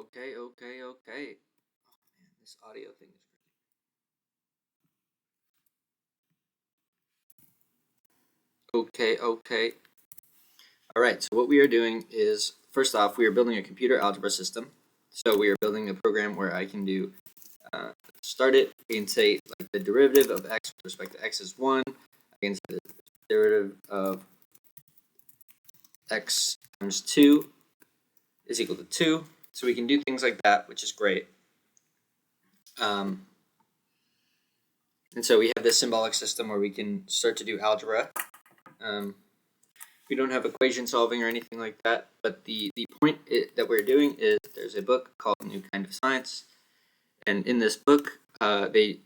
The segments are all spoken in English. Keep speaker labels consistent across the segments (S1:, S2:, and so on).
S1: Okay. Oh man, this audio thing is okay. All right, so what we are doing is, first off, we are building a computer algebra system. So we are building a program where I can do, start it, we can say like the derivative of x with respect to x is 1. I can say the derivative of x times 2 is equal to 2. So we can do things like that, which is great. And so we have this symbolic system where we can start to do algebra. We don't have equation solving or anything like that, but the point that we're doing is there's a book called New Kind of Science, and in this book, the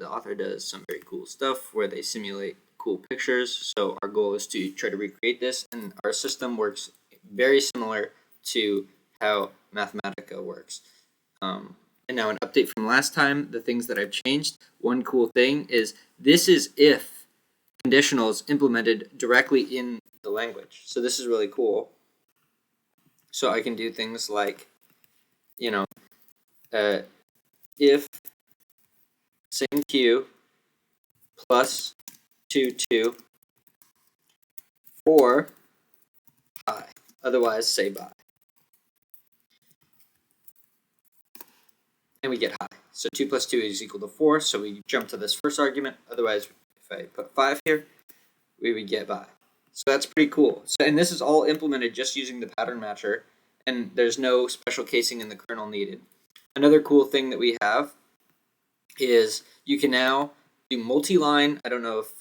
S1: author does some very cool stuff where they simulate cool pictures. So our goal is to try to recreate this, and our system works very similar to how Mathematica works. And now an update from last time, the things that I've changed. One cool thing is this is if conditionals implemented directly in the language. So this is really cool. So I can do things like, if same q plus 2 for I. Otherwise, say bye. And we get high. So 2 plus 2 is equal to 4. So we jump to this first argument. Otherwise, if I put 5 here, we would get by. So that's pretty cool. So, and this is all implemented just using the pattern matcher, and there's no special casing in the kernel needed. Another cool thing that we have is you can now do multi-line. I don't know if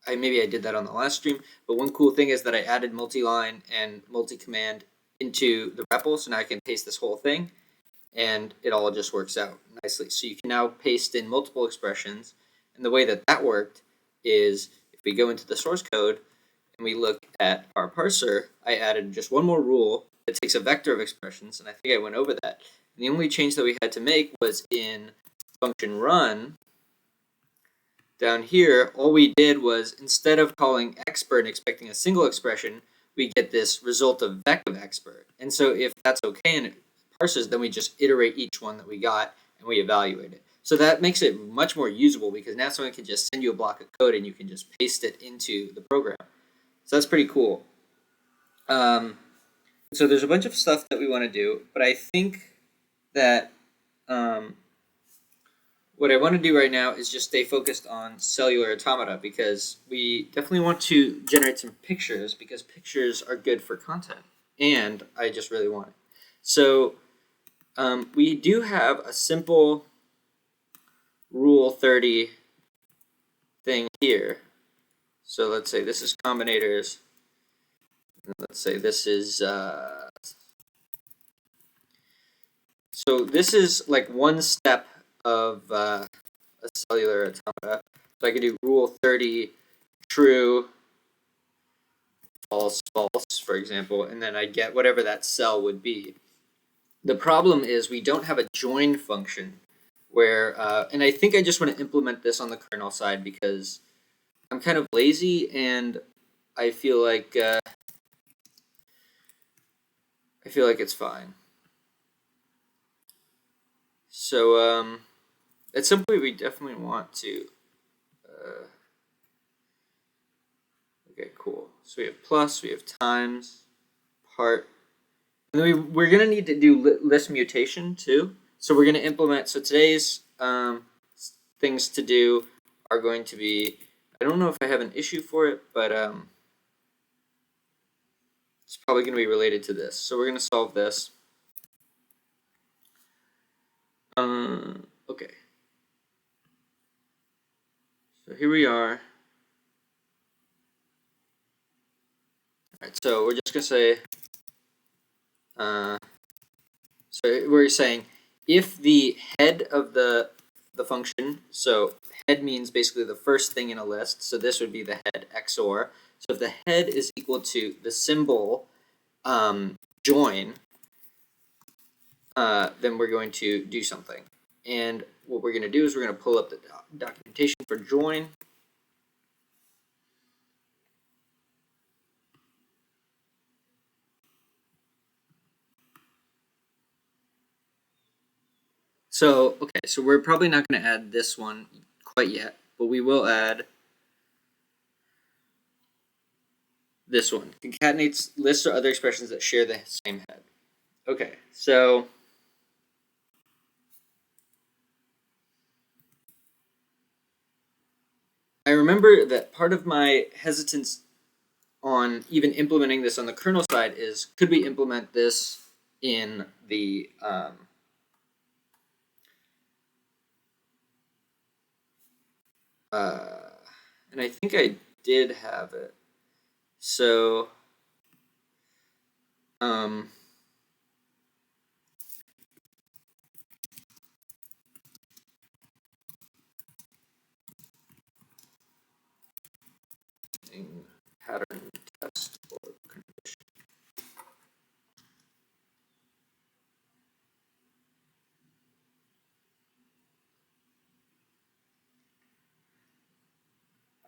S1: maybe I did that on the last stream, but one cool thing is that I added multi-line and multi-command into the REPL, so now I can paste this whole thing, and it all just works out nicely. So you can now paste in multiple expressions, and the way that that worked is if we go into the source code and we look at our parser, I added just one more rule that takes a vector of expressions, and I think I went over that. And the only change that we had to make was in function run. Down here, all we did was, instead of calling expert and expecting a single expression, we get this result of vec of expert. And so if that's okay and it parses, then we just iterate each one that we got and we evaluate it. So that makes it much more usable because now someone can just send you a block of code and you can just paste it into the program. So that's pretty cool. So there's a bunch of stuff that we want to do, but I think that what I want to do right now is just stay focused on cellular automata because we definitely want to generate some pictures because pictures are good for content, and I just really want it. So we do have a simple Rule 30 thing here. So let's say this is combinators. Let's say this is so this is like one step of a cellular automata. So I could do Rule 30 true, false, false, for example, and then I get whatever that cell would be. The problem is we don't have a join function where, and I think I just want to implement this on the kernel side because I'm kind of lazy and I feel like it's fine. So at some point we definitely want to. Okay, cool. So we have plus, we have times, part. And then we're going to need to do list mutation too. So we're going to implement, so today's things to do are going to be, I don't know if I have an issue for it, but it's probably going to be related to this. So we're going to solve this. Okay. So here we are. All right, so we're just going to say, so we're saying if the head of the function, so head means basically the first thing in a list, so this would be the head XOR. So if the head is equal to the symbol join, then we're going to do something. And what we're going to do is we're going to pull up the documentation for join. So, okay, so we're probably not going to add this one quite yet, but we will add this one. Concatenates lists or other expressions that share the same head. Okay, so I remember that part of my hesitance on even implementing this on the kernel side is, could we implement this in the and I think I did have it. So in pattern test or condition.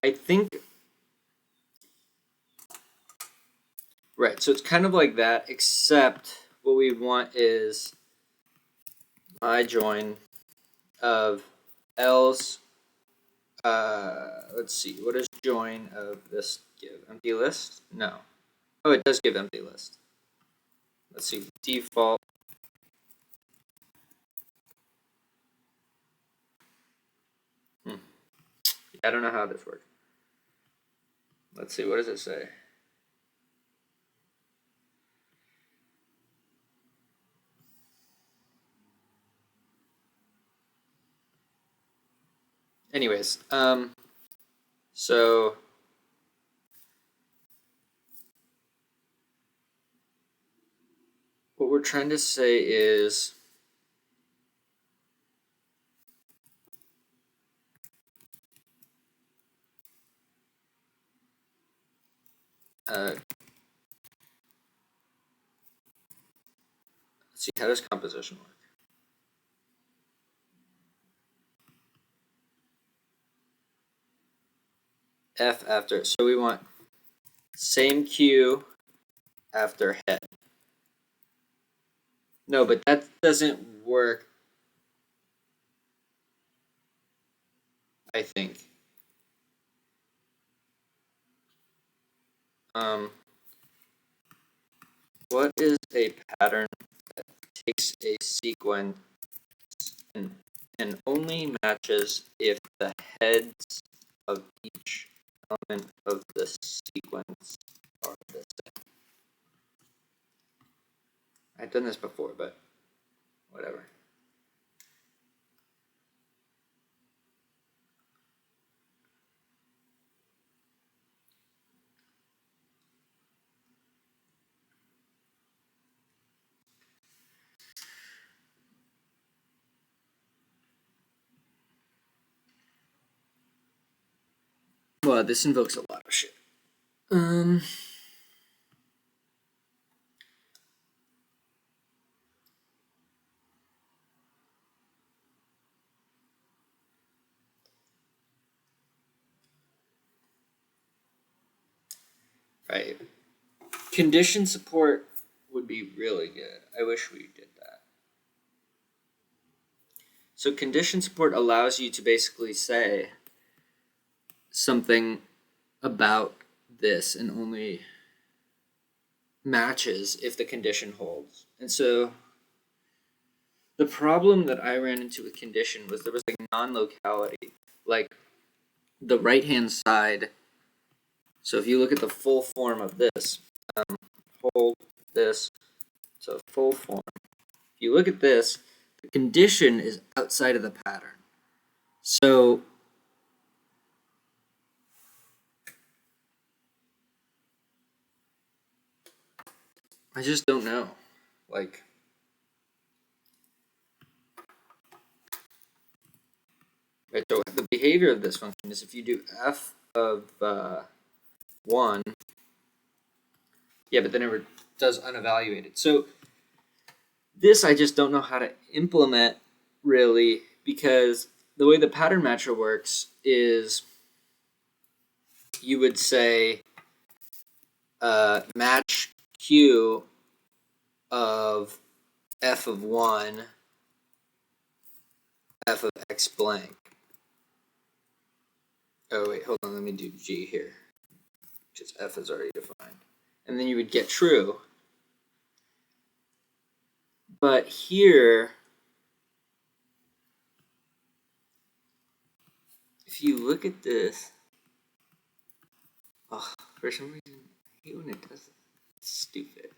S1: I think, right, so it's kind of like that, except what we want is my join of else. Let's see, what does join of this give? Empty list? No. Oh, it does give empty list. Let's see, default. I don't know how this works. Let's see, what does it say? Anyways, so what we're trying to say is let's see, how does composition work? F after, so we want same Q after head. No, but that doesn't work, I think. What is a pattern that takes a sequence and only matches if the heads of each element of the sequence are the same? I've done this before, but whatever. Well, this invokes a lot of shit. Right. Condition support would be really good. I wish we did that. So condition support allows you to basically say something about this and only matches if the condition holds. And so the problem that I ran into with condition was there was like non-locality, like the right-hand side. So if you look at the full form of this, hold this to full form. If you look at this, the condition is outside of the pattern. So I just don't know. Like, right, so the behavior of this function is if you do f of 1, yeah, but then it does unevaluated. So this I just don't know how to implement really, because the way the pattern matcher works is you would say match Q of f of 1 f of x blank. Oh wait, hold on, let me do g here, because f is already defined. And then you would get true. But here, if you look at this, oh, for some reason, I hate when it does that. It's stupid.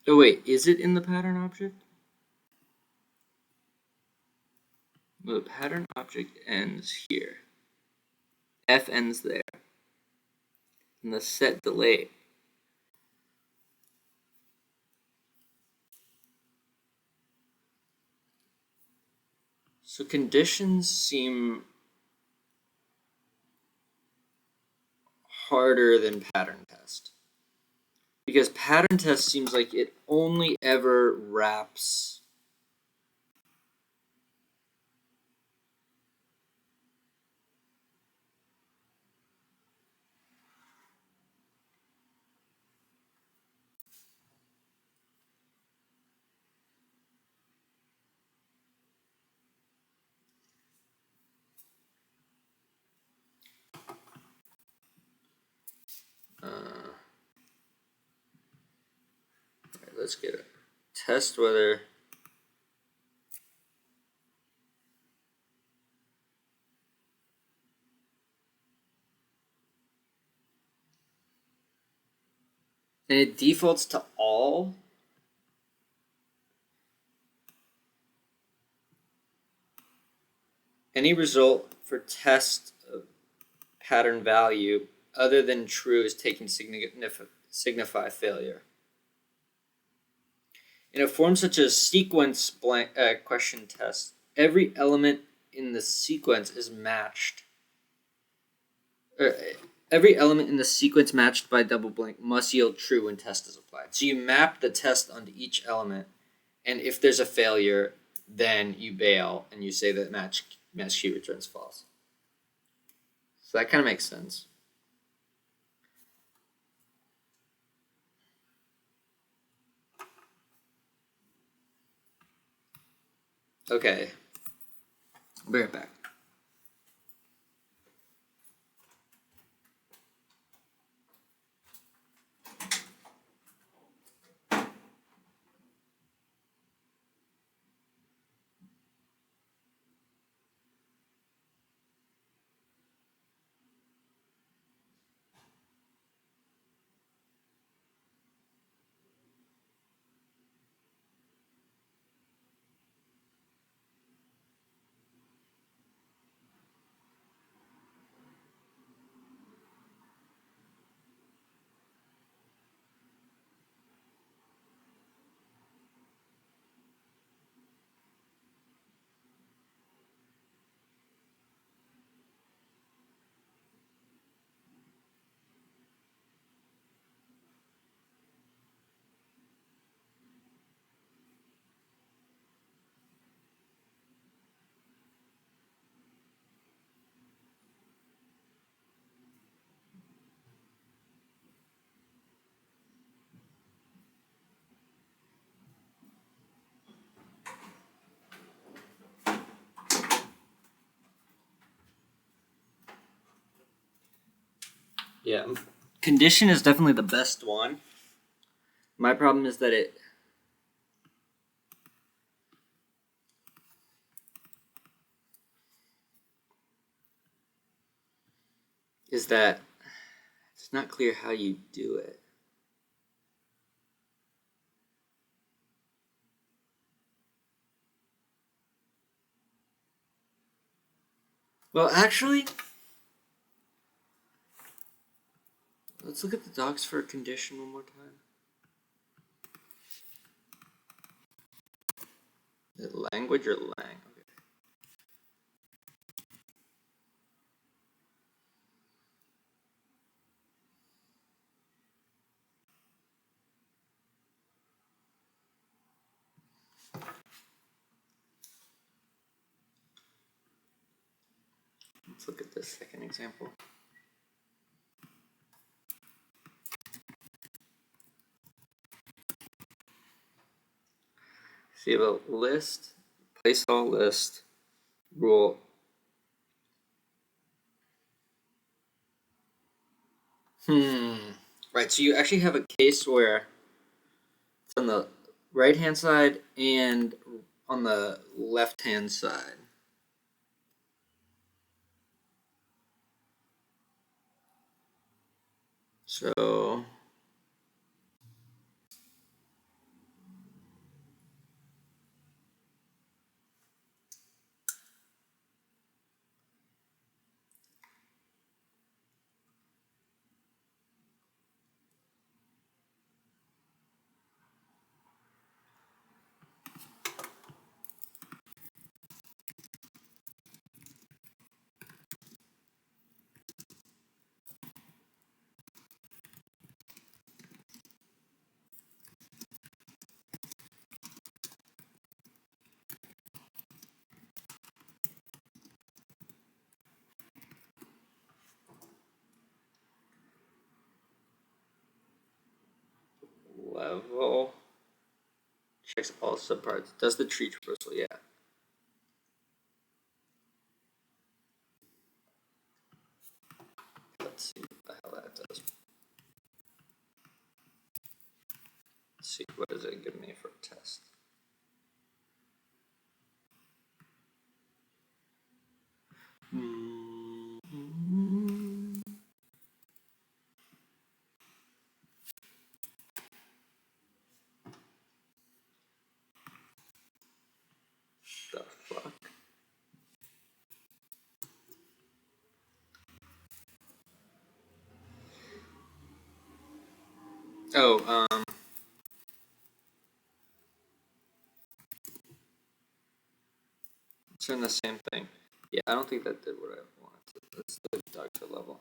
S1: Oh wait, is it in the pattern object? Well, the pattern object ends here. F ends there. And the set delay. So conditions seem harder than pattern test. Because pattern test seems like it only ever wraps alright, let's get it. Test whether and it defaults to all. Any result for test of pattern value other than true is taken signify failure. In a form such as sequence blank question test, every element in the sequence is matched. Every element in the sequence matched by double blank must yield true when test is applied. So you map the test onto each element, and if there's a failure, then you bail and you say that match key returns false. So that kind of makes sense. Okay, I'll be right back. Yeah, condition is definitely the best one. My problem is that it's not clear how you do it. Well, actually, let's look at the docs for a condition one more time. Is it language or lang? Okay. Let's look at this second example. So you have a list, place all list, rule. Right, so you actually have a case where it's on the right-hand side and on the left-hand side. So level checks all subparts. Does the tree traversal? Yeah. Let's see what the hell that does. Let's see, what does it give me for a test? The fuck? Oh, it's in the same thing. Yeah, I don't think that did what I wanted. Let's do the doctor level.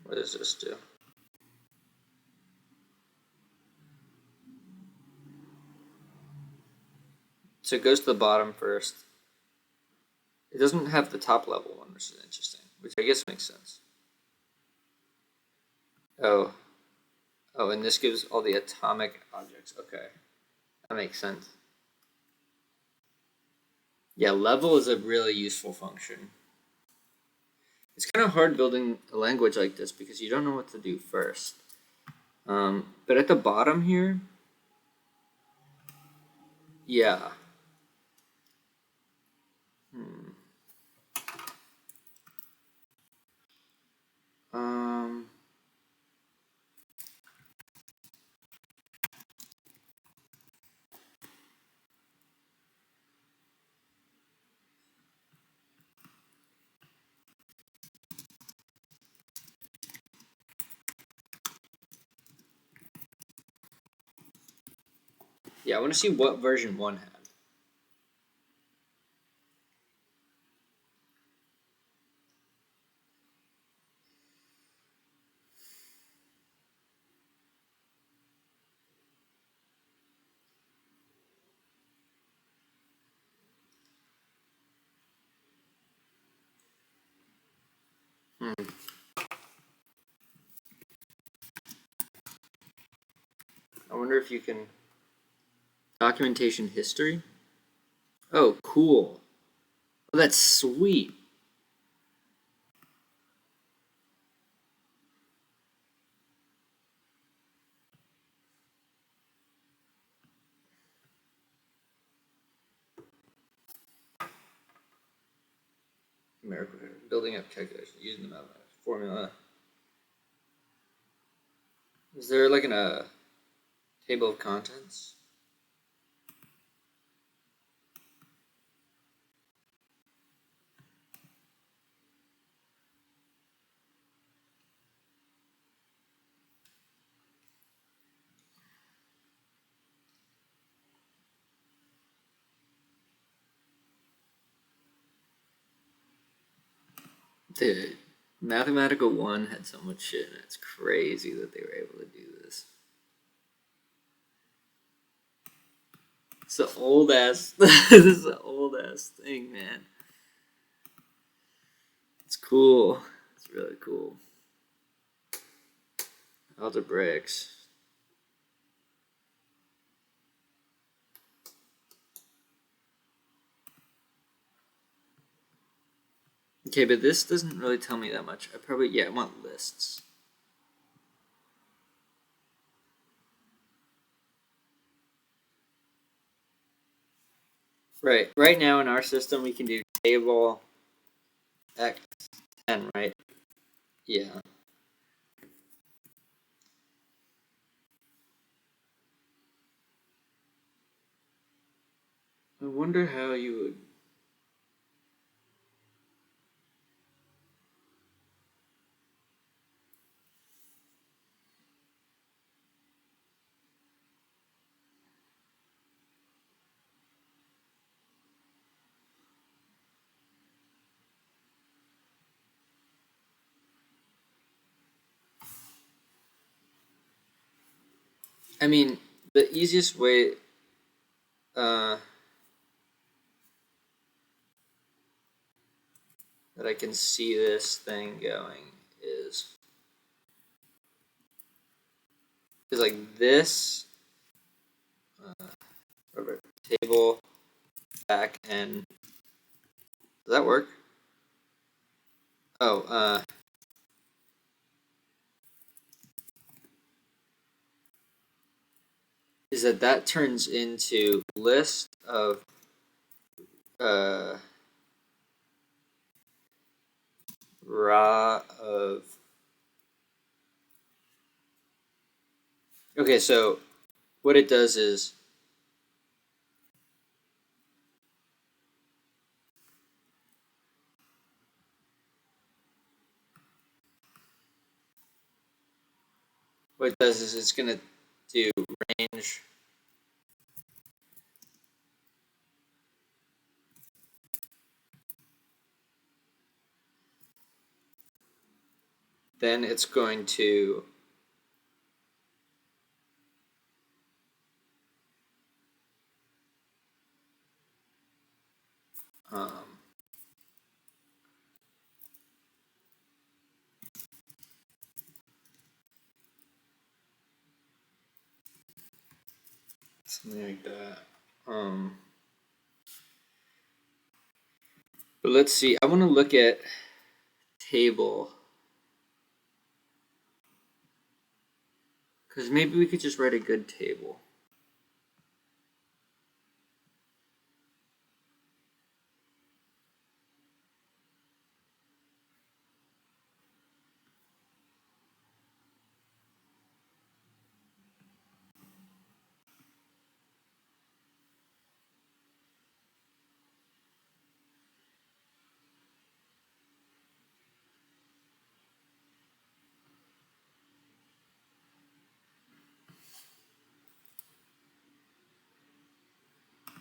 S1: What does this do? So it goes to the bottom first. It doesn't have the top level one, which is interesting, which I guess makes sense. Oh, and this gives all the atomic objects. Okay, that makes sense. Yeah, level is a really useful function. It's kind of hard building a language like this because you don't know what to do first. But at the bottom here, yeah. Um, yeah, I want to see what version 1 had. I wonder if you can... Documentation history? Oh, cool. Oh, that's sweet. Building up calculation using the mathematics formula. Is there like a table of contents? Dude, Mathematica 1 had so much shit, and it's crazy that they were able to do this. It's an old ass. This is an old ass thing, man. It's cool. It's really cool. Algebraics. Okay, but this doesn't really tell me that much. I want lists. Right now in our system, we can do table x10, right? Yeah. I wonder how you would. I mean, the easiest way that I can see this thing going is like this table back and does that work? Oh, is that turns into list of raw of. Okay, so what it does is it's gonna do range. Then it's going to something like that. But let's see. I want to look at table because maybe we could just write a good table.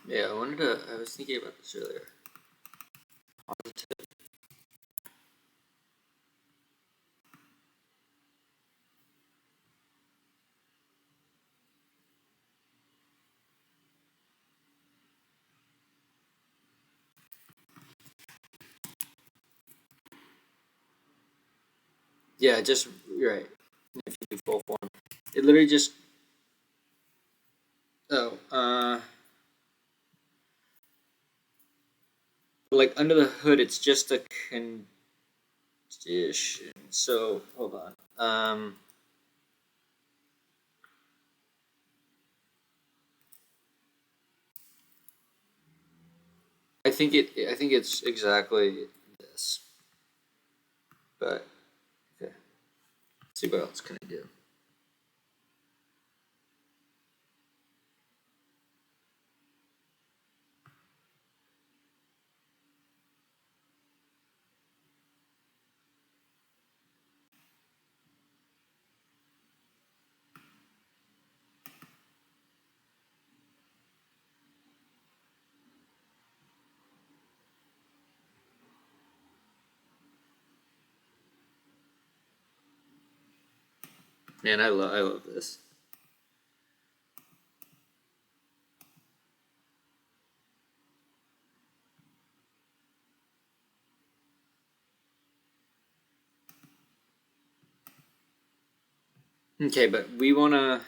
S1: Yeah, I was thinking about this earlier. Positive. Yeah, just, you're right. If you do full form. It literally just, like under the hood, it's just a condition. So, hold on. I think it's exactly this. But, okay. Let's see what else can I do. Man, I love this. Okay, but we want to...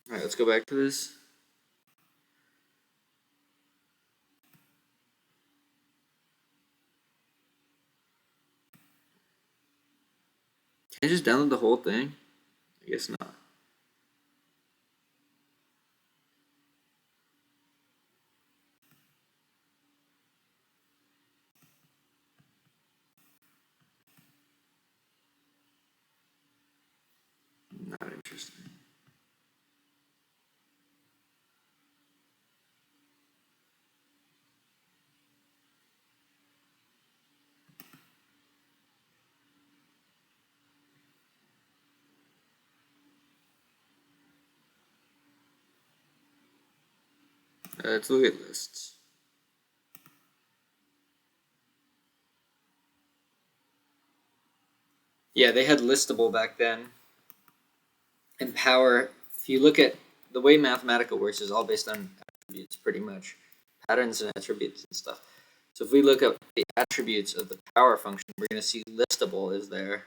S1: All right, let's go back to this. Can I just download the whole thing? I guess not. Not interesting. Let's look at lists. Yeah, they had listable back then. And power, if you look at the way Mathematica works, is all based on attributes, pretty much. Patterns and attributes and stuff. So if we look at the attributes of the power function, we're going to see listable is there.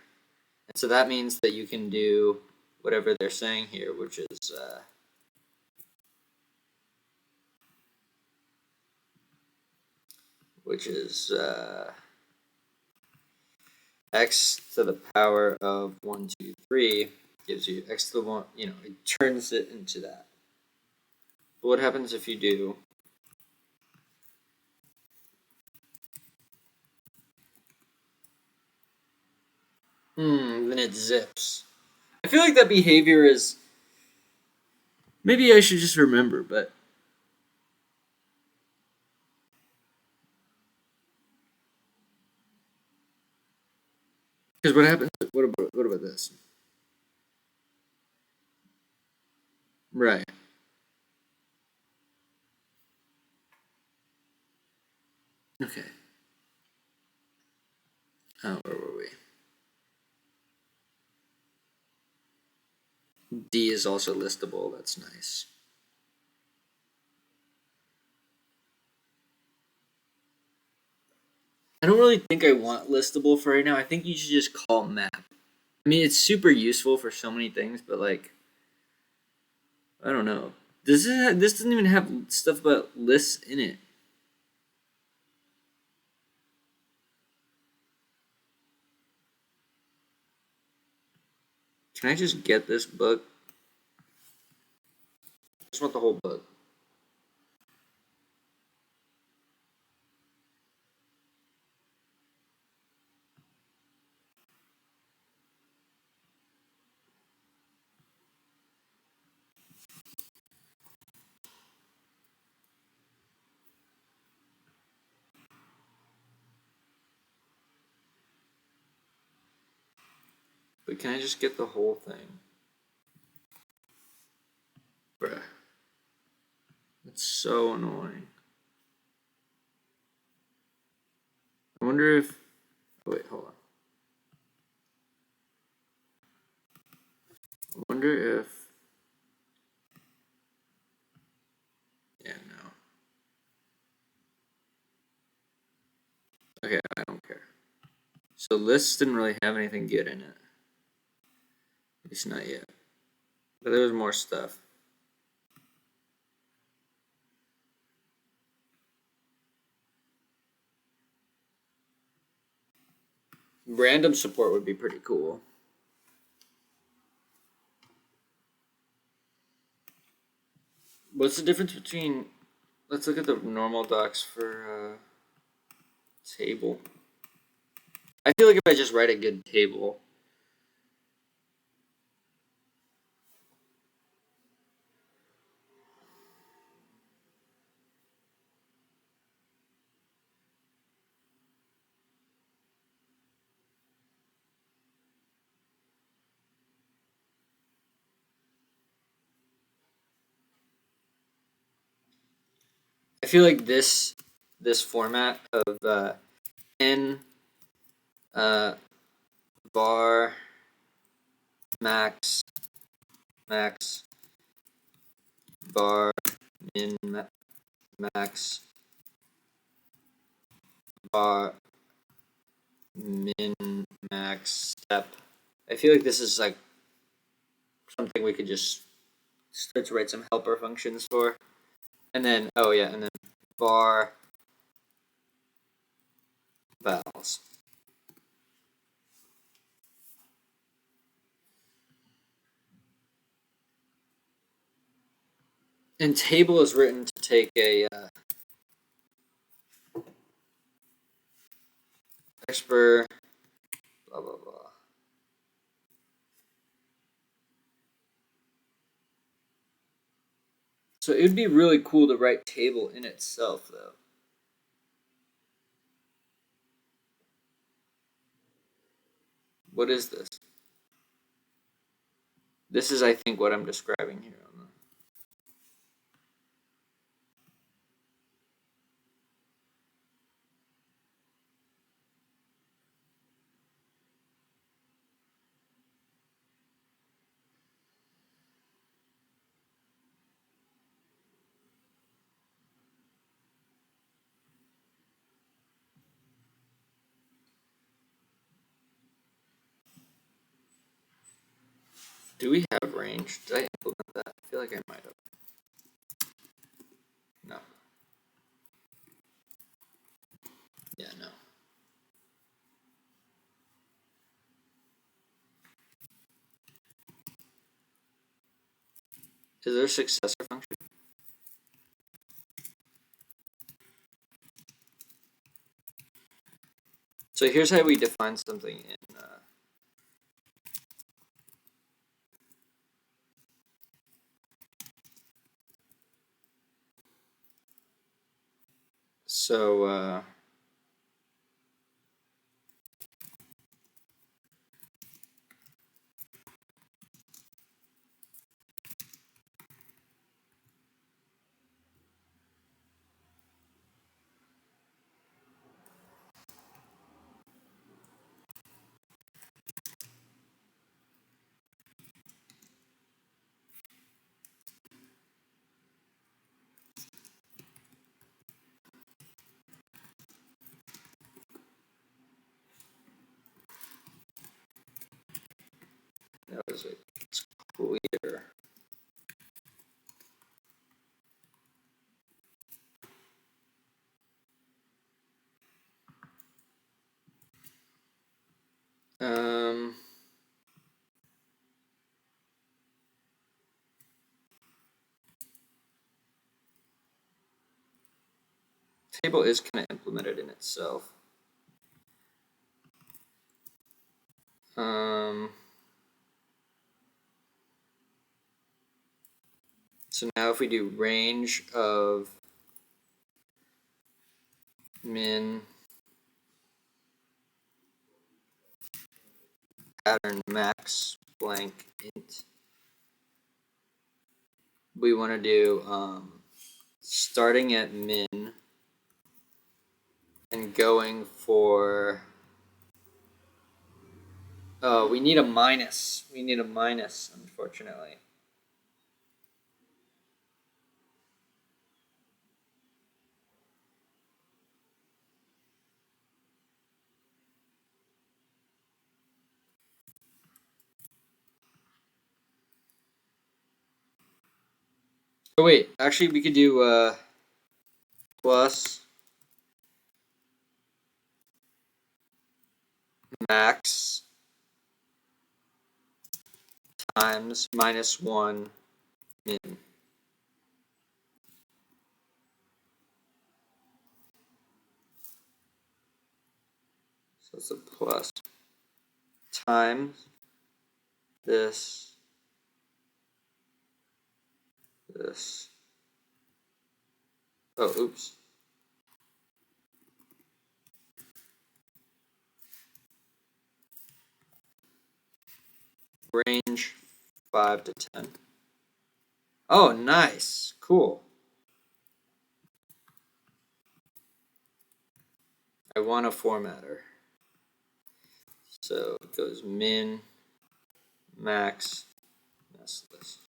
S1: And so that means that you can do whatever they're saying here, which is x to the power of 1, 2, 3 gives you x to the 1, it turns it into that. But what happens if you do then it zips. I feel like that behavior is, maybe I should just remember, but because what happens, what about this? Right. Okay. Oh, where were we? D is also listable. That's nice. I don't really think I want listable for right now. I think you should just call map. I mean, it's super useful for so many things, but like, I don't know. This doesn't even have stuff about lists in it. Can I just get this book? I just want the whole book. But can I just get the whole thing? Bruh. That's so annoying. I wonder if... Oh, wait, hold on. I wonder if... Yeah, no. Okay, I don't care. So lists didn't really have anything good in it. At least not yet. But there was more stuff. Random support would be pretty cool. What's the difference between... Let's look at the normal docs for table. I feel like if I just write a good table... I feel like this format of n var max var min max var min max step. I feel like this is like something we could just start to write some helper functions for. And then, oh yeah, and then var vals. And table is written to take a expr blah blah blah. So it would be really cool to write table in itself, though. What is this? This is, I think, what I'm describing here. Do we have range? Did I implement that? I feel like I might have. No. Yeah, no. Is there a successor function? So here's how we define something in that was it. It's clear. Table is kind of implemented in itself. So now if we do range of min pattern max blank int, we want to do starting at min and going for we need a minus. We need a minus, unfortunately. Oh wait, actually we could do plus max times minus 1 min. So it's a plus times this. Oh, oops. Range 5 to 10. Oh, nice. Cool. I want a formatter. So it goes min, max, nest list.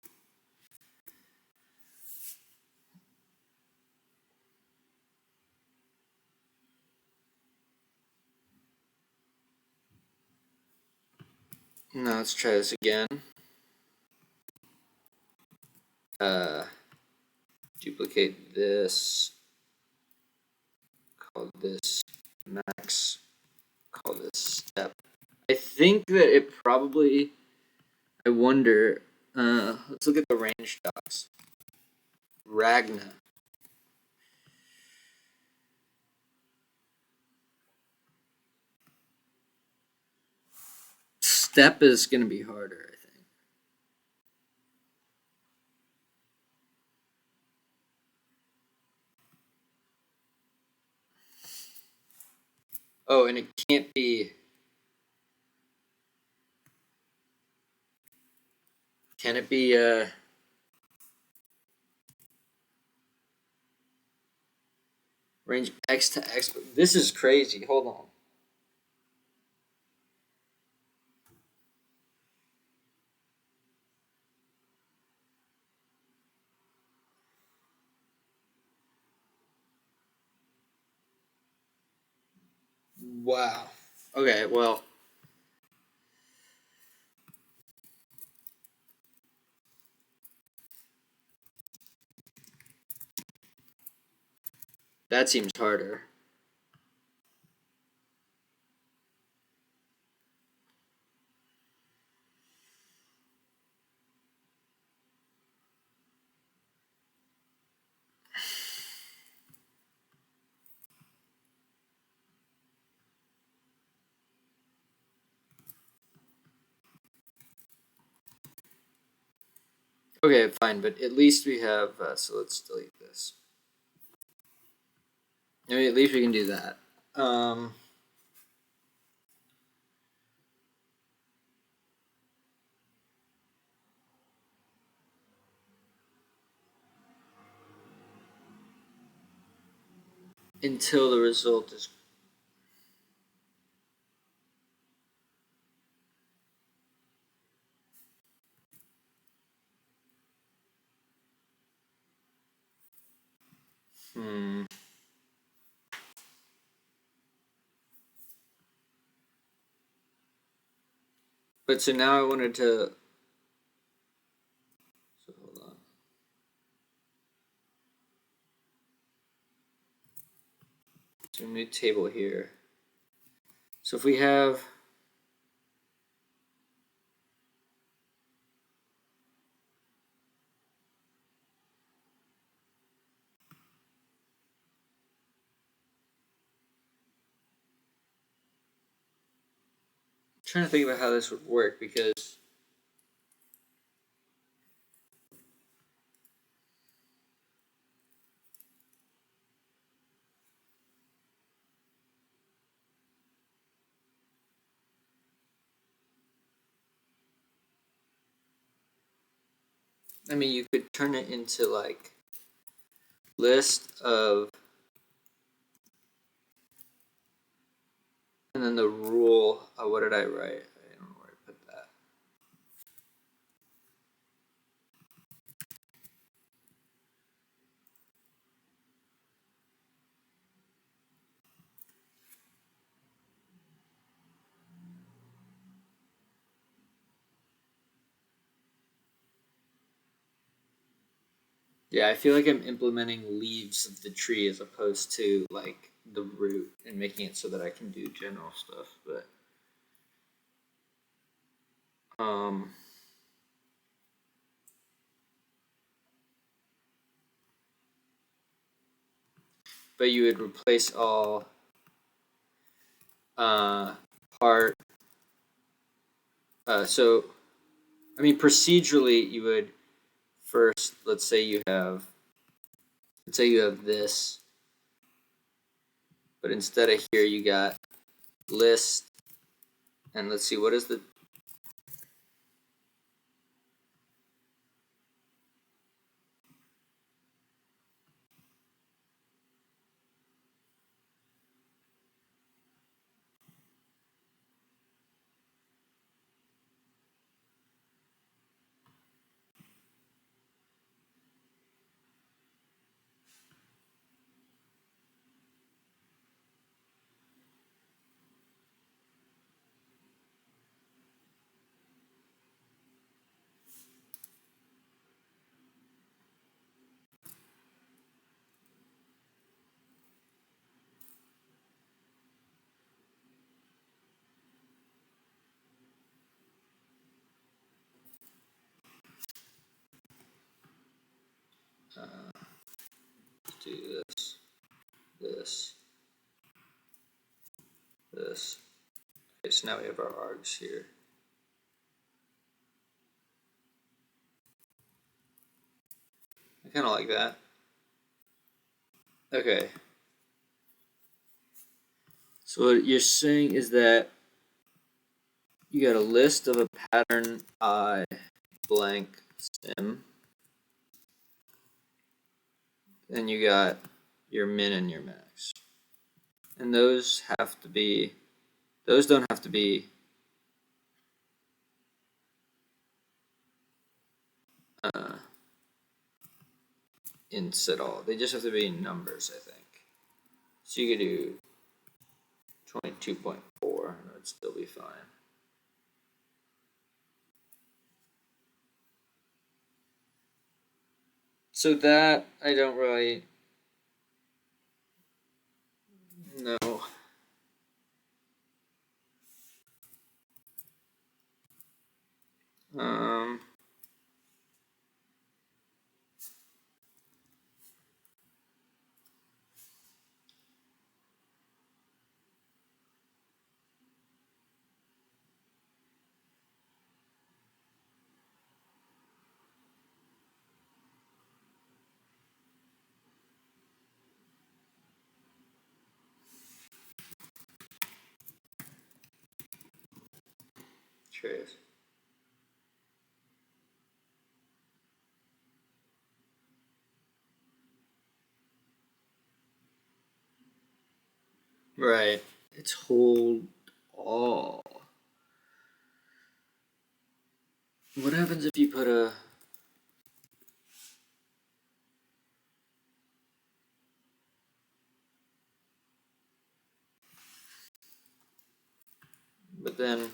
S1: Now let's try this again. Duplicate this, call this max, call this step. I think that it probably, I wonder, let's look at the range docs. Ragna. Step is going to be harder, I think. Oh, and it can't be. Can it be range x to x? This is crazy. Hold on. Wow. Okay, well. That seems harder. Okay, fine, but at least we have, so let's delete this. I mean, at least we can do that. Until the result is. But so now I wanted to. So hold on. So a new table here. So if we have. I'm trying to think about how this would work because. I mean, you could turn it into like list of, and then the rule. What did I write? I don't know where I put that. Yeah, I feel like I'm implementing leaves of the tree as opposed to like the root and making it so that I can do general stuff. But you would replace all part. So, I mean, procedurally, you would first, let's say you have this, but instead of here, you got list, and let's see, what is the. let's do this, this, this. Okay, so now we have our args here. I kind of like that. Okay. So what you're saying is that you got a list of a pattern I blank sim. Then you got your min and your max. And those have to be, those don't have to be ints at all. They just have to be numbers, I think. So you could do 22.4, and that would still be fine. So that I don't really know. Curious. Right. It's hold all. What happens if you put a but then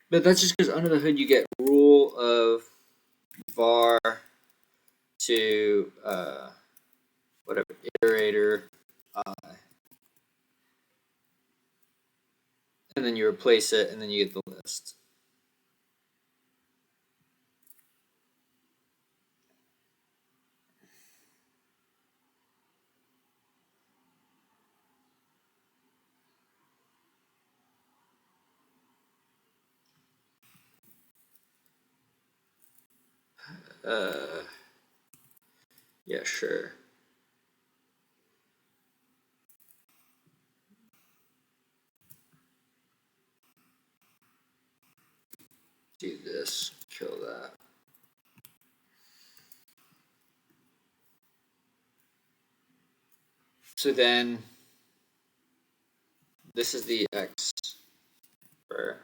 S1: but that's just because under the hood you get rule of var to whatever iterator I, and then you replace it and then you get the list. Yeah, sure. Do this, kill that. So then this is the X for,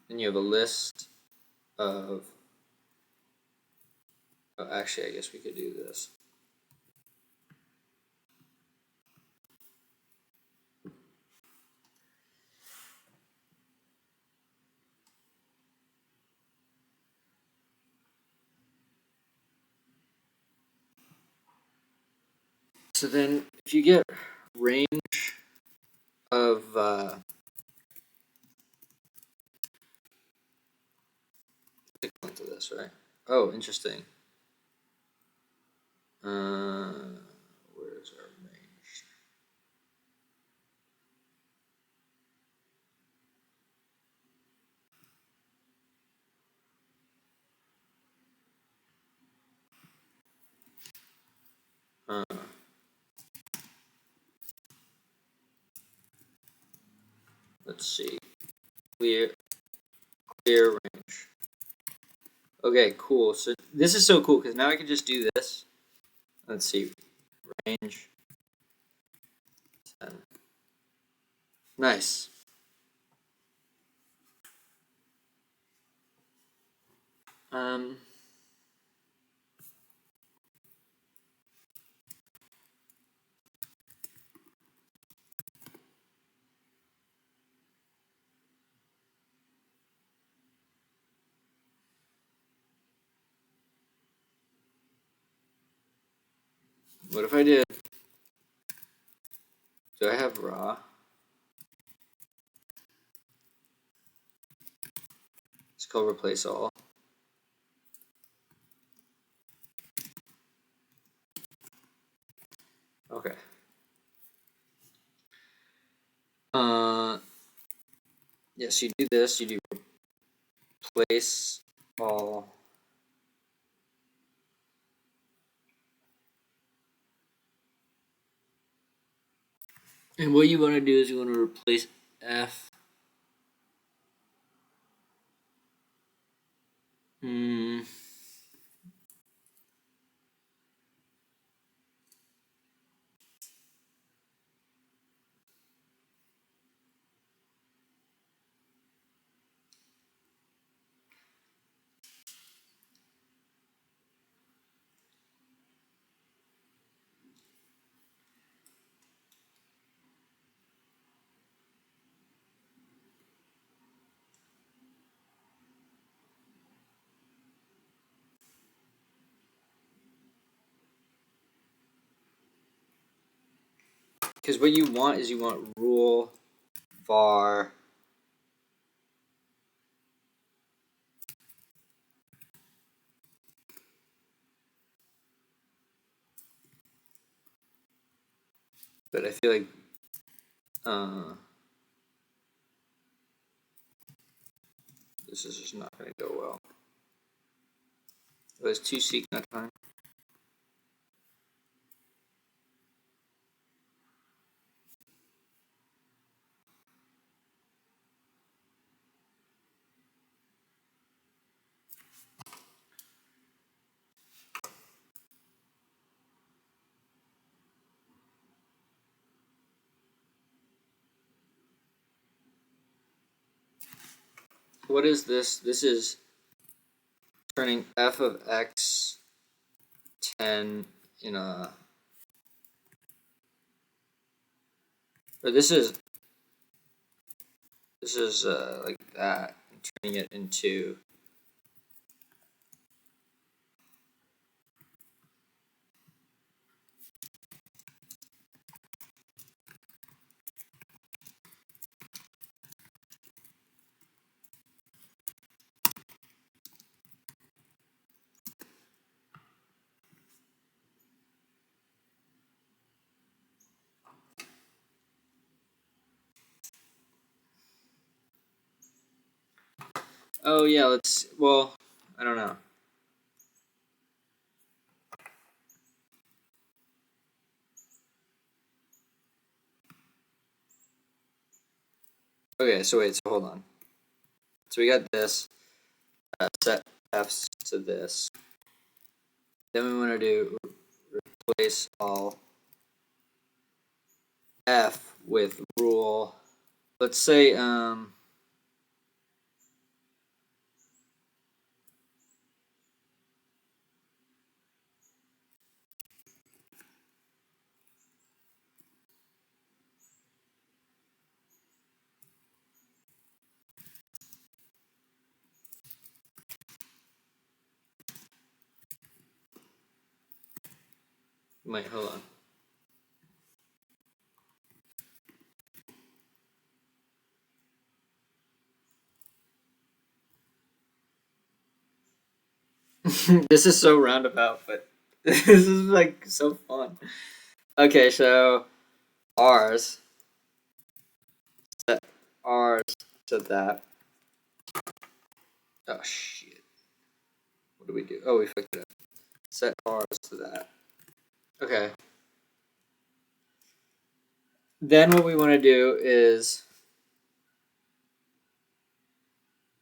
S1: and you have a list of, oh, actually I guess we could do this. So then if you get range of click to this, right? Oh, interesting. Where's our range? Let's see. Clear range. Okay, cool. So this is so cool because now I can just do this. Let's see. Range 10. Nice. What if I did Do I have raw? It's called replace all. Okay. Yes, you do this. You do replace all. And what you want to do is you want to replace f. Because what you want is you want rule var but I feel like this is just not going to go well. It was 2 seek that time. What is this? This is turning f of x 10 in a, or this is like that, and turning it into oh yeah, let's, well, I don't know. Okay, so wait, so hold on. So we got this, set f's to this. Then we want to do replace all f with rule. Let's say wait, hold on. This is so roundabout, but this is like so fun. Okay, so r's, set r's to that. Oh shit. What do we do? Oh, we fixed it up. Set r's to that. Okay. Then what we want to do is,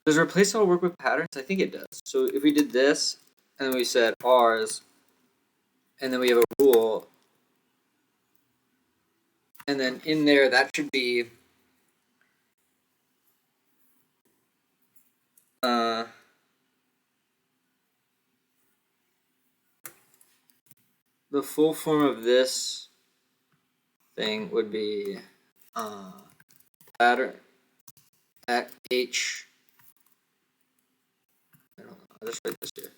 S1: does replace all work with patterns? I think it does. So if we did this, and we said r's, and then we have a rule, and then in there that should be the full form of this thing would be pattern at h. I don't know. I'll just write this here.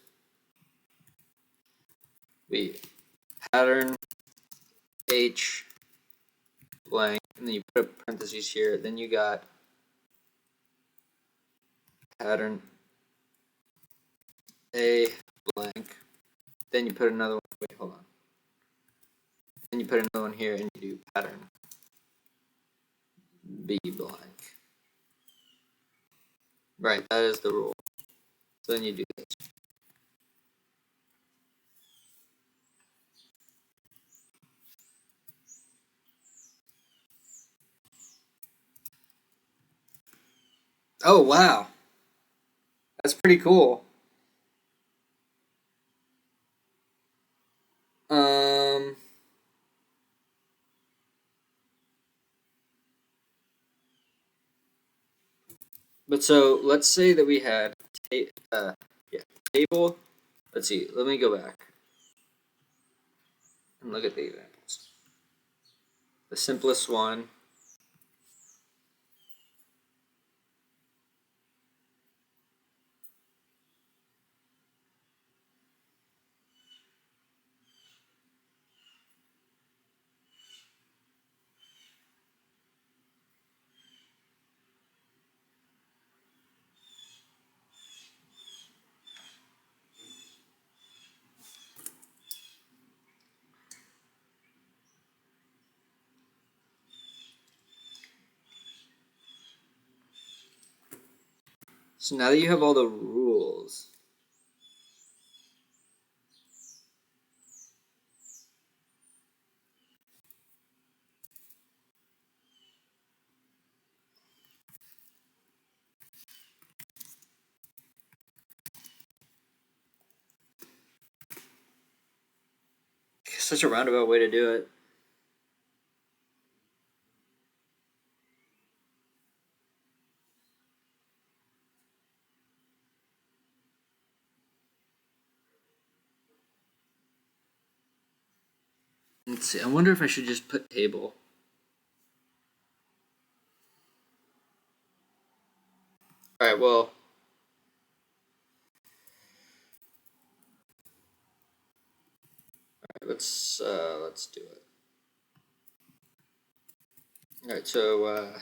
S1: We pattern h blank, and then you put a parentheses here, then you got pattern A blank, then you put another one, wait, hold on. Then you put another one here and you do pattern B blank. Right, that is the rule. So then you do this. Oh, wow. That's pretty cool. But so let's say that we had table. Let's see. Let me go back and look at the examples. The simplest one. So now that you have all the rules, such a roundabout way to do it. Let's see. I wonder if I should just put table. All right. Well. All right, let's do it. All right. So.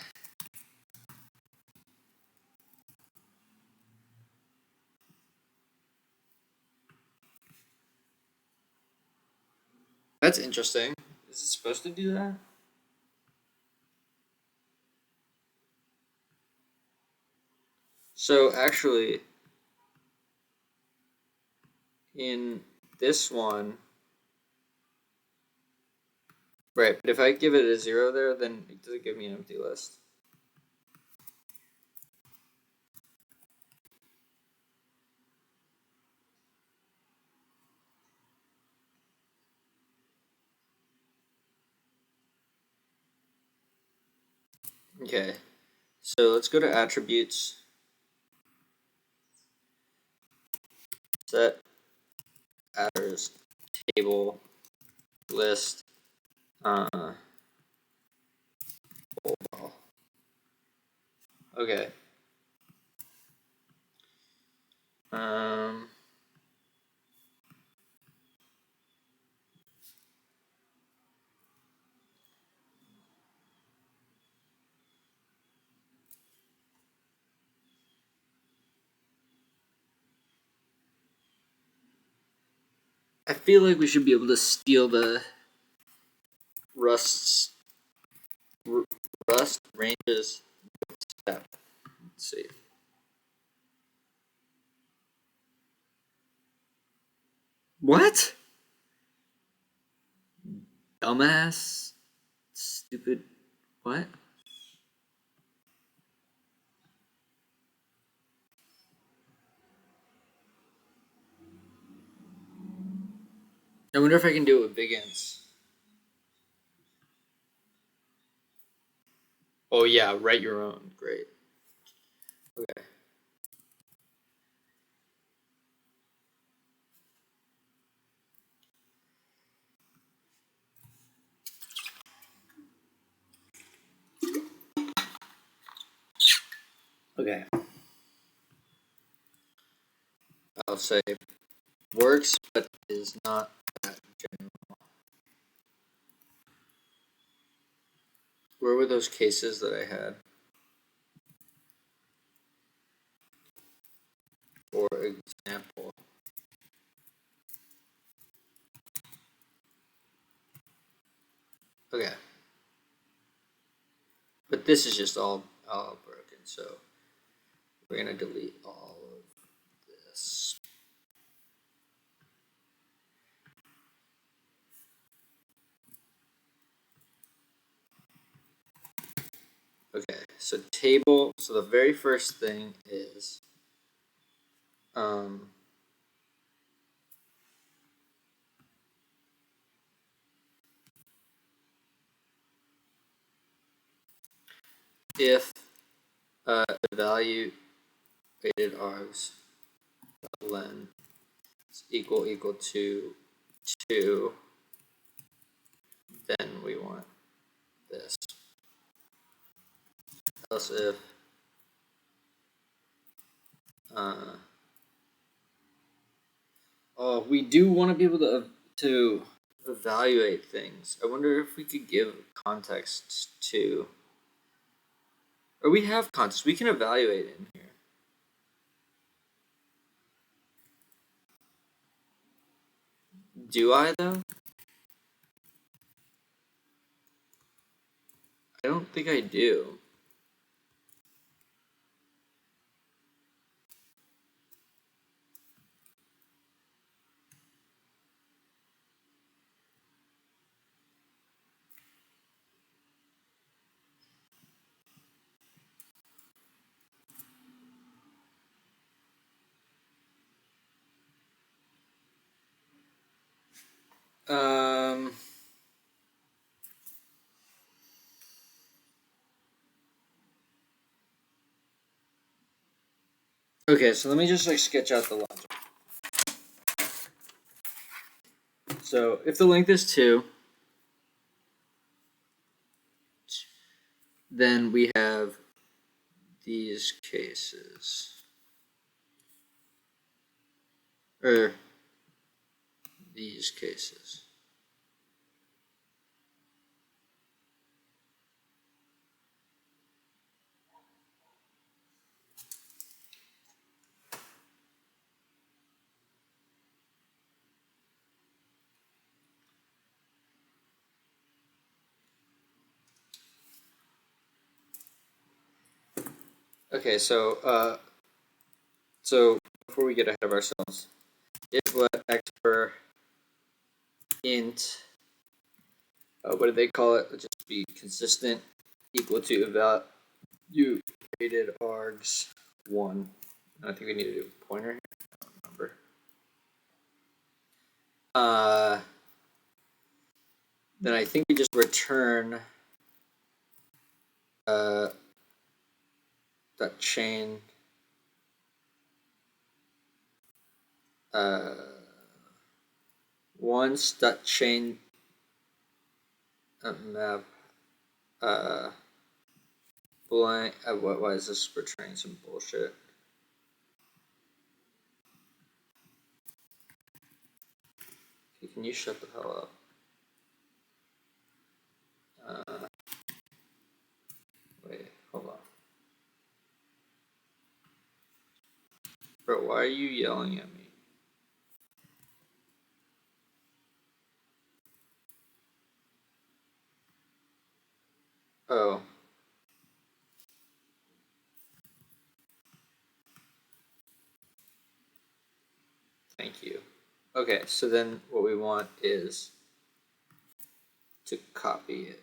S1: That's interesting. Is it supposed to do that? So actually, in this one, right, but if I give it a 0 there, then it doesn't give me an empty list. Okay, so let's go to attributes, set attrs table list okay. I feel like we should be able to steal the Rust ranges step. Let's see. What? Dumbass? Stupid. What? I wonder if I can do it with big ints. Oh yeah, write your own. Great. Okay. Okay. I'll say works, but is not that general. where were those cases that I had? For example. Okay. But this is just all broken, so we're going to delete all of this. Okay, so table, so the very first thing is if evaluated args len is equal to 2, then we want this. Else if we do want to be able to evaluate things. I wonder if we could give context to, or we have context. We can evaluate in here. Do I though? I don't think I do. Okay, so let me just sketch out the logic. So if the length is 2, then we have these cases, or these cases. Okay, so before we get ahead of ourselves, if let x per int, what do they call it? Just be consistent, equal to evaluated args 1. I think we need to do a pointer here. I don't remember. Then I think we just return that chain once that chain map blank. Why is this returning some bullshit? Okay, can you shut the hell up? Wait, hold on. Bro, why are you yelling at me? Oh. Thank you. Okay, so then what we want is to copy it.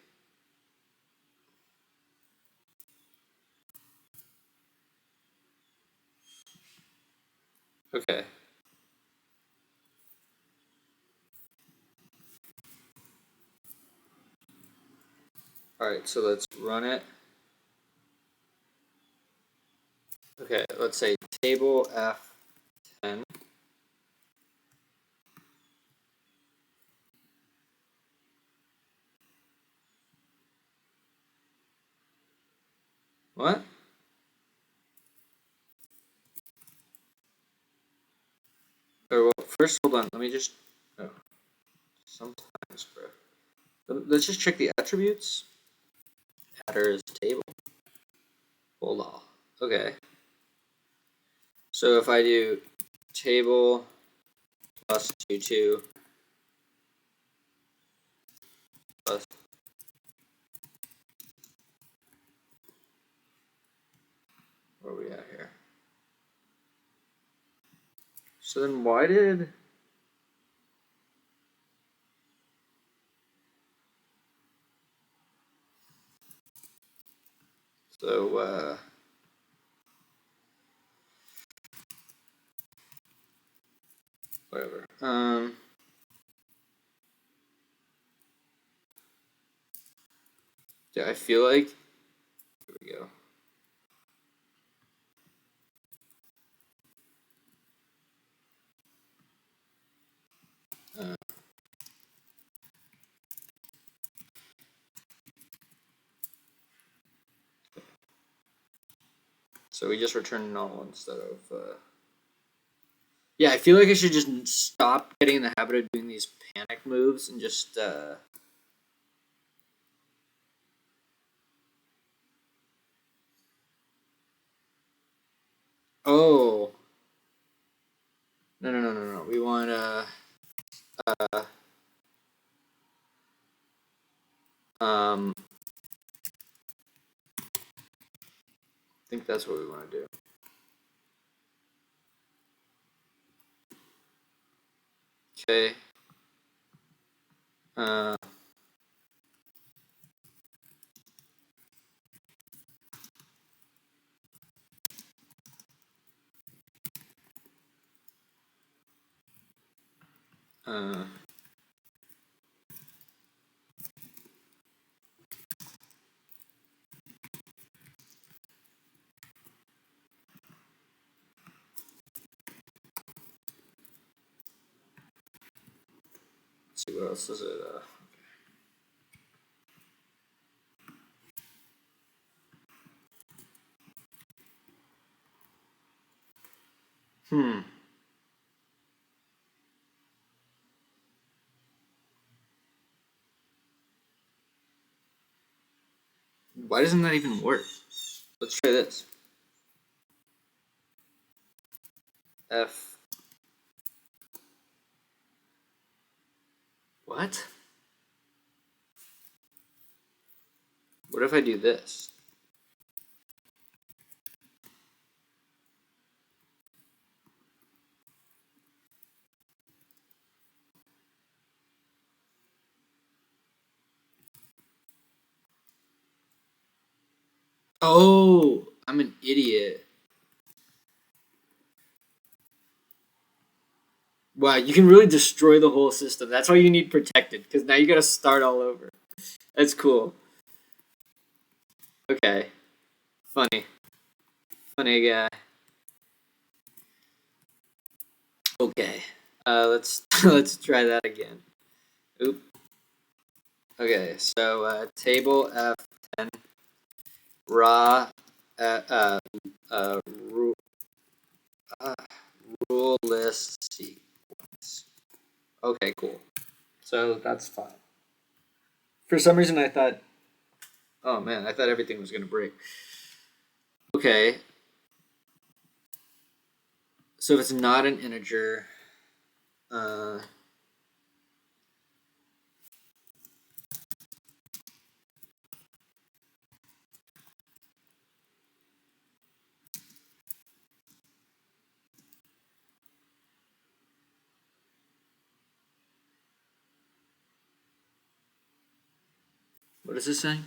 S1: Okay. Alright, so let's run it. Okay, let's say table F10. What? Or, well, first, hold on. Let me just. Oh, sometimes, bro. Let's just check the attributes. patterns table. Hold on. Okay. So if I do table plus 2 plus where are we at here? So then why did whatever. Yeah, I feel like here we go. So we just return null instead of. Yeah, I feel like I should just stop getting in the habit of doing these panic moves and just. Oh. No. We want I think that's what we want to do. Okay. Let's see what else is it. Why doesn't that even work? Let's try this. F. What? What if I do this? Oh, I'm an idiot. Wow, you can really destroy the whole system. That's why you need protected, because now you gotta start all over. That's cool. Okay. Funny. Funny guy. Okay. Let's let's try that again. Oop. Okay, so table F10 raw rule rule list sequence. Okay, cool. So that's fine. For some reason I thought, oh man, I thought everything was gonna break. Okay. So if it's not an integer, what is this saying?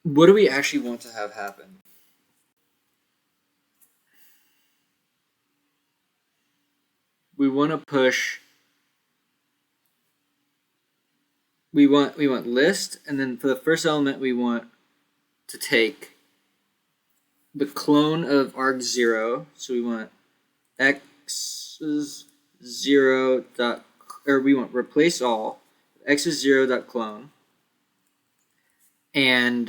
S1: What do we actually want to have happen? We want to push. We want list, and then for the first element, we want to take the clone of arg0. So we want x is 0 dot, or we want replace all. X is 0 dot clone, and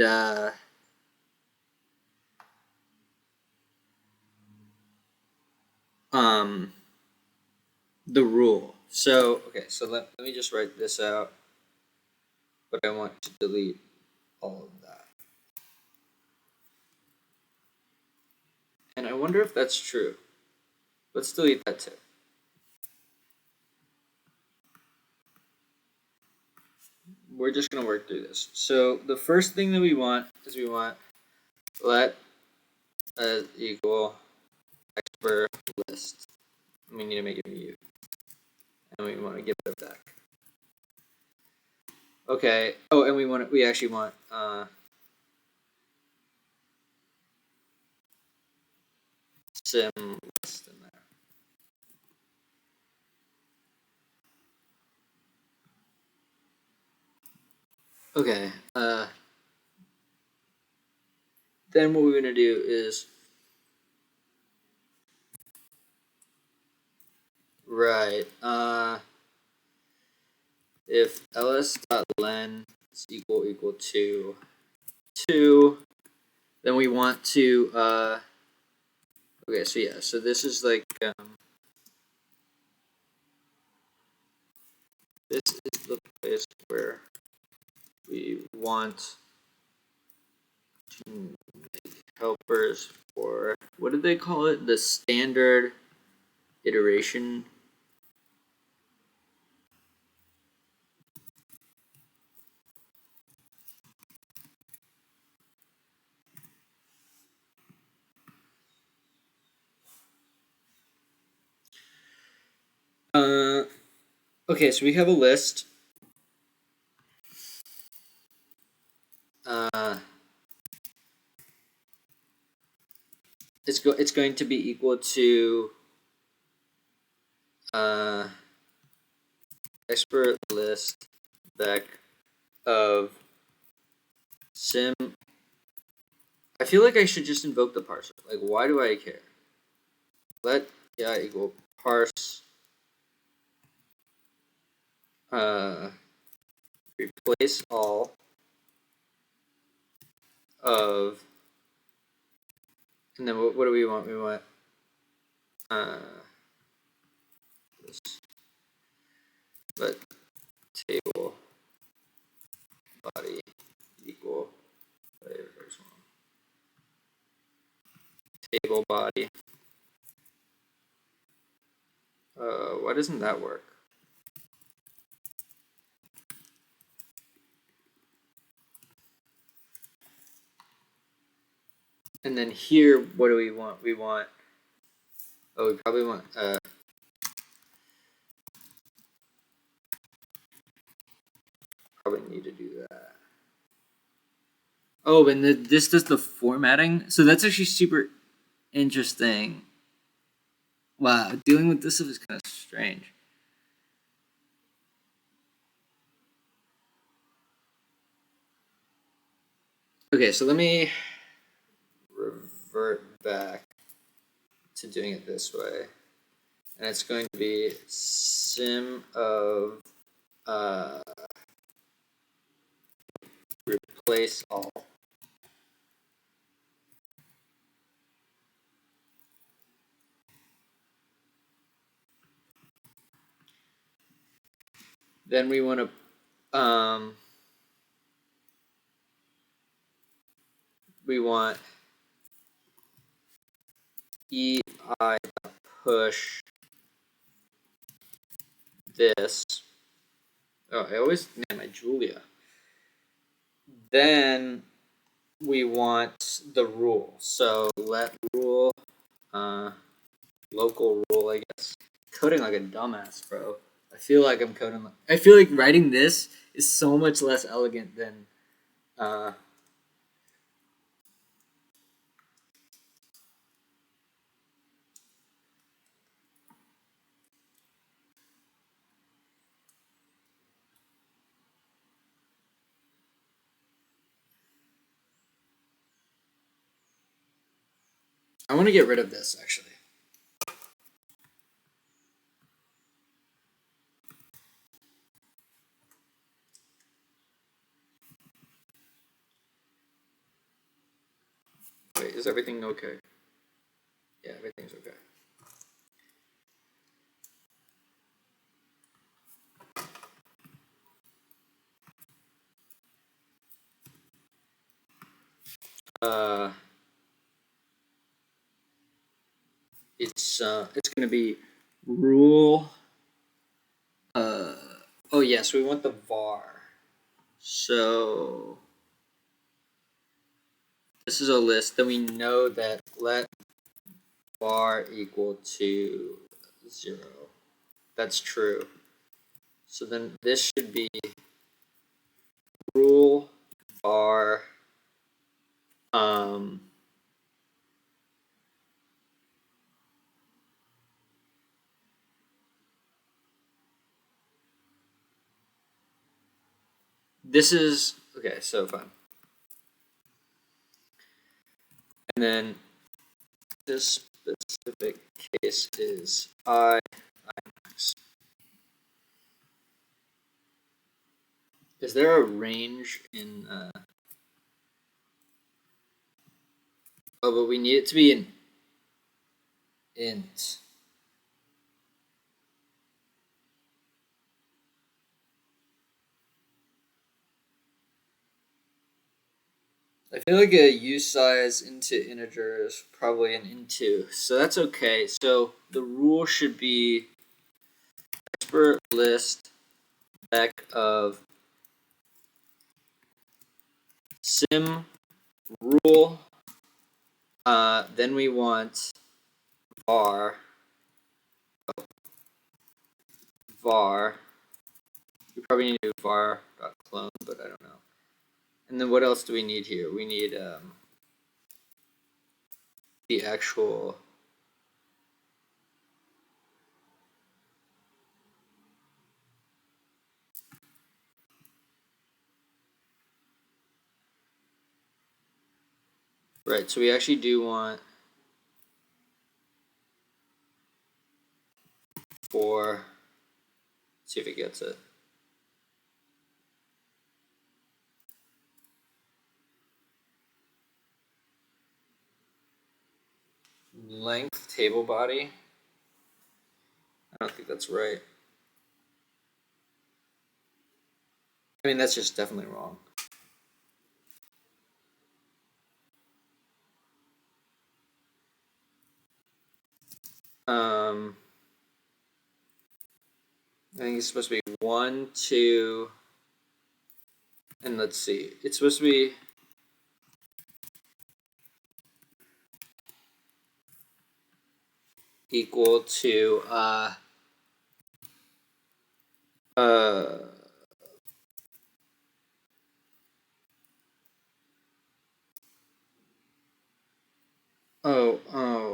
S1: the rule. So, okay, so let me just write this out, but I want to delete all of that. And I wonder if that's true. Let's delete that too. We're just going to work through this. So the first thing that we want is we want let equal expert list. We need to make it mute. And we want to give it back. Okay. Oh, and we actually want sim list in there. Okay. Then what we're going to do is right. If ls.len is equal to 2, then we want to okay, so yeah, so this is like this is the place where we want to make helpers for, what did they call it? The standard iteration. Okay, so we have a list. It's going to be equal to expert list vec of sim. I feel like I should just invoke the parser. Like, why do I care? Let equal parse replace all of, and then what do we want? We want this, let table body equal table body. Why doesn't that work? And then here, what do we want? We want, oh, we probably want probably need to do that. Oh, and this does the formatting. So that's actually super interesting. Wow, dealing with this stuff is kind of strange. Okay, so let me revert back to doing it this way. And it's going to be sim of replace all. Then we want to we want ei push this. Oh, I always, man, my Julia. Then we want the rule. So let rule, local rule, I guess. Coding like a dumbass, bro. I feel like I'm coding. I feel like writing this is so much less elegant than. I want to get rid of this actually. Wait, is everything okay? Yeah, everything's okay. it's going to be rule. Oh yes, we want the var. So this is a list. Then we know that let var equal to 0. That's true. So then this should be rule var this is okay, so fine. And then this specific case is I max. Is there a range in oh, but we need it to be an int. I feel like a use size into integer is probably an int2, so that's okay. So the rule should be expert list back of sim rule. Then we want var. We probably need to do var.clone, but I don't know. And then what else do we need here? We need the actual right. So we actually do want for. Let's see if it gets it. Length table body. I don't think that's right. I mean, that's just definitely wrong. I think it's supposed to be 1, 2, and let's see. It's supposed to be equal to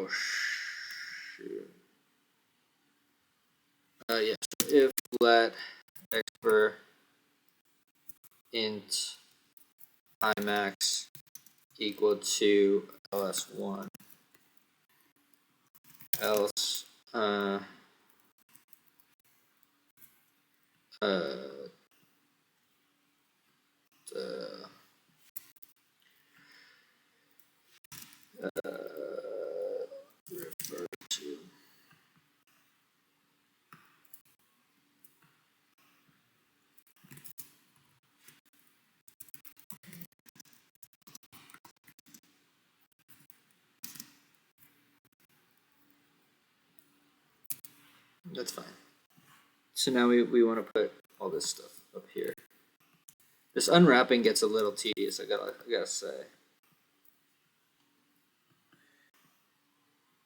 S1: shoot. Yes. If let expert int imax equal to ls1, else refer to. That's fine. So now we want to put all this stuff up here. This unwrapping gets a little tedious, I gotta say.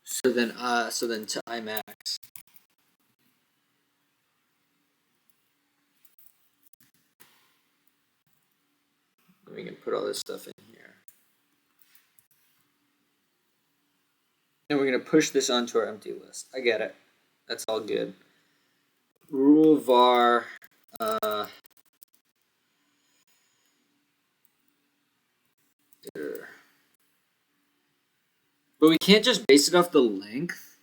S1: So then to imax. We can put all this stuff in here. And we're gonna push this onto our empty list. I get it. That's all good. Rule var but we can't just base it off the length.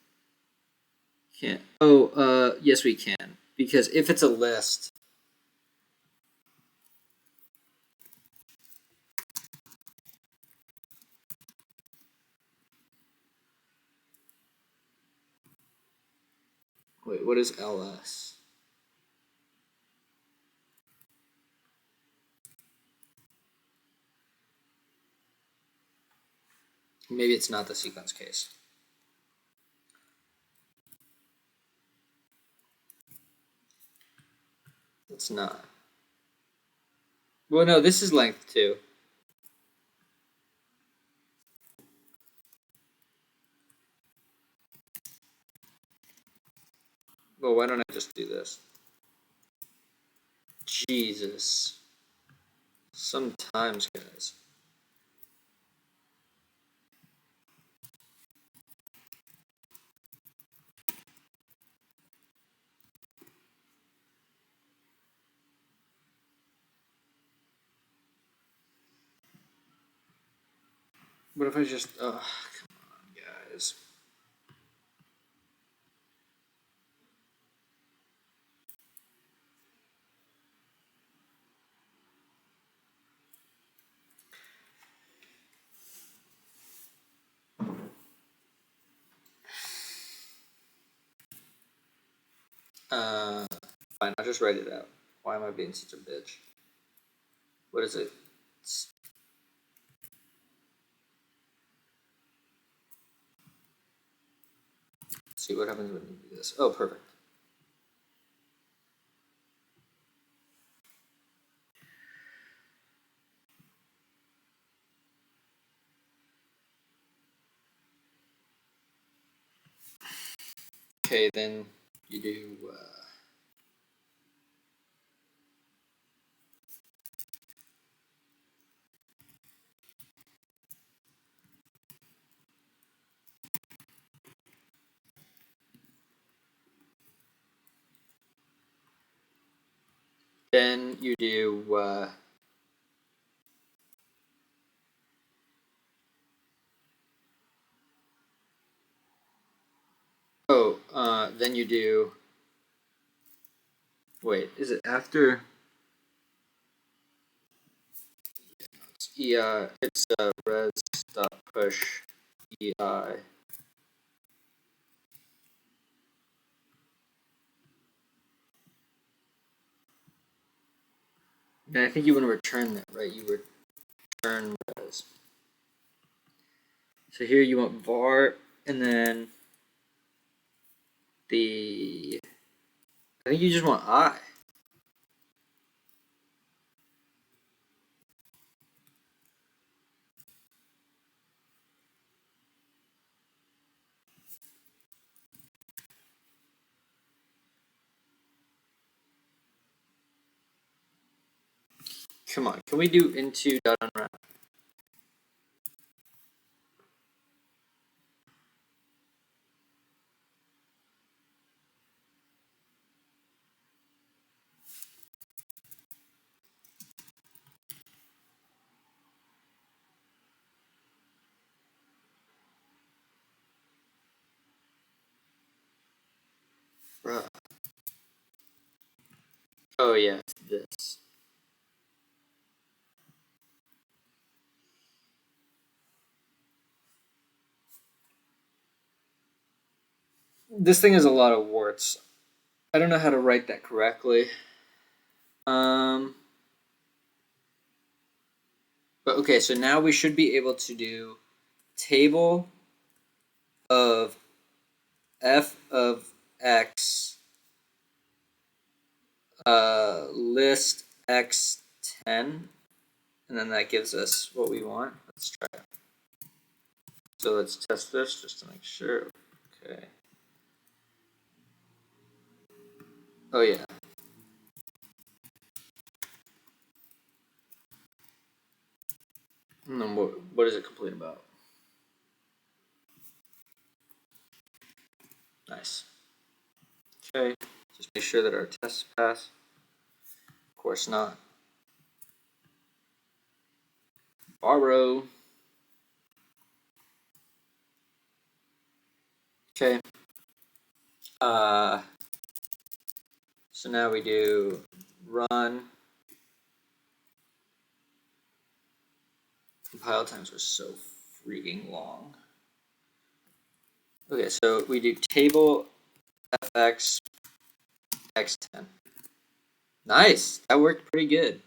S1: Can't. Oh, yes we can. Because if it's a list. Wait, what is ls? Maybe it's not the sequence case. It's not. Well, no, this is length 2. Well, why don't I just do this? Jesus. Sometimes, guys. What if I just... Oh, come on, guys. Fine, I'll just write it out. Why am I being such a bitch? What is it? Let's see what happens when you do this. Oh, perfect. Okay, then you do... then you do... then you do... Wait, is it after... Yeah, it's res dot push EI. And I think you want to return that, right? You return res. So here you want var, and then I think you just want I. Come on, can we do into dot unwrap? Bruh. Oh yeah, this. This thing has a lot of warts. I don't know how to write that correctly. But okay, so now we should be able to do table of f of x list x10, and then that gives us what we want. Let's try it. So let's test this just to make sure. Okay. Oh yeah. And then what is it complete about? Nice. Okay. Just make sure that our tests pass. Of course not. Borrow. Okay. So now we do run. Compile times are so freaking long. Okay, so we do table fx x10. Nice. That worked pretty good.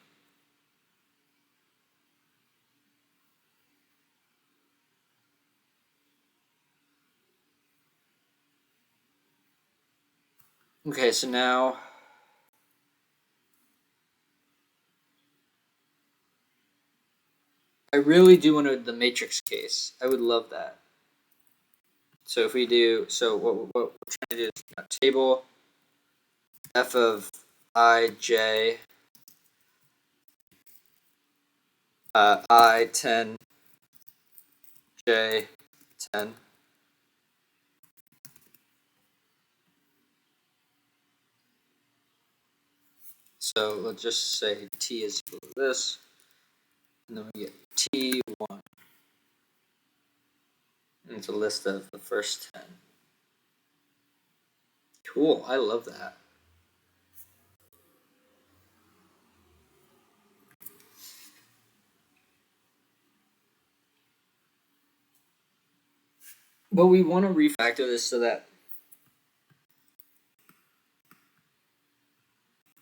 S1: Okay, so now I really do want the matrix case. I would love that. So if we do, so what we're trying to do is a table f of I, j, I, 10, j, 10. So let's just say t is equal to this, and then we get t1. And it's a list of the first 10. Cool, I love that. But we want to refactor this so that.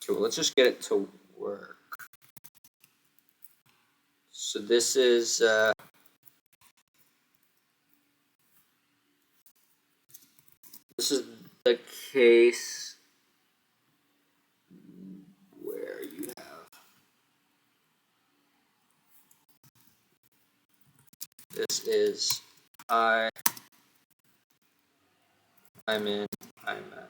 S1: Okay, well, let's just get it to work. So this is the case where you have this is I'm in, I'm at.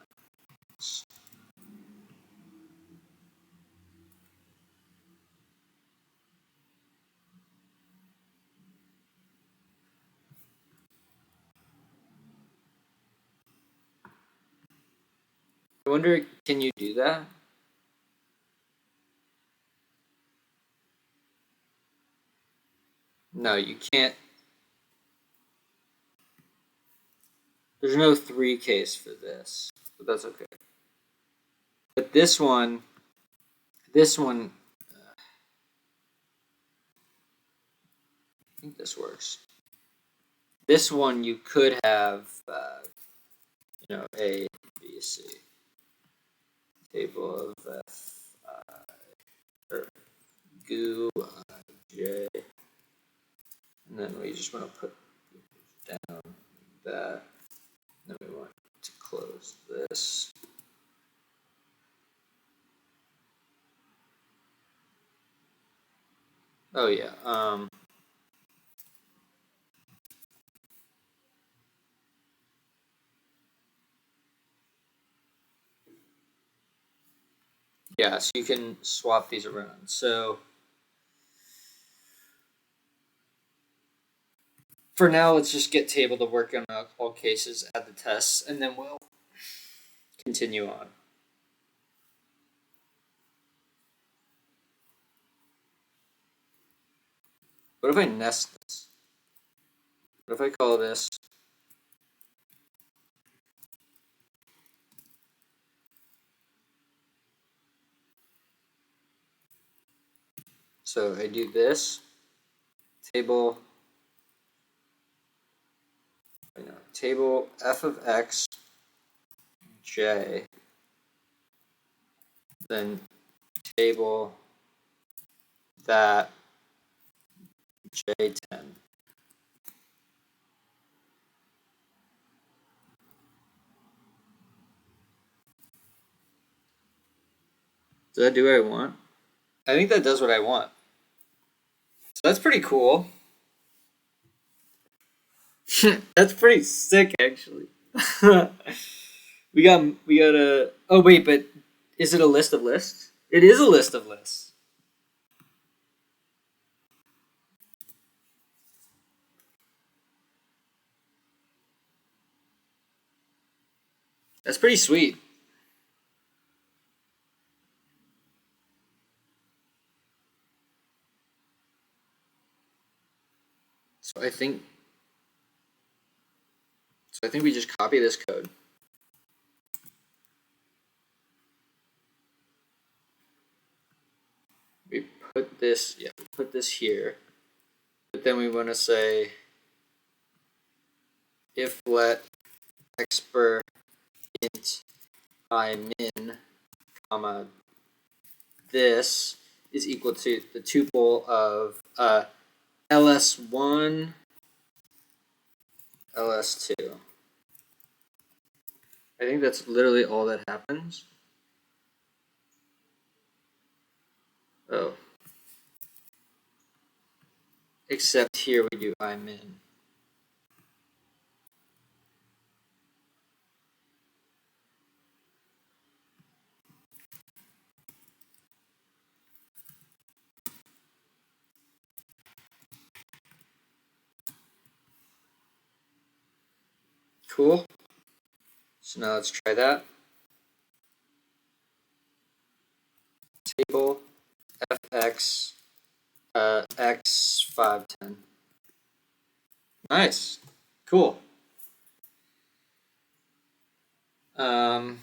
S1: I wonder, can you do that? No, you can't. There's no 3 case for this, but that's okay. But this one, I think this works. This one you could have, A, B, C. Table of F, I, or goo, I, J. And then we just want to put down that. Then we want to close this. Oh yeah. Yeah, so you can swap these around. So for now, let's just get table to work on all cases, add the tests, and then we'll continue on. What if I nest this? What if I call this so I do this table table f of x j, then table that j10. Does that do what I want? I think that does what I want. So that's pretty cool. That's pretty sick, actually. we got a. Oh wait, but is it a list of lists? It is a list of lists. That's pretty sweet. So I think we just copy this code. We put this here. But then we want to say if let expr int I min, comma, this is equal to the tuple of ls1, ls2. I think that's literally all that happens. Oh. Except here we do I min. Cool. So now let's try that. Table fx x 510. Nice. Cool. Um,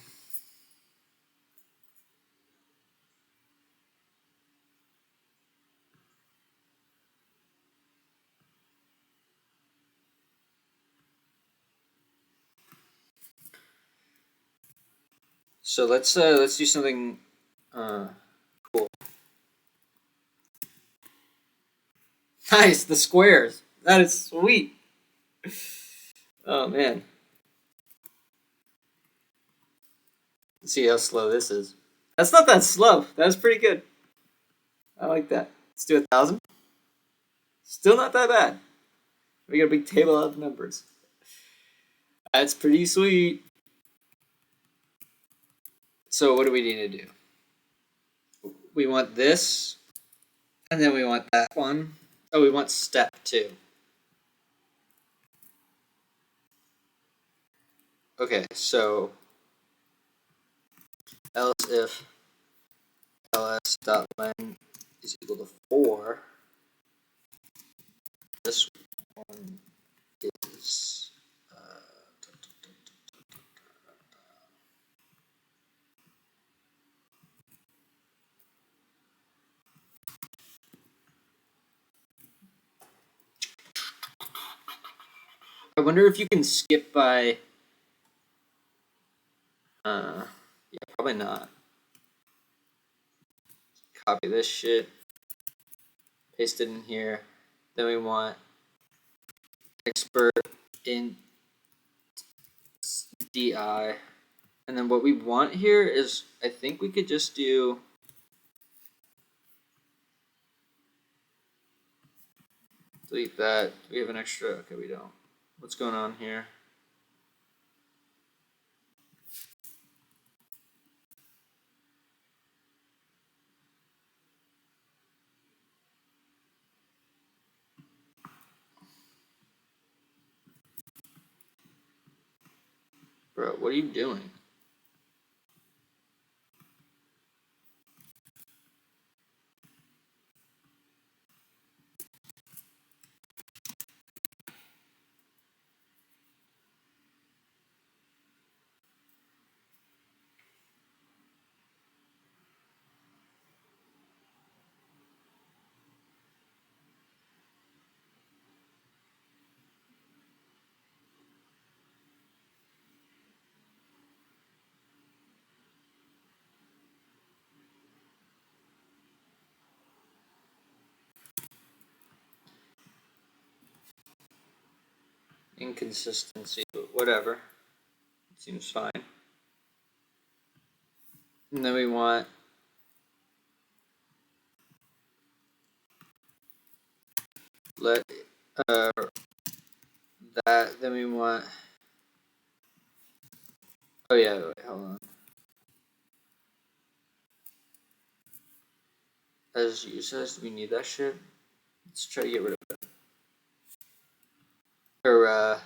S1: so let's do something cool. Nice, the squares. That is sweet. Oh man. Let's see how slow this is. That's not that slow. That's pretty good. I like that. Let's do 1,000. Still not that bad. We got a big table of numbers. That's pretty sweet. So what do we need to do? We want this, and then we want that one. Oh, we want step 2. Okay, so else if ls.len is equal to 4, this one is I wonder if you can skip by yeah, probably not. Copy this shit, paste it in here. Then we want expert in di, and then what we want here is, I think we could just do delete that. We have an extra. Okay, we don't. What's going on here? Bro, what are you doing? Inconsistency, but whatever. It seems fine. And then we want let that. Then we want. Oh yeah, wait, hold on. As users, do we need that shit? Let's try to get rid of it. Or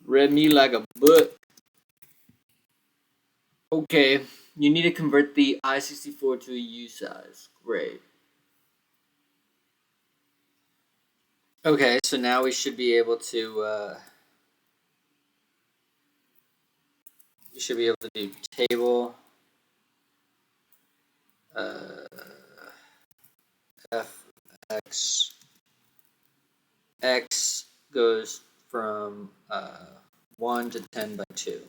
S1: read me like a book. Okay, you need to convert the I64 to a U size. Great. Okay, so now we should be able to do table fx x goes from 1 to 10 by 2.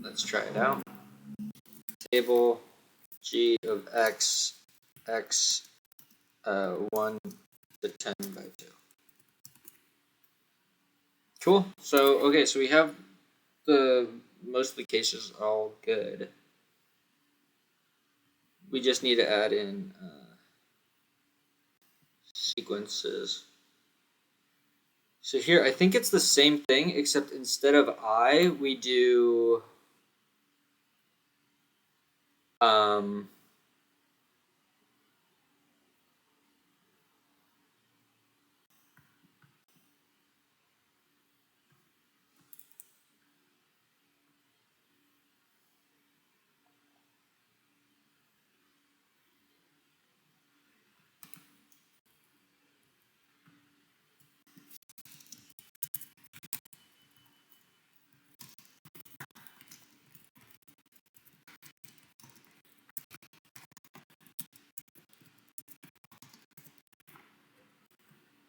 S1: Let's try it out. table g of x, 1 to 10 by 2. Cool. So, okay, so we have most of the cases all good. We just need to add in sequences. So here, I think it's the same thing, except instead of I, we do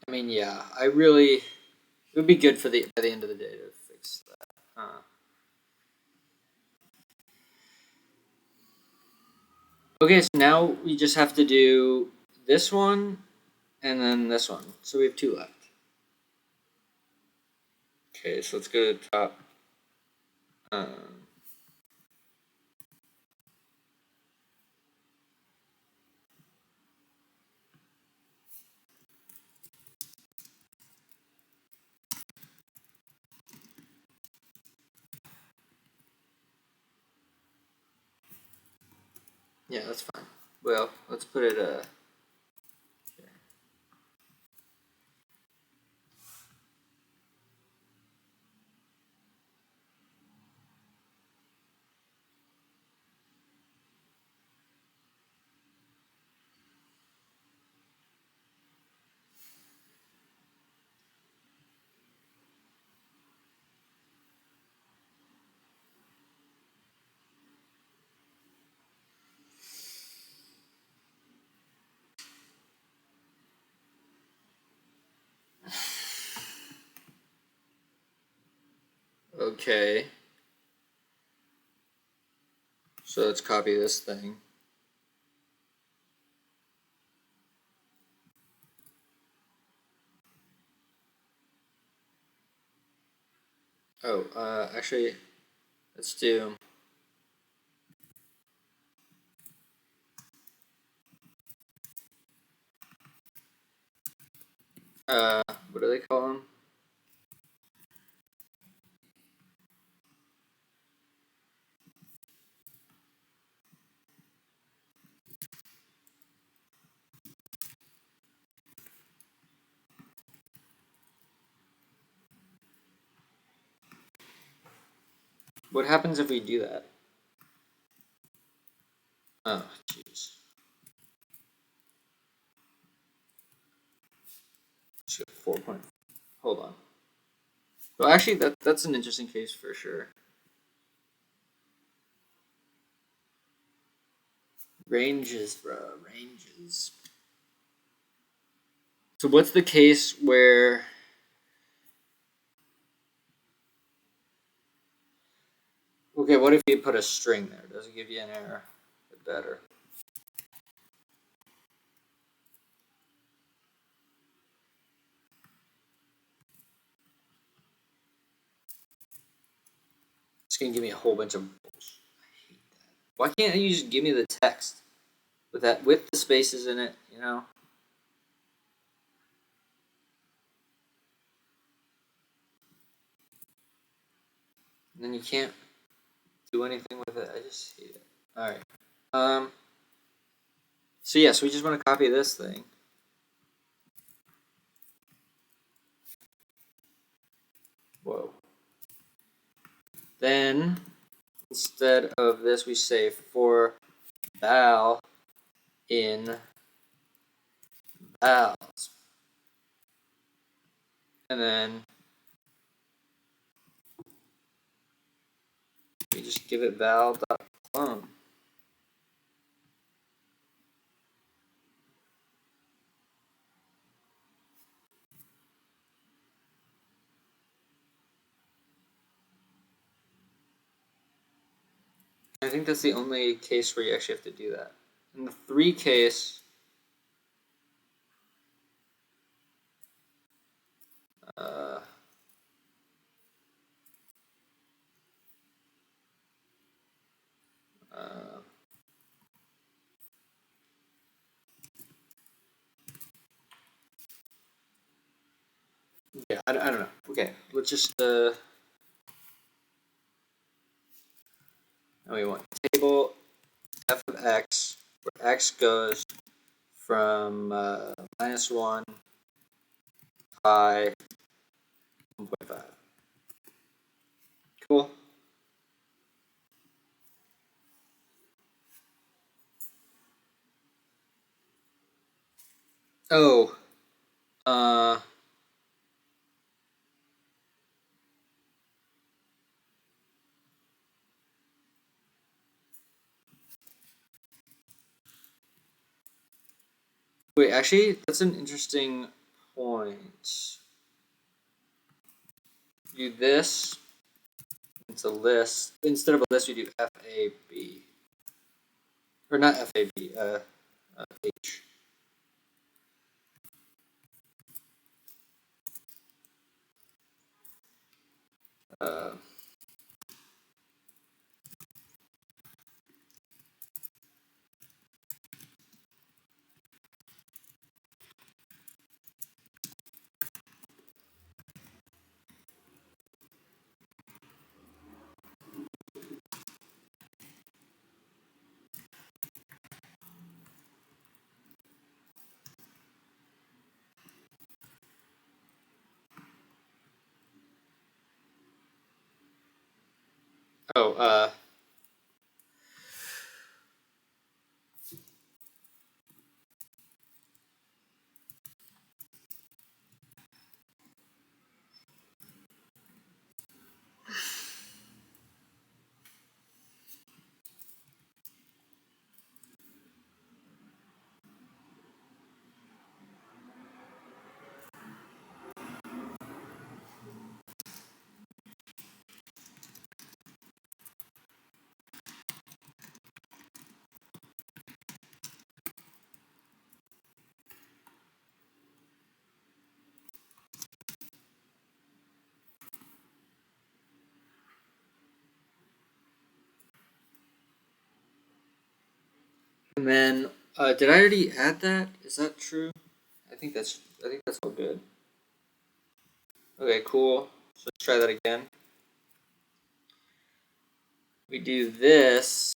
S1: I mean, yeah, it would be good by the end of the day to fix that. Okay, so now we just have to do this one and then this one. So we have 2 left. Okay, so let's go to the top. Yeah, that's fine. Well, let's put it here. Okay. So let's copy this thing. Oh, actually, let's do what do they call them? What happens if we do that? Oh, jeez. Should 4 point. Hold on. Well, actually, that's an interesting case for sure. Ranges, bro. Ranges. So what's the case where... Okay, what if you put a string there? Does it give you an error? Better. It's going to give me a whole bunch of bullshit. I hate that. Why can't you just give me the text with the spaces in it, you know? And then you can't do anything with it. I just hate it. All right. So yes, we just want to copy this thing. Whoa. Then instead of this, we say for val in vals, and then we just give it val.clone. I think that's the only case where you actually have to do that. In the 3 case, yeah, I don't know. Okay, let's just now we want table f of x, where x goes from -1 pi 1.5. Cool. Oh, wait, actually, that's an interesting point. Do this, it's a list. Instead of a list, we do FAB. Or not FAB, H. Uh, oh, and then, did I already add that? Is that true? I think that's all good. Okay, cool. So let's try that again. We do this.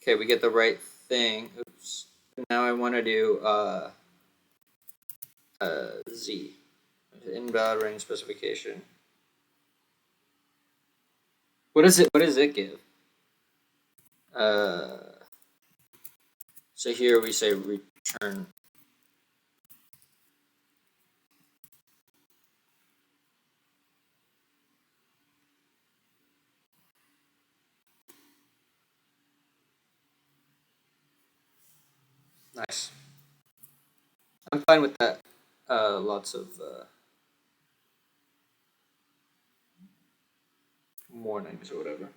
S1: Okay, we get the right thing. Oops. Now I want to do Z. Invalid range specification. What is it? What does it give? So here we say return. Nice. I'm fine with that. Lots of warnings or whatever.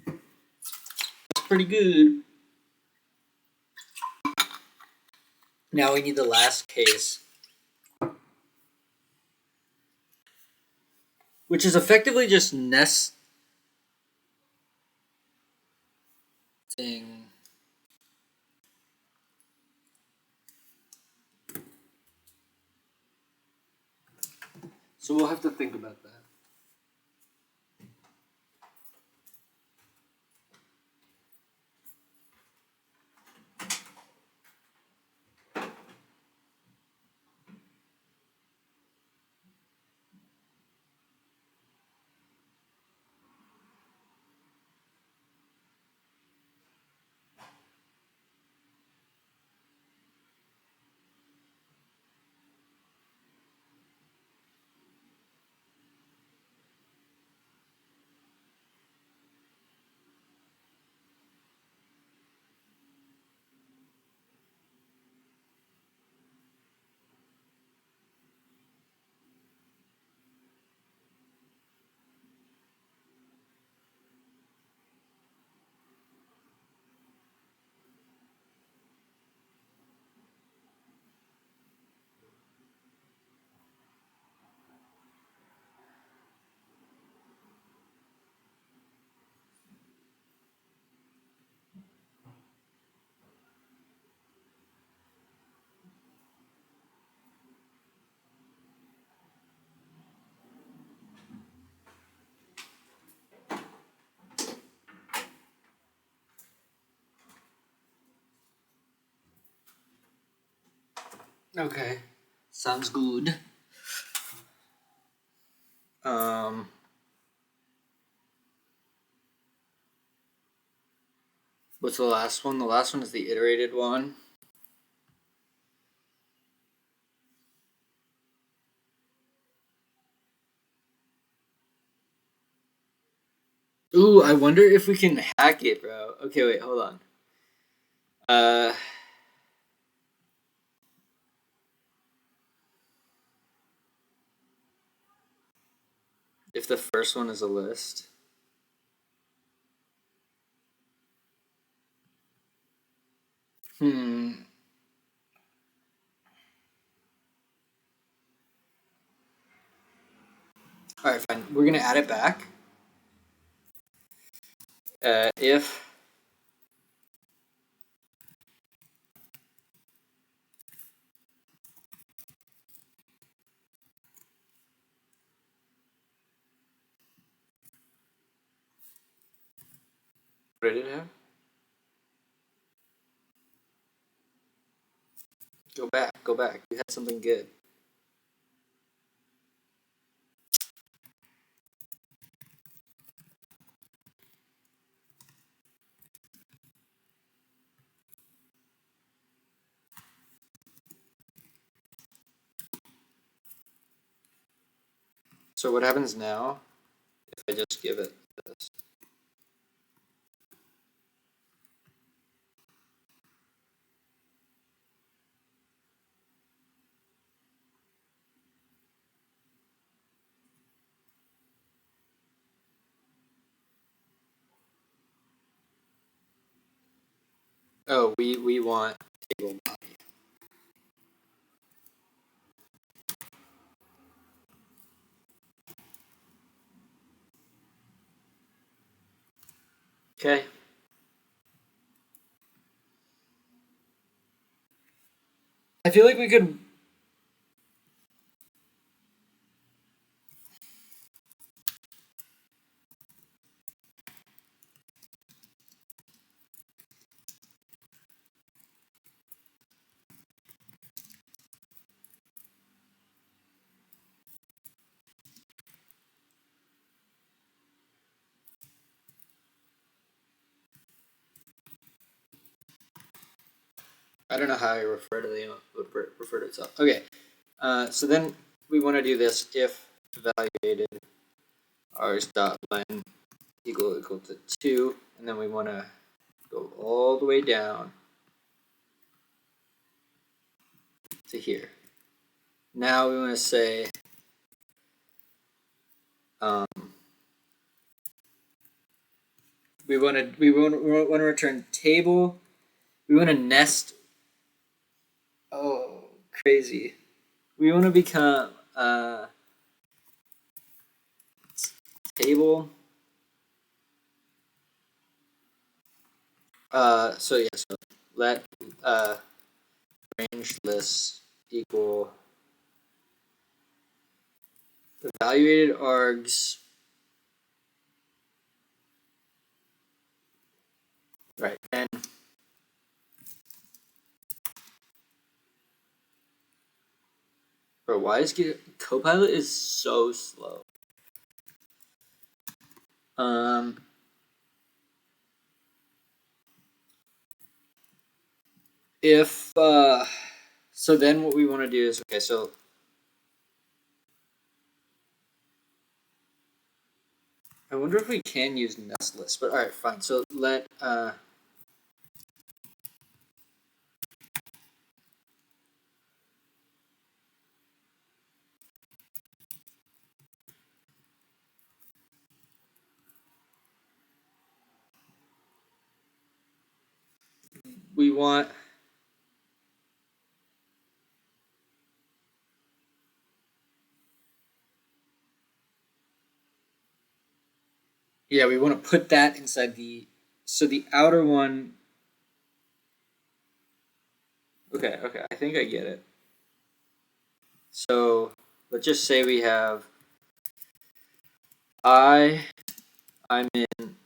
S1: That's pretty good. Now we need the last case, which is effectively just nesting. So we'll have to think about that. Okay, sounds good. What's the last one? The last one is the iterated one. Ooh, I wonder if we can hack it, bro. Okay, wait, hold on. If the first one is a list. Alright, fine. We're gonna add it back. If what did it have? Go back. You had something good. So what happens now if I just give it this? Oh, we want table body. Okay. I feel like we could. I don't know how I refer to refer to itself. Okay. So then we want to do this if evaluated r's dot len equal to 2, and then we want to go all the way down to here. Now we want to say we want to return table. We want to nest. Oh, crazy! We want to become table. So yeah. So let range list equal evaluated args. Right, and bro, why is Copilot is so slow? If so then what we want to do is, okay, so I wonder if we can use nest list, but all right, fine. So let we want we want to put that inside the the outer one. Okay, I think I get it. So let's just say we have I'm in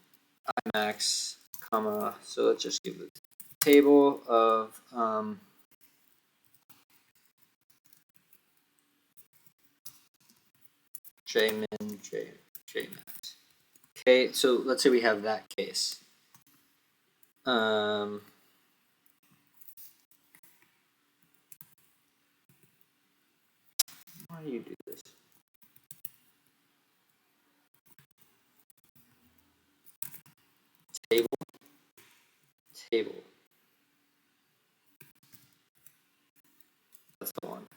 S1: imax, comma. So let's just give the table of J min, J max. Okay, so let's say we have that case. How do you do this? Table. That's the one.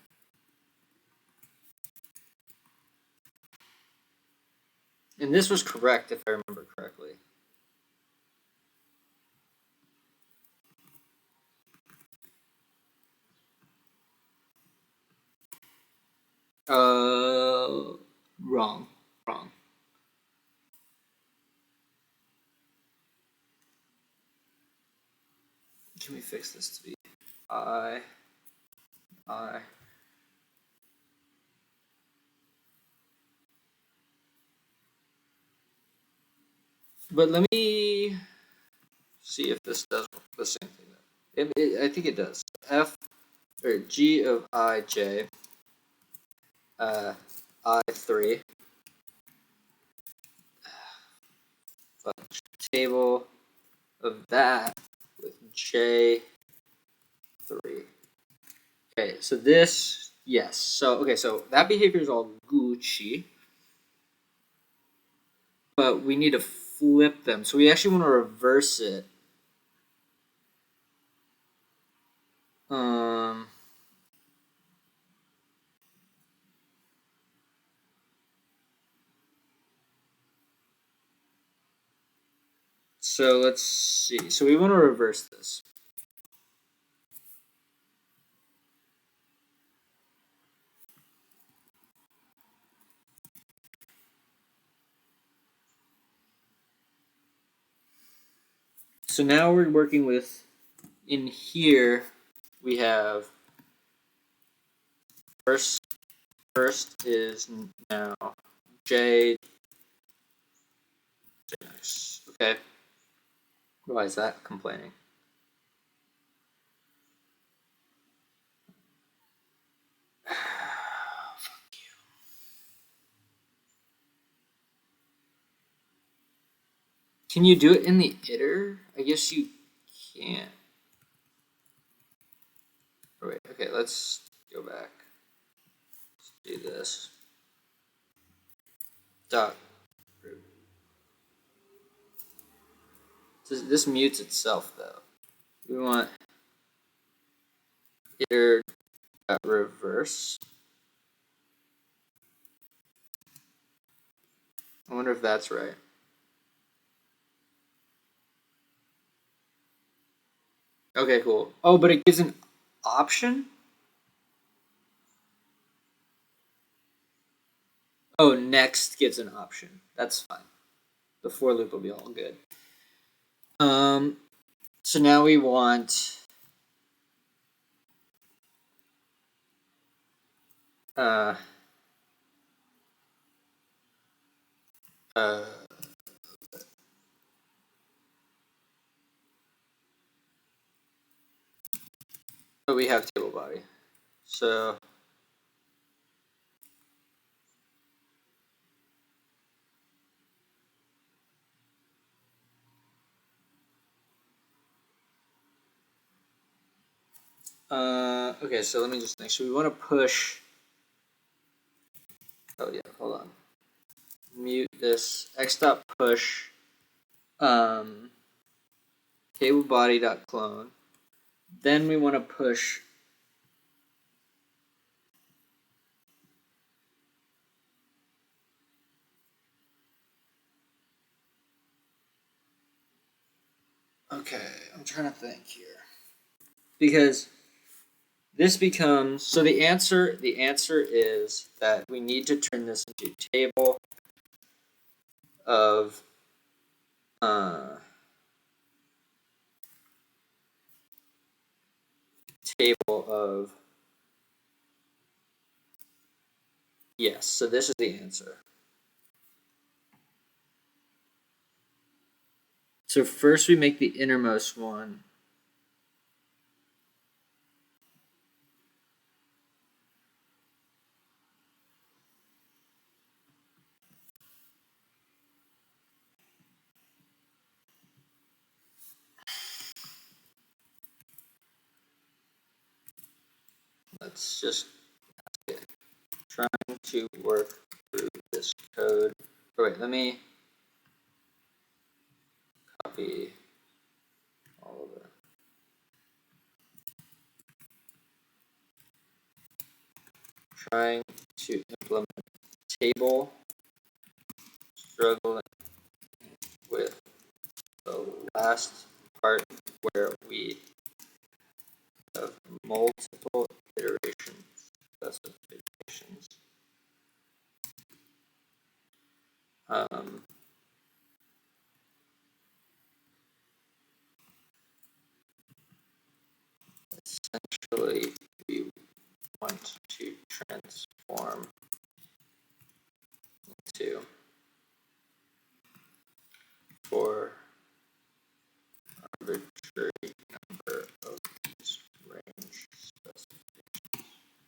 S1: And this was correct if I remember correctly. Wrong. Can we fix this to be I? But let me see if this does the same thing. I think it does. F or G of ij, I3, table of that with J3. Okay, so this, yes. So that behavior is all Gucci, but we need to flip them. So we actually want to reverse it. So let's see. So we want to reverse this. So now we're working with, in here, we have first is now J. Nice. Okay. Why is that complaining? Fuck you. Can you do it in the iter? I guess you can't. Oh, wait, okay, let's go back. Let's do this. Dot. This mutes itself though. We want iter reverse. I wonder if that's right. Okay, cool. Oh, but it gives an option? Oh, next gets an option. That's fine. The for loop will be all good. So now we want but we have table body. So okay, so let me just think. So we want to push. Oh yeah, hold on. Mute this x dot push table body dot clone. Then we want to push okay, I'm trying to think here. Because this becomes, so the answer is that we need to turn this into table of yes, so this is the answer. So first we make the innermost one. let's just trying to work through this code. Oh, wait, let me copy all of it. Trying to implement table, struggling with the last part where we have multiple iterations, specifications. Essentially, we want to transform into for arbitrary number of these range specifications.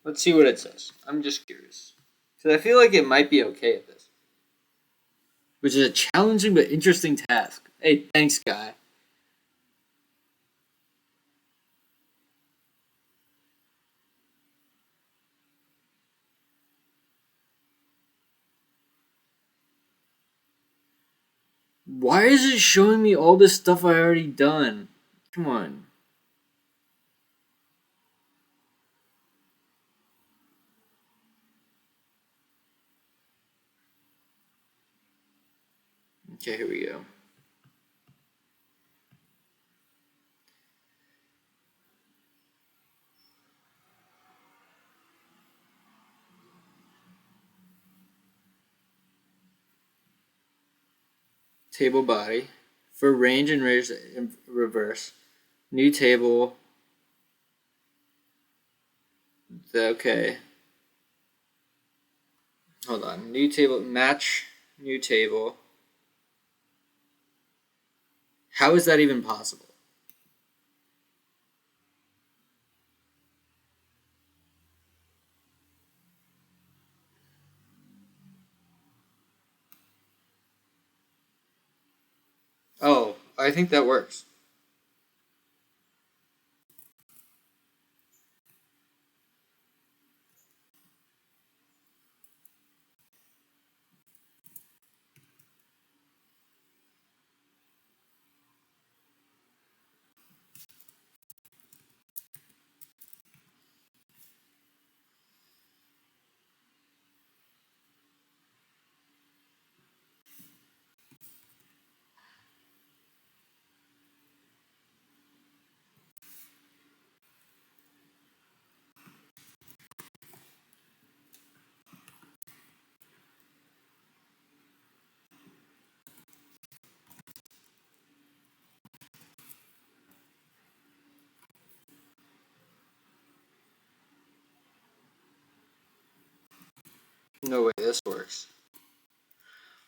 S1: Let's see what it says. I'm just curious. Because I feel like it might be okay at this. Which is a challenging but interesting task. Hey, thanks, guy. Why is it showing me all this stuff I already done? Come on. Okay, here we go. Table body. For range and reverse. New table. Okay. Hold on. New table. Match new table. How is that even possible? Oh, I think that works. No way this works.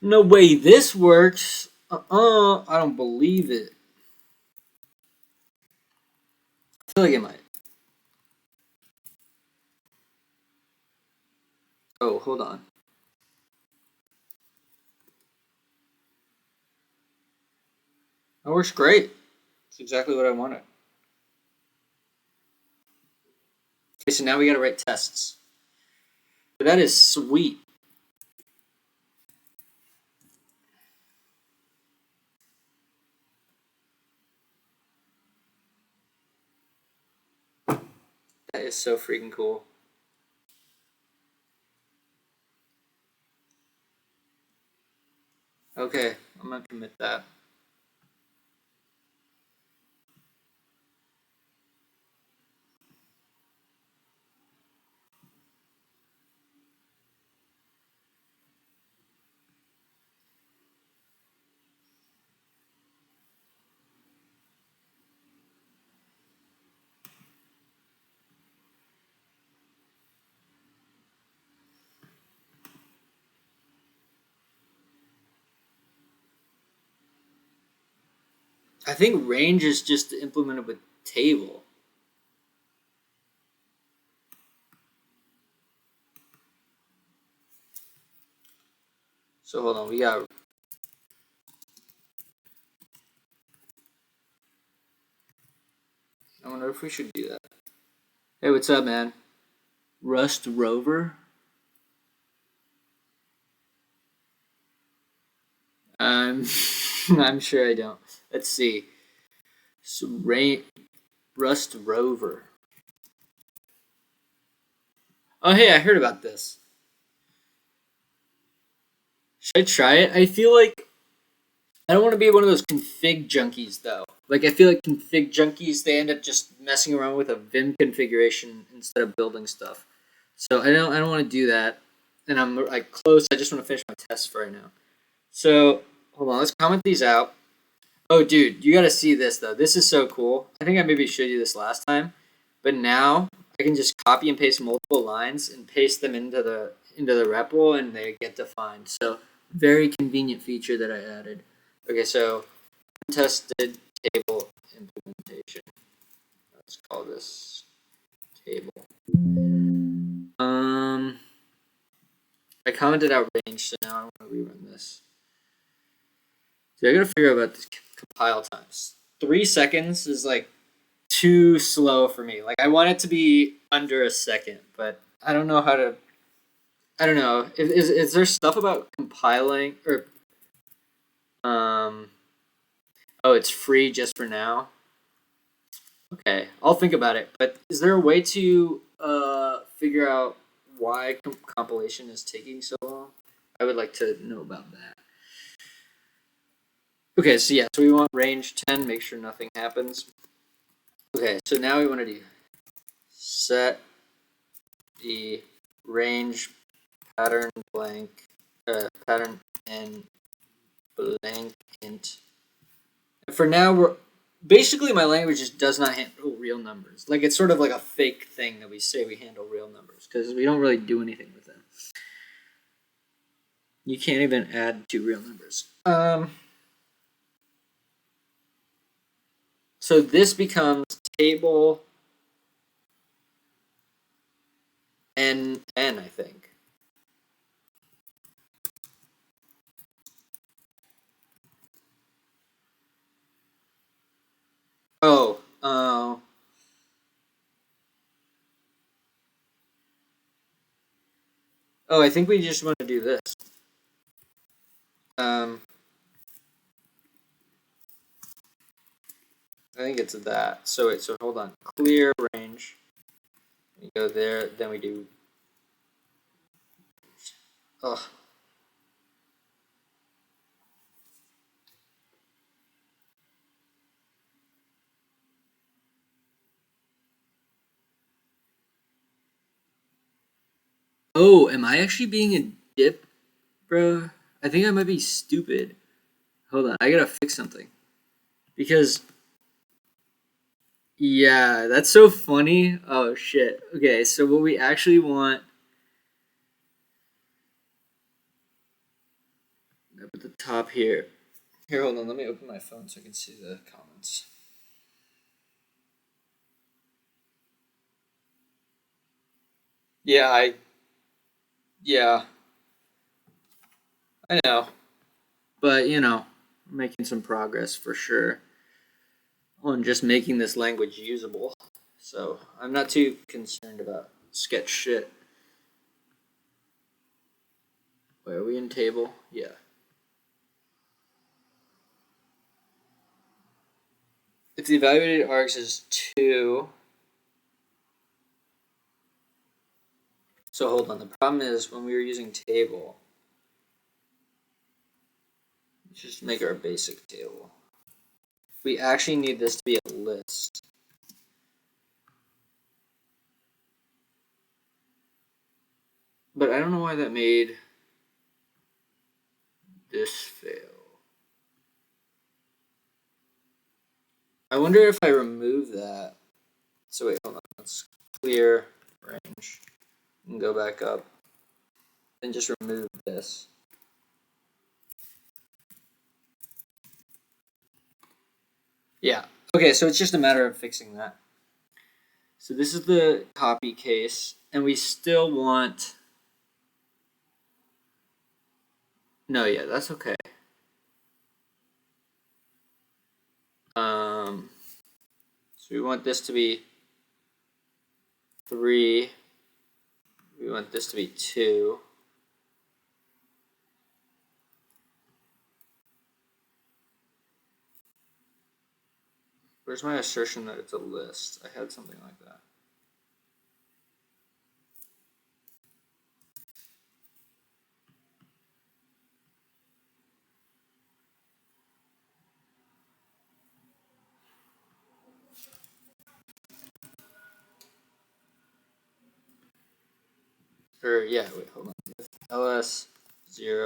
S1: No way this works. I don't believe it. I feel like it might. Oh, hold on. That works great. It's exactly what I wanted. Okay, so now we gotta write tests. But that is sweet. That is so freaking cool. Okay, I'm gonna commit that. I think range is just implemented with table. So hold on, we got. I wonder if we should do that. Hey, what's up, man? Rust Rover. I'm sure I don't. Let's see. So Rust Rover. Oh, hey, I heard about this. Should I try it? I feel like I don't want to be one of those config junkies, though. Like, I feel like config junkies, they end up just messing around with a Vim configuration instead of building stuff. So I don't want to do that. And I'm like close. I just want to finish my tests for right now. So hold on, let's comment these out. Oh, dude, you got to see this though. This is so cool. I think I maybe showed you this last time, but now I can just copy and paste multiple lines and paste them into the REPL, and they get defined. So very convenient feature that I added. Okay, so untested table implementation. Let's call this table. I commented out range, so now I want to rerun this. So I gotta figure out about the compile times. 3 seconds is like too slow for me. Like I want it to be under a second, but I don't know how to. I don't know. Is there stuff about compiling or Oh, it's free just for now. Okay, I'll think about it. But is there a way to figure out why compilation is taking so long? I would like to know about that. Okay, so yeah, so we want range 10, make sure nothing happens. Okay, so now we want to do set the range pattern blank pattern and blank int. And for now, we're basically my language just does not handle real numbers. Like it's sort of like a fake thing that we say we handle real numbers because we don't really do anything with them. You can't even add two real numbers. So this becomes table n, I think. Oh, I think we just want to do this. I think it's that. So wait, so hold on. Clear range. We go there, then we do. Oh. Oh, am I actually being a dip, bro? I think I might be stupid. Hold on, I gotta fix something. Because, yeah, that's so funny. Oh, shit. Okay, so what we actually want. Up at the top here. Here, hold on, let me open my phone so I can see the comments. Yeah, I know. But, making some progress for sure on just making this language usable. So I'm not too concerned about sketch shit. Wait, are we in table? Yeah. If the evaluated args is 2, so hold on. The problem is when we were using table, let's just make our basic table. We actually need this to be a list. But I don't know why that made this fail. I wonder if I remove that. So wait, hold on. Let's clear range and go back up. And just remove this. Yeah. Okay, so it's just a matter of fixing that. So this is the copy case, and we still want. No, yeah, that's okay. So we want this to be 3, We want this to be 2. Where's my assertion that it's a list? I had something like that. Or yeah, wait, hold on. If ls 0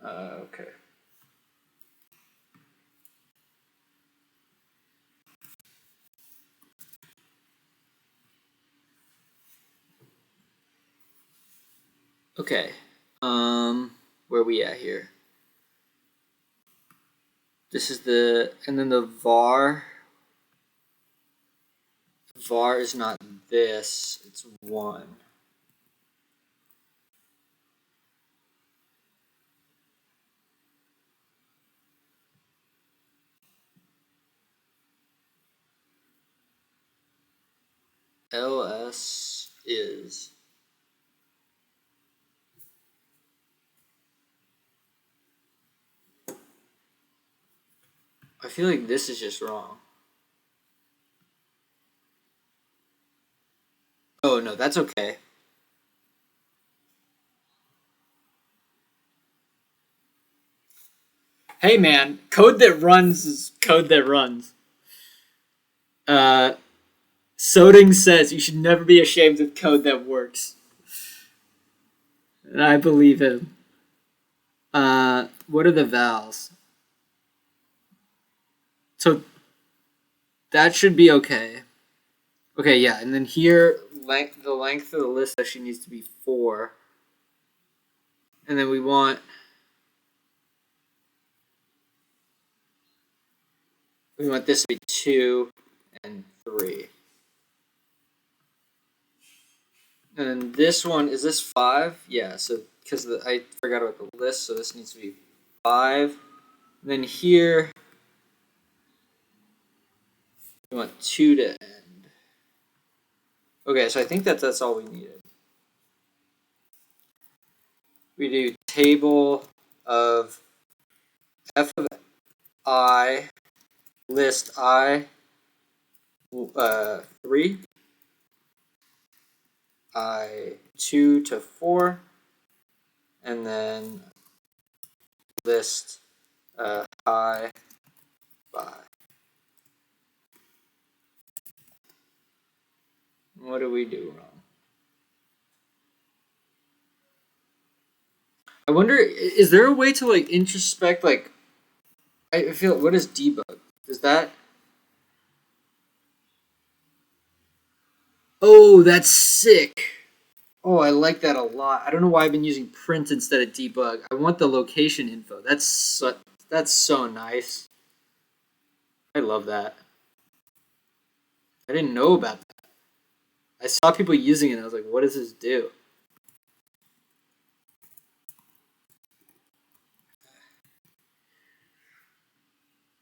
S1: okay. Okay. Where are we at here? This is the, and then the var. var is not this, it's 1. ls is I feel like this is just wrong. Oh no, that's okay. Hey man, code that runs is code that runs. Soding says you should never be ashamed of code that works. And I believe him. What are the vowels? So that should be okay. Okay, yeah, and then here, the length of the list actually needs to be 4. And then we want this to be 2 and 3. And then this one, is this 5? Yeah, so because I forgot about the list, so this needs to be 5. And then here, we want 2 to end. Okay, so I think that's all we needed. We do table of f of I, list I, 3, I 2 to 4, and then list I 5. What do we do wrong? I wonder, is there a way to like introspect, like, I feel, what is debug? Does that? Oh, that's sick. Oh, I like that a lot. I don't know why I've been using print instead of debug. I want the location info. That's so nice. I love that. I didn't know about that. I saw people using it and I was like, what does this do?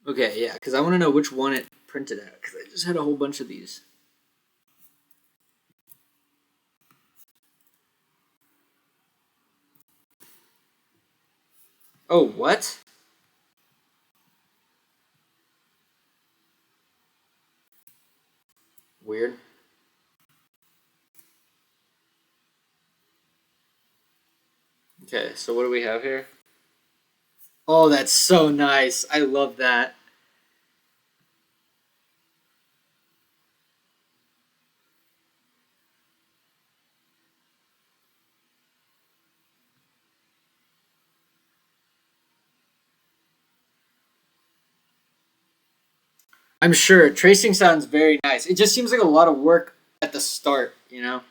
S1: Okay, yeah, because I want to know which one it printed at, because I just had a whole bunch of these. Oh, what? Weird. Okay, so what do we have here? Oh, that's so nice. I love that. I'm sure tracing sounds very nice. It just seems like a lot of work at the start, you know?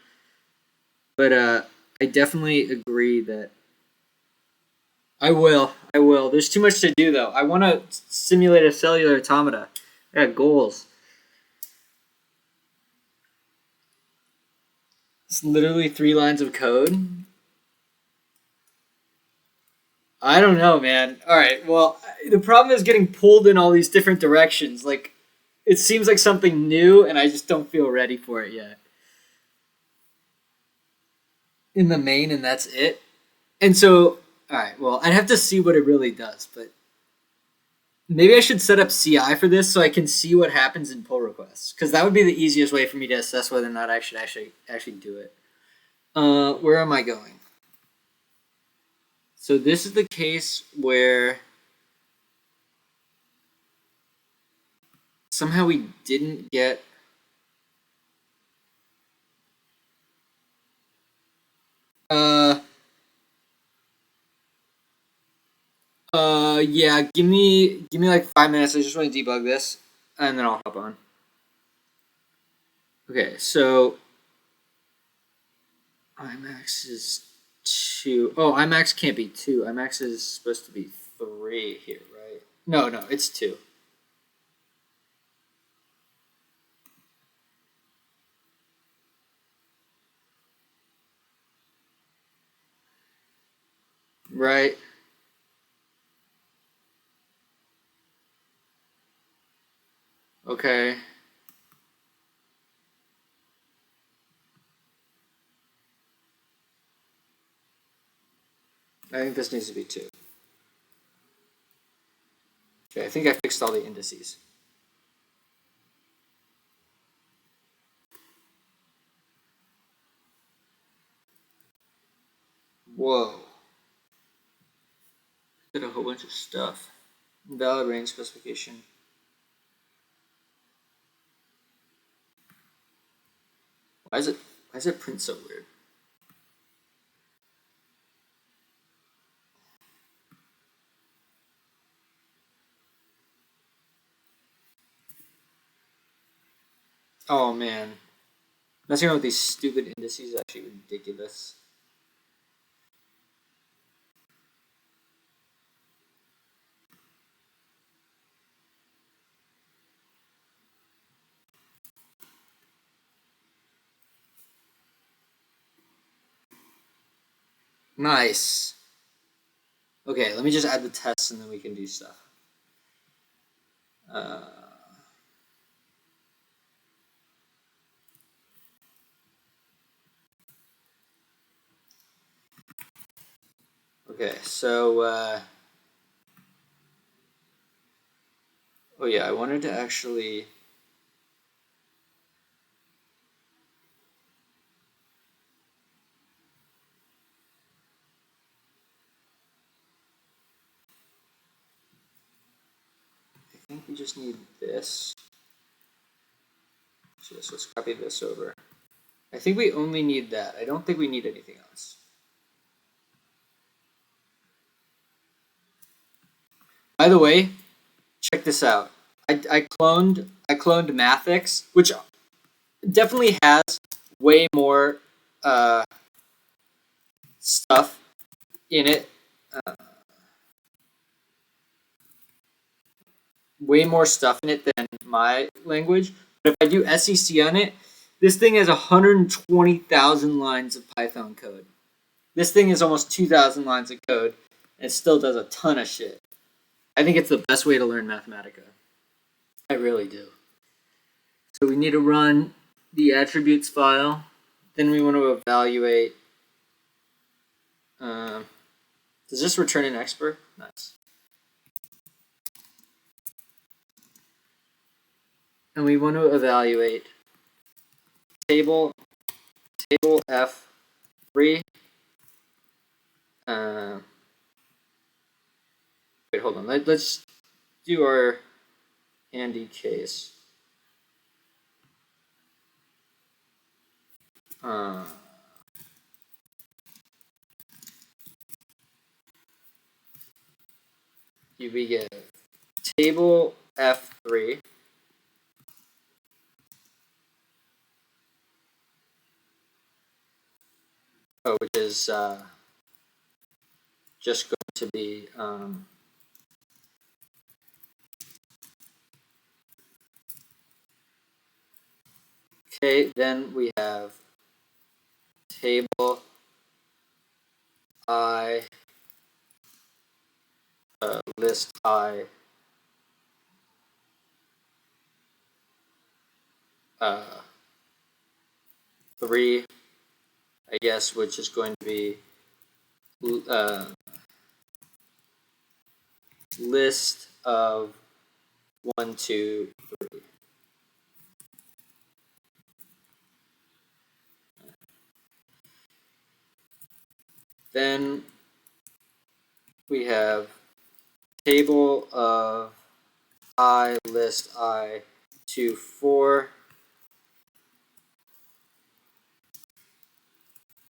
S1: But I definitely agree that I will. I will. There's too much to do though. I want to simulate a cellular automata. I got goals. It's literally 3 lines of code.
S2: I don't know, man. All right. Well, the problem is getting pulled in all these different directions. Like, it seems like something new, and I just don't feel ready for it yet. In the main, and that's it. And so, all right. Well, I'd have to see what it really does, but maybe I should set up CI for this so I can see what happens in pull requests, because that would be the easiest way for me to assess whether or not I should actually do it. Where am I going? So this is the case where somehow we didn't get yeah, give me like 5 minutes. I just want to debug this and then I'll hop on. Okay, so IMAX is 2. Oh, IMAX can't be 2. IMAX is supposed to be 3 here, right? No, it's 2. Right? Okay. I think this needs to be 2. Okay, I think I fixed all the indices. Whoa. Did a whole bunch of stuff. Valid range specification. Why is it print so weird? Oh man. Messing around with these stupid indices is actually ridiculous. Nice. Okay, let me just add the tests and then we can do stuff. Okay, so oh yeah, I wanted to actually I think we just need this. So let's copy this over. I think we only need that. I don't think we need anything else. By the way, check this out. I cloned Mathix, which definitely has way more stuff in it. Way more stuff in it than my language. But if I do SEC on it, this thing has 120,000 lines of Python code. This thing is almost 2,000 lines of code, and it still does a ton of shit. I think it's the best way to learn Mathematica. I really do. So we need to run the attributes file. Then we want to evaluate. Does this return an expert? Nice. And we want to evaluate table F3. Wait, hold on. Let's do our handy case. We get table F3. Which is just going to be okay. Then we have table I list I 3, I guess, which is going to be list of 1, 2, 3. Then we have table of I list I 2, 4.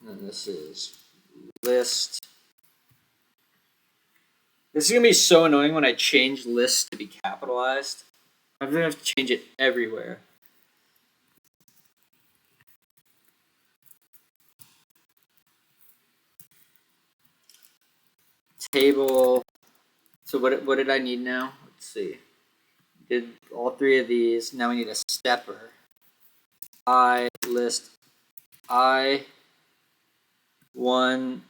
S2: And then this is list. This is going to be so annoying when I change list to be capitalized. I'm going to have to change it everywhere. Table. So what did I need now? Let's see. Did all 3 of these. Now we need a stepper. I list I 1,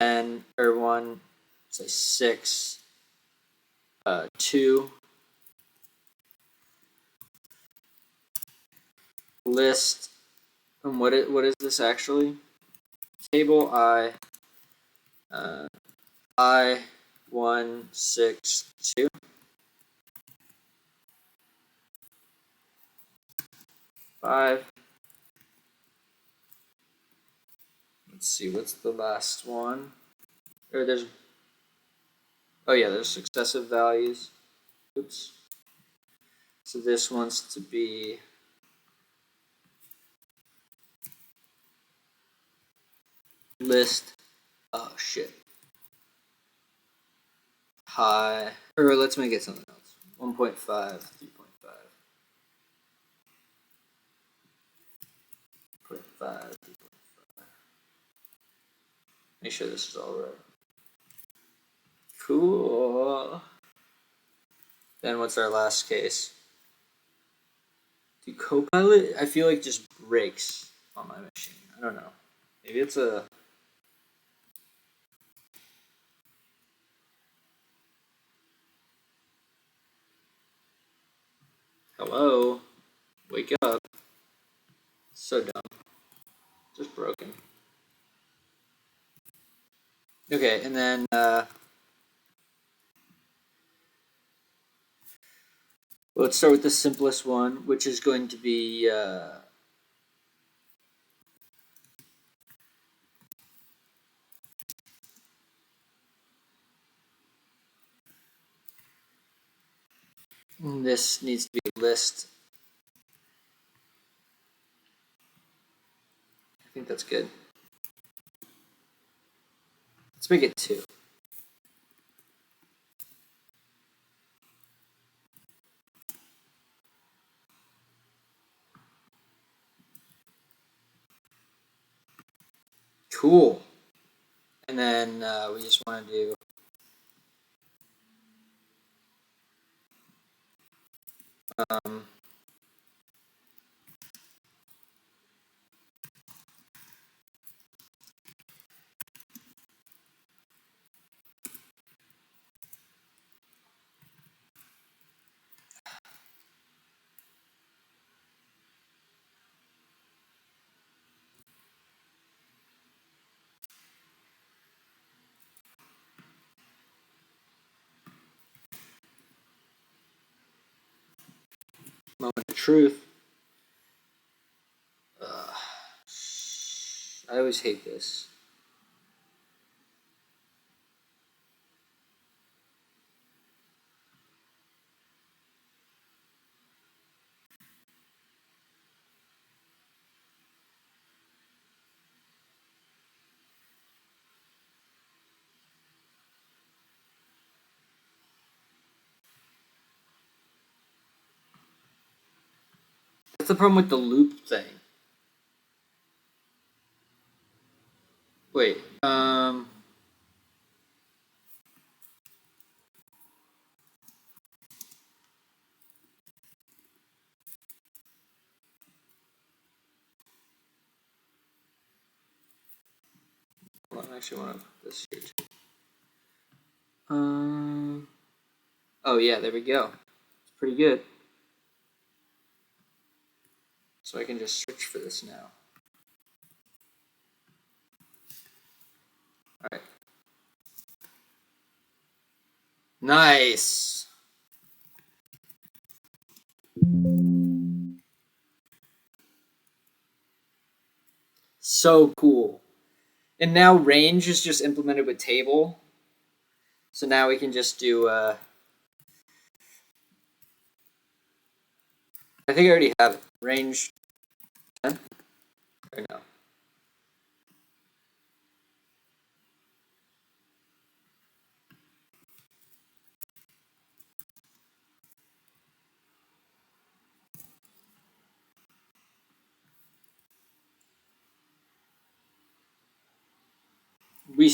S2: 10, or 1, say 6, 2. List. And what is this actually? Table I 1, 6, 2. 5. Let's see, what's the last one? Or there's, oh yeah, there's successive values. Oops. So this wants to be list, oh shit. High, or let's make it something else. 1.5, 3.5. 0.5, 3.5. Make sure this is all right. Cool. Then what's our last case? Do Copilot, I feel like, just breaks on my machine. I don't know. Maybe it's a... Hello? Wake up. So dumb. Just broken. Okay, and then let's start with the simplest one, which is going to be this needs to be a list. I think that's good. Let's make it 2. Cool. And then we just want to do moment of truth. I always hate this. That's the problem with the loop thing. Wait, I actually want to put this here too. Oh yeah, there we go. It's pretty good. So I can just search for this now. All right. Nice. So cool. And now range is just implemented with table. So now we can just do, I think I already have it. Range 10? Or no? We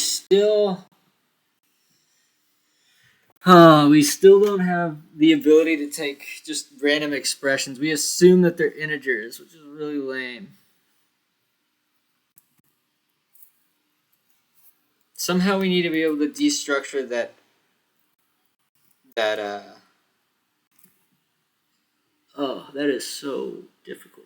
S2: still don't have the ability to take just random expressions. We assume that they're integers, which is really lame. Somehow we need to be able to destructure that oh, that is so difficult.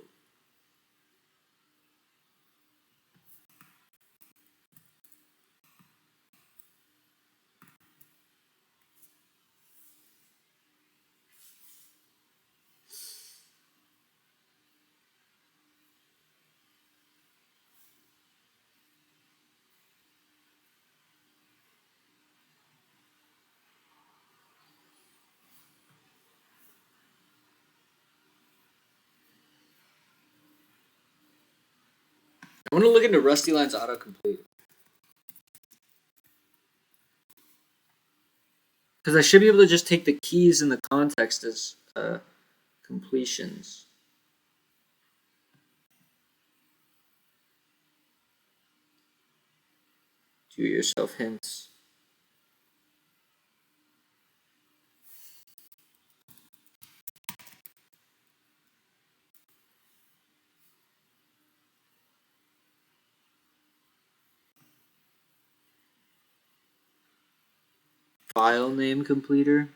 S2: I want to look into Rusty Line's autocomplete. Because I should be able to just take the keys in the context as completions. Do yourself hints. File name completer.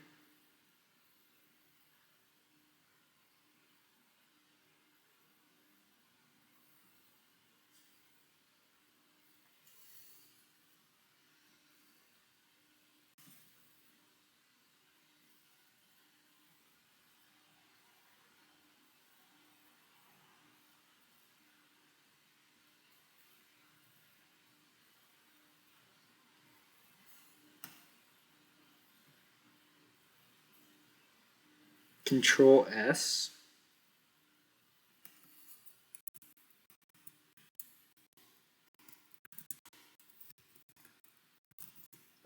S2: Control S.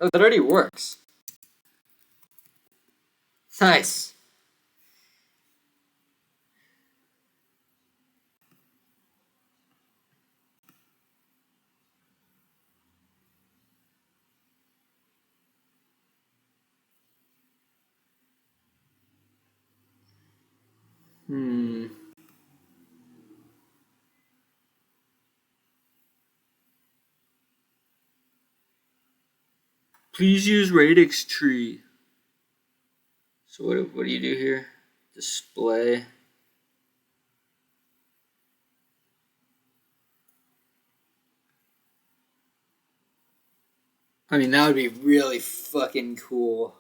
S2: Oh, that already works. Nice. Please use radix tree. So what do you do here? Display. I mean, that would be really fucking cool.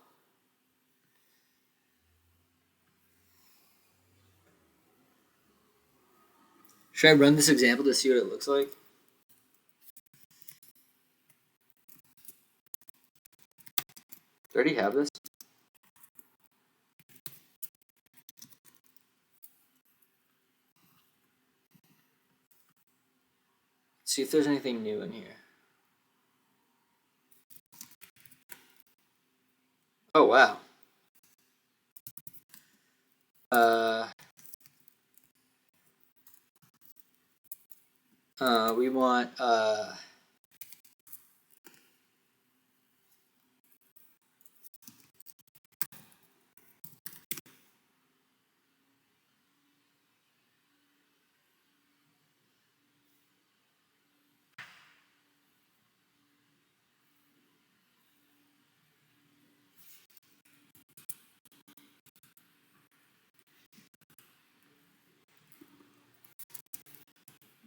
S2: Should I run this example to see what it looks like? Do I already have this? Let's see if there's anything new in here. Oh, wow. We want,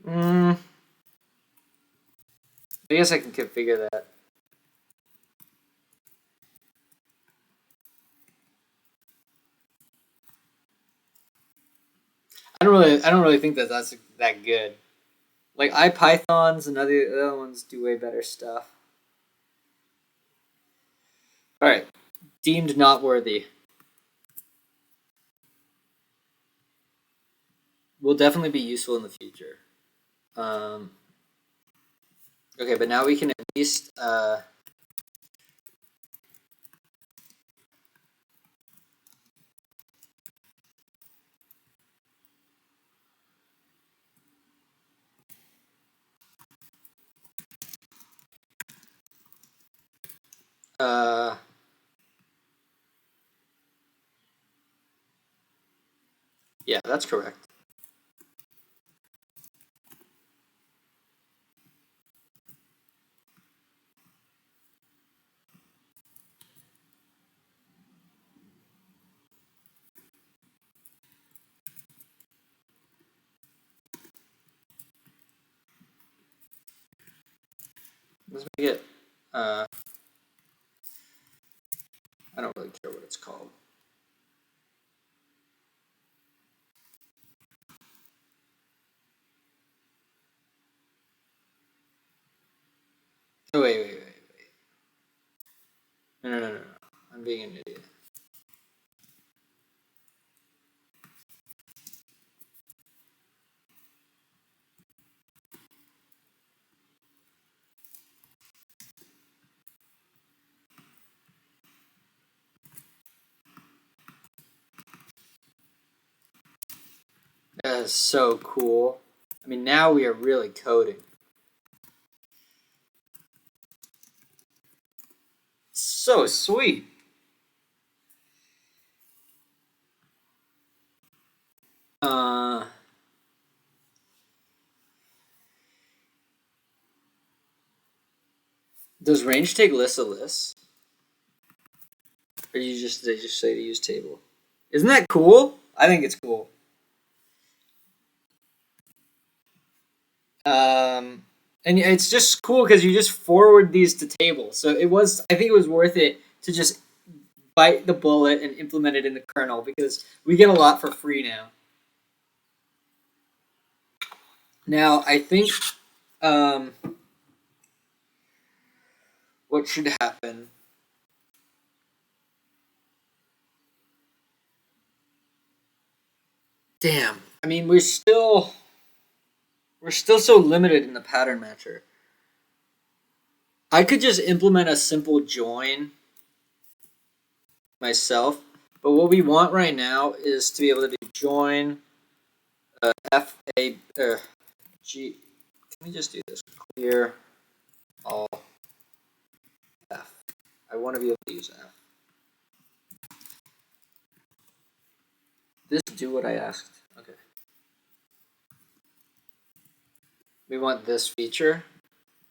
S2: I guess I can configure that. I don't really think that that's that good. Like IPythons and other ones do way better stuff. All right, deemed not worthy. Will definitely be useful in the future. Okay, but now we can at least yeah, that's correct. Let's make it. I don't really care what it's called. Oh wait. No. I'm being an idiot. That is so cool. I mean, now we are really coding. So sweet. Does range take lists of lists? Or they just say to use table? Isn't that cool? I think it's cool. And it's just cool because you just forward these to tables. So I think it was worth it to just bite the bullet and implement it in the kernel because we get a lot for free now. Now, I think what should happen. Damn. I mean, we're still so limited in the pattern matcher. I could just implement a simple join myself, but what we want right now is to be able to do join F A G. Can we just do this? Clear all F. I want to be able to use F. This do what I asked. Okay. We want this feature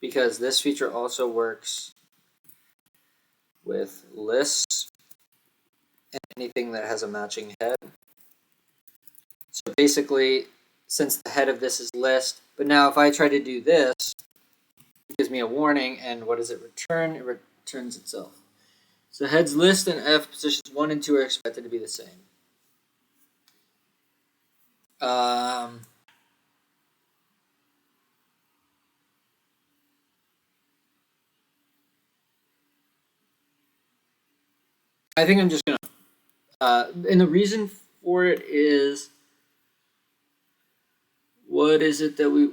S2: because this feature also works with lists and anything that has a matching head. So basically, since the head of this is list, but now if I try to do this, it gives me a warning, and what does it return? It returns itself. So heads list and F positions 1 and 2 are expected to be the same. I think I'm just gonna, and the reason for it is, what is it that we?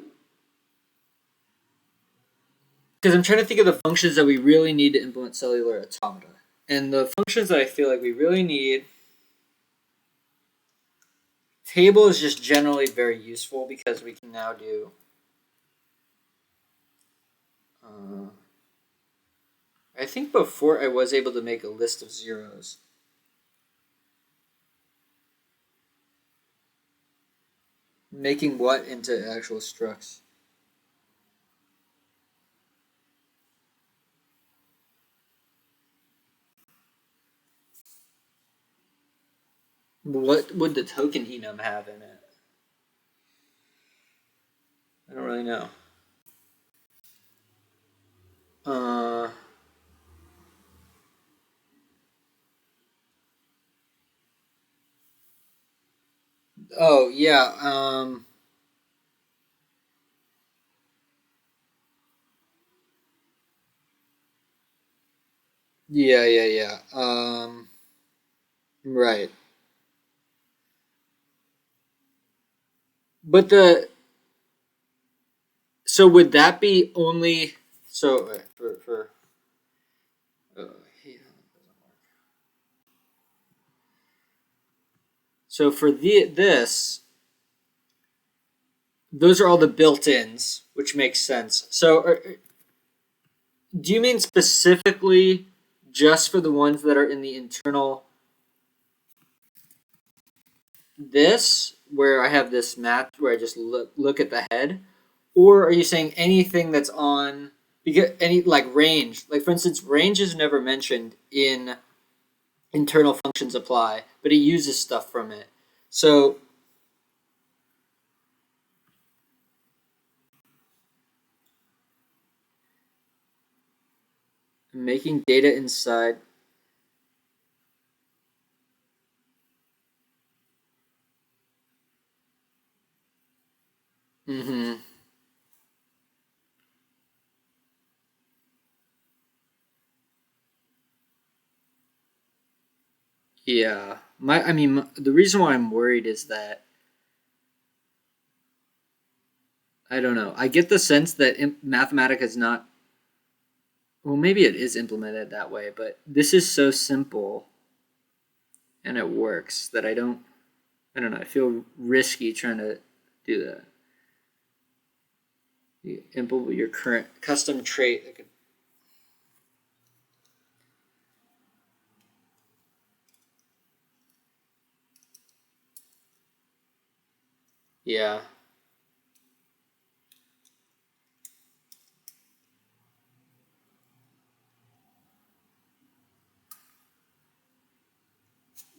S2: Because I'm trying to think of the functions that we really need to implement cellular automata, and the functions that I feel like we really need. Table is just generally very useful because we can now do. I think before I was able to make a list of zeros. Making what into actual structs? What would the token enum have in it?
S1: I don't really know. Oh yeah. Yeah. Right. But so would that be only so for yeah, so for this those are all the built-ins, which makes sense. So do you mean specifically just for the ones that are in the internal this where I have this math where I just look at the head, or are you saying anything that's on because any like range, like for instance, range is never mentioned in internal functions apply, but it uses stuff from it. So making data inside. Mm-hmm. Yeah. The reason why I'm worried is that I don't know. I get the sense that Mathematica is not. Well, maybe it is implemented that way, but this is so simple and it works that I don't. I don't know. I feel risky trying to do that. You implement your current custom trait. Yeah.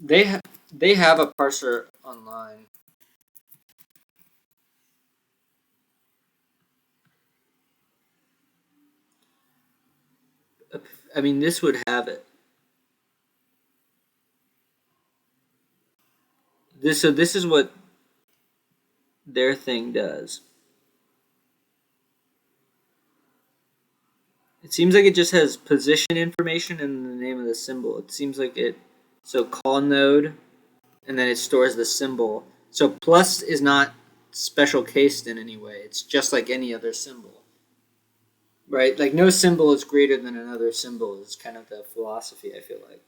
S1: They have a parser online. I mean, this would have it. This is what their thing does. It seems like it just has position information and the name of the symbol. It seems like it. So call node, and then it stores the symbol. So plus is not special cased in any way. It's just like any other symbol, right? Like no symbol is greater than another symbol is kind of the philosophy. I feel like.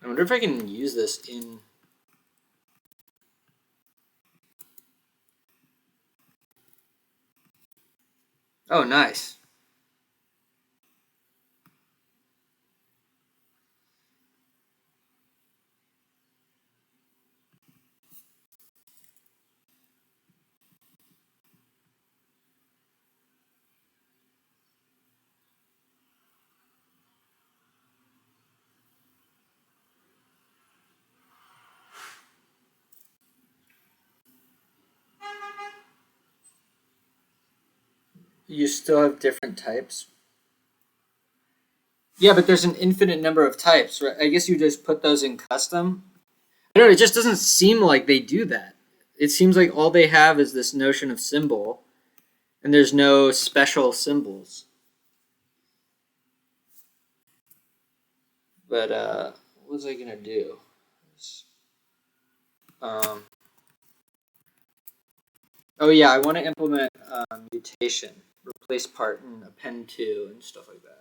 S1: I wonder if I can use this in. Oh, nice. You still have different types. Yeah, but there's an infinite number of types, right? I guess you just put those in custom. I don't know, it just doesn't seem like they do that. It seems like all they have is this notion of symbol, and there's no special symbols. But what was I gonna do? Um, oh yeah, I want to implement mutation, replace part and append to, and stuff like that.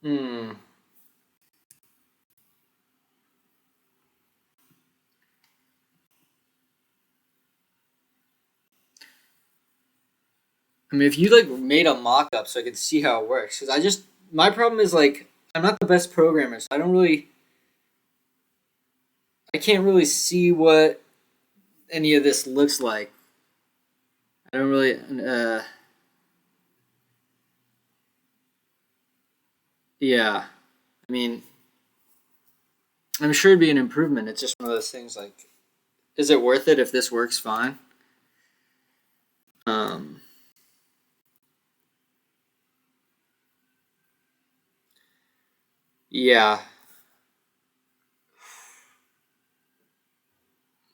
S1: Hmm. I mean, if you like made a mock-up so I could see how it works, because I just my problem is like I'm not the best programmer, so I don't really
S2: I can't really see what any of this looks like. I don't really, yeah, I mean, I'm sure it'd be an improvement. It's just one of those things like, is it worth it if this works fine? Yeah.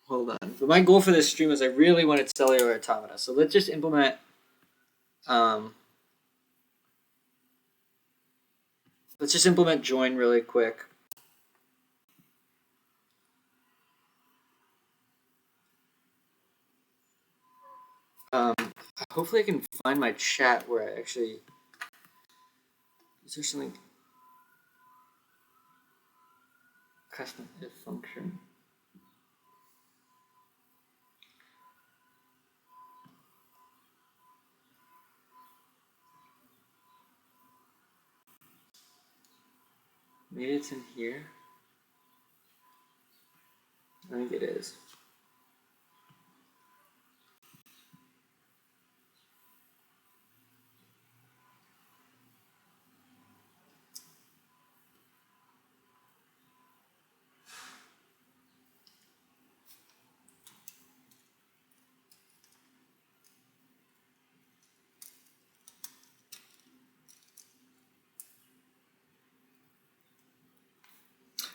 S2: Hold on. But my goal for this stream is I really wanted cellular automata. So let's just implement join really quick. Hopefully I can find my chat where I actually, is there something, custom if function. Maybe it's in here. I think it is.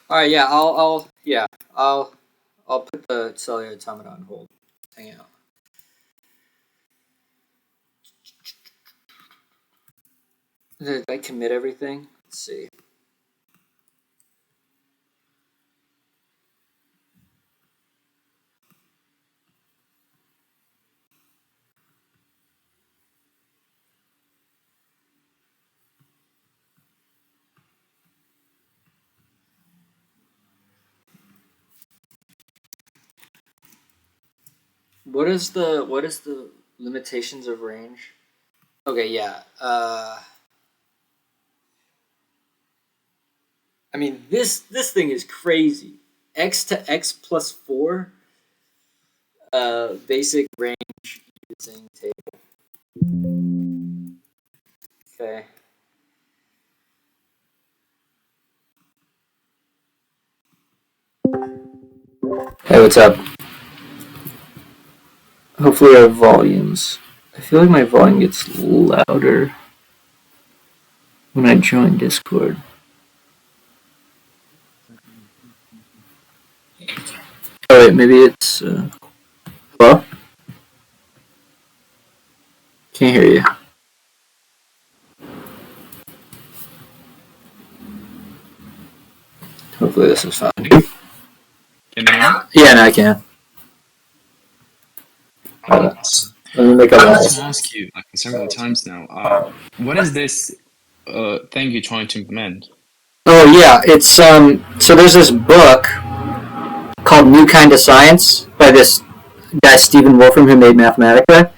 S2: All right, yeah, I'll put the cellular automata on hold. Hang out. Did I commit everything? Let's see. What is the limitations of range? Okay, yeah. I mean, this thing is crazy. X to x plus 4. Basic range using table. Okay. Hey, what's up? Hopefully our volumes. I feel like my volume gets louder when I join Discord. Oh wait, maybe it's hello? Can't hear you. Hopefully this is fine.
S3: Can you hear me?
S2: Yeah, no, I can. Let me make a
S3: I
S2: wall.
S3: want to ask you like several times now. What is this thing you're trying to implement?
S2: Oh yeah, it's so there's this book called New Kind of Science by this guy Stephen Wolfram who made Mathematica,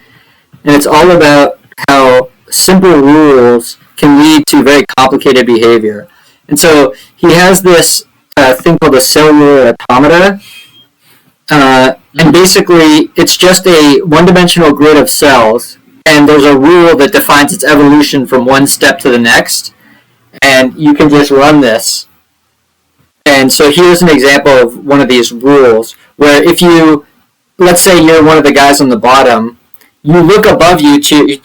S2: and it's all about how simple rules can lead to very complicated behavior. And so he has this thing called a cellular automata, and basically it's just a one-dimensional grid of cells, and there's a rule that defines its evolution from one step to the next, and you can just run this. And so here's an example of one of these rules, where if you, let's say you're one of the guys on the bottom, you look above you to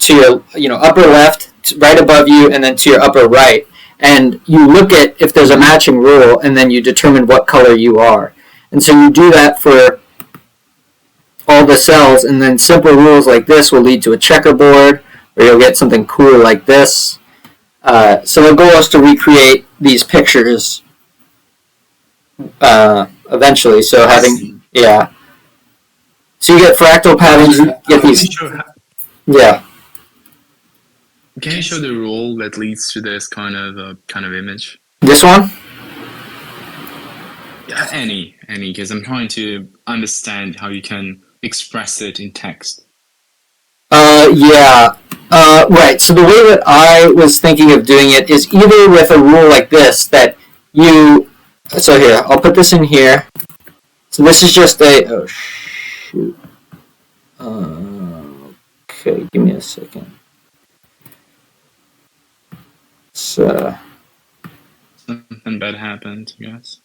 S2: your upper left, right above you, and then to your upper right, and you look at if there's a matching rule, and then you determine what color you are. And so you do that for all the cells, and then simple rules like this will lead to a checkerboard, or you'll get something cool like this. So the goal is to recreate these pictures eventually. So yeah. So you get fractal patterns, you get these. Yeah.
S3: Can you show the rule that leads to this kind of image?
S2: This one?
S3: Yeah, any, because I'm trying to understand how you can express it in text.
S2: Yeah. Right. So the way that I was thinking of doing it is either with a rule like this that you. So here, I'll put this in here. So this is just a, oh shoot. Okay, give me a second. So,
S3: Something bad happened, I guess.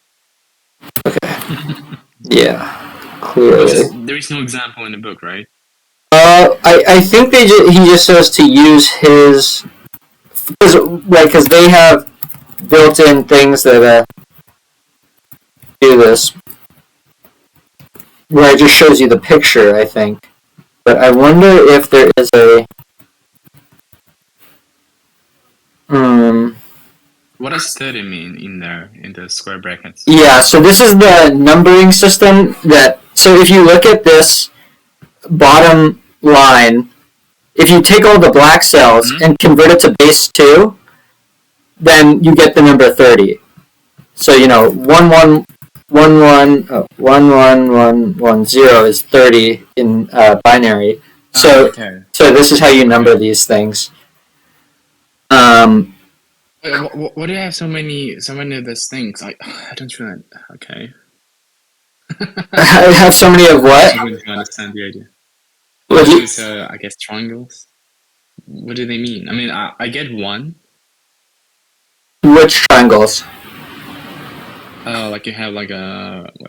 S2: yeah, clearly.
S3: There is no example in the book, right?
S2: I think he just says to use his, because they have built-in things that do this, where it just shows you the picture, I think. But I wonder if there is a,
S3: What does 30 mean in there, in the square brackets?
S2: yeah, so this is the numbering system that, so if you look at this bottom line, if you take all the black cells and convert it to base 2, then you get the number 30. So, 11110 is 30 in binary. So, so this is how you number these things.
S3: Why do you have so many of those things? I don't really. Okay.
S2: I have so many of what?
S3: I wouldn't understand the idea.
S2: Well,
S3: These I guess triangles. What do they mean? I mean, I get 1.
S2: Which triangles?
S3: Like you have like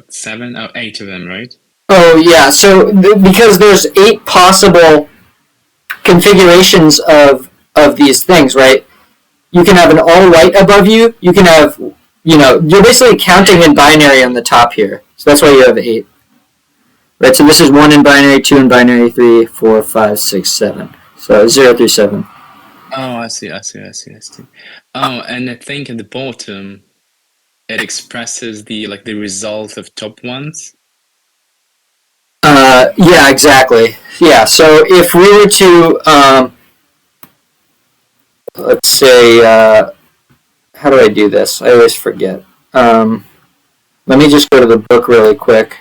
S3: 7? Oh, 8 of them, right?
S2: Oh yeah. So because there's 8 possible configurations of these things, right? You can have an all white above you. You can have, you're basically counting in binary on the top here. So that's why you have 8. Right, so this is 1 in binary, 2 in binary, 3, 4, 5, 6, 7. So 0 through 7.
S3: Oh, I see. Oh, and I think at the bottom, it expresses the result of top ones.
S2: Yeah, exactly. Yeah, so if we were to, let's say, how do I do this? I always forget. Let me just go to the book really quick.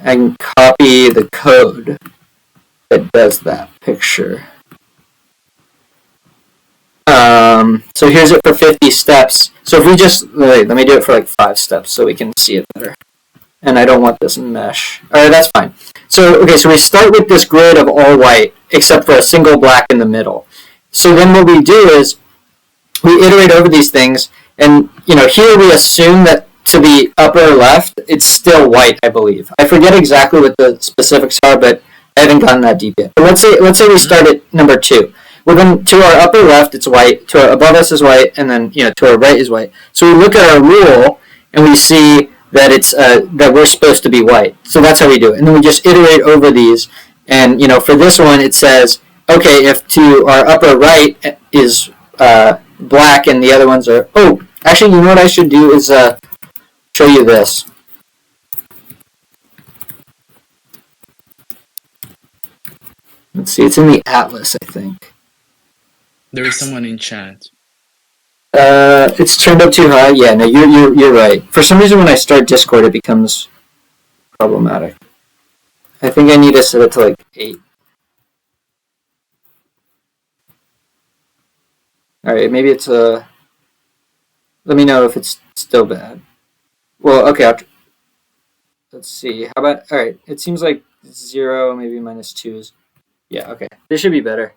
S2: I can copy the code that does that picture. So here's it for 50 steps. So if we just, let me do it for like 5 steps so we can see it better. And I don't want this mesh. Alright, that's fine. So, okay, so we start with this grid of all white, except for a single black in the middle. So then what we do is, we iterate over these things, and, here we assume that to the upper left, it's still white, I believe. I forget exactly what the specifics are, but I haven't gotten that deep yet. But let's say we start at number 2. We're going to our upper left, it's white. To our above us is white, and then to our right is white. So we look at our rule, and we see that it's that we're supposed to be white. So that's how we do it. And then we just iterate over these. And for this one, it says, okay, if to our upper right is black, and the other ones are. Oh, actually, you know what I should do is show you this. Let's see, it's in the atlas, I think.
S3: There is someone in chat.
S2: It's turned up too high. Yeah, no, you're right. For some reason, when I start Discord, it becomes problematic. I think I need to set it to like 8. All right, maybe it's let me know if it's still bad. Well, okay. Let's see. How about all right? It seems like 0, maybe -2s. Yeah. Okay. This should be better.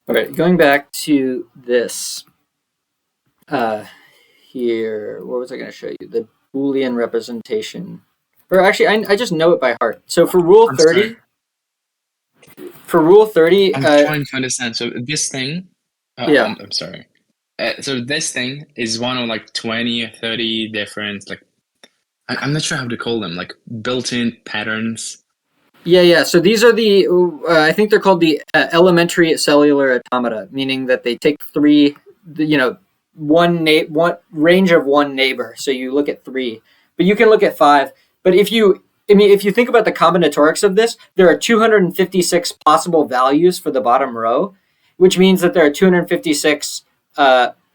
S2: All right. Going back to this. Here, what was I going to show you? The Boolean representation. Or actually, I just know it by heart. So for Rule 30,
S3: I'm trying to understand. So this thing,
S2: yeah.
S3: I'm sorry. So this thing is one of like 20 or 30 different, like, I'm not sure how to call them, like built-in patterns.
S2: Yeah. So these are the, I think they're called the elementary cellular automata, meaning that they take 3, one range of one neighbor. So you look at 3, but you can look at 5. But if you think about the combinatorics of this, there are 256 possible values for the bottom row, which means that there are 256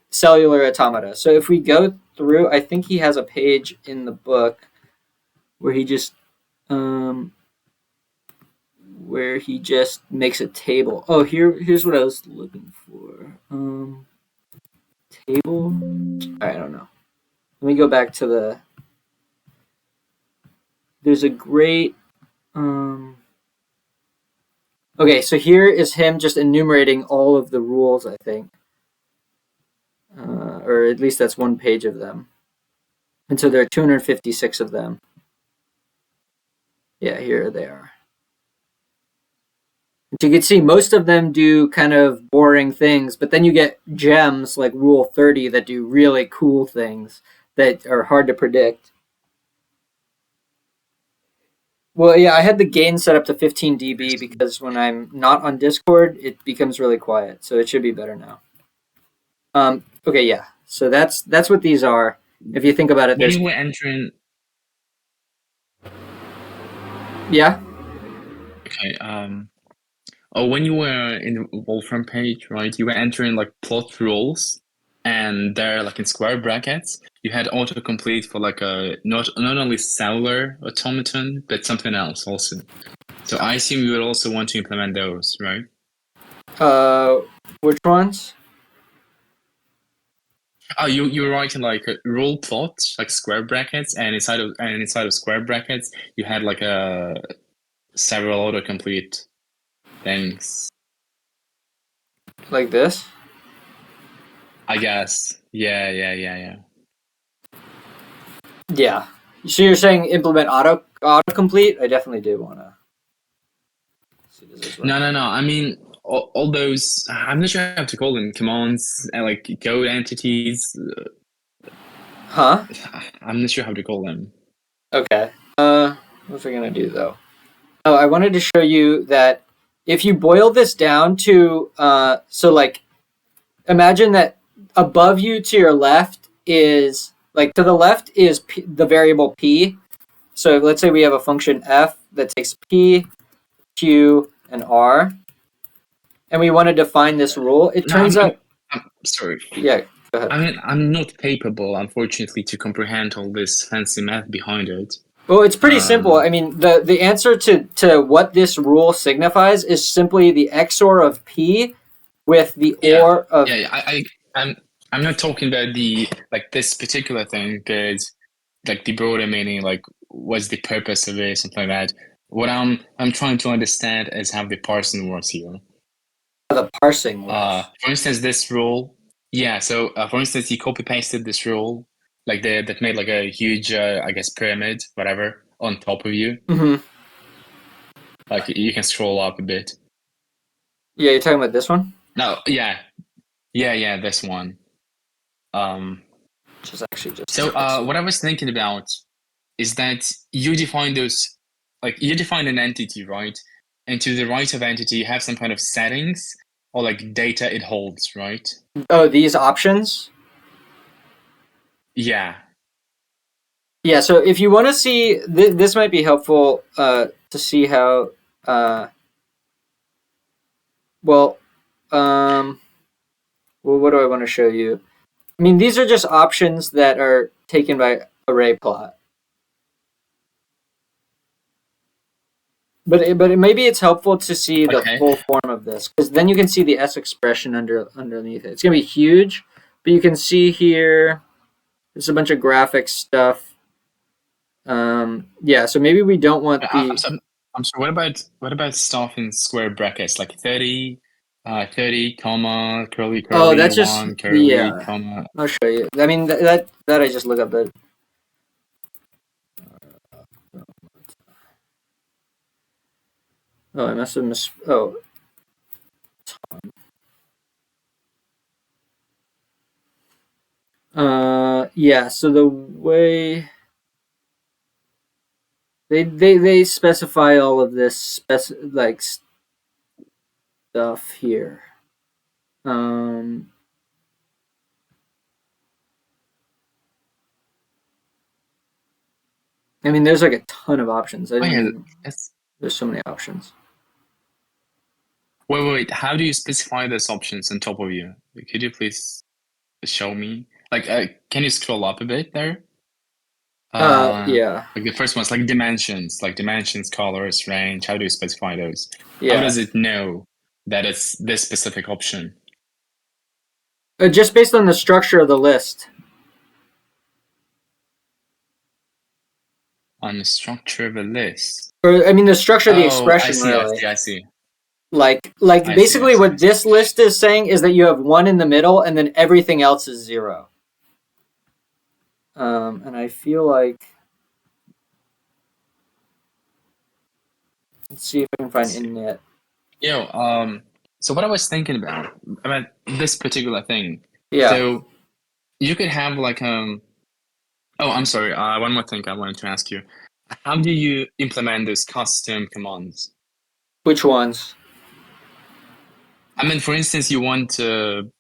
S2: cellular automata. So if we go through, I think he has a page in the book where he just makes a table. Oh, here's what I was looking for. Table? I don't know. Let me go back to the there's a great okay, so here is him just enumerating all of the rules, I think. Or at least that's one page of them. And so there are 256 of them. Yeah, here they are. And you can see most of them do kind of boring things, but then you get gems like Rule 30 that do really cool things that are hard to predict. Well, yeah, I had the gain set up to 15 dB because when I'm not on Discord, it becomes really quiet. So it should be better now. Okay, yeah. So that's what these are. If you think about it,
S3: When
S2: there's
S3: you were entering,
S2: yeah.
S3: okay, when you were in the Wolfram page, right, you were entering like plot rules, and there, like in square brackets, you had autocomplete for like a not only cellular automaton, but something else also. So I assume you would also want to implement those, right?
S2: Which ones?
S3: Oh, you were writing like a rule plot, like square brackets, and inside of square brackets, you had like a several autocomplete things.
S2: Like this?
S3: I guess. Yeah.
S2: Yeah. So you're saying implement autocomplete? I definitely do want to see does this work.
S3: No. I mean, all those. I'm not sure how to call them commands and like code entities.
S2: Huh?
S3: I'm not sure how to call them.
S2: Okay. What was I gonna do though? Oh, I wanted to show you that if you boil this down to so like imagine that above you to your left is like to the left is the variable p. So let's say we have a function f that takes p, q, and r, and we want to define this rule. It
S3: No,
S2: turns out,
S3: I'm sorry.
S2: yeah. Go ahead.
S3: I mean, I'm not capable, unfortunately, to comprehend all this fancy math behind it.
S2: Well, it's pretty simple. I mean, the answer to what this rule signifies is simply the XOR of p with the or of.
S3: I'm not talking about the like this particular thing, but like the broader meaning, like what's the purpose of it, something like that. What I'm trying to understand is how the parsing works here.
S2: The parsing works.
S3: For instance, this rule. Yeah. So, for instance, you copy pasted this rule, like that made like a huge, I guess, pyramid, whatever, on top of you.
S2: Mm-hmm.
S3: Like you can scroll up a bit.
S2: Yeah, you're talking about this one?
S3: No. Yeah. This one.
S2: Which is actually just.
S3: So, what I was thinking about is that you define those, like you define an entity, right? And to the right of entity, you have some kind of settings or like data it holds, right?
S2: Oh, these options?
S3: Yeah.
S2: Yeah, so if you want to see, this might be helpful to see how, well, what do I want to show you? I mean, these are just options that are taken by array plot. But maybe it's helpful to see the full form of this, because then you can see the S expression underneath it. It's going to be huge, but you can see here, there's a bunch of graphic stuff. Yeah, so maybe we don't want the...
S3: I'm sorry, what about stuff in square brackets, like 30, 30, comma, curly,
S2: that's just
S3: 1, curly, comma.
S2: I'll show you. I mean, that I just look up the... Oh, I must have oh. Yeah, so the way they specify all of this like stuff here. I mean, there's like a ton of options. There's so many options.
S3: Wait. How do you specify those options on top of you? Could you please show me? Like, can you scroll up a bit there?
S2: Yeah.
S3: Like the first one's like dimensions, colors, range. How do you specify those?
S2: Yeah.
S3: How does it know that it's this specific option?
S2: Just based on the structure of the list.
S3: on the structure of a list.
S2: Or I mean, the structure of the expression,
S3: I see,
S2: really.
S3: I see.
S2: Like
S3: I
S2: basically
S3: see.
S2: what this list is saying is that you have 1 in the middle and then everything else is 0. And I feel like, let's see if I can find init.
S3: So what I was thinking about this particular thing.
S2: Yeah.
S3: So you could have like oh, I'm sorry. One more thing I wanted to ask you. How do you implement those custom commands?
S2: Which ones?
S3: I mean, for instance, you want to,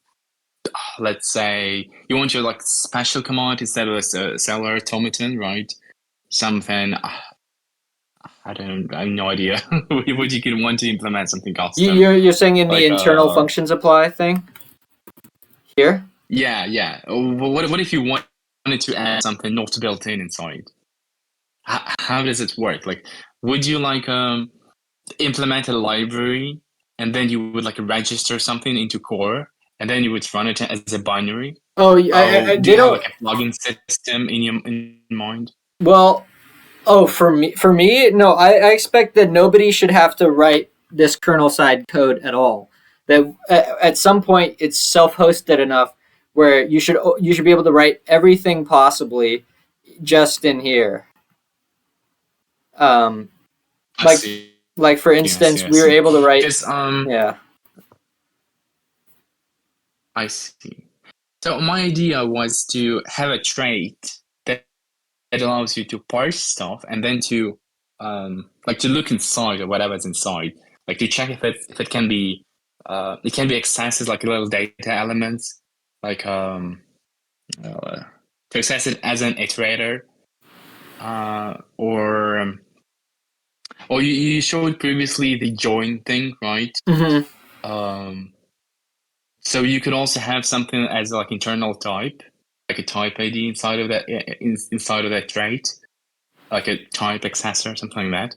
S3: let's say, you want your like special command instead of a seller automaton, right? Something. I have no idea. What you could want to implement something custom.
S2: You're saying in the
S3: Like
S2: internal functions apply thing? Here?
S3: Yeah. What if you wanted to add something not built in inside? How does it work? Like, would you like implement a library and then you would like register something into core and then you would run it as a binary?
S2: Oh,
S3: Do you have
S2: don't.
S3: like a plugin system in mind?
S2: Well, for me, no. I expect that nobody should have to write this kernel side code at all. That at some point it's self-hosted enough where you should be able to write everything possibly just in here.
S3: I
S2: Like
S3: see.
S2: for instance, we were able to write. Yeah.
S3: I see. So my idea was to have a trait that allows you to parse stuff and then to like to look inside or whatever's inside, like to check if it can be accessed as like little data elements, like to access it as an iterator, or you showed previously the join thing, right?
S2: Mm-hmm.
S3: So you could also have something as like internal type, like a type ID inside of that trait, like a type accessor, something like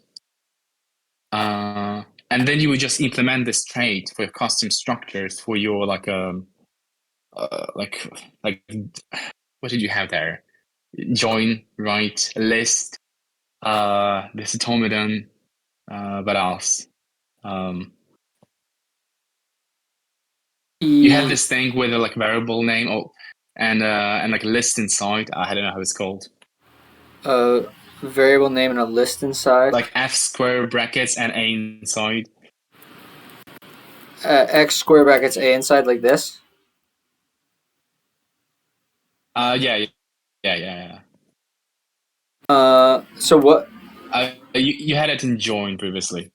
S3: that. And then you would just implement this trait for your custom structures for your like what did you have there? Join, right? List, this automaton, what else? You have this thing with a like variable name and like a list inside. I don't know how it's called.
S2: A variable name and a list inside.
S3: Like f square brackets and a inside.
S2: X square brackets a inside like this.
S3: Yeah.
S2: So what?
S3: You had it in join previously.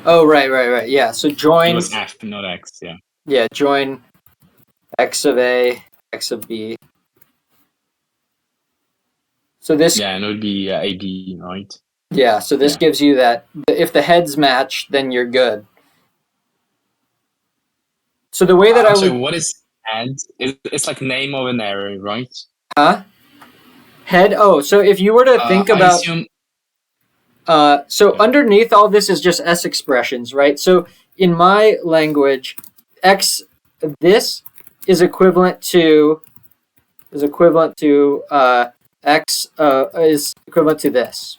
S2: Oh, right. Yeah. So join.
S3: It was f, not x. Yeah.
S2: Yeah. Join x of a, x of b. So this.
S3: Yeah, and it would be ab, right?
S2: Yeah. So this gives you that if the heads match, then you're good. So the way that
S3: So what is head? It's like name of an array, right?
S2: Huh? Head. Oh, so if you were to think about.
S3: I assume.
S2: Underneath all this is just S expressions, right? So in my language, X this is equivalent to X is equivalent to this.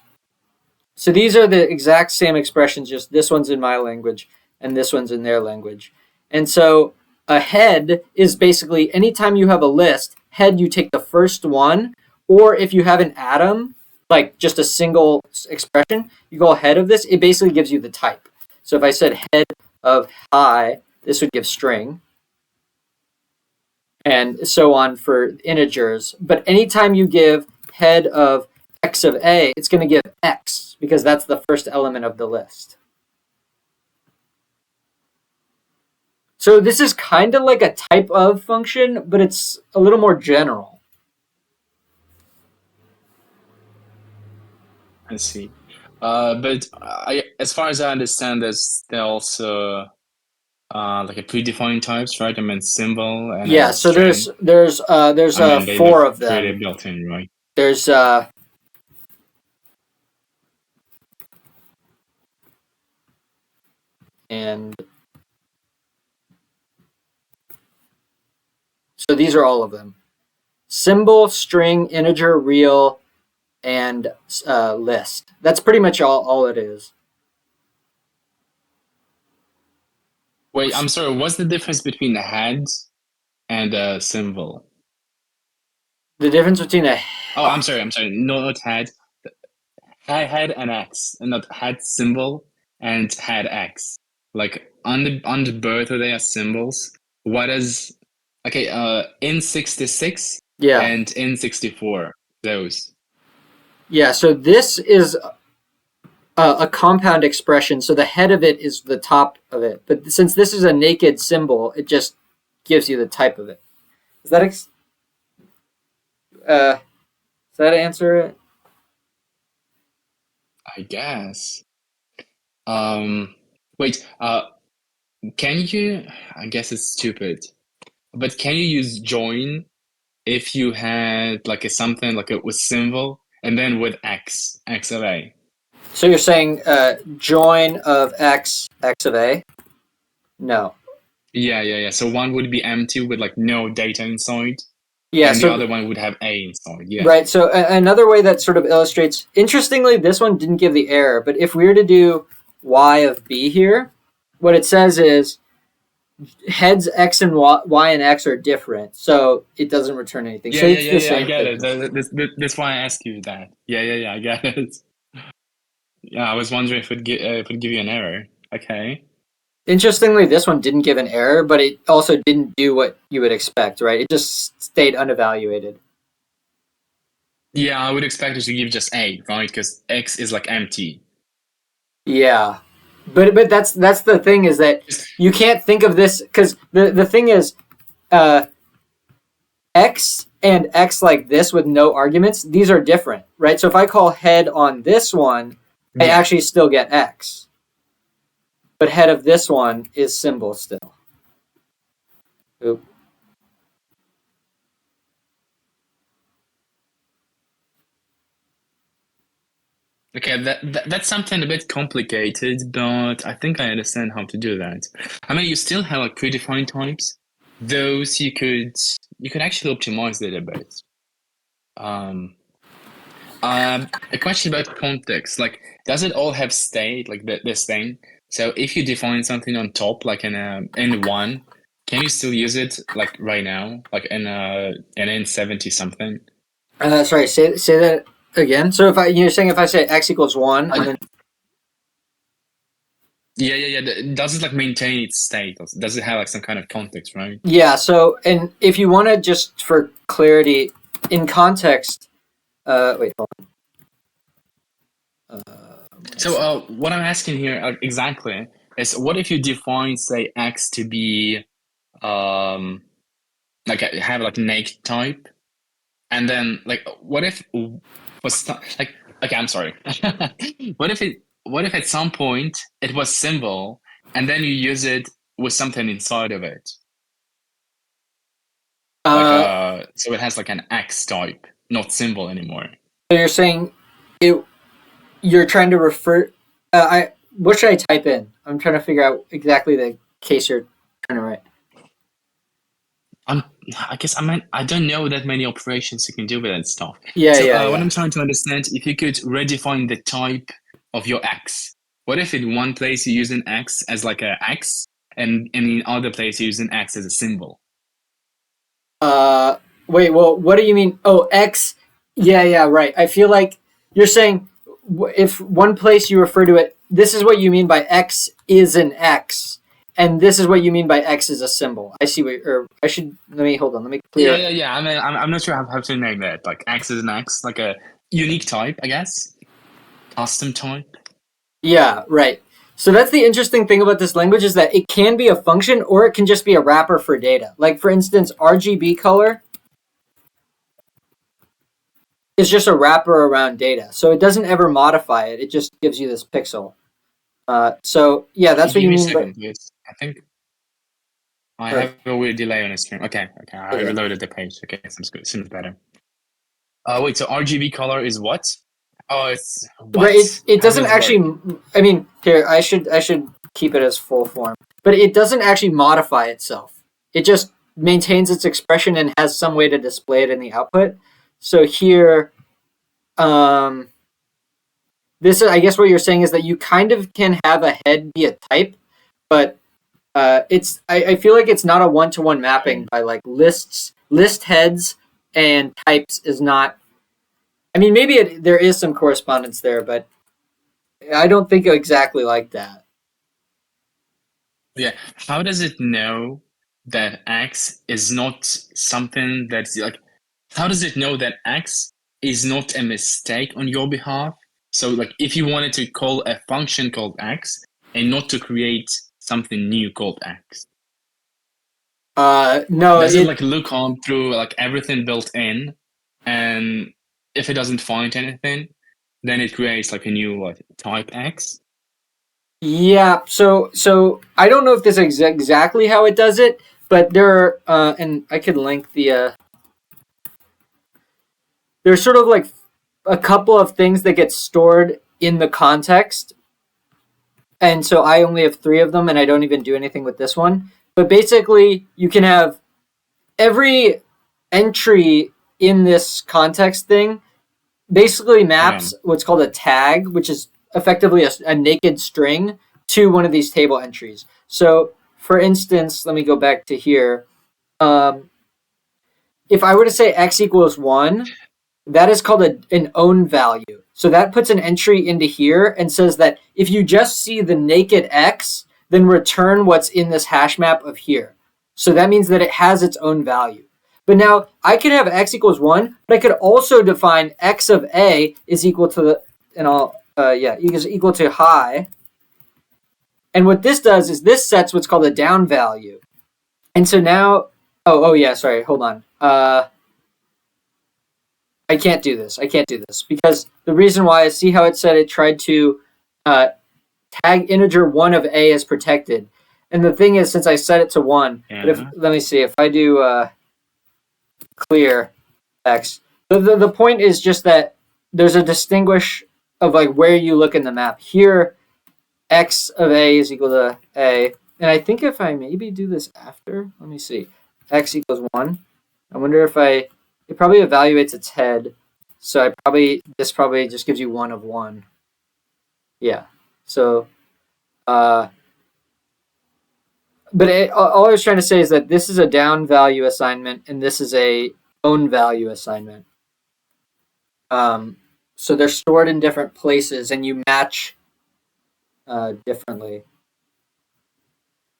S2: So these are the exact same expressions, just this one's in my language and this one's in their language. And so a head is basically anytime you have a list, head you take the first one, or if you have an atom, like just a single expression, you go ahead of this, it basically gives you the type. So if I said head of hi, this would give string, and so on for integers. But anytime you give head of x of a, it's going to give x, because that's the first element of the list. So this is kind of like a type of function, but it's a little more general.
S3: I see. But as far as I understand, there's also like a predefined types, right? I mean symbol and
S2: so
S3: string.
S2: there's 4 of them.
S3: Pretty built in, right?
S2: There's and so these are all of them: symbol, string, integer, real, and list. That's pretty much all it is.
S3: Wait, I'm sorry. What's the difference between a head and a symbol?
S2: The difference between a
S3: Oh, I'm sorry. No, not head. Head and X, and not head symbol and head X. Like on the both of they are symbols. What is okay? In 66
S2: yeah.
S3: and in 64. Those.
S2: Yeah, so this is a compound expression, so the head of it is the top of it. But since this is a naked symbol, it just gives you the type of it. Does that does that answer it?
S3: I guess. Wait. Can you? I guess it's stupid, but can you use join if you had like a something like it was symbol and then with X of A?
S2: So you're saying join of x of a? No.
S3: Yeah. So one would be empty with like no data inside,
S2: Yeah.
S3: and the
S2: So
S3: other one would have A inside. Yeah.
S2: right. So another way that sort of illustrates. Interestingly, this one didn't give the error, but if we were to do y of b here, what it says is heads x and y and x are different, so it doesn't return anything.
S3: Yeah,
S2: so it's
S3: yeah,
S2: the
S3: yeah, I
S2: same
S3: get
S2: thing.
S3: it. That's why I asked you that. Yeah, I get it. Yeah, I was wondering if it would give you an error. Okay.
S2: Interestingly, this one didn't give an error, but it also didn't do what you would expect, right? It just stayed unevaluated.
S3: Yeah, I would expect it to give just A, right? Because X is like empty.
S2: Yeah, but that's the thing is that you can't think of this because the thing is, x and x like this with no arguments, these are different, right? So if I call head on this one, I
S3: Yeah.
S2: actually still get x, but head of this one is symbol still. Oop.
S3: Okay, that's something a bit complicated, but I think I understand how to do that. I mean, you still have like predefined types. Those you could actually optimize it a bit. A question about context, like, does it all have state, like this thing? So if you define something on top, like in one, can you still use it like right now, like in 70 something?
S2: Sorry, say that again. So if you're saying if I say x equals 1 and then
S3: Yeah. Does it like maintain its state? Does it have like some kind of context, right?
S2: yeah, so and if you want to just for clarity in context, wait, hold on.
S3: So what I'm asking here exactly is, what if you define say X to be like have like naked type, and then like what if like okay, I'm sorry. What if at some point it was symbol and then you use it with something inside of it? Like so it has like an X type, not symbol anymore.
S2: So you're saying it. You're trying to refer. What should I type in? I'm trying to figure out exactly the case you're trying to write.
S3: I guess I don't know that many operations you can do with that stuff.
S2: Yeah,
S3: So
S2: yeah,
S3: what
S2: yeah.
S3: I'm trying to understand, if you could redefine the type of your X, what if in one place you use an X as like a X, and in other place you use an X as a symbol?
S2: Wait. Well, what do you mean? Oh, X. Yeah, right. I feel like you're saying if one place you refer to it, this is what you mean by X is an X, and this is what you mean by X is a symbol. I see. Or I should let me hold on. Let me clear.
S3: Yeah. I mean, I'm not sure how to name that. Like X is an X, like a unique type, I guess, custom type.
S2: Yeah, right. So that's the interesting thing about this language is that it can be a function or it can just be a wrapper for data. Like for instance, RGB color is just a wrapper around data. So it doesn't ever modify it. It just gives you this pixel. So yeah, that's what
S3: Give
S2: you
S3: me a
S2: mean.
S3: second, please. I think I
S2: Sure.
S3: have a weird delay on the stream. Okay. I
S2: Okay.
S3: reloaded the page. Okay, seems good. Seems better. Wait, so RGB color is what? Oh, it's what?
S2: Right. It
S3: How
S2: doesn't
S3: does it
S2: actually.
S3: work?
S2: I mean, here I should keep it as full form, but it doesn't actually modify itself. It just maintains its expression and has some way to display it in the output. So here, this is, I guess what you're saying is that you kind of can have a head be a type, but I feel like it's not a one-to-one mapping by like list heads and types is not. I mean, maybe there is some correspondence there, but I don't think exactly like that.
S3: Yeah. How does it know that X is not something that's like, how does it know that X is not a mistake on your behalf? So like if you wanted to call a function called X and not to create something new called X.
S2: No,
S3: Does it like look on through like everything built in, and if it doesn't find anything, then it creates like a new like type X?
S2: yeah. So I don't know if this is exactly how it does it, but there are, and I could link the. There's sort of like a couple of things that get stored in the context, and so I only have 3 of them, and I don't even do anything with this one. But basically, you can have every entry in this context thing basically maps what's called a tag, which is effectively a naked string to one of these table entries. So, for instance, let me go back to here. If I were to say x equals 1, that is called an own value. So that puts an entry into here and says that if you just see the naked x, then return what's in this hash map of here. So that means that it has its own value. But now I could have x equals 1, but I could also define x of a is equal to the, and I'll, is equal to high. And what this does is this sets what's called a down value. And so now, hold on. I can't do this because the reason why is, see how it said it tried to tag integer 1 of a as protected. And the thing is, since I set it to 1, but let me see, if I do clear x, the point is just that there's a distinguish of like where you look in the map. Here, x of a is equal to a. And I think if I maybe do this after, let me see, x equals 1. I wonder if it probably evaluates its head. So this probably just gives you 1 of 1. Yeah. So, but all I was trying to say is that this is a down value assignment and this is a own value assignment. So they're stored in different places and you match differently.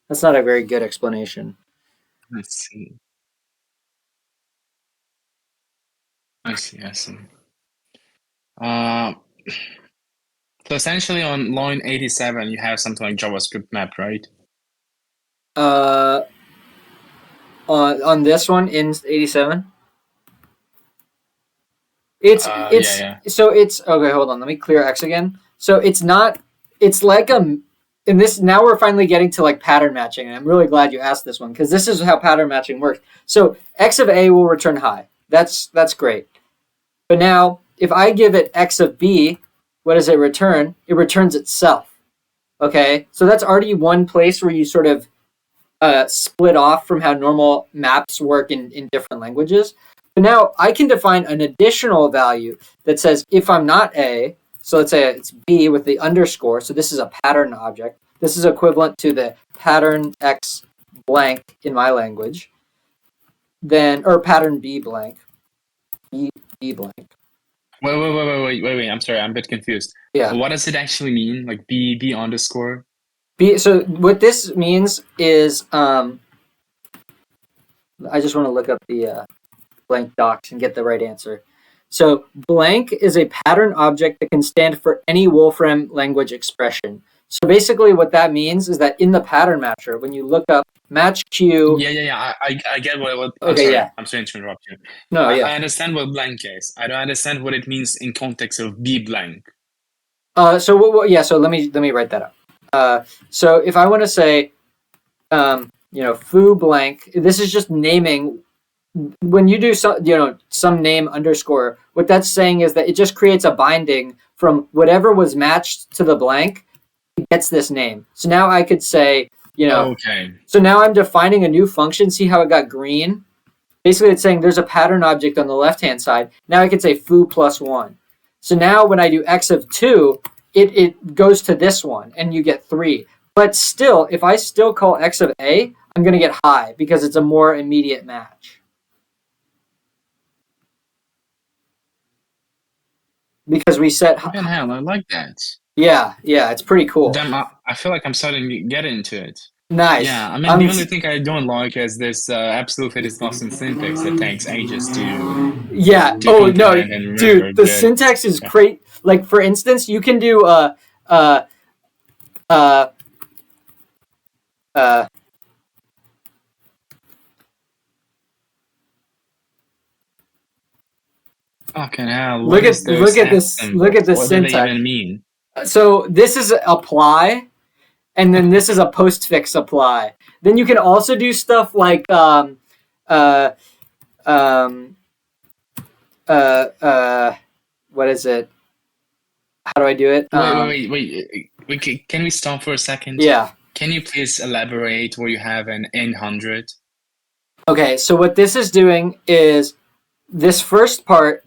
S2: That's not a very good explanation.
S3: Let's see. I see. So essentially on line 87, you have something like JavaScript map, right?
S2: On this one in 87, so it's okay. Hold on, let me clear x again. So it's not. It's like in this. Now we're finally getting to like pattern matching, and I'm really glad you asked this one because this is how pattern matching works. So x of a will return high. That's great. But now if I give it x of b, what does it return? It returns itself. Okay, so that's already one place where you sort of split off from how normal maps work in different languages. But now I can define an additional value that says if I'm not A, so let's say it's B with the underscore, so this is a pattern object. This is equivalent to the pattern X blank in my language. Then, or pattern B blank. B blank.
S3: Wait. I'm sorry, I'm a bit confused.
S2: Yeah.
S3: What does it actually mean? Like B underscore?
S2: So what this means is, I just want to look up the blank docs and get the right answer. So blank is a pattern object that can stand for any Wolfram language expression. So basically what that means is that in the pattern matcher, when you look up match Q...
S3: Yeah. I get what I'm sorry to interrupt you.
S2: No,
S3: I understand what blank is. I don't understand what it means in context of B blank.
S2: So let me write that up. So if I want to say, foo blank, this is just naming. When you do some name underscore, what that's saying is that it just creates a binding from whatever was matched to the blank. It gets this name. So now I could say,
S3: Okay.
S2: So now I'm defining a new function. See how it got green? Basically, it's saying there's a pattern object on the left-hand side. Now I could say foo plus 1. So now when I do x of 2, it goes to this one, and you get 3. But still, if I still call x of a, I'm going to get high because it's a more immediate match. Because we set...
S3: Fucking hell, I like that.
S2: Yeah, it's pretty cool.
S3: Damn, I feel like I'm starting to get into it.
S2: Nice.
S3: Yeah, I mean, the only thing I don't like is this absolute fitness Boston syntax that takes ages to
S2: Yeah.
S3: to
S2: Oh no,
S3: comprehend and remember.
S2: dude, the syntax is great. Like for instance, you can do
S3: Fucking hell!
S2: look at this
S3: What do they
S2: syntax.
S3: even mean?
S2: So this is apply, and then this is a postfix apply. Then you can also do stuff like what is it? How do I do it?
S3: Wait. Can we stop for a second?
S2: Yeah.
S3: Can you please elaborate where you have an n100?
S2: Okay, so what this is doing is this first part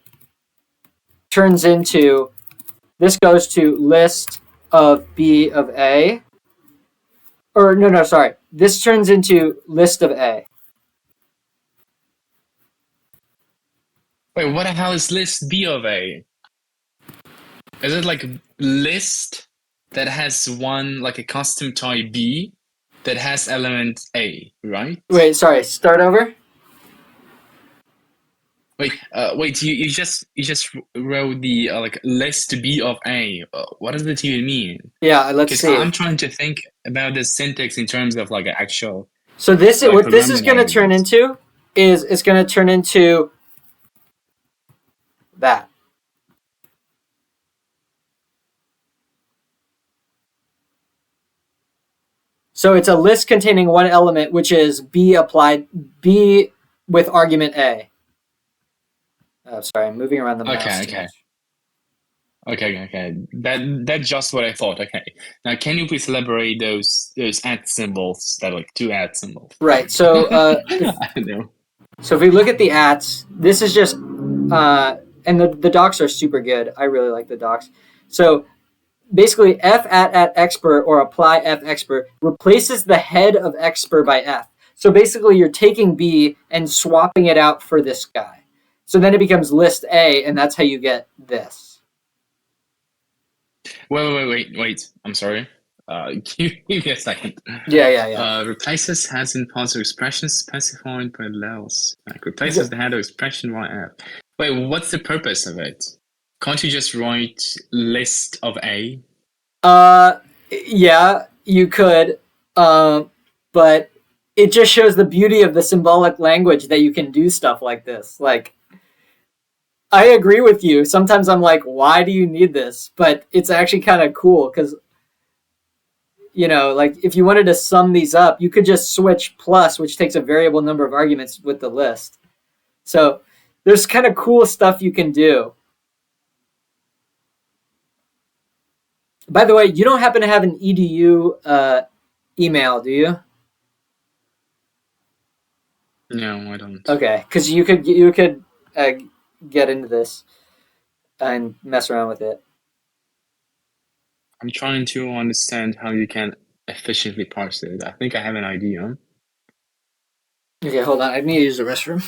S2: turns into, this goes to list of B of A. Or no, sorry. This turns into list of A.
S3: Wait, what the hell is list B of A? Is it like list that has one, like a custom type B that has element A, right?
S2: Wait, sorry. Start over.
S3: Wait. You just wrote the like list B of A. What does it even mean?
S2: Yeah, let's
S3: Because
S2: see.
S3: I'm trying to think about the syntax in terms of like actual.
S2: So this
S3: like,
S2: what this is going to turn
S3: languages.
S2: into is it's going to turn into that. So it's a list containing one element, which is B applied B with argument A. Oh, sorry, I'm moving around the mouse.
S3: Okay. That's just what I thought. Okay. Now, can you please elaborate those at symbols that are like two at symbols?
S2: Right. So
S3: I don't know.
S2: So if we look at the ats, this is just and the docs are super good. I really like the docs. So basically, f at expr or apply f expr replaces the head of expr by f. So basically, you're taking B and swapping it out for this guy. So then it becomes list A, and that's how you get this.
S3: Wait. I'm sorry. Give me a second.
S2: Yeah.
S3: Replaces has in positive expressions specified by else. Like replaces the head of expression by f. Wait, what's the purpose of it? Can't you just write list of A?
S2: Yeah, you could, but it just shows the beauty of the symbolic language that you can do stuff like this. Like, I agree with you. Sometimes I'm like, why do you need this? But it's actually kind of cool because, like if you wanted to sum these up, you could just switch plus, which takes a variable number of arguments with the list. So there's kind of cool stuff you can do. By the way, you don't happen to have an edu email, do you?
S3: No, I don't.
S2: Okay, because you could get into this and mess around with it.
S3: I'm trying to understand how you can efficiently parse it. I think I have an idea.
S2: Okay, hold on. I need to use the restroom.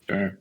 S3: Sure.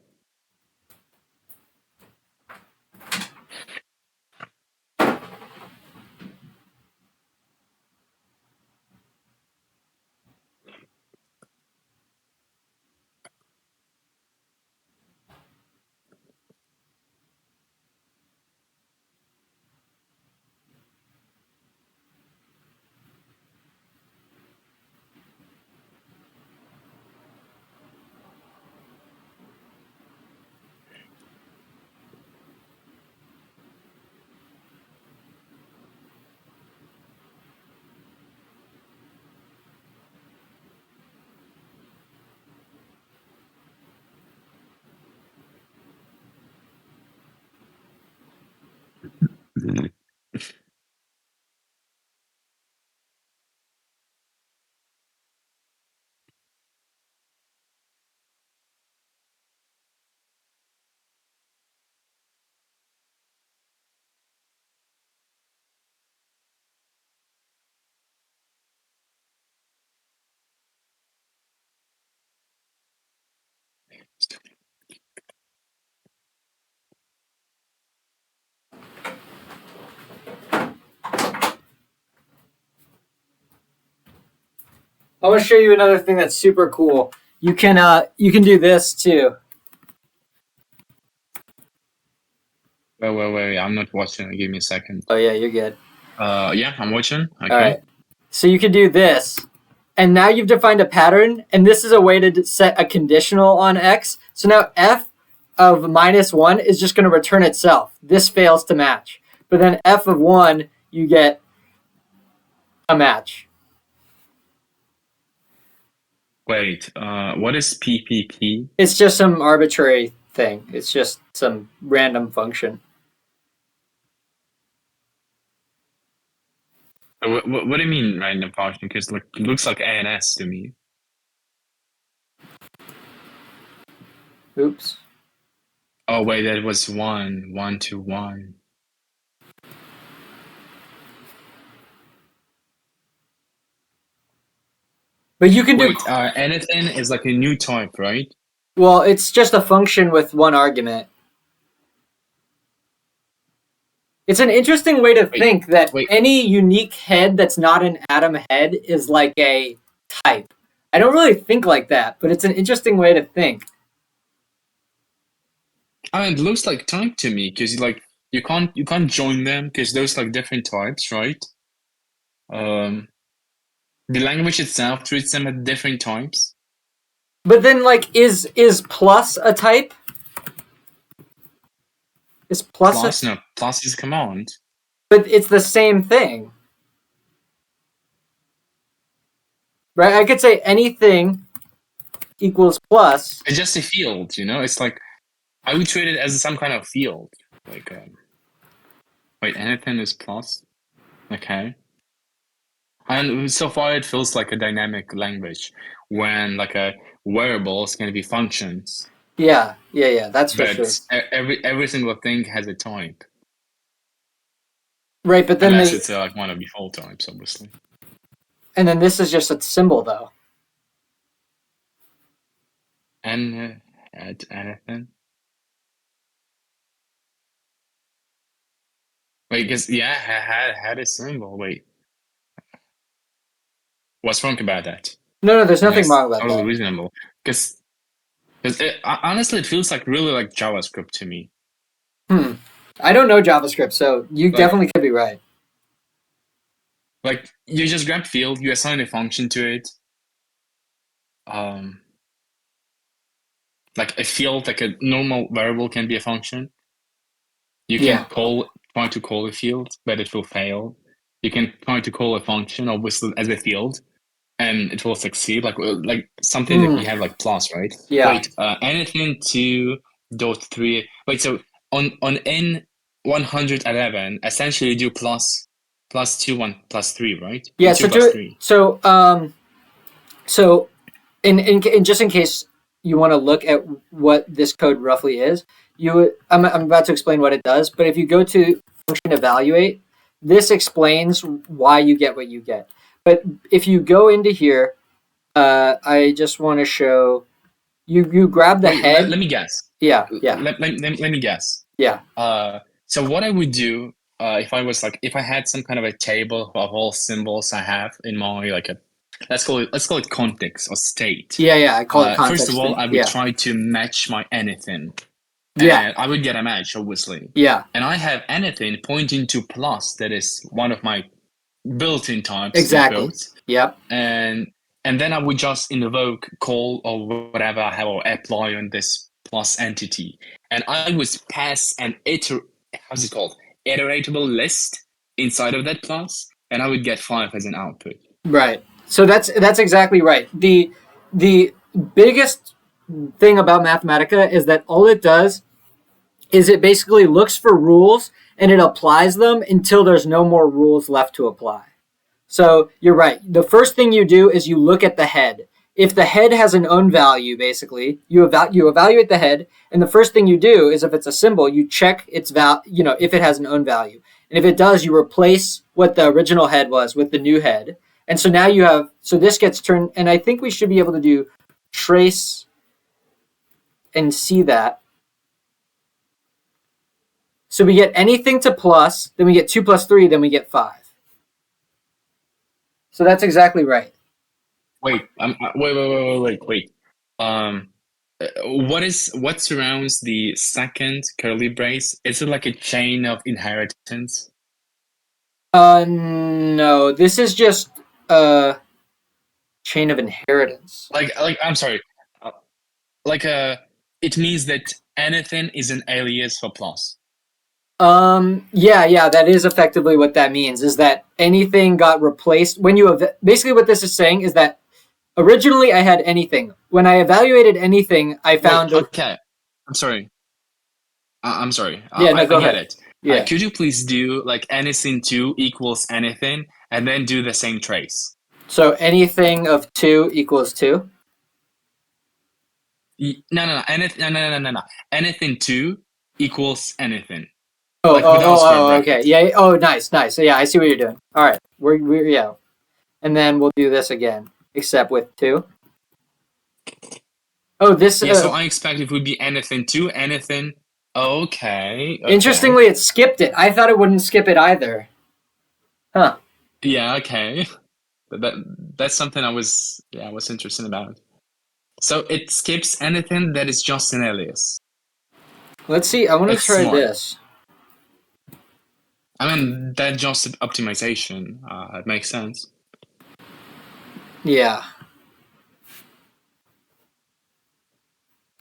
S2: I want to show you another thing that's super cool. You can do this too.
S3: Wait. I'm not watching. Give me a second.
S2: Oh yeah, you're good.
S3: Yeah, I'm watching. Okay.
S2: All right. So you can do this. And now you've defined a pattern, and this is a way to set a conditional on x. So now f of -1 is just going to return itself. This fails to match. But then f of 1, you get a match.
S3: Wait, what is PPP?
S2: It's just some arbitrary thing. It's just some random function.
S3: What do you mean random function? Because it looks like ANS to me.
S2: Oops.
S3: Oh wait, that was 1 to 1.
S2: But you can do...
S3: Wait, anything is like a new type, right?
S2: Well, it's just a function with one argument. It's an interesting way to think that any unique head that's not an atom head is like a type. I don't really think like that, but it's an interesting way to think.
S3: It looks like type to me because you can't join them because those like different types, right? The language itself treats them as different types.
S2: But then, like, is plus a type? Is plus
S3: no, plus is a command.
S2: But it's the same thing. Right? I could say anything equals plus.
S3: It's just a field, It's like I would treat it as some kind of field. Like wait, anything is plus? Okay. And so far it feels like a dynamic language when like a variable is going to be functions.
S2: Yeah, that's for sure.
S3: Every single thing has a type.
S2: Right, but then
S3: unless it's like one of the default types, obviously.
S2: And then this is just a symbol, though.
S3: And add anything. Wait, because had a symbol. Wait, what's wrong about that?
S2: No, there's nothing wrong about
S3: totally
S2: that.
S3: Reasonable, because honestly, it feels like really like JavaScript to me.
S2: I don't know JavaScript, so you definitely could be right.
S3: Like you just grab field, you assign a function to it. Like a field, like a normal variable can be a function. You can try to call a field, but it will fail. You can try to call a function, obviously, as a field, and it will succeed. Like something that you have like plus, right?
S2: Yeah.
S3: Wait, anything 2.3. Wait, so on N111, essentially do plus 2, 1, plus 3, right?
S2: Yeah.
S3: 2 plus 3.
S2: So in just in case you want to look at what this code roughly is, I'm about to explain what it does. But if you go to function evaluate, this explains why you get what you get. But if you go into here, I just want to show you grab the head.
S3: Let me guess.
S2: Yeah.
S3: Let me guess.
S2: Yeah.
S3: So what I would do if I had some kind of a table of all symbols I have in my let's call it context or state.
S2: Yeah, I call it context.
S3: First of all, I would try to match my anything.
S2: Yeah.
S3: And I would get a match, obviously.
S2: Yeah.
S3: And I have anything pointing to plus, that is one of my built-in types.
S2: Exactly. Yep.
S3: And then I would just invoke, call, or whatever I have, or apply on this plus entity. And I would pass an iteratable list inside of that plus, and I would get 5 as an output.
S2: Right. So that's exactly right. The biggest thing about Mathematica is that all it does is it basically looks for rules and it applies them until there's no more rules left to apply. So you're right. The first thing you do is you look at the head. If the head has an own value, basically, you evaluate the head, and the first thing you do is if it's a symbol, you check its if it has an own value. And if it does, you replace what the original head was with the new head. And so now this gets turned, and I think we should be able to do trace and see that. So we get anything to plus, then we get 2 plus 3, then we get 5. So that's exactly right.
S3: Wait. Um, what surrounds the second curly brace? Is it like a chain of inheritance?
S2: No, this is just a chain of inheritance.
S3: I'm sorry. Uh, it means that anything is an alias for plus.
S2: Yeah, that is effectively what that means, is that anything got replaced when you basically what this is saying is that originally I had anything. When I evaluated anything, I found
S3: Okay. I'm sorry. I'm sorry.
S2: Yeah, no, go
S3: I get
S2: ahead.
S3: it.
S2: Yeah.
S3: Could you please do like anything 2 equals anything and then do the same trace?
S2: So anything of 2 equals 2?
S3: No. No. Anything 2 equals anything.
S2: Oh,
S3: Like without square brackets.
S2: okay. Yeah. Oh, nice. So yeah, I see what you're doing. All right. We're yeah. And then we'll do this again, except with 2. Oh, this.
S3: Yeah, so I expect it would be anything 2, anything. Okay.
S2: Interestingly, it skipped it. I thought it wouldn't skip it either. Huh.
S3: Yeah, okay. That's something I was interested about. So it skips anything that is just an alias.
S2: Let's see. I want to
S3: It's
S2: try
S3: smart.
S2: this.
S3: I mean, that just optimization. It makes sense.
S2: Yeah.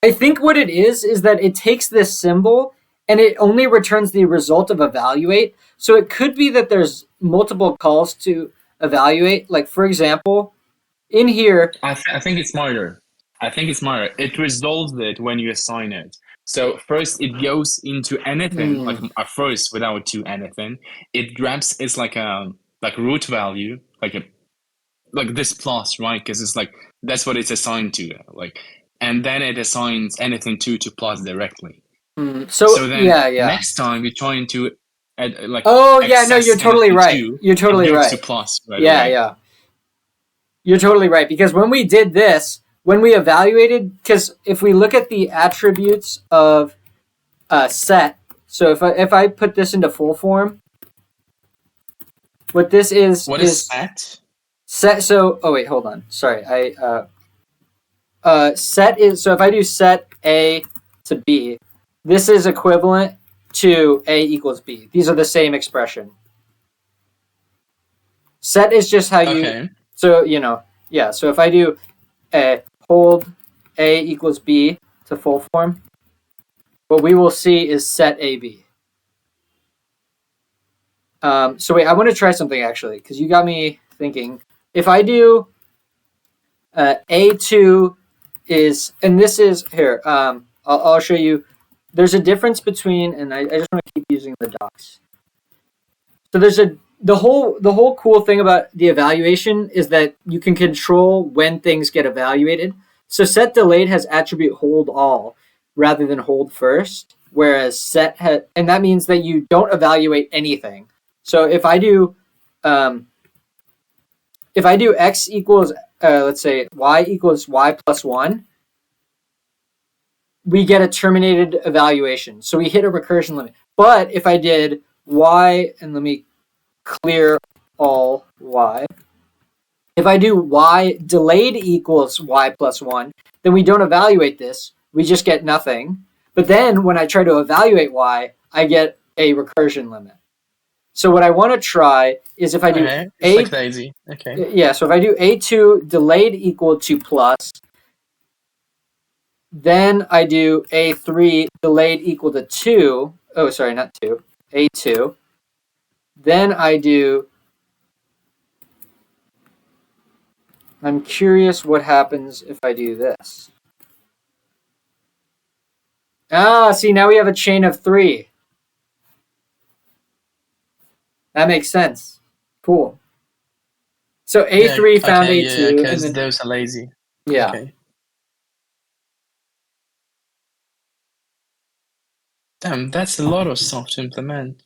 S2: I think what it is that it takes this symbol and it only returns the result of evaluate. So it could be that there's multiple calls to evaluate. Like, for example, in here.
S3: I think it's smarter. It resolves it when you assign it. So first it goes into anything, like at first without to anything. It grabs it's like a root value, like this plus, right? Because it's like that's what it's assigned to, like, and then it assigns anything to plus directly. So then next time you're trying to add, like,
S2: oh yeah, no, you're totally right. You're totally right.
S3: To plus right
S2: yeah,
S3: away.
S2: yeah. You're totally right, because when we did this, when we evaluated, because if we look at the attributes of set, so if I put this into full form, what this is
S3: what is set?
S2: Set. So wait, hold on. Sorry, set is, so if I do set A to B, this is equivalent to A equals B. These are the same expression. Set is just how you.
S3: Okay.
S2: So yeah. So if I do hold A equals B to full form, what we will see is set AB. So wait, I want to try something actually, because you got me thinking. If I do A2 is, and this is here, I'll show you. There's a difference between, and I just want to keep using the docs. So there's the whole cool thing about the evaluation is that you can control when things get evaluated. So set delayed has attribute hold all rather than hold first, whereas set and that means that you don't evaluate anything. So if I do x equals let's say y equals y plus 1, we get a terminated evaluation. So we hit a recursion limit. But if I did y, and let me clear all y. If I do y delayed equals y plus 1, then we don't evaluate this. We just get nothing. But then when I try to evaluate y, I get a recursion limit. So what I want to try is if I do
S3: it's like lazy. Okay.
S2: Yeah, so if I do A2 delayed equal to plus, then I do A3 delayed equal to 2. Oh, sorry, not 2. A2. Then I do. I'm curious what happens if I do this. See, now we have a chain of 3. That makes sense. Cool. So A3 found A2.
S3: Yeah, because those are lazy.
S2: Yeah.
S3: Okay. Damn, that's a lot of stuff to implement.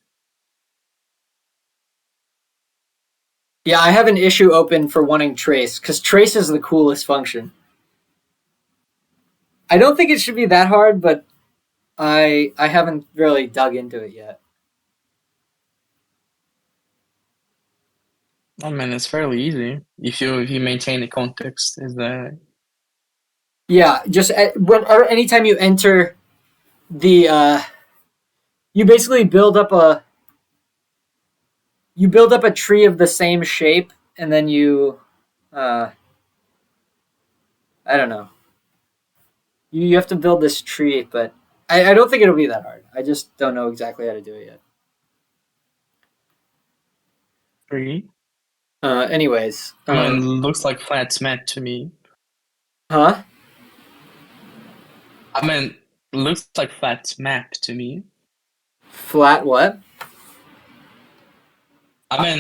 S2: Yeah, I have an issue open for wanting trace, because trace is the coolest function. I don't think it should be that hard, but I haven't really dug into it yet.
S3: I mean, it's fairly easy if you maintain the context. Is that
S2: Yeah, just or anytime you enter the, you basically build up a tree of the same shape, and then uh, I don't know. You have to build this tree, but I don't think it'll be that hard. I just don't know exactly how to do it yet.
S3: free?
S2: Anyways,
S3: I mean, looks like flat math to me.
S2: huh?
S3: I mean, looks like flat map to me.
S2: Flat what?
S3: I mean,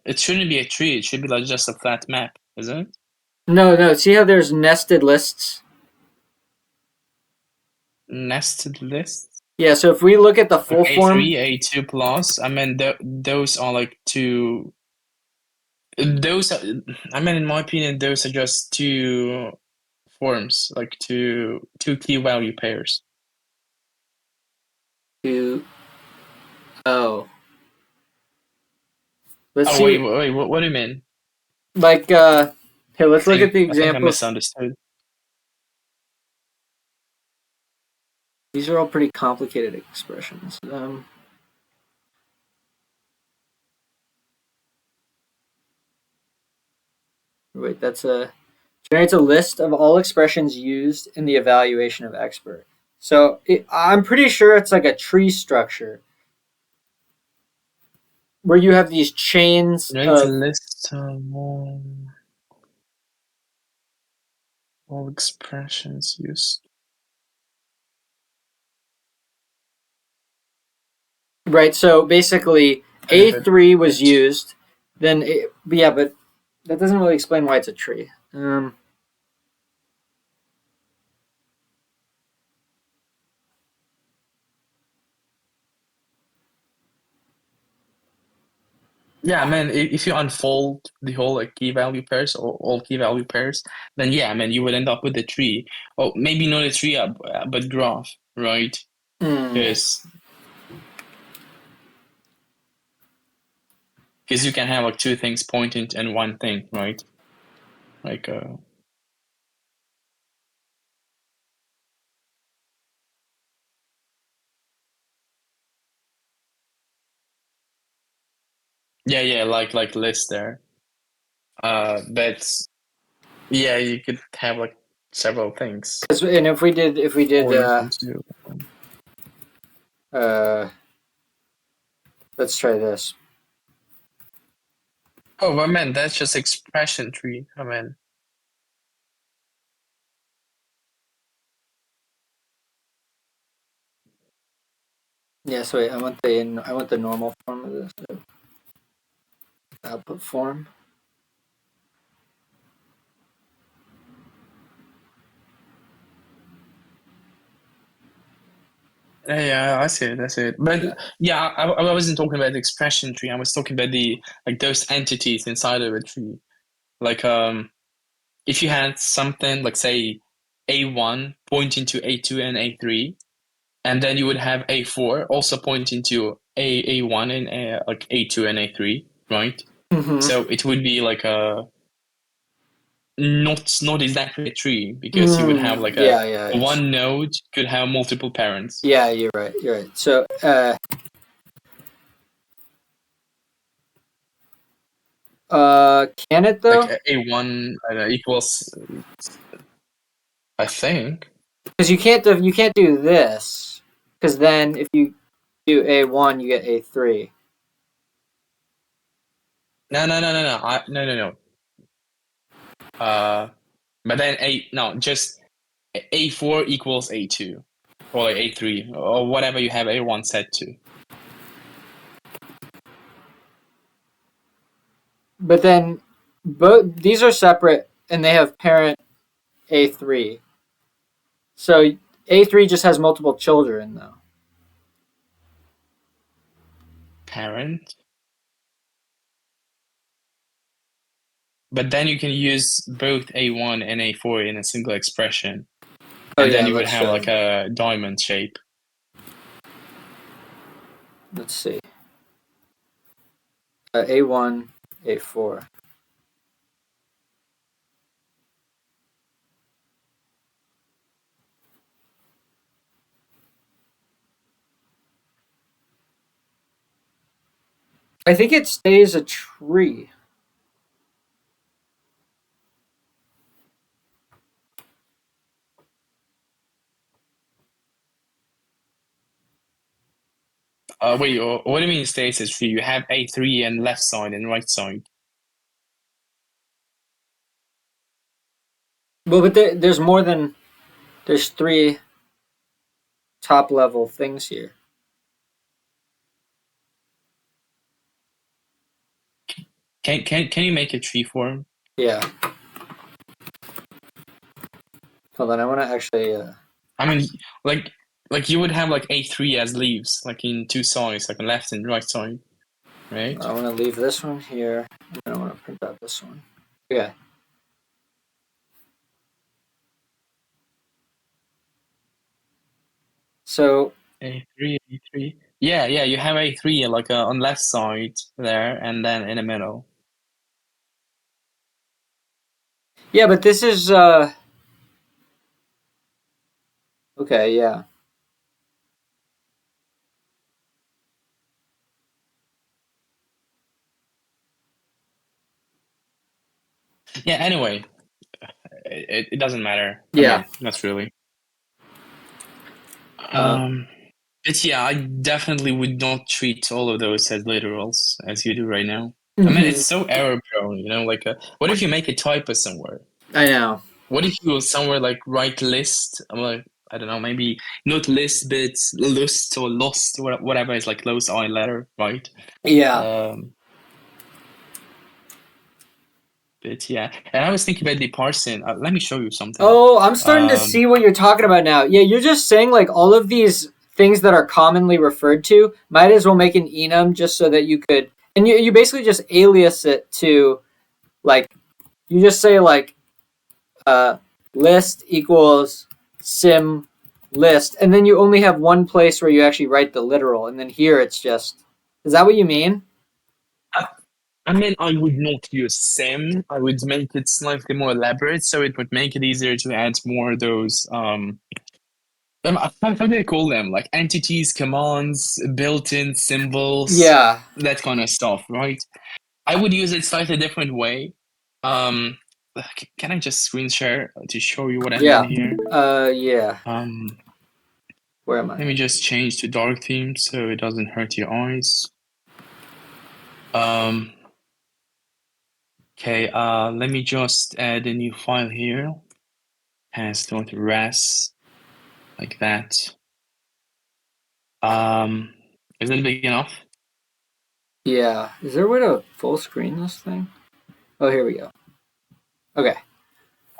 S3: it shouldn't be a tree. It should be like just a flat map, isn't it?
S2: No, no. See how there's nested lists?
S3: Nested lists.
S2: Yeah. So if we look at the full form,
S3: A3, A2 plus. I mean, those are like two. Those are, I mean, in my opinion, those are just two forms, like two key value pairs.
S2: to oh, let's
S3: Oh
S2: see.
S3: wait, what do you mean?
S2: Like here, let's look at the
S3: I think I
S2: examples.
S3: misunderstood.
S2: These are all pretty complicated expressions. Wait, that's a generates a list of all expressions used in the evaluation of expert. So I'm pretty sure it's like a tree structure where you have these chains
S3: Generates a
S2: of
S3: list of all expressions used.
S2: right. So basically, A3 was used. Then yeah, but that doesn't really explain why it's a tree.
S3: Yeah, I mean, if you unfold the whole like key value pairs or all key value pairs, then yeah, I mean, you would end up with a tree. Or maybe not a tree, but graph, right? Because you can have like two things pointing and one thing, right? Like yeah, like list there. But yeah, you could have like several things.
S2: And if we did
S3: Or you can do.
S2: let's try this.
S3: Oh, I mean, that's just expression tree. I mean,
S2: Yeah, so wait, I want the normal form of this output form.
S3: yeah, I see it. I see it. But yeah, I wasn't talking about the expression tree. I was talking about the like those entities inside of a tree. Like if you had something like say A1 pointing to A2 and A3, and then you would have A4 also pointing to A1 and like A2 and A3, right?
S2: Mm-hmm.
S3: So it would be like a not exactly a tree because you would have like
S2: yeah,
S3: one node could have multiple parents.
S2: yeah. You're right. You're right. So can it though?
S3: Like A1 equals, I think.
S2: Because you can't do this. Because then if you do A1, you get A3.
S3: No. No. But then just A4 equals A2 or like A3 or whatever you have A1 set to.
S2: But then both these are separate and they have parent A3. So A3 just has multiple children though.
S3: Parent. But then you can use both A1 and A4 in a single expression. And then you would have like a diamond shape.
S2: Let's see. A1 A4. I think it stays a tree.
S3: Wait, what do you mean stays as tree? You have A3 and left side and right side.
S2: Well, but there's more than there's 3 top level things here.
S3: Can you make a tree form?
S2: Yeah. Hold on, I want to actually.
S3: I mean, like you would have like A3 as leaves, like in 2 sides, like on left and right side, right?
S2: I want to leave this one here, and I want to print out this one. Okay. So
S3: A3, A3. Yeah, you have A3 like on left side there, and then in the middle.
S2: yeah, but this is okay. Yeah.
S3: Yeah. Anyway, it doesn't matter.
S2: Yeah.
S3: I mean, that's really. But yeah, I definitely would not treat all of those as literals as you do right now. I mean, it's so error prone, you know. Like, what if you make a typo somewhere?
S2: I know.
S3: What if you somewhere like write list? I'm like, I don't know, maybe not list, but lust or lost or whatever is like close I letter, right?
S2: Yeah.
S3: But yeah, and I was thinking about the parsing. Let me show you something.
S2: Oh, I'm starting to see what you're talking about now. Yeah, you're just saying like all of these things that are commonly referred to, might as well make an enum just so that you could, and you basically just alias it to, like, you just say like, list equals sim list, and then you only have one place where you actually write the literal, and then here it's just. Is that what you mean?
S3: I mean, I would not use sim. I would make it slightly more elaborate, so it would make it easier to add more of those how do they call them? Like entities, commands, built-in symbols,
S2: Yeah.
S3: that kind of stuff, right? I would use it slightly different way. Um, can I just screen share to show you what I
S2: Yeah.
S3: mean here?
S2: Yeah. Where am
S3: Let
S2: I?
S3: me just change to dark theme so it doesn't hurt your eyes. Okay, let me just add a new file here. cas3.rs, like that. Is it big enough?
S2: Yeah. Is there a way to full screen this thing? Oh, here we go. Okay.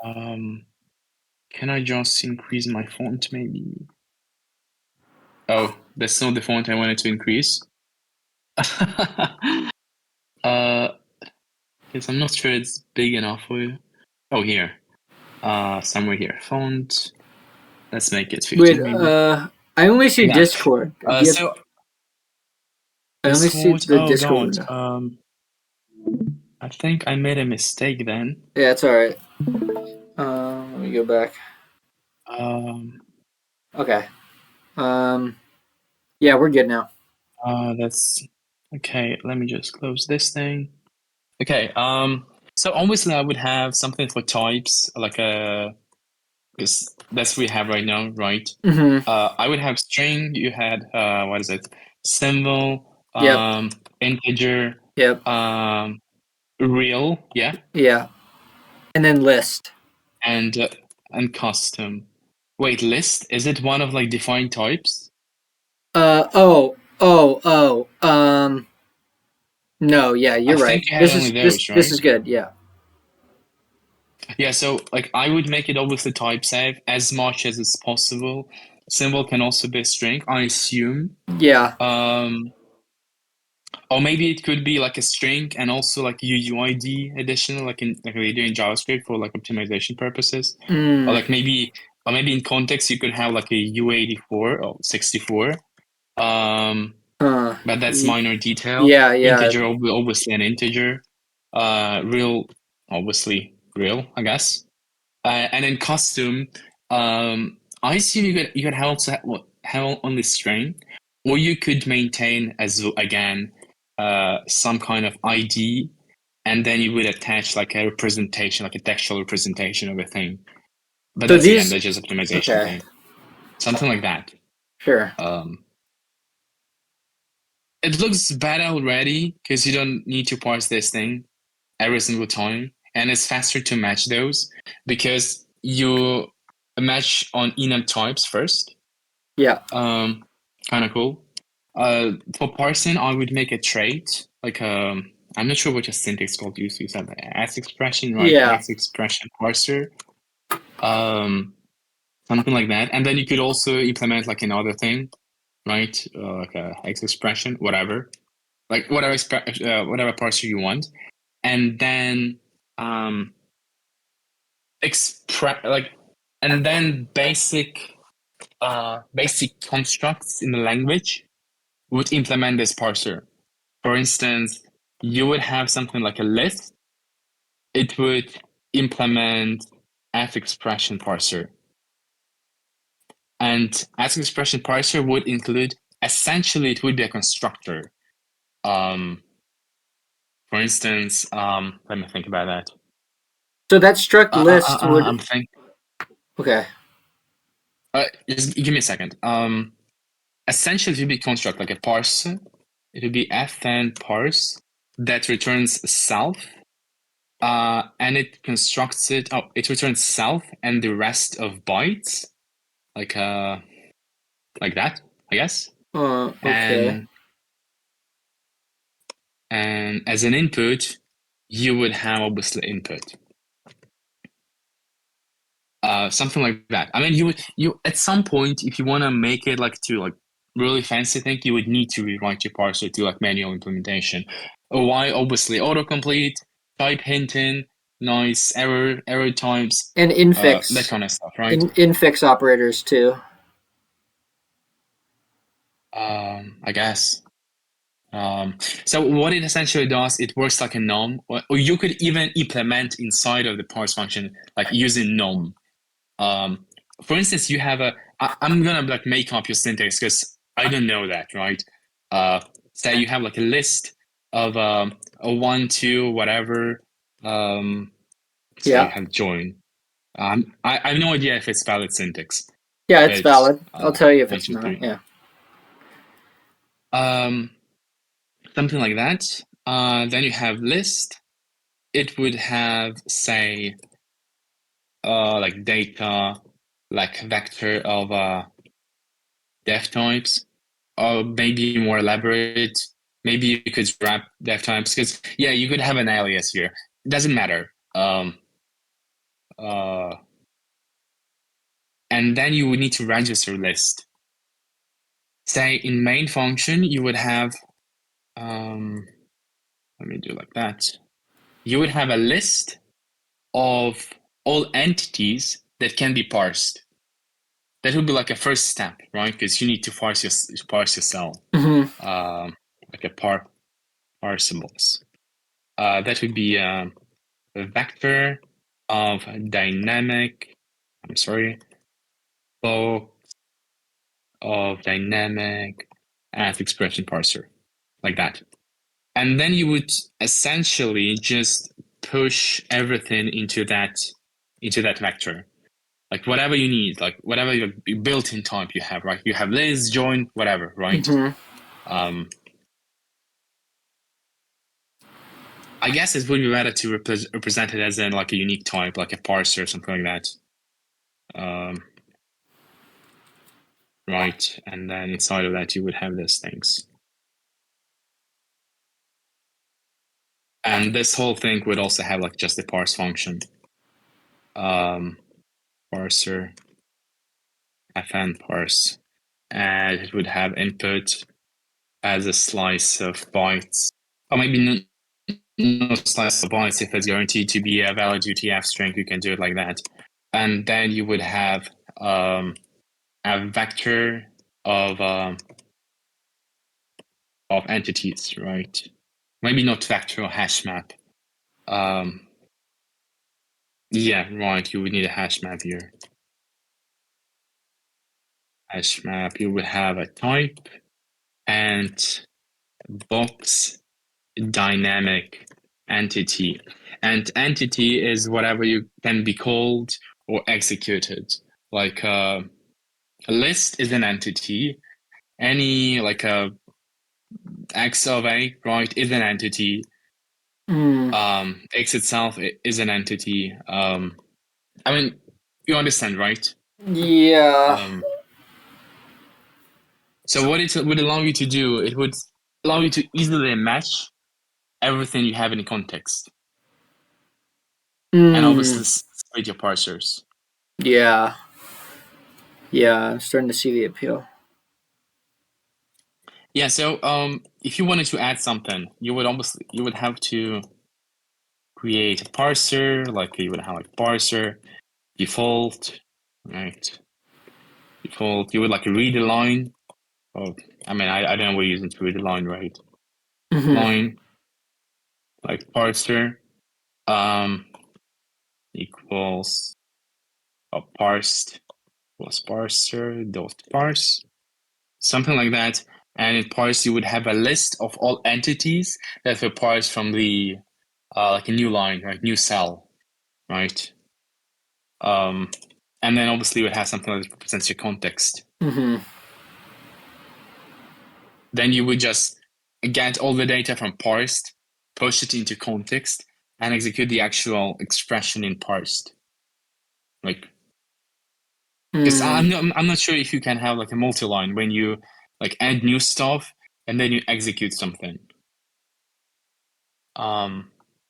S3: Can I just increase my font maybe? Oh, that's not the font I wanted to increase. Because I'm not sure it's big enough for you. Oh, here. Somewhere here. Font. Let's make it 15
S2: Wait,
S3: maybe.
S2: I only see
S3: Yeah.
S2: Discord.
S3: So
S2: I only see
S3: Discord.
S2: the
S3: Oh
S2: Discord
S3: God.
S2: window.
S3: I think I made a mistake then.
S2: Yeah, it's alright. Let me go back. Okay. Yeah, we're good now.
S3: That's okay. Let me just close this thing. Okay. So obviously I would have something for types, like because that's what we have right now, right?
S2: Mm-hmm.
S3: I would have string. You had what is it? Symbol.
S2: Yep.
S3: Integer.
S2: Yep.
S3: Real. Yeah.
S2: Yeah. And then list.
S3: And custom. Wait, list? Is it one of like defined types?
S2: No, yeah, you're
S3: I
S2: right.
S3: think you had only those,
S2: This
S3: right?
S2: is good, yeah.
S3: Yeah, so like I would make it obviously type safe as much as it's possible. Symbol can also be a string, I assume.
S2: Yeah.
S3: Or maybe it could be like a string and also like UUID additional, like we do in JavaScript for like optimization purposes. Or like maybe in context you could have like a U84 or 64. But that's minor detail.
S2: Yeah, yeah.
S3: Integer, obviously an integer. real, obviously real, I guess. And then custom, I assume you could have only string, or you could maintain as again some kind of ID, and then you would attach like a representation, like a textual representation of a thing. But
S2: So
S3: that's again,
S2: these,
S3: that's just optimization
S2: okay,
S3: thing, something like that.
S2: sure.
S3: It looks bad already because you don't need to parse this thing every single time, and it's faster to match those because you match on enum types first.
S2: Yeah.
S3: Kind of cool. For parsing, I would make a trait like I'm not sure what your syntax called. You said as expression, right?
S2: Yeah.
S3: As expression parser, something like that. And then you could also implement like another thing, right? Like a X expression, whatever, like whatever parser you want, and then express like, and then basic constructs in the language would implement this parser. For instance, you would have something like a list. It would implement f expression parser. And f expression parser would include, essentially, it would be a constructor. For instance, let me think about that.
S2: So that struct list would.
S3: I'm thinking.
S2: Okay.
S3: Just give me a second. Essentially, it would be construct like a parser. It would be fn parse that returns self, and it constructs it. Oh, it returns self and the rest of bytes, like that, I guess.
S2: Okay.
S3: And as an input, you would have obviously input. Something like that. I mean, you at some point, if you want to make it like to like really fancy thing, you would need to rewrite your parser to like manual implementation. Why? Obviously, autocomplete, type hinting, nice error types,
S2: And
S3: that
S2: infix.
S3: kind of stuff, right?
S2: Infix operators too.
S3: I guess. So what it essentially does, it works like a nom, or you could even implement inside of the parse function, like using nom. For instance, you have I'm gonna like make up your syntax because I don't know that, right? Say you have like a list of a 1, 2, whatever. Say you
S2: Yeah.
S3: have join. I have no idea if it's valid syntax.
S2: Yeah, it's
S3: It's
S2: valid. I'll tell you if
S3: 1,
S2: it's
S3: 2,
S2: not.
S3: 3.
S2: Yeah.
S3: Something like that. Then you have list. It would have, say, like data, like vector of def types, or maybe more elaborate. Maybe you could wrap def types because yeah, you could have an alias here. It doesn't matter. And then you would need to register list. Say in main function, you would have let me do like that. You would have a list of all entities that can be parsed. That would be like a first step, right? Because you need to parse yourself, like a parsables. That would be a vector of dynamic. I'm sorry, box of dynamic as expression parser, like that. And then you would essentially just push everything into that vector, like whatever you need, like whatever your built-in type you have, right? You have list, join, whatever, right? I guess it would be better to represent it as in like a unique type, like a parser or something like that. Right, and then inside of that you would have these things. And this whole thing would also have like just a parse function. Parser, fn parse. And it would have input as a slice of bytes. Or maybe no slice of bytes. If it's guaranteed to be a valid UTF string, you can do it like that. And then you would have a vector of entities, right? Maybe not vector or hash map. Yeah, right. You would need a hash map here. Hash map. You would have a type and box dynamic entity. And entity is whatever you can be called or executed. Like a list is an entity. Any like a x of a, right, is an entity. X itself is an entity. I mean, you understand, right?
S2: Yeah.
S3: So what it would allow you to do, it would allow you to easily match everything you have in context, and obviously split your parsers.
S2: Yeah. Yeah, I'm starting to see the appeal.
S3: Yeah. So if you wanted to add something, you would have to create a parser. Like you would have like parser default, right? Default. You would like read a line. Oh, I mean, I don't know what you're using to read a line, right? Line like parser equals parsed plus parser dot parse, something like that. And in parse, you would have a list of all entities that were parsed from the like a new line, right? New cell, right? And then obviously you would have something that represents your context. Then you would just get all the data from parsed, push it into context, and execute the actual expression in parsed. Like, because I'm not sure if you can have like a multi-line when you like add new stuff and then you execute something.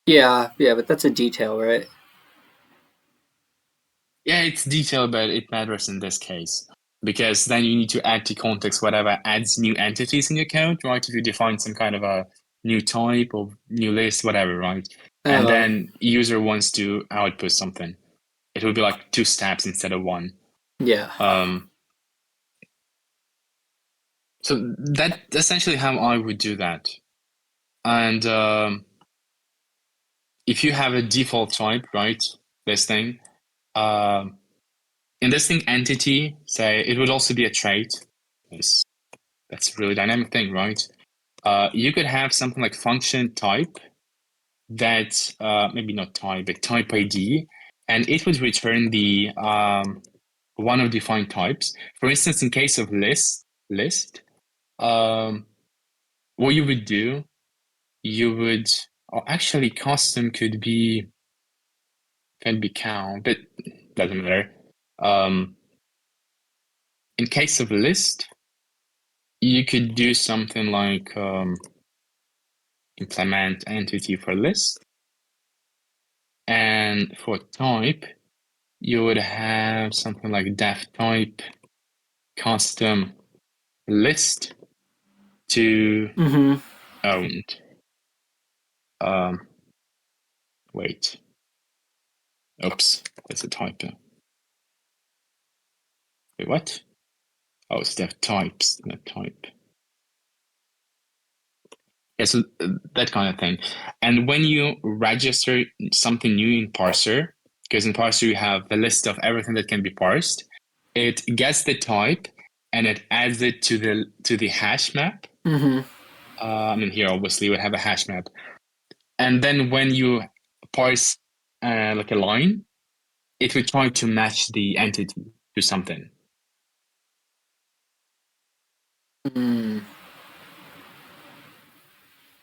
S2: Yeah, but that's a detail, right?
S3: Yeah, it's detailed, but it matters in this case because then you need to add to context whatever adds new entities in your code, right? If you define some kind of a new type or new list, whatever, right? And then user wants to output something. It would be like 2 steps instead of 1.
S2: Yeah.
S3: So that's essentially how I would do that. And if you have a default type, right, this thing, in this thing entity, say it would also be a trait. That's a really dynamic thing, right? You could have something like function type that maybe not type, but type ID, and it would return the one of defined types. For instance, in case of list, what you would do, you would actually custom could be count, but doesn't matter. In case of list, you could do something like implement entity for list. And for type, you would have something like def type custom list to owned. Wait. Oops, that's a typo. Wait, what? Oh, it's def types, not type. Yeah, so that kind of thing. And when you register something new in parser, because in parser you have the list of everything that can be parsed, it gets the type and it adds it to the hash map. I mean, here obviously you would have a hash map. And then when you parse like a line, it will try to match the entity to something.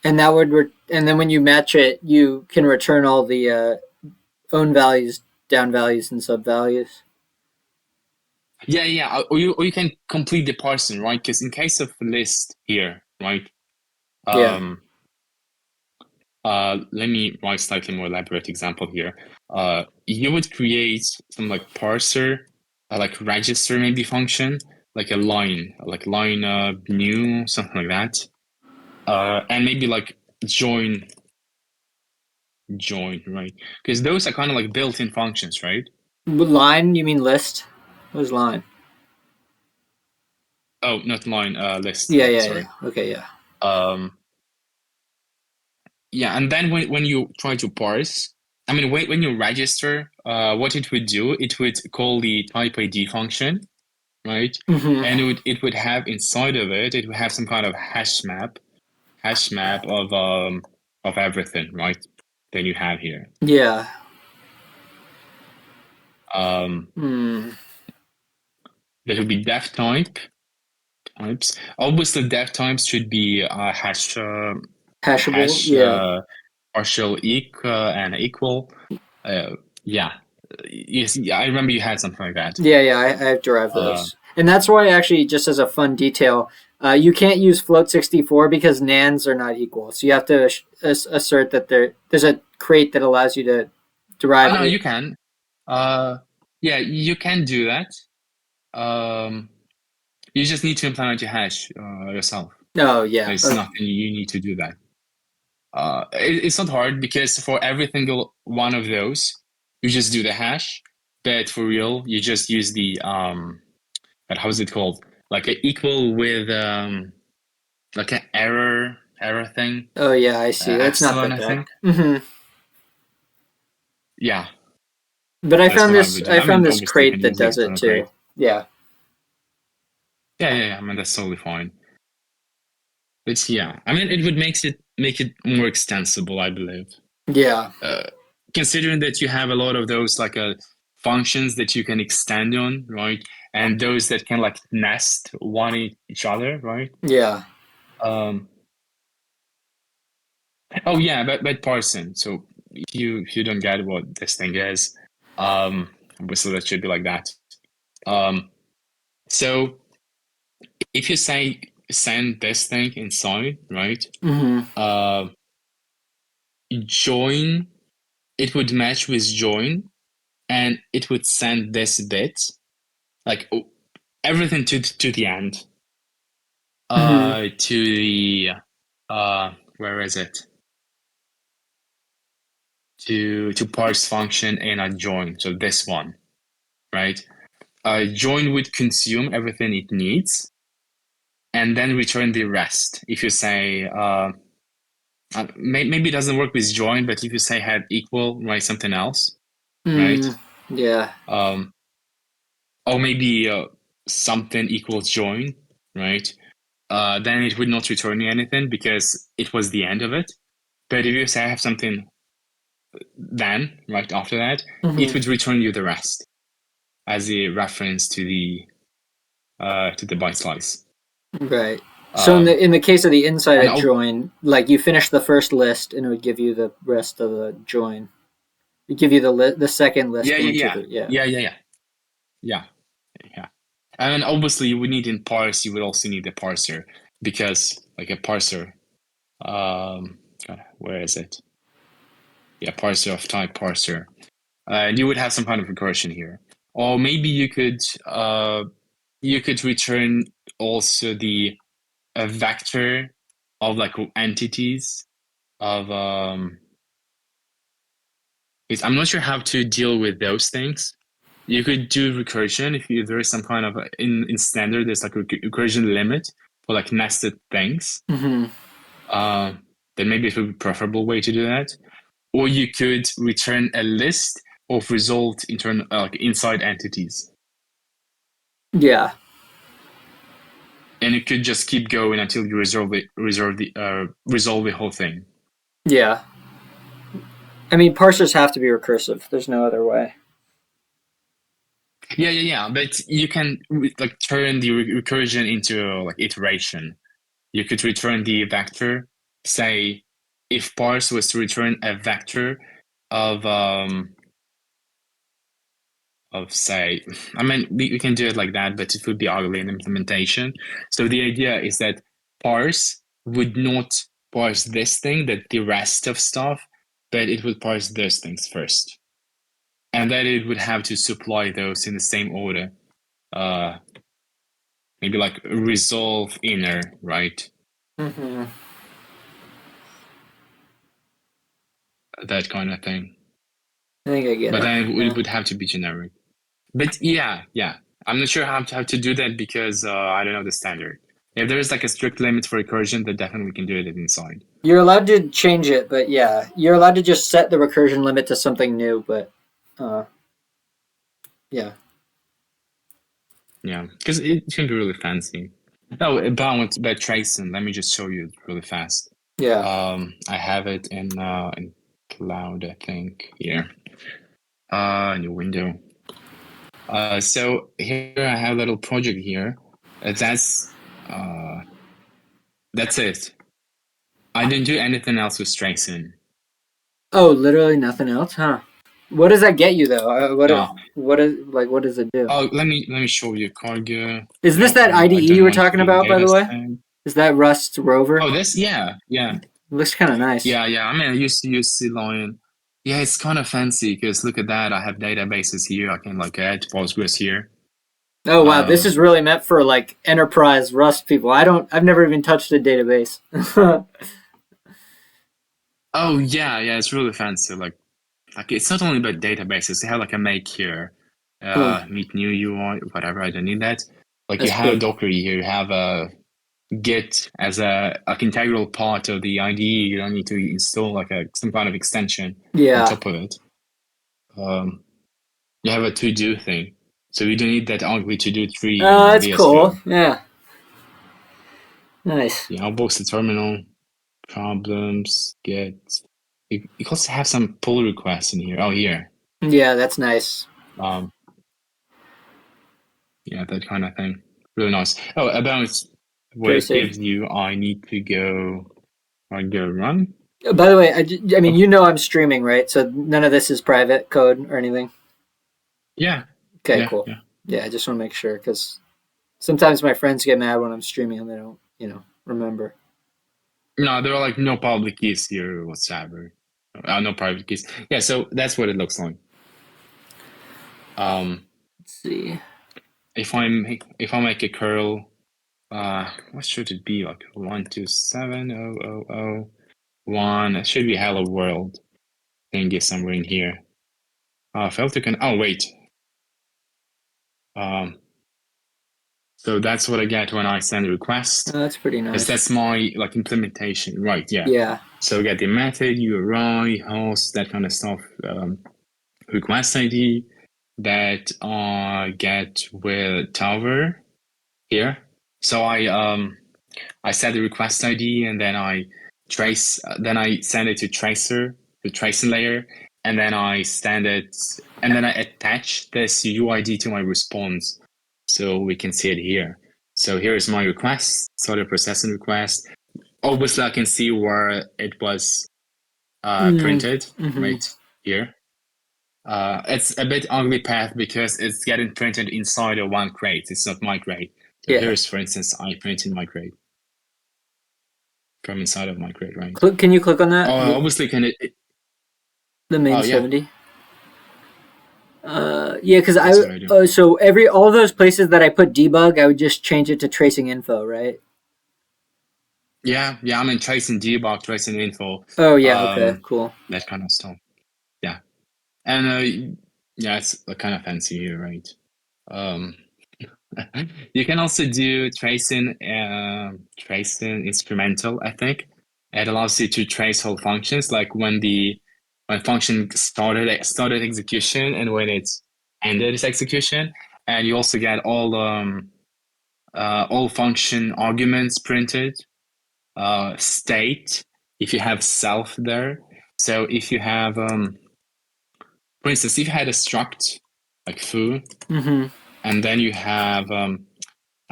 S2: And that would, and then when you match it, you can return all the own values, down values, and sub values.
S3: Yeah. Or you can complete the parsing, right? Because in case of list here, right? Let me write slightly more elaborate example here. You would create some like parser, like register maybe function, like a line, like line new, something like that. And maybe like join, right? Because those are kind of like built-in functions, right?
S2: Line? You mean list? What is line?
S3: Oh, not line, list.
S2: Yeah.
S3: Sorry.
S2: Okay, yeah.
S3: yeah, and then when you try to parse, I mean, when you register, what it would do, it would call the type ID function, right?
S2: Mm-hmm.
S3: And it would have inside of it, it would have some kind of hash map of everything, right? That you have here.
S2: Yeah.
S3: Um,
S2: Hmm.
S3: that would be def types. Obviously, def types should be
S2: Hashable.
S3: hash
S2: Yeah.
S3: partial and equal. Yeah, yes, I remember you had something like that.
S2: Yeah. I've derived
S3: Uh,
S2: those, and that's why actually, just as a fun detail, you can't use float 64 because nans are not equal. So you have to assert that there's a crate that allows you to
S3: oh
S2: derive
S3: no,
S2: it.
S3: you can. Yeah, you can do that. Um, you just need to implement your hash yourself.
S2: Oh yeah.
S3: There's nothing you need to do that. It's not hard because for every single one of those, you just do the hash. But for real, you just use the but how is it called? Like a equal with like an error thing,
S2: Oh yeah. I see. That's not
S3: epsilon,
S2: that
S3: I
S2: bad.
S3: think.
S2: Hmm.
S3: Yeah,
S2: But
S3: that's what I would do.
S2: I
S3: I mean,
S2: found this
S3: obviously you
S2: crate
S3: can
S2: that
S3: use the
S2: does it
S3: external crate.
S2: too. Yeah.
S3: Yeah. I mean, that's totally fine. But yeah, I mean, it would make it more extensible, I believe.
S2: Yeah.
S3: Considering that you have a lot of those like functions that you can extend on, right? And those that can like nest one each other, right?
S2: Yeah.
S3: Um, oh yeah, but parsing. So if you don't get what this thing is, obviously that should be like that. Um, so if you say send this thing inside, right?
S2: Hmm.
S3: Uh, join, it would match with join, and it would send this bit, like everything to the end,
S2: Hmm.
S3: to the where is it? To parse function and a join. So this one, right? Join would consume everything it needs and then return the rest. If you say maybe it doesn't work with join, but if you say had equal, right, something else, right?
S2: Mm. Yeah.
S3: Um, or maybe something equals join, right? Then it would not return you anything because it was the end of it. But if you say I have something then, right after that,
S2: Hmm.
S3: it would return you the rest as a reference to the byte slice.
S2: Right. So
S3: Um,
S2: in the case of the inside
S3: and
S2: of join, like you finish the first list and it would give you the rest of the join. It give you the second list
S3: yeah, yeah,
S2: going to
S3: yeah,
S2: the yeah.
S3: yeah, yeah, yeah, yeah, yeah. And obviously, you would need in parse. You would also need a parser because, like a parser, God, where is it? Yeah, parser of type parser. And you would have some kind of recursion here, or maybe you could return also the a vector of like entities of because I'm not sure how to deal with those things. You could do recursion if there is some kind of in standard there's like a recursion limit for like nested things.
S2: Hmm.
S3: Uh, then maybe it would be a preferable way to do that. Or you could return a list of result like inside entities,
S2: Yeah.
S3: and it could just keep going until you resolve the whole thing.
S2: Yeah. I mean, parsers have to be recursive. There's no other way.
S3: Yeah. But you can like turn the recursion into like iteration. You could return the vector. Say, if parse was to return a vector of say, I mean, we can do it like that, but it would be ugly in implementation. So the idea is that parse would not parse this thing, that the rest of stuff, but it would parse those things first, and then it would have to supply those in the same order. Uh, maybe like resolve inner, right?
S2: Hmm.
S3: That kind of thing.
S2: I think I get
S3: But
S2: it.
S3: then it
S2: Yeah.
S3: would have to be generic. But yeah. I'm not sure how to do that because I don't know the standard. If there is like a strict limit for recursion, then definitely we can do it inside.
S2: You're allowed to change it, but yeah, you're allowed to just set the recursion limit to something new. But yeah.
S3: Yeah, because it can be really fancy. Oh, about tracing, let me just show you really fast.
S2: Yeah.
S3: I have it in Cloud, I think, here. New window. So here I have a little project here. That's it. I didn't do anything else with tracing.
S2: Oh, literally nothing else, huh? What does that get you though?
S3: No.
S2: What does it do?
S3: Oh, let me show you cargo.
S2: Is this that IDE you were talking about, by the way? Is that Rust Rover?
S3: Oh, this, yeah.
S2: It looks kind of nice.
S3: Yeah. I mean, I used to use C-Lion. Yeah, it's kind of fancy because look at that. I have databases here. I can like add Postgres here.
S2: Oh wow, this is really meant for like enterprise Rust people. I've never even touched a database.
S3: Oh yeah, it's really fancy. Like it's not only about databases. They have like a make here, meet new UI, whatever. I don't need that. Like
S2: That's
S3: you have
S2: cool.
S3: Docker here. You have a Git as a integral part of the IDE. You don't need to install like some kind of extension on top of it. You have a to-do thing, so you don't need that ugly to-do tree.
S2: Oh, that's cool. Code. Yeah. Nice.
S3: Yeah, outbox the terminal. Problems, get. You also have some pull requests in here. Oh, here.
S2: Yeah, that's nice.
S3: Yeah, that kind of thing. Really nice. Oh, about what it gives you, I need to go run.
S2: By the way, I mean, you know I'm streaming, right? So none of this is private code or anything?
S3: Yeah.
S2: Okay, cool. Yeah, I just want to make sure because sometimes my friends get mad when I'm streaming and they don't, remember.
S3: No, there are like no public keys here whatsoever. No private keys. Yeah, so that's what it looks like.
S2: Let's see.
S3: If I make a curl, what should it be? Like 127.0.0.0.1. It should be hello world. Thingy somewhere in here. Failed to oh wait. So that's what I get when I send a request.
S2: Oh, that's pretty nice.
S3: Because that's my like implementation, right? Yeah.
S2: Yeah.
S3: So get the method, URI, host, that kind of stuff. Request ID that I get with Tower here. So I set the request ID and then I trace. Then I send it to tracer, the tracing layer, and then I attach this UID to my response. So we can see it here. So here is my request, started processing request. Obviously, I can see where it was printed right here. It's a bit ugly path because it's getting printed inside of one crate. It's not my crate. So here's, for instance, I printed my crate from inside of my crate, right?
S2: Can you click on that?
S3: Obviously, can it?
S2: The main 70. Yeah, because so all those places that I put debug, I would just change it to tracing info, right?
S3: Yeah. I mean tracing debug, tracing info.
S2: Oh yeah, okay, cool.
S3: That kind of stuff. Yeah, and yeah, it's kind of fancy here, right? You can also do tracing instrumental. I think it allows you to trace whole functions, like when function started execution and when it's ended its execution, and you also get all function arguments printed, state if you have self there. So if you have for instance, if you had a struct like foo, and then you have I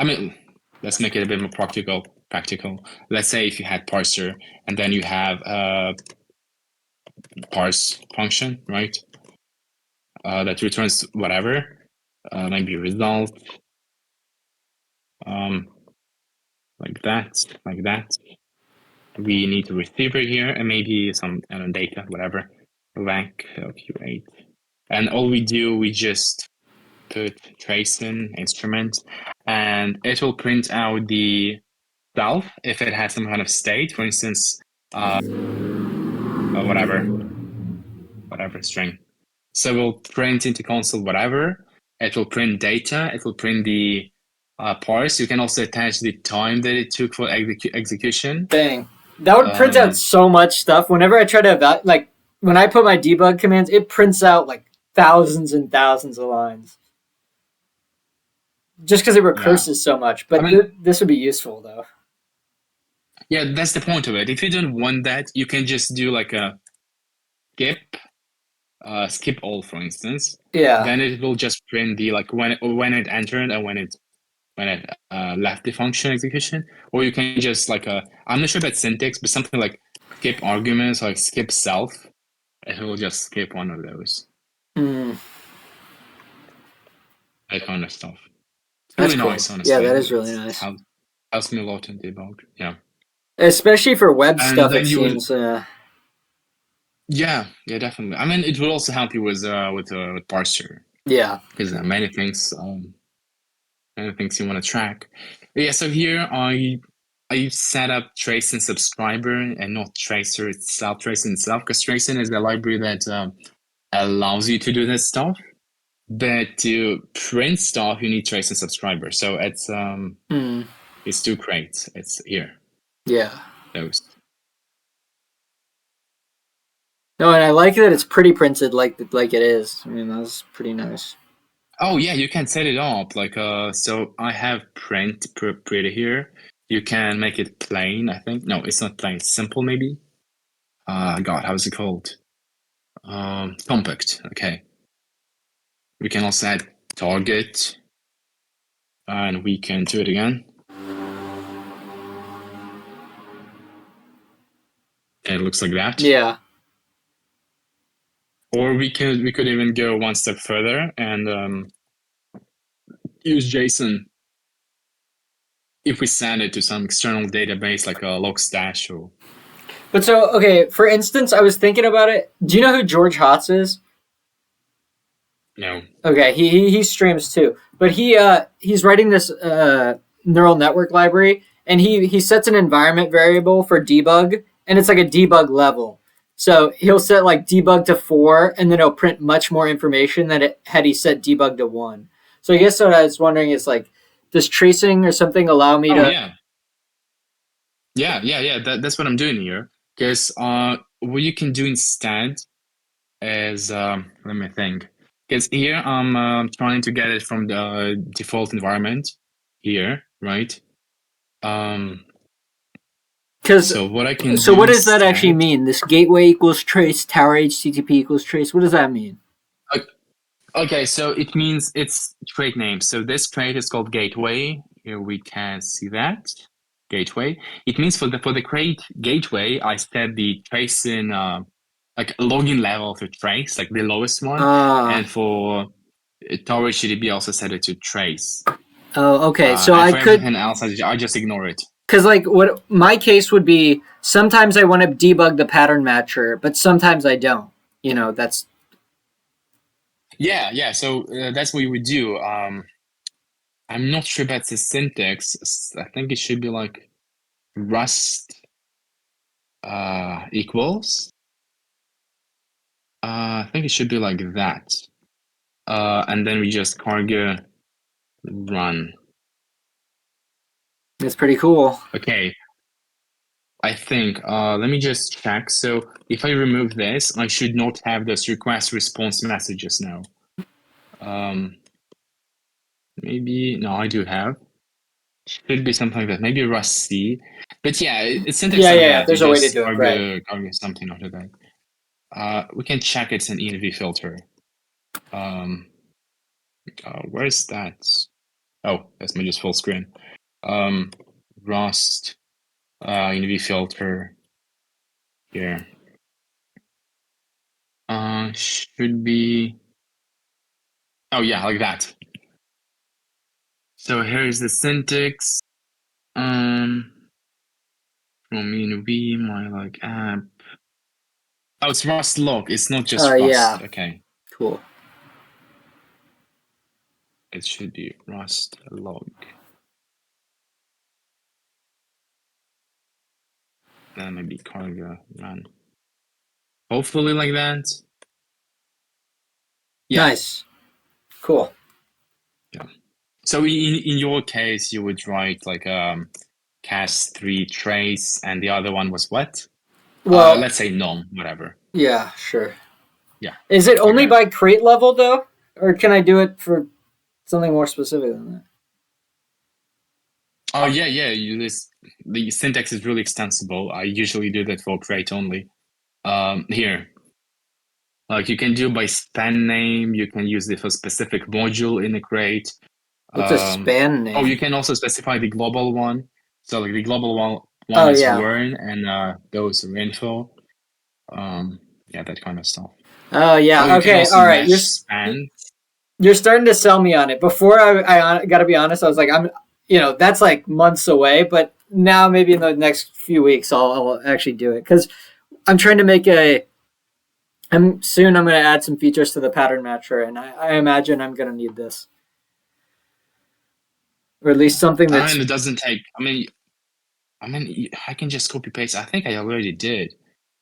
S3: mean, let's make it a bit more practical. Let's say if you had parser and then you have parse function, right? That returns whatever, maybe result, like that. We need a receiver here and maybe some data, whatever, rank Q8. And all we do, we just put tracing instrument and it will print out the self if it has some kind of state, for instance, whatever string. So we'll print into console whatever. It will print data. It will print the parse. You can also attach the time that it took for execution.
S2: Dang. That would print out so much stuff. Whenever I try to like when I put my debug commands, it prints out like thousands and thousands of lines. Just because it recurses so much. But this would be useful though.
S3: Yeah, that's the point of it. If you don't want that, you can just do like a skip all, for instance.
S2: Yeah.
S3: Then it will just print the like when it entered and when it left the function execution. Or you can just like I'm not sure about syntax, but something like skip arguments, like skip self. It will just skip one of those. That kind of stuff. It's really nice, honestly.
S2: Yeah, that is really nice.
S3: Helps me a lot in debug. Yeah.
S2: Especially for web stuff, it seems.
S3: Yeah, definitely. I mean, it will also help you with parser.
S2: Yeah.
S3: Because many things you want to track. Yeah. So here I set up tracing subscriber and not tracer itself. Tracing itself, because tracing is the library that allows you to do this stuff. But to print stuff, you need tracing subscriber. So it's two crates. It's here.
S2: Yeah.
S3: Those.
S2: No, and I like that it's pretty printed like it is. I mean, that's pretty nice.
S3: Oh yeah, you can set it up like so I have print pretty here. You can make it plain, I think. No, it's not plain, it's simple maybe. God, how is it called? Compact, okay. We can also add target and we can do it again. And it looks like that.
S2: Yeah.
S3: Or we could even go one step further and use JSON if we send it to some external database like a Logstash or.
S2: But so, okay, for instance, I was thinking about it. Do you know who George Hotz is?
S3: No.
S2: Okay, he streams too, but he's writing this neural network library, and he sets an environment variable for debug, and it's like a debug level. So he'll set like debug to 4, and then it'll print much more information than it had he set debug to 1. So I guess what I was wondering is like, does tracing or something allow me to?
S3: Yeah. That's what I'm doing here. Because what you can do instead is let me think. Because here I'm trying to get it from the default environment here, right? So what I can.
S2: So what does that actually mean? This gateway equals trace, tower HTTP equals trace. What does that mean?
S3: Okay, so it means it's trait name. So this trait is called gateway. Here we can see that gateway. It means for the crate gateway, I set the tracing like login level to trace, like the lowest one, and for tower HTTP, I also set it to trace.
S2: Oh, okay. So
S3: I could. Everything else, I just ignore it.
S2: Because like what my case would be, sometimes I want to debug the pattern matcher, but sometimes I don't. You know, that's.
S3: Yeah. So that's what you would do. I'm not sure about the syntax. I think it should be like Rust equals. I think it should be like that. And then we just cargo run.
S2: That's pretty cool.
S3: Okay. I think, let me just check. So if I remove this, I should not have those request response messages now. Maybe, no, I do have. Should be something like that. Maybe Rust C. But yeah, it's syntax like that.
S2: There's a way to do it, right.
S3: Cargo something after that. We can check it's an env filter. Where is that? Oh, that's my just full screen. Rust env filter here. Should be. Oh yeah, like that. So here is the syntax. From env, my like app. Oh, it's Rust log. It's not just Rust.
S2: Yeah.
S3: Okay.
S2: Cool.
S3: It should be Rust log. Then maybe cargo run. Hopefully like that.
S2: Yeah. Nice. Cool.
S3: Yeah. So in your case, you would write like cas3 trace, and the other one was what?
S2: Well,
S3: Let's say none, whatever.
S2: yeah, sure.
S3: Yeah.
S2: Is it only
S3: Okay.
S2: by crate level though, or can I do it for something more specific than that?
S3: Oh yeah. The syntax is really extensible. I usually do that for crate only. Here, like you can do by span name. You can use it for specific module in a crate.
S2: What's a span name?
S3: Oh, you can also specify the global one. So like the global one
S2: Oh,
S3: is
S2: yeah.
S3: learn, and those are info. Yeah, that kind of stuff.
S2: Oh
S3: Oh,
S2: yeah.
S3: you can
S2: Okay.
S3: also
S2: All right.
S3: match span.
S2: You're starting to sell me on it. Before I gotta be honest, I was like, that's like months away. But now maybe in the next few weeks, I'll actually do it because I'm trying to make I'm going to add some features to the pattern matcher, and I imagine I'm going to need this, or at least something that's.
S3: And it doesn't take. I can just copy paste. I think I already did.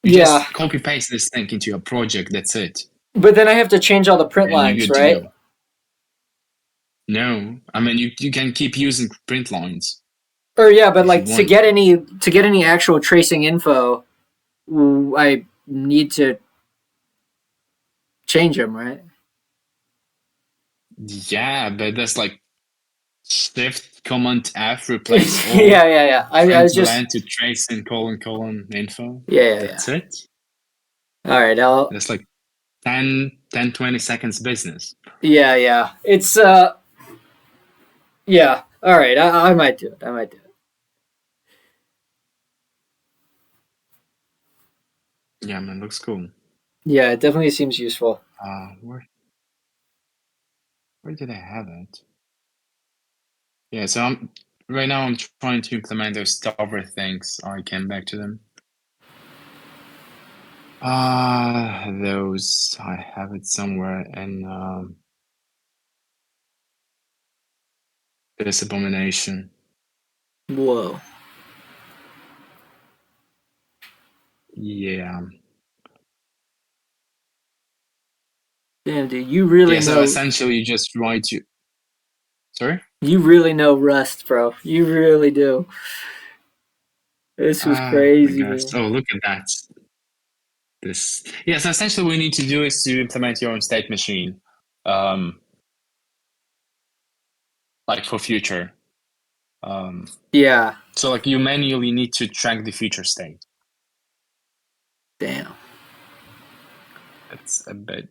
S3: You
S2: Yeah,
S3: just copy paste this thing into your project. That's it.
S2: but then I have to change all the print
S3: And you're
S2: lines,
S3: good to
S2: right?
S3: go. No, you can keep using print lines.
S2: Or yeah, but
S3: if
S2: like
S3: you
S2: to
S3: want.
S2: get any actual tracing info, I need to change them, right?
S3: Yeah, but that's like Shift Command F replace all.
S2: Yeah. I was just.
S3: Land to trace and colon info.
S2: Yeah.
S3: That's it.
S2: All right,
S3: That's like 20 seconds business.
S2: Yeah. It's yeah. All right, I might do it.
S3: Yeah, man, looks cool.
S2: Yeah, it definitely seems useful.
S3: Where did I have it? Yeah, so right now I'm trying to implement those Tower things. I came back to them. Those I have it somewhere in this abomination.
S2: Whoa.
S3: Yeah.
S2: Damn, dude, you really
S3: Yeah, so
S2: know.
S3: essentially you just write you. Sorry?
S2: You really know Rust, bro. You really do. This was
S3: I
S2: crazy,
S3: guess.
S2: man.
S3: Oh, look at that. So essentially what we need to do is to implement your own state machine. Like for future.
S2: Yeah.
S3: So like you manually need to track the future state.
S2: Damn.
S3: That's a bit.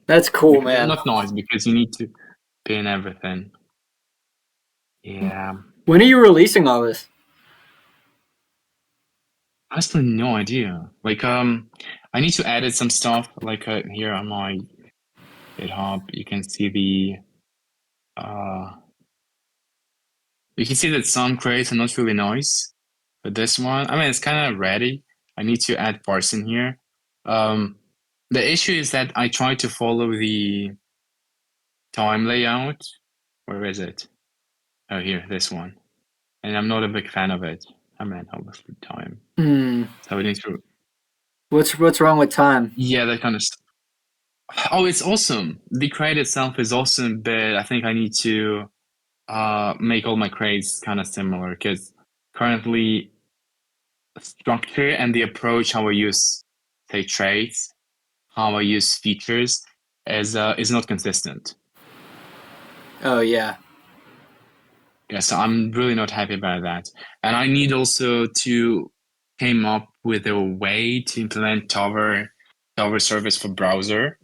S2: That's cool, man.
S3: Not nice because you need to pin everything. Yeah.
S2: When are you releasing all this?
S3: Honestly, no idea. Like, I need to edit some stuff. Like, here on my GitHub, you can see you can see that some crates are not really nice. But this one, I mean, it's kind of ready. I need to add parts in here. The issue is that I try to follow the time layout. Where is it? Oh, here, this one. And I'm not a big fan of it. I mean, obviously time. So we need to.
S2: What's wrong with time?
S3: Yeah, that kind of stuff. Oh, it's awesome. The crate itself is awesome, but I think I need to make all my crates kind of similar because currently structure and the approach how I use say traits, how I use features is not consistent.
S2: Oh yeah.
S3: Yeah, so I'm really not happy about that. And I need also to came up with a way to implement Tower service for browser.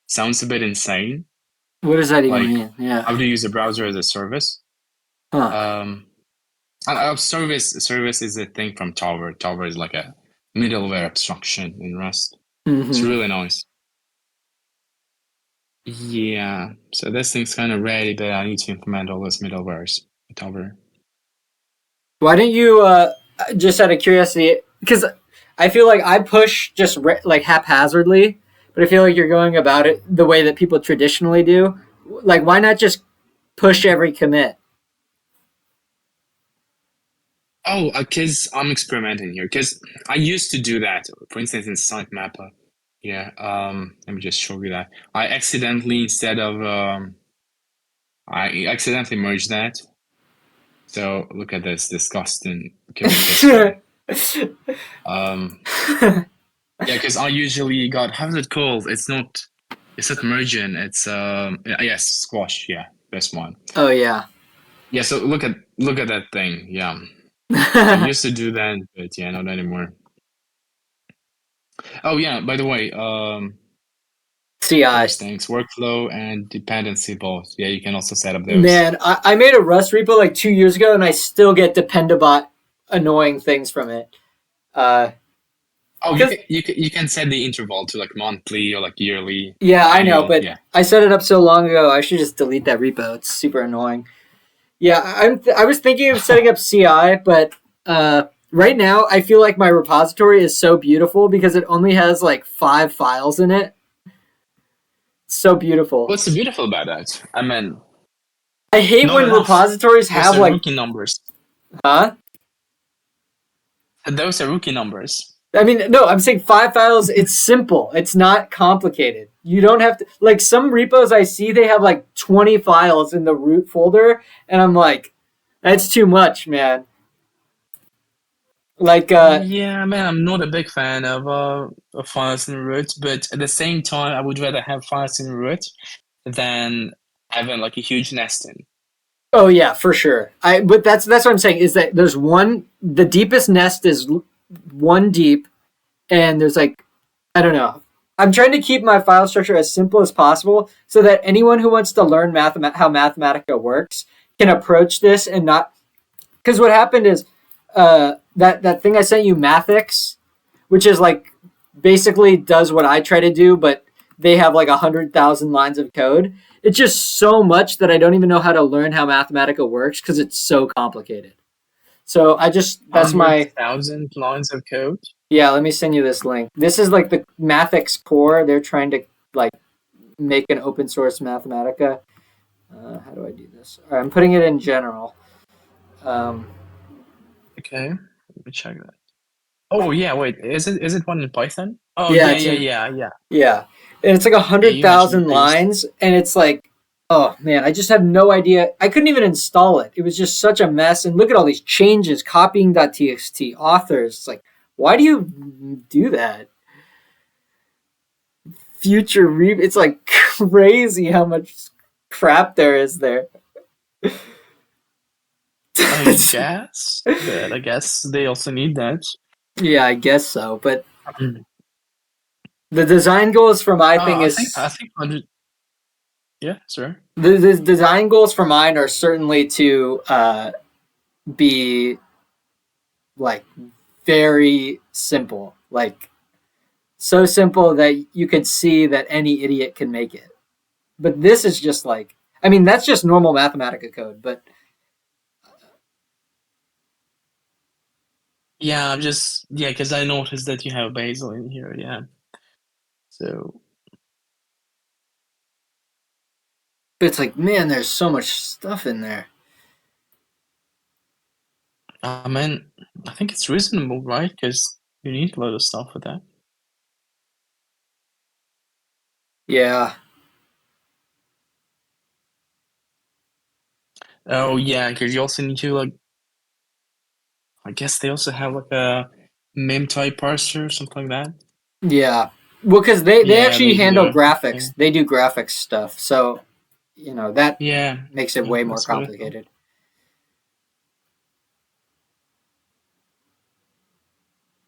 S3: Sounds a bit insane.
S2: What does that even
S3: Like
S2: mean? Yeah.
S3: how to use a browser as a service.
S2: Huh.
S3: Service is a thing from Tower. Tower is like a middleware abstraction in Rust. It's really nice. Yeah, so this thing's kind of ready, but I need to implement all those middlewares with Tower.
S2: Why didn't you just out of curiosity? Because I feel like I push just like haphazardly, but I feel like you're going about it the way that people traditionally do. Like, why not just push every commit?
S3: Oh, because I'm experimenting here. Because I used to do that. For instance, in sitemapper. Yeah. Let me just show you that. I accidentally, instead of I accidentally merged that. So look at this disgusting code history. Yeah, because I usually got, how's it called? It's not merging. It's yes, squash. Yeah, this one.
S2: Oh yeah.
S3: Yeah. So look at that thing. Yeah, I used to do that, but yeah, not anymore. Oh yeah. By the way,
S2: CI.
S3: those things, workflow and dependency both. Yeah, you can also set up those.
S2: Man, I made a Rust repo like 2 years ago, and I still get Dependabot annoying things from it.
S3: Oh, you can set the interval to like monthly or like yearly.
S2: Yeah, I know,
S3: annual,
S2: but
S3: yeah.
S2: I set it up so long ago. I should just delete that repo. It's super annoying. Yeah, I was thinking of setting up CI, but right now I feel like my repository is so beautiful because it only has like 5 files in it. It's so beautiful.
S3: What's so beautiful about that? I mean,
S2: I hate
S3: not
S2: when
S3: enough.
S2: repositories have
S3: Those are
S2: like
S3: rookie numbers.
S2: huh?
S3: Those are rookie numbers.
S2: I mean, no, I'm saying 5 files. It's simple. It's not complicated. You don't have to like some repos I see they have like 20 files in the root folder, and I'm like, that's too much, man. Like
S3: Yeah, man, I'm not a big fan of files in root, but at the same time, I would rather have files in root than having like a huge nesting.
S2: oh yeah, for sure. But that's what I'm saying is that there's the deepest nest is 1 deep, and there's like I don't know. I'm trying to keep my file structure as simple as possible so that anyone who wants to learn how Mathematica works can approach this and not because what happened is that thing I sent you, Mathix, which is like basically does what I try to do, but they have like 100,000 lines of code. It's just so much that I don't even know how to learn how Mathematica works because it's so complicated. So that's my
S3: 100,000 lines of code.
S2: yeah. Let me send you this link. This is like the Mathix core. They're trying to like make an open source Mathematica. How do I do this? All right, I'm putting it in general.
S3: Okay, let me check that. Oh yeah, wait, is it one in Python? Oh
S2: Yeah,
S3: yeah.
S2: Yeah, and it's like
S3: Yeah, you mentioned
S2: 100,000 lines, and it's like, oh man, I just have no idea. I couldn't even install it. It was just such a mess. And look at all these changes, copying.txt, authors. It's like, why do you do that? It's like crazy how much crap there is there.
S3: I guess, but I guess they also need that.
S2: Yeah, I guess so. But
S3: Mm.
S2: the design goals for my thing
S3: I
S2: is
S3: think 100. Yeah, sir.
S2: the design goals for mine are certainly to be like very simple, like so simple that you could see that any idiot can make it. But this is just like, I mean, that's just normal Mathematica code. But
S3: Yeah, because I noticed that you have basil in here. Yeah, so
S2: it's like, man, there's so much stuff in there.
S3: I mean, I think it's reasonable, right? Because you need a lot of stuff for that.
S2: Yeah.
S3: Oh yeah, because you also need to like. I guess they also have like a mem type parser or something like that.
S2: Yeah. Well, because they
S3: Yeah,
S2: actually
S3: they
S2: handle
S3: do.
S2: graphics.
S3: Yeah.
S2: They do graphics stuff. So, that
S3: Yeah,
S2: makes it way more
S3: that's what I thought.
S2: complicated.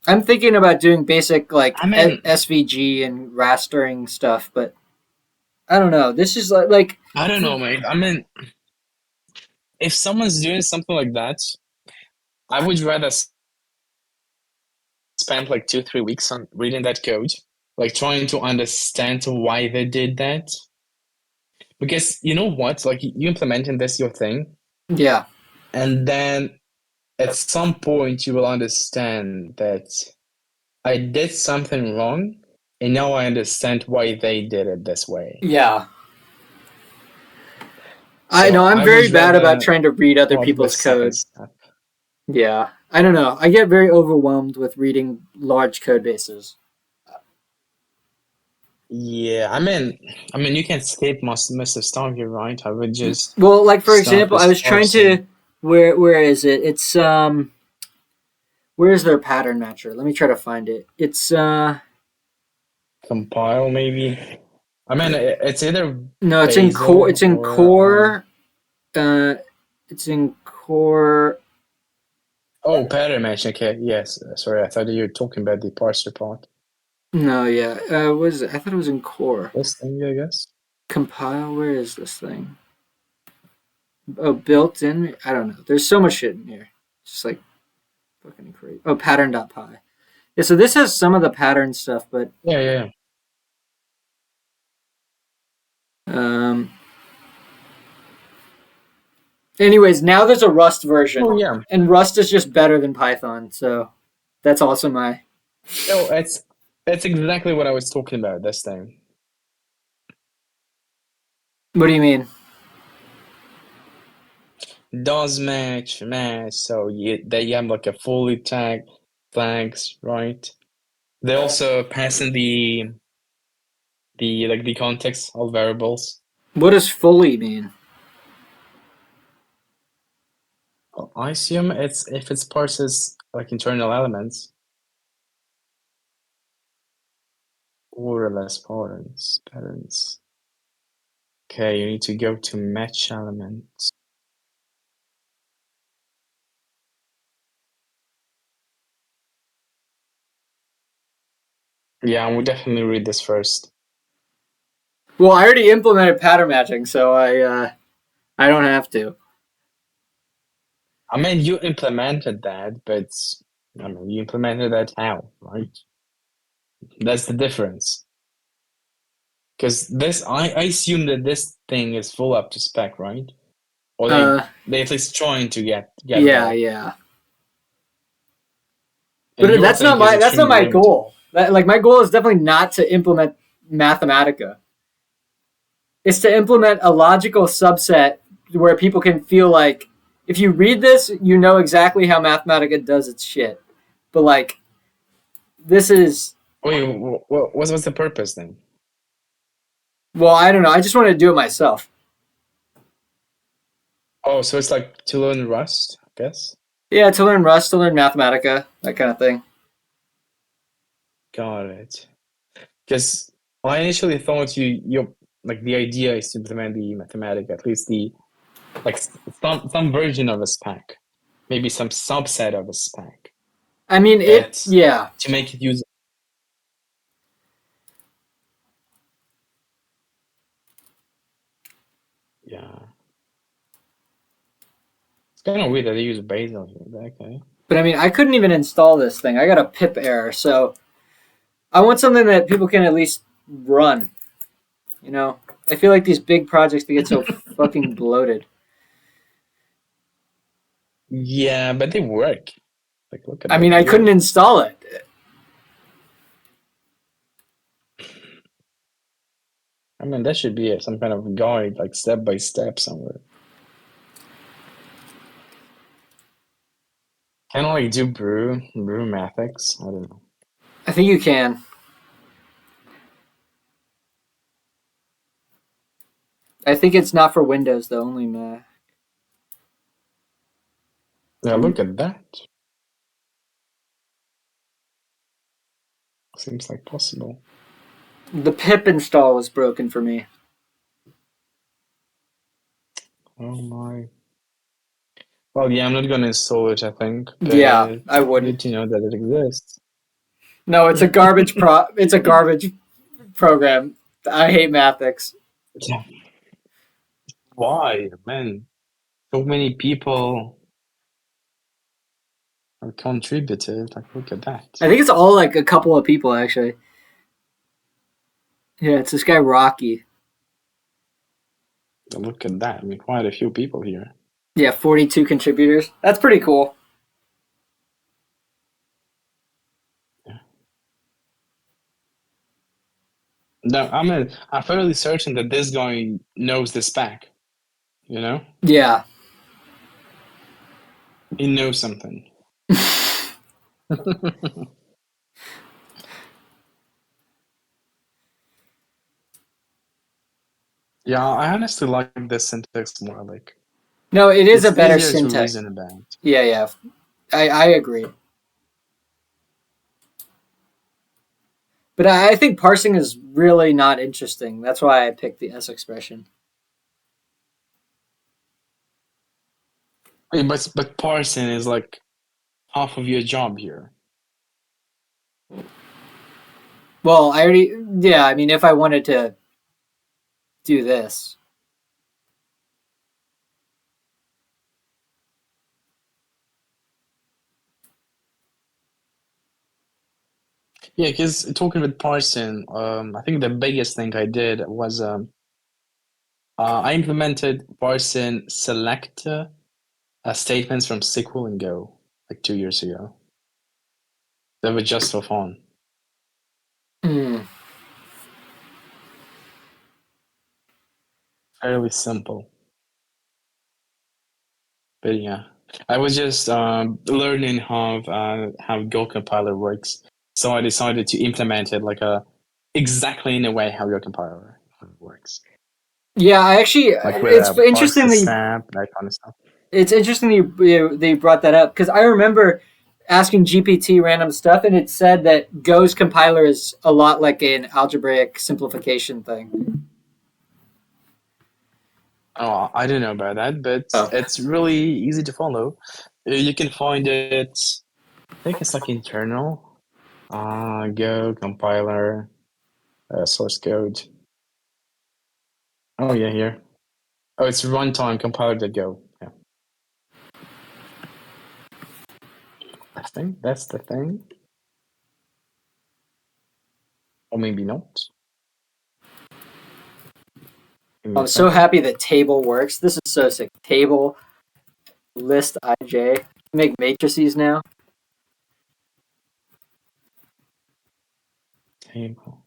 S2: I'm thinking about doing basic like
S3: I mean,
S2: SVG and rastering stuff, but I don't know. This is like
S3: I don't know, mate. I mean, if someone's doing something like that, I would rather spend like 2-3 weeks on reading that code, like trying to understand why they did that. Because you know what? Like you implementing this your thing,
S2: yeah.
S3: and then at some point you will understand that I did something wrong, and now I understand why they did it this way.
S2: Yeah. I
S3: So
S2: know I'm
S3: I
S2: very
S3: would
S2: bad about
S3: rather
S2: trying to read other
S3: start with the
S2: people's
S3: second
S2: code.
S3: step.
S2: Yeah. I don't know. I get very overwhelmed with reading large code bases.
S3: Yeah, I mean, you can skip most of stuff here, right? I would just
S2: Well, like for
S3: start
S2: example, I
S3: with
S2: was trying
S3: parsing.
S2: to where is it? It's where's their pattern matcher? Let me try to find it. It's
S3: Compile, maybe. I mean, it's either
S2: no, it's in core.
S3: Bazel
S2: It's in
S3: or
S2: core. Uh, it's in core.
S3: oh, pattern matching. Okay, yes. Sorry, I thought you were talking about the parser part.
S2: No, yeah. What is it? I thought it was in core.
S3: This thing, I guess.
S2: Compile. Where is this thing? Oh, built in. I don't know. There's so much shit in here. Just like fucking crazy. Oh, pattern.py. Yeah. So this has some of the pattern stuff, but
S3: Yeah, yeah, yeah.
S2: um. Anyways, now there's a Rust version,
S3: Oh, yeah.
S2: and Rust is just better than Python. So that's also my.
S3: No, it's exactly what I was talking about this time.
S2: What do you mean?
S3: Does match. So they have like a fully tagged flags, right? They also pass in the context of variables.
S2: What does fully mean?
S3: I assume it's if it's parses like internal elements or less patterns. Okay, you need to go to match elements. Yeah, we'll definitely read this first.
S2: Well, I already implemented pattern matching, so I don't have to.
S3: I mean, you implemented that, but I mean, you implemented that how, right? That's the difference. Because I assume that this thing is full up to spec, right? Or
S2: Uh,
S3: they at least trying to get
S2: yeah,
S3: there.
S2: yeah.
S3: And
S2: But
S3: your thing is
S2: that's not
S3: extremely
S2: my
S3: limited.
S2: goal. Like my goal is definitely not to implement Mathematica. It's to implement a logical subset where people can feel like if you read this, you know exactly how Mathematica does its shit. But like this is
S3: Wait, what's the purpose then?
S2: well, I don't know. I just want to do it myself.
S3: Oh, so it's like to learn Rust, I guess.
S2: Yeah, to learn Rust, to learn Mathematica, that kind of thing.
S3: Got it. Because I initially thought you like the idea is to implement the Mathematica, at least the like some version of a spec, maybe some subset of a spec,
S2: I mean,
S3: but
S2: yeah.
S3: to make it use. Yeah, it's kind of weird that they use Bazel here, but okay.
S2: But I mean, I couldn't even install this thing. I got a pip error, so I want something that people can at least run. You know, I feel like these big projects they get so fucking bloated.
S3: Yeah, but they work. Like, look at
S2: I
S3: that.
S2: mean, I couldn't install it.
S3: I mean, that should be some kind of guide, like step by step somewhere. Kind of like do brew mathics. I don't know.
S2: I think you can. I think it's not for Windows though, only Mac.
S3: Yeah, look at that. Seems like possible.
S2: The pip install was broken for me.
S3: Oh my. Well, yeah, I'm not gonna install it, I think,
S2: Yeah,
S3: but
S2: I wouldn't.
S3: good to know that it exists.
S2: No, it's a garbage It's a garbage program. I hate Mathics.
S3: Yeah. Why, man? So many people have contributed. Like, look at that.
S2: I think it's all like a couple of people actually. Yeah, it's this guy Rocky.
S3: Look at that. I mean, quite a few people here.
S2: Yeah, 42 contributors. That's pretty cool.
S3: No, I'm fairly certain that this guy knows the spec. You know,
S2: Yeah.
S3: he knows something. Yeah, I honestly like this syntax more. Like
S2: No, it is
S3: it's
S2: a better
S3: easier to
S2: syntax.
S3: reason about.
S2: Yeah. I agree. But I think parsing is really not interesting. That's why I picked the S expression.
S3: Wait, but parsing is like half of your job here.
S2: Well, I already. Yeah, I mean, if I wanted to do this.
S3: Yeah, because talking with parsing, I think the biggest thing I did was I implemented parsing select statements from SQL and Go like 2 years ago. That was just for fun.
S2: Hmm.
S3: Fairly simple. But yeah, I was just learning how Go compiler works, so I decided to implement it like a exactly in a way how Go compiler works,
S2: Yeah, I actually.
S3: like with
S2: It's
S3: a parse
S2: interesting
S3: the
S2: that you.
S3: step, that kind of stuff.
S2: It's interesting that they brought that up because I remember asking GPT random stuff and it said that Go's compiler is a lot like an algebraic simplification thing.
S3: Oh, I don't know about that, but
S2: Oh.
S3: it's really easy to follow. You can find it. I think it's like internal. Go compiler, source code. Oh yeah, here. Oh, it's runtime compiler.go. Yeah, I think that's the thing. Or maybe not. Give me a
S2: I'm so
S3: second.
S2: happy that table works. This is so sick. Table list IJ. Make matrices now.
S3: Table.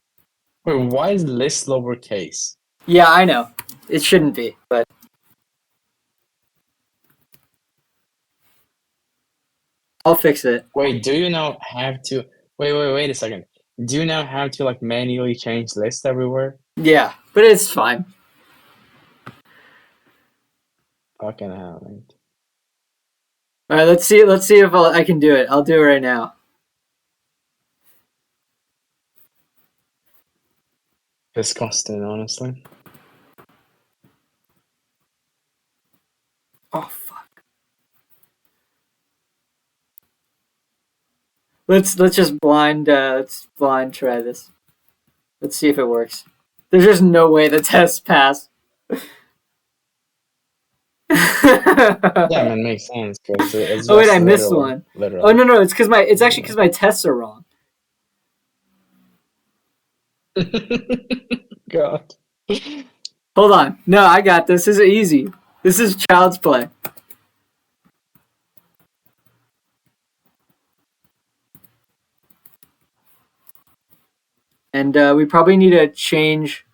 S3: Wait, why is list lowercase?
S2: Yeah, I know. It shouldn't be, but I'll fix it.
S3: Wait, do you now have to wait a second. Do you now have to like manually change list everywhere?
S2: Yeah, but it's fine.
S3: Fucking hell, mate.
S2: All right, let's see. Let's see if I can do it. I'll do it right now.
S3: Disgusting, honestly.
S2: Oh fuck. Let's just blind try this. Let's see if it works. There's just no way the test passed.
S3: Yeah, I
S2: Oh
S3: mean, makes sense because it's
S2: wait,
S3: just
S2: I missed
S3: literal,
S2: one. Oh
S3: literal.
S2: no, it's actually because my tests are wrong.
S3: God.
S2: Hold on. No, I got this. This is easy. This is child's play. And we probably need to change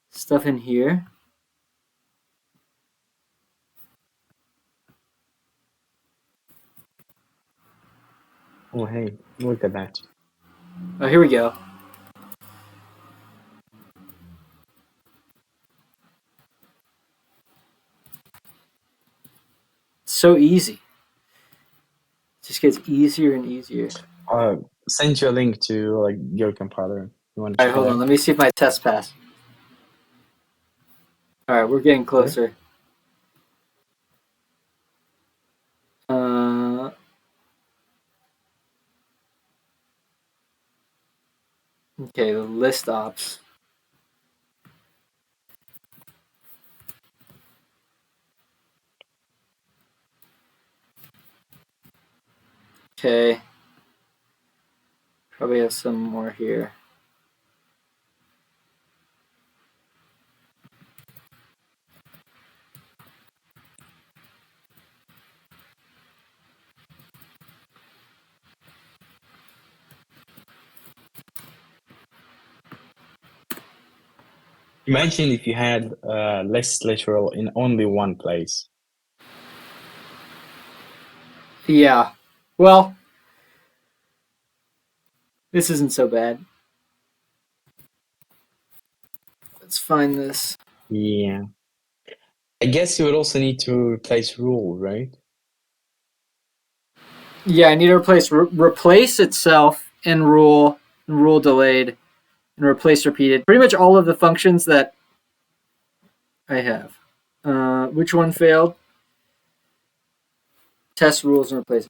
S2: stuff in here.
S3: Oh, hey, look at that.
S2: Oh, here we go. So easy. It just gets easier and easier.
S3: Uh, send you a link to like Go compiler. You want to
S2: All right,
S3: check it
S2: hold on.
S3: out?
S2: Let me see if my test passed. All right, we're getting
S3: Sure.
S2: closer. Uh, okay, the list ops. Okay. Probably have some more here.
S3: Imagine if you had less literal in only one place.
S2: Yeah. Well, this isn't so bad. Let's find this.
S3: Yeah. I guess you would also need to replace rule, right?
S2: Yeah, I need to replace itself and rule delayed, and replace repeated. Pretty much all of the functions that I have. Which one failed? Test rules and replace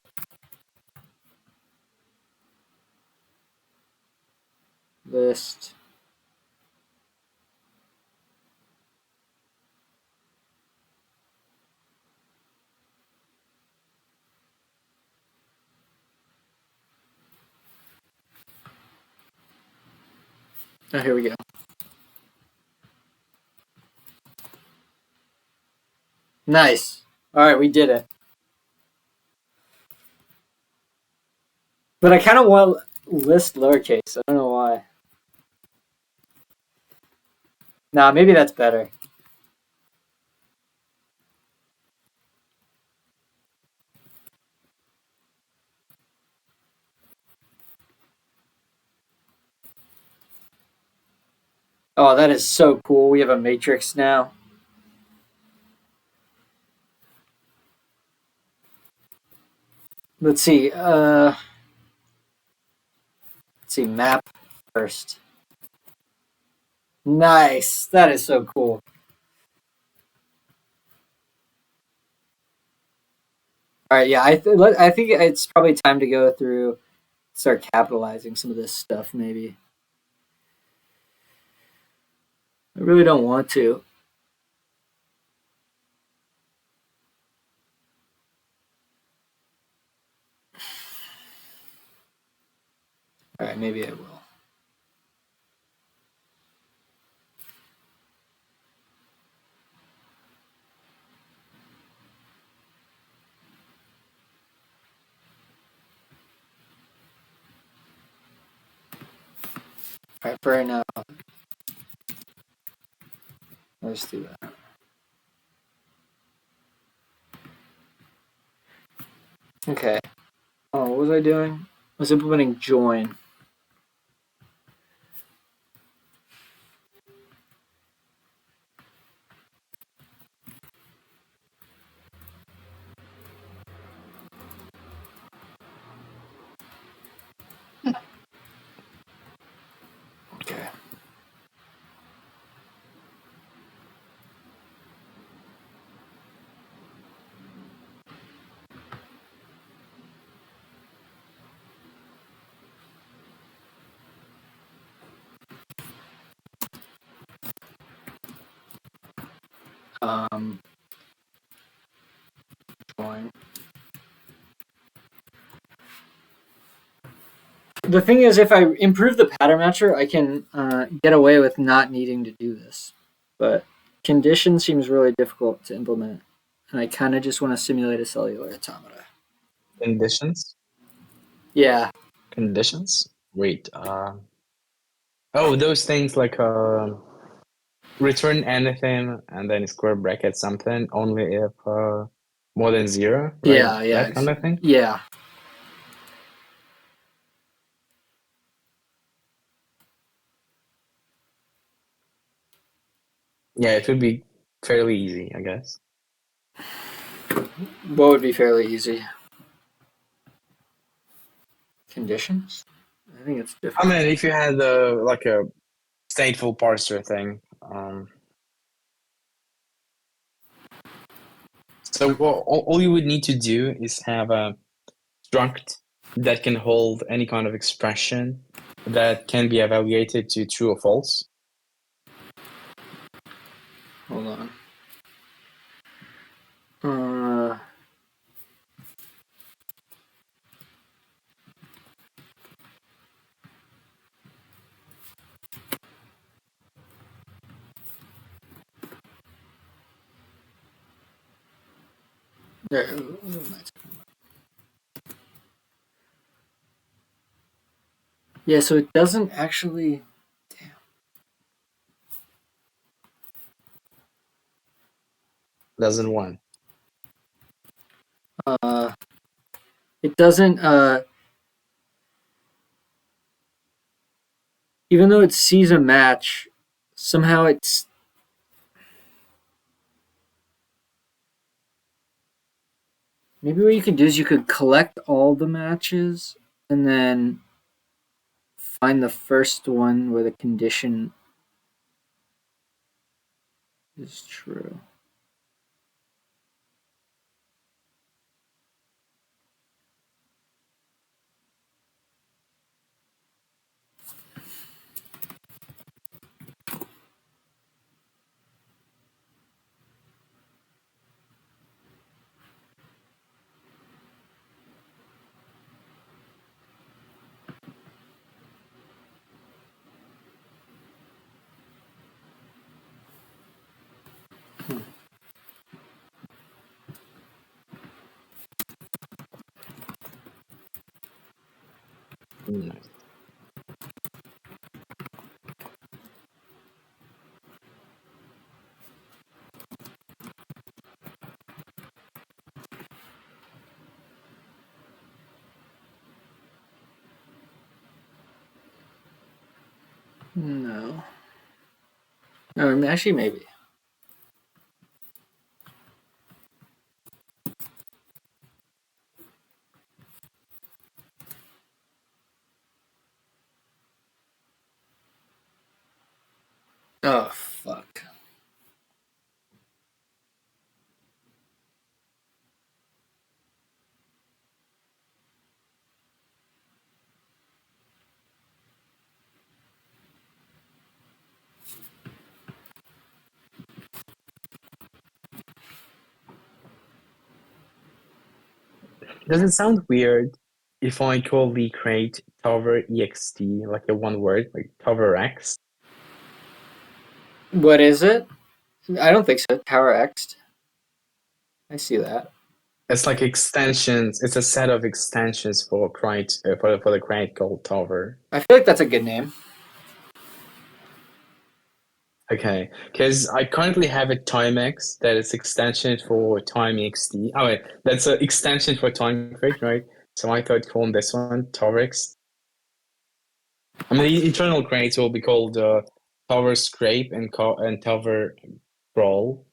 S2: list. Oh, here we go. Nice. All right, we did it. But I kind of want list lowercase. I don't know why. Nah, maybe that's better. Oh, that is so cool. We have a matrix now. Let's see. Let's see. Map first. Nice. That is so cool. All right. Yeah. I think it's probably time to go through, start capitalizing some of this stuff. Maybe. I really don't want to. All right. Maybe I will. All right. For right now, let's do that. Okay. Oh, what was I doing? I was implementing join. Okay. Join. The thing is, if I improve the pattern matcher, I can get away with not needing to do this. But condition seems really difficult to implement, and I kind of just want to simulate a cellular automata.
S3: Conditions?
S2: Yeah.
S3: Conditions? Wait, oh, those things like return anything and then square bracket something only if more than 0, right?
S2: Yeah. Yeah.
S3: That kind of thing?
S2: Yeah.
S3: Yeah, it would be fairly easy, I guess.
S2: What would be fairly easy? Conditions? I think it's
S3: I
S2: difficult.
S3: mean, if you had like a stateful parser thing. So all you would need to do is have a struct that can hold any kind of expression that can be evaluated to true or false.
S2: Hold on. There. Yeah, so it doesn't actually.
S3: Doesn't one.
S2: It doesn't. Even though it sees a match, somehow it's. Maybe what you could do is you could collect all the matches and then find the first one where the condition is true.
S3: Nice.
S2: No. Or actually, maybe. Oh, fuck.
S3: Does it sound weird if I call the crate tower ext, like a one word, like tower x?
S2: What is it? I don't think so. Tower X. I see that.
S3: It's like extensions. It's a set of extensions for crate for the crate called tower.
S2: I feel like that's a good name.
S3: Okay, because I currently have a timex that is extension for time ext. Oh wait, that's an extension for time crate, right? So I thought calling this one towerx. I mean, the internal crates will be called tower scrape and tower crawl,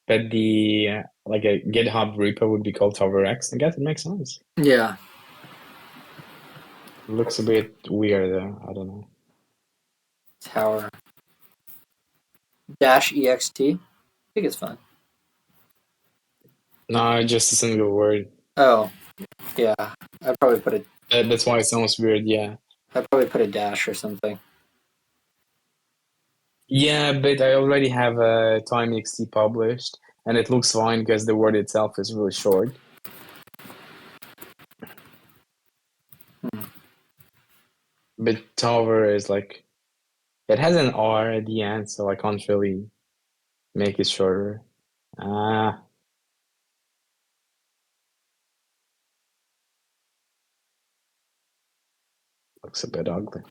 S3: but the like a GitHub repo would be called tower x. I guess it makes sense.
S2: Yeah.
S3: It looks a bit weird though. I don't know.
S2: Tower dash ext. I think it's fun.
S3: No, just a single word.
S2: Oh, yeah. I'd probably put a
S3: That's why it sounds weird. Yeah.
S2: dash or something.
S3: Yeah, but I already have a timext published, and it looks fine because the word itself is really short. But tower is like it has an R at the end, so I can't really make it shorter. Ah, looks a bit ugly.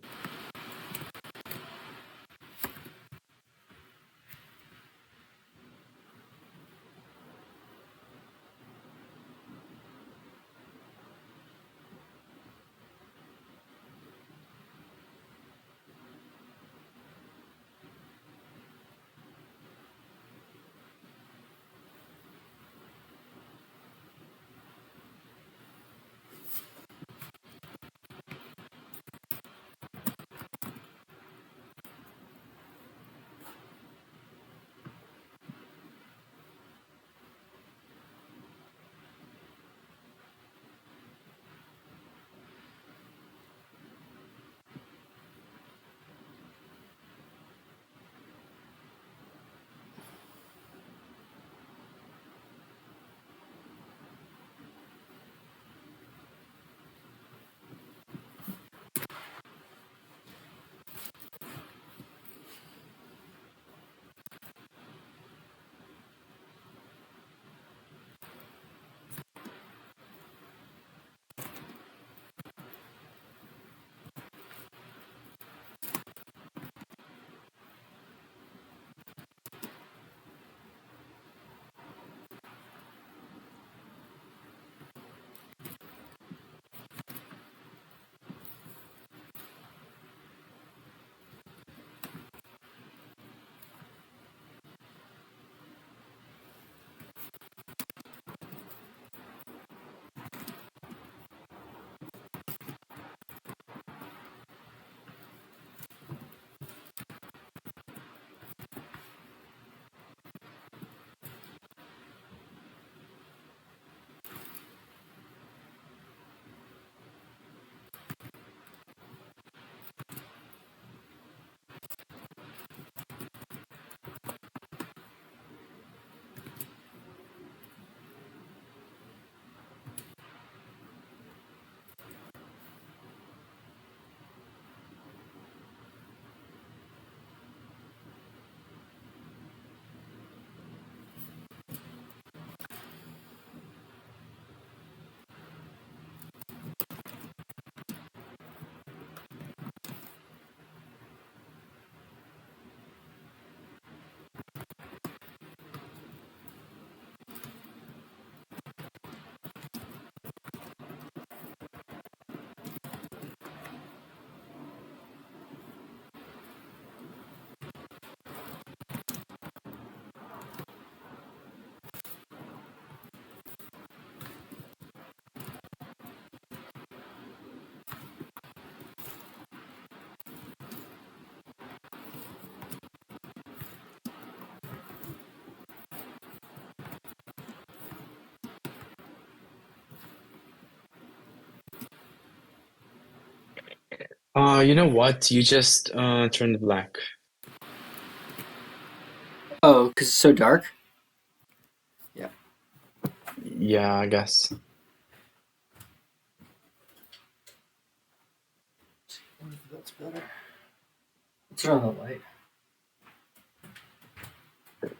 S3: You know what? You just turned black.
S2: Oh, because it's so dark?
S3: Yeah, I guess.
S2: That's better. Turn on the light.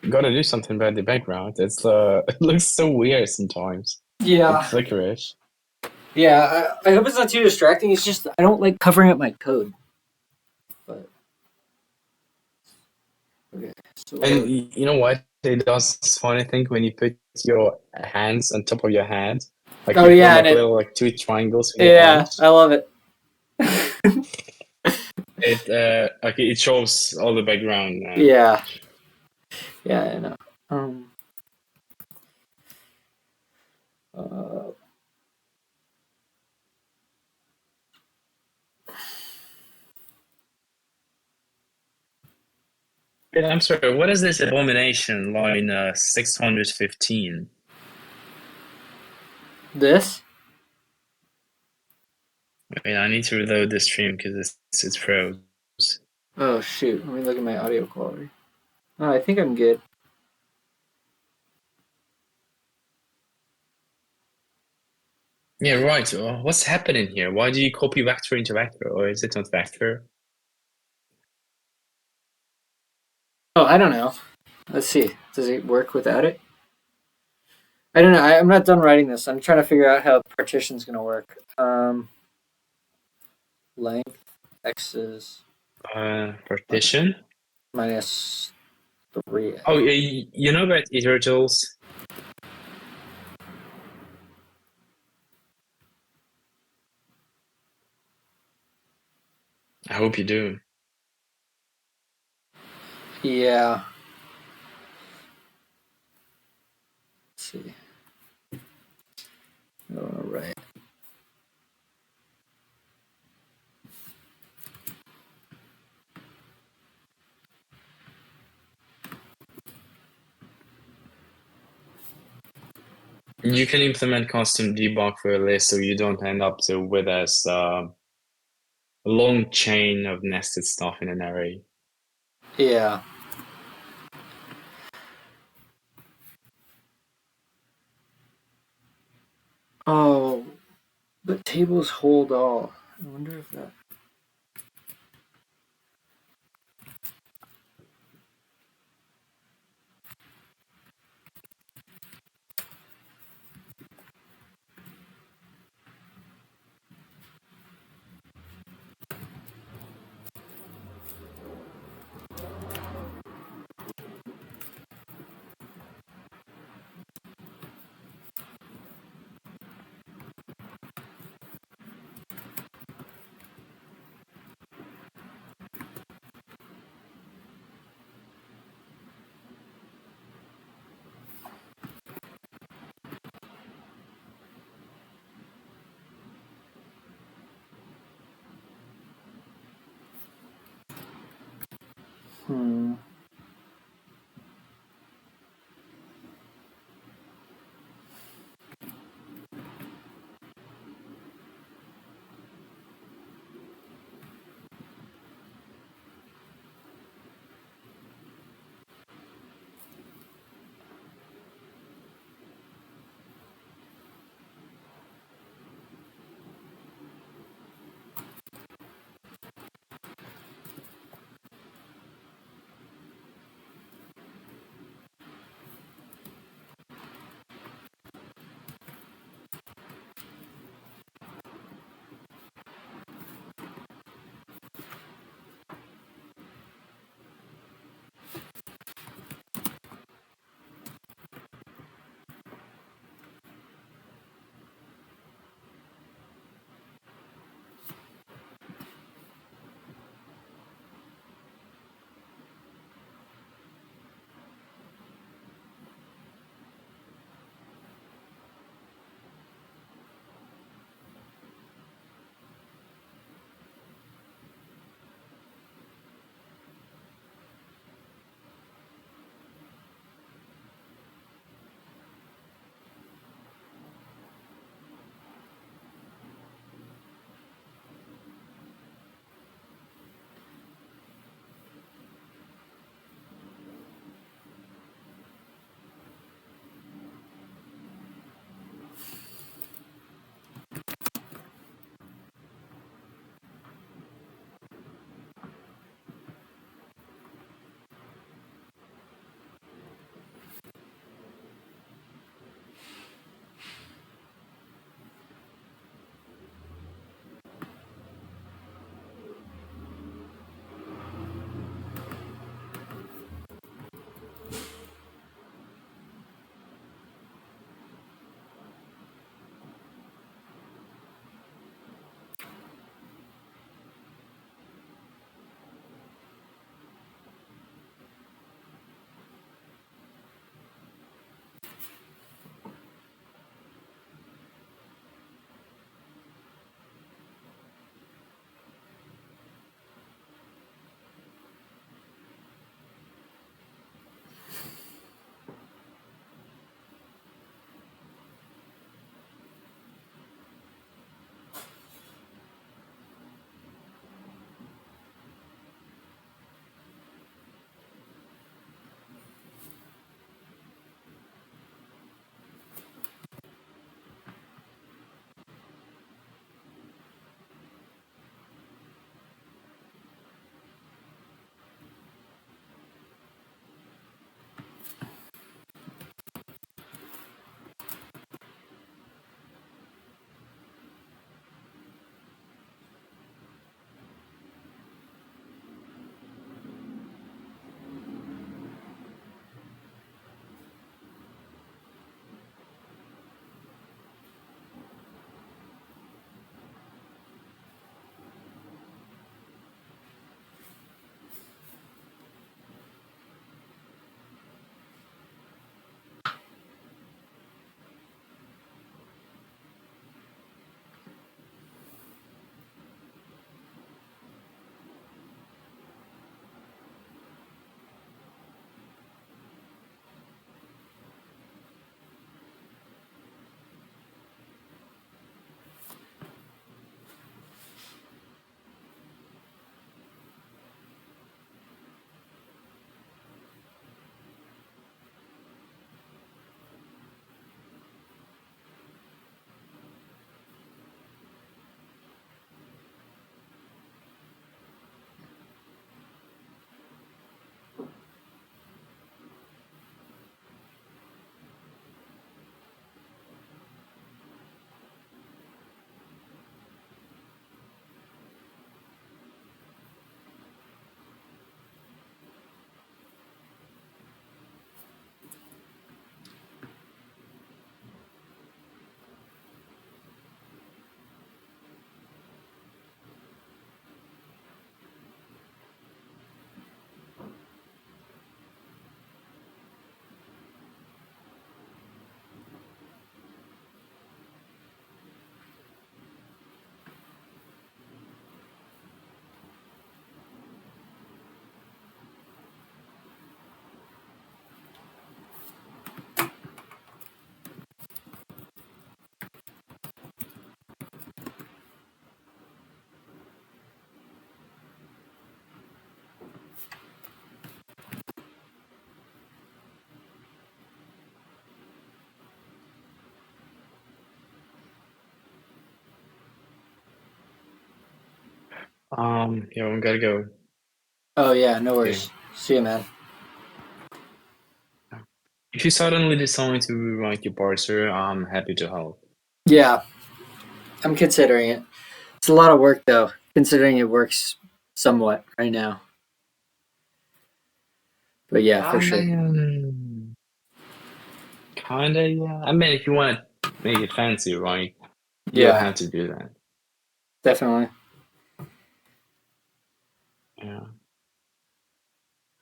S3: Gotta do something about the background. It's it looks so weird sometimes. Like
S2: Yeah.
S3: flickerish.
S2: Yeah, I hope it's not too distracting. It's just I don't like covering up my code. But okay, so
S3: And you know what? It does this funny thing when you put your hands on top of your head. Like
S2: oh
S3: you
S2: yeah,
S3: form
S2: and
S3: like
S2: it
S3: little like two triangles with your
S2: yeah,
S3: hands.
S2: I love it.
S3: It like it shows all the background.
S2: Yeah, yeah, I know. Uh,
S3: Wait, I'm sorry. What is this abomination line 615?
S2: this?
S3: Wait, I need to reload the stream because it's froze.
S2: Oh shoot! Let me look at my audio quality. Oh, I think I'm good.
S3: Yeah, right. What's happening here? Why do you copy vector into vector, or is it not vector?
S2: Oh, I don't know. Let's see. Does it work without it? I don't know. I'm not done writing this. I'm trying to figure out how partition's gonna work. Length x is
S3: Partition.
S2: minus 3.
S3: Oh, you know about itertools? I hope you do.
S2: Yeah. Let's see. All right.
S3: You can implement custom debug for a list so you don't end up with this long chain of nested stuff in an array.
S2: Yeah. Oh, the tables hold all. I wonder if that. Hmm.
S3: Yeah, we gotta go.
S2: Oh yeah, no
S3: See
S2: worries.
S3: you.
S2: See you, man.
S3: If you suddenly decide to rewrite your parser, I'm happy to help.
S2: Yeah, I'm considering it. It's a lot of work though, considering it works somewhat right now. But yeah, for sure.
S3: Kinda, yeah. I mean, if you want to make it fancy, right, you'll
S2: Yeah,
S3: have to do that.
S2: definitely.
S3: Yeah.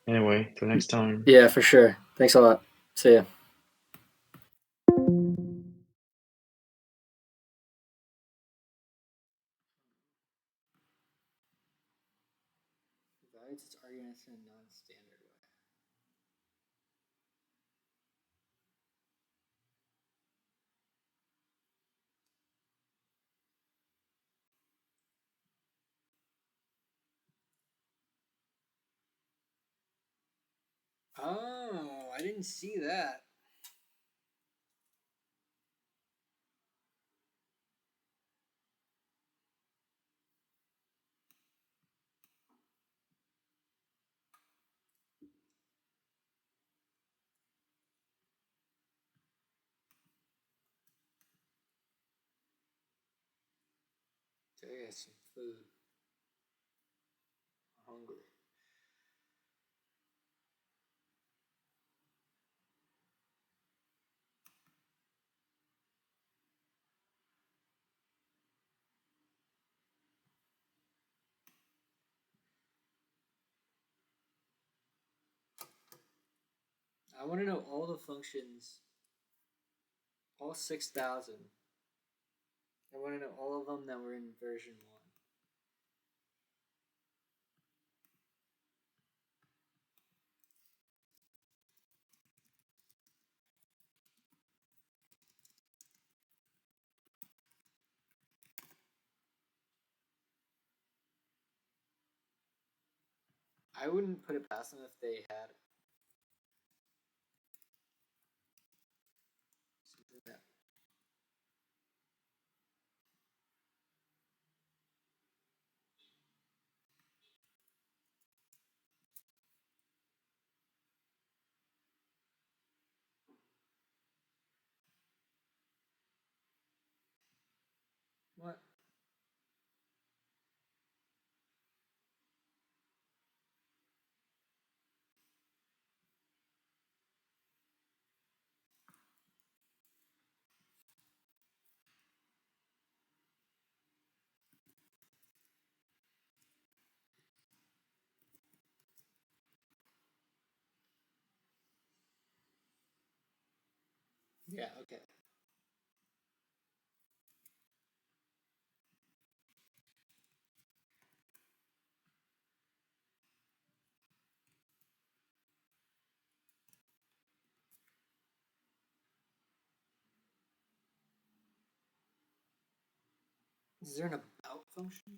S3: Anyway, till next time.
S2: Yeah, for sure. Thanks a lot. See ya. Evaluates its arguments in a non-standard way. Oh, I didn't see that. I got some food. I'm hungry. I want to know all the functions, all 6,000. I want to know all of them that were in version 1. I wouldn't put it past them if they had something that. What? Yeah, okay. Is there an about function?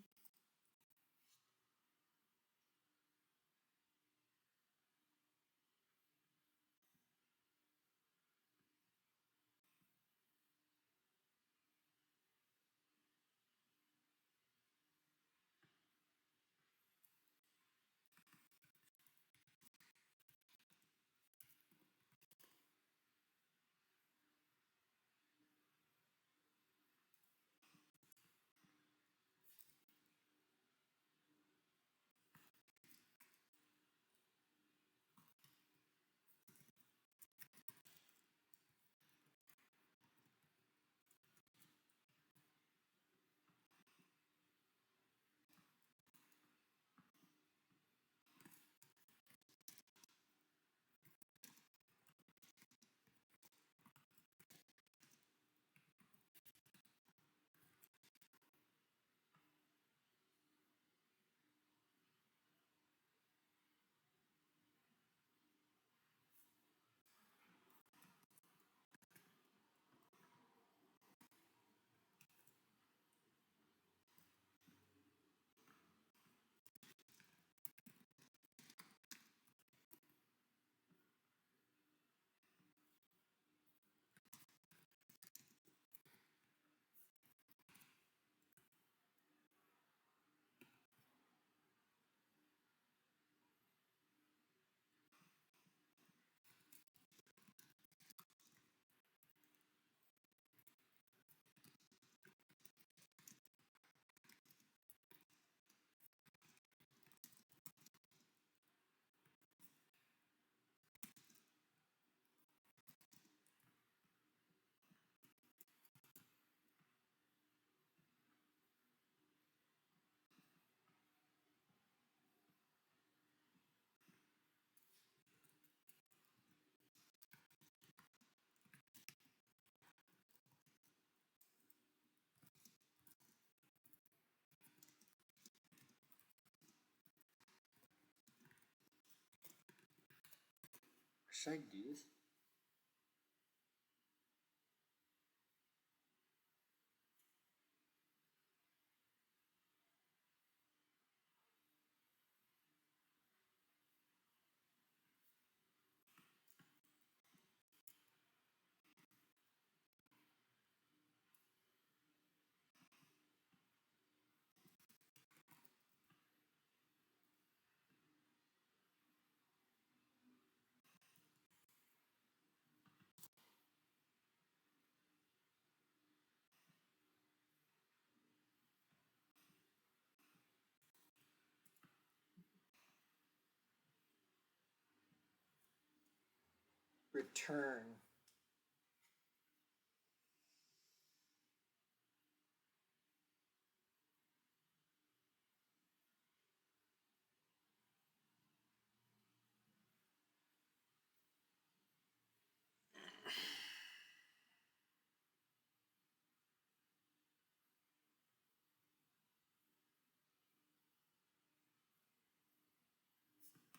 S2: Should I do this? Return.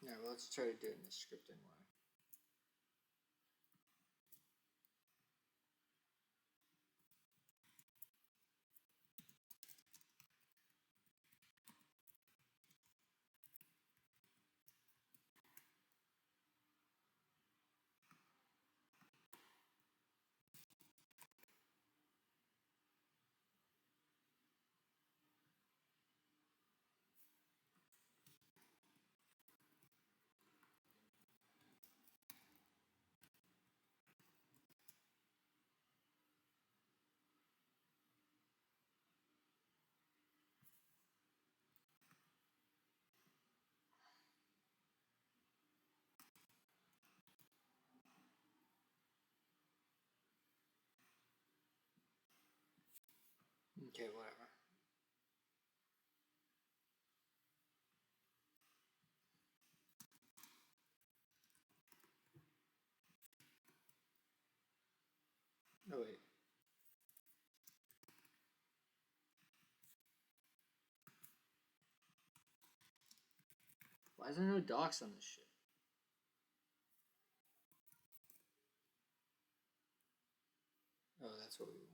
S2: Yeah, well, let's try to do it in the scripting way. Okay, whatever. Oh, wait. Why is there no docs on this shit? Oh, that's what we want.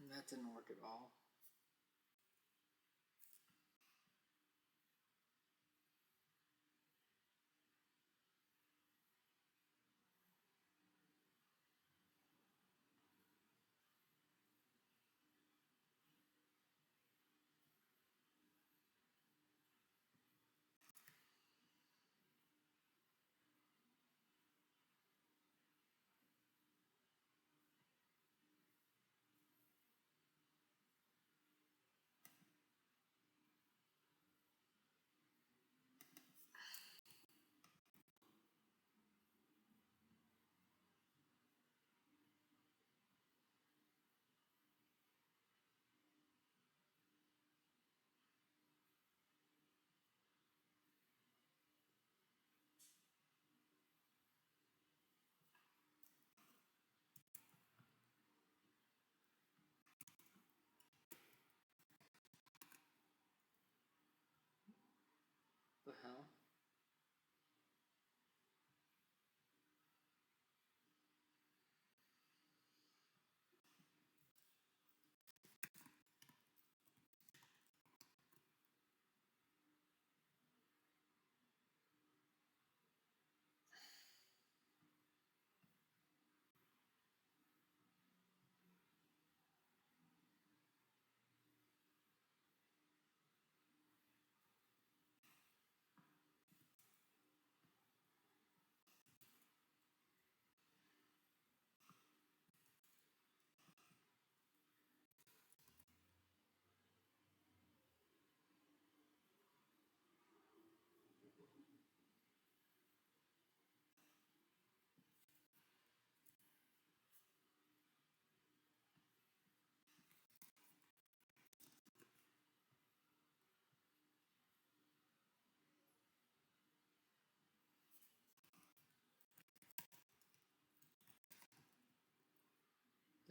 S2: And that didn't work at all.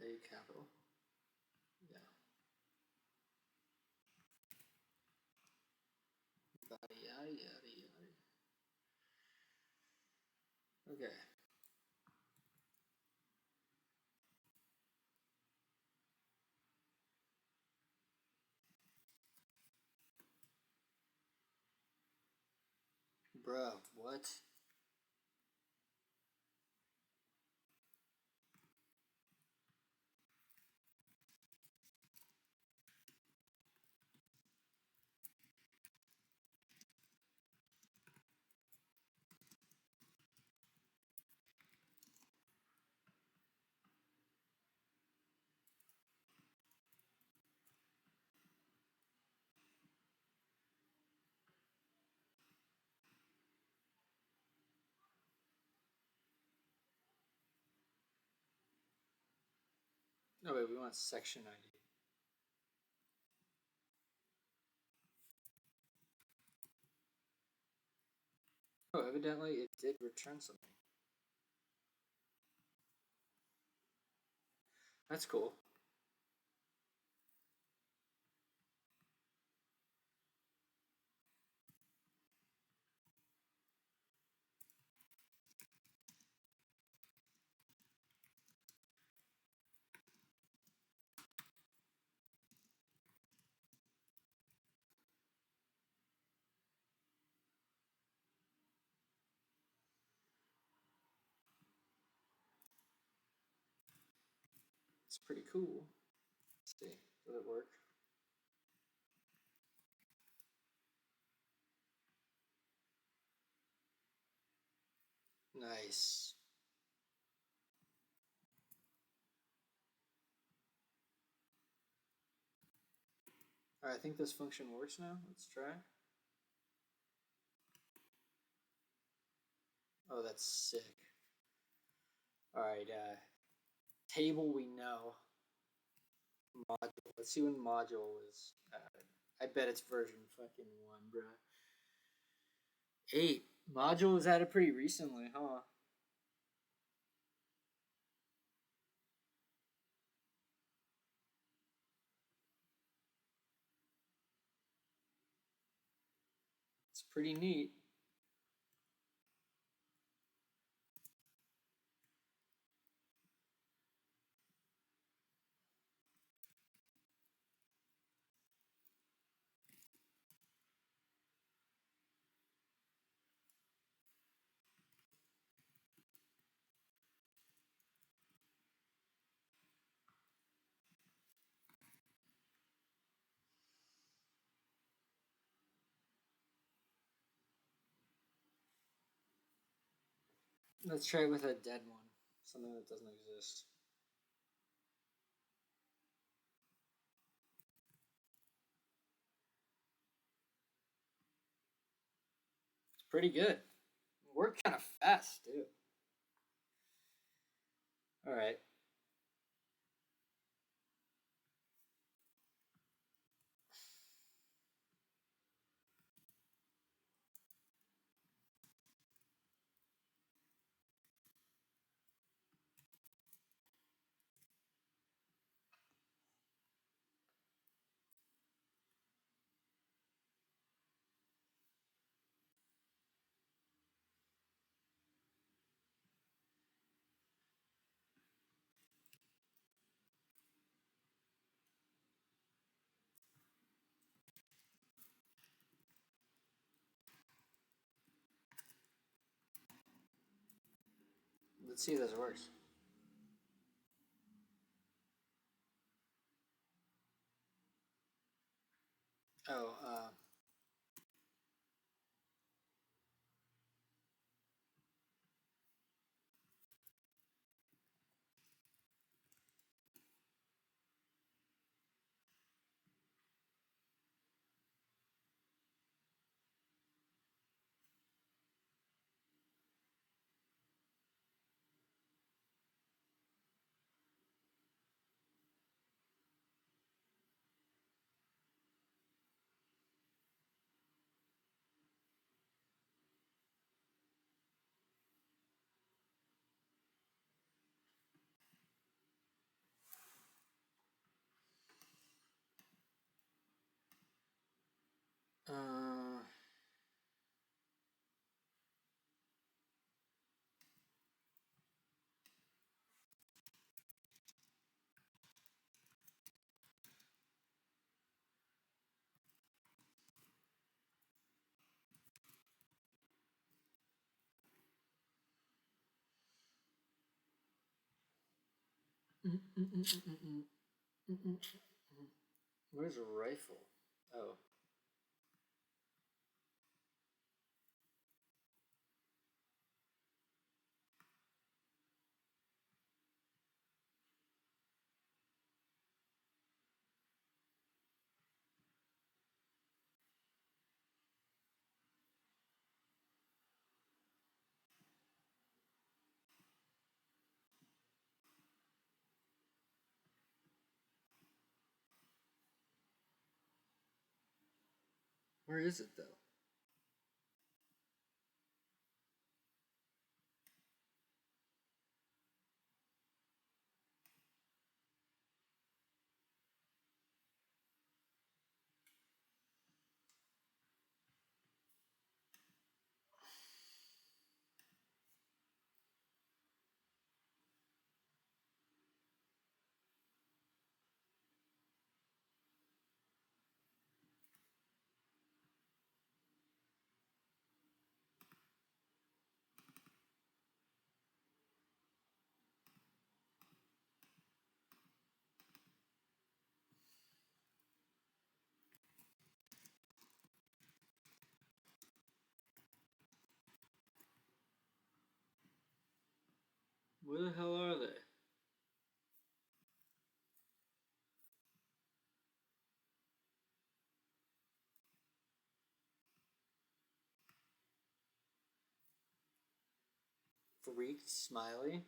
S2: A capital. Yeah. Yada yada yada yada. Okay. Bruh, what? No, wait, we want section ID. Oh, evidently it did return something. That's cool. It's pretty cool. Let's see, does it work? Nice. Alright, I think this function works now. Let's try. Oh, that's sick. Alright, table we know. Module. Let's see when module was added. I bet it's version fucking 1, bruh. 8. Module was added pretty recently, huh? It's pretty neat. Let's try it with a dead one. Something that doesn't exist. It's pretty good. It worked kind of fast, too. Alright. Let's see if this works. Oh, Where's a rifle? Oh. Where is it though? Where the hell are they? Freaked smiley?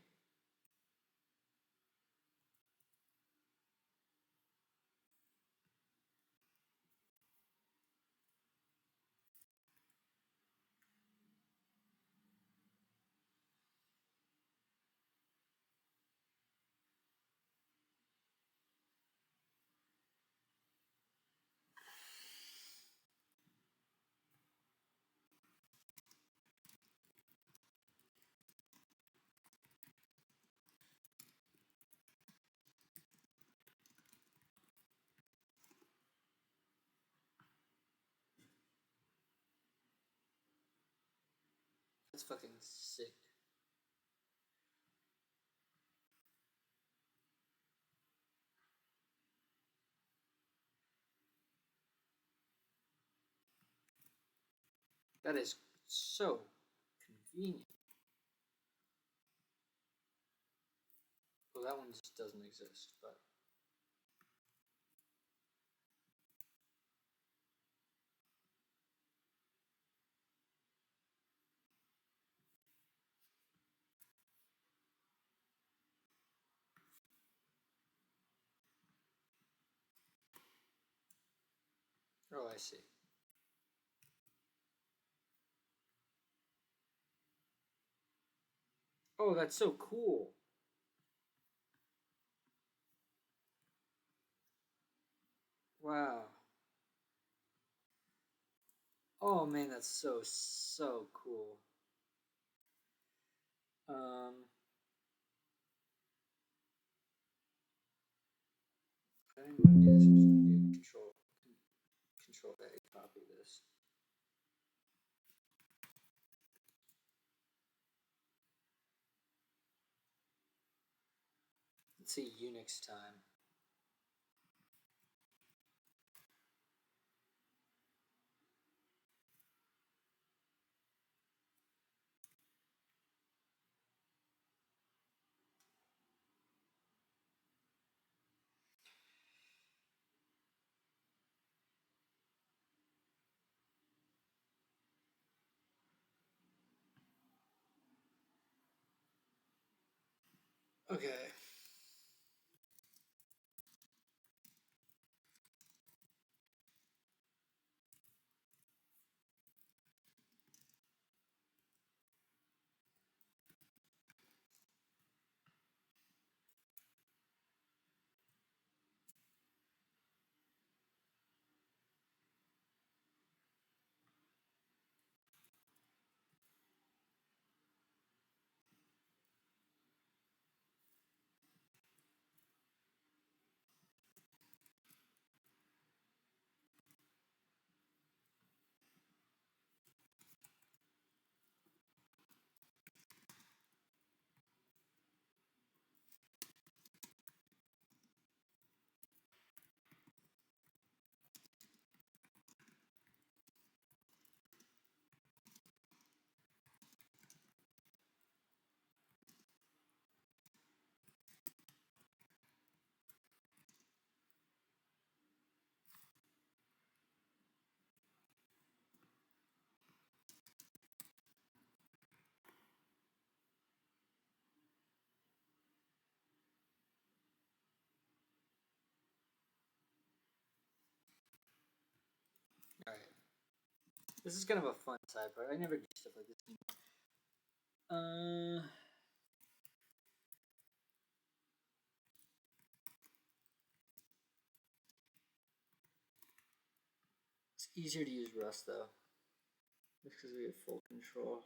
S2: That's fucking sick. That is so convenient. Well, that one just doesn't exist, but. Oh, I see. Oh, that's so cool. Wow. Oh man, that's so cool. I didn't want to do this. I'm just going to do control A, copy this. Let's see Unix time. Okay. This is kind of a fun side part. I never do stuff like this anymore. It's easier to use Rust though, just because we have full control.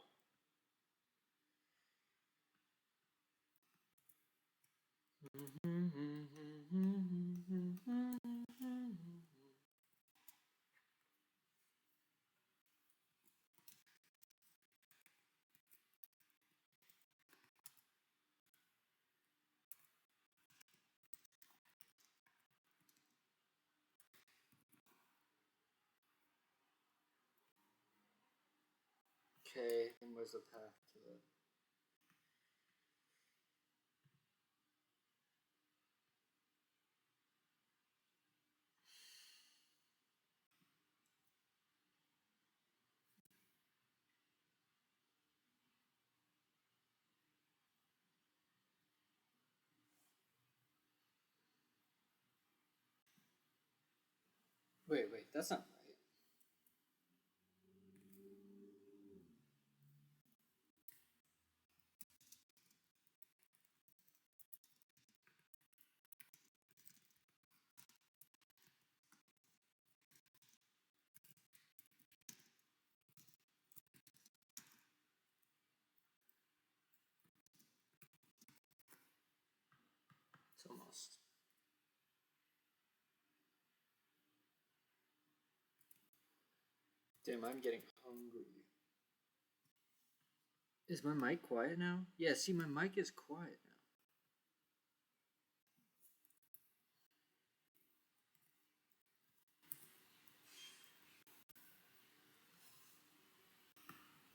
S2: Okay, and where's the path to the... Wait, that's not right. It's almost... Damn, I'm getting hungry. Is my mic quiet now? Yeah, see, my mic is quiet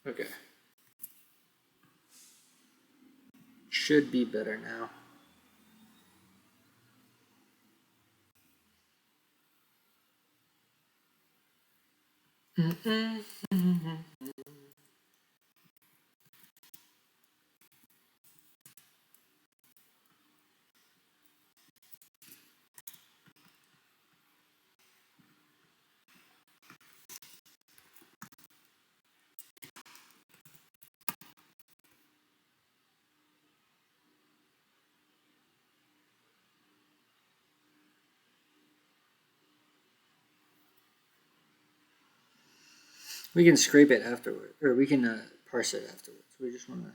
S2: now. Okay. Should be better now. We can scrape it afterward, or we can parse it afterwards. We just want to...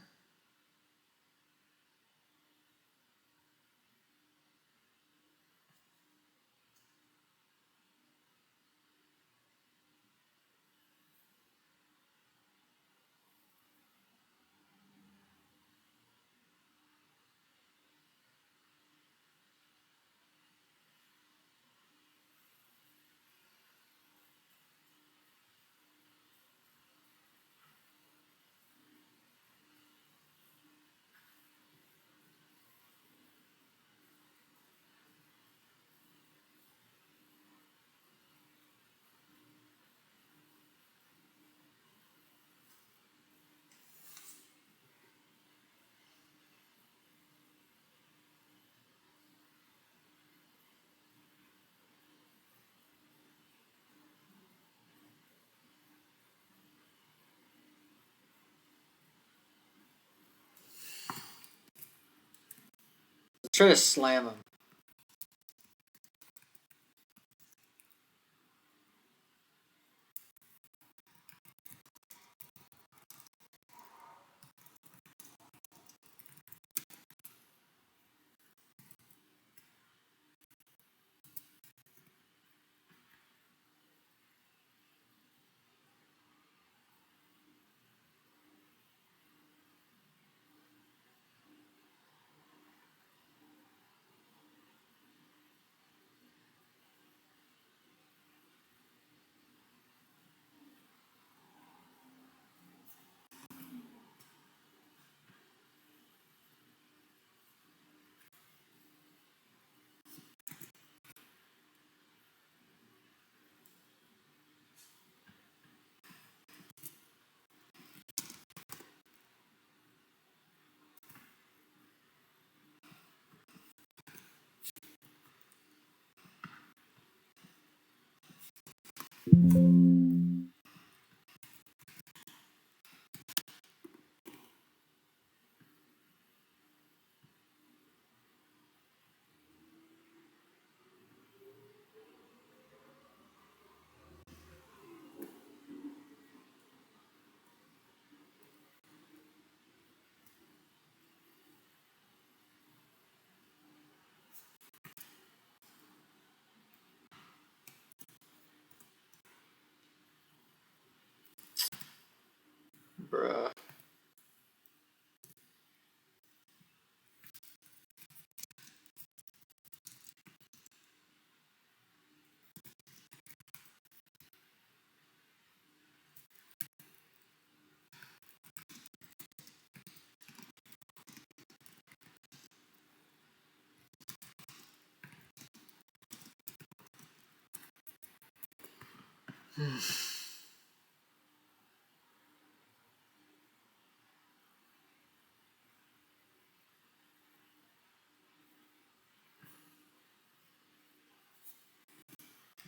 S2: Try to slam him.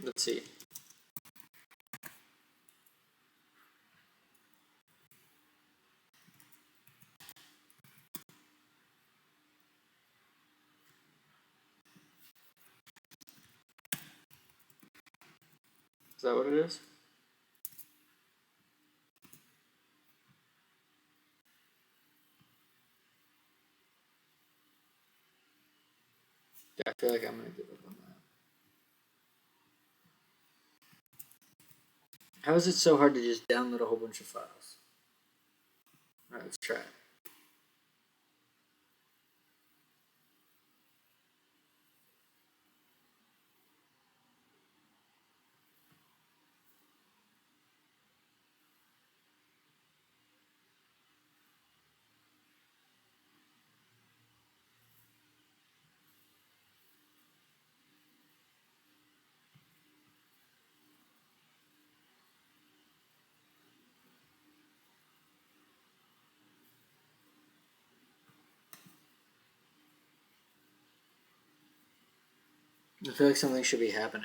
S2: Let's see. Is that what it is? Yeah, I feel like I'm gonna give up on that. How is it so hard to just download a whole bunch of files? Alright, let's try it. I feel like something should be happening.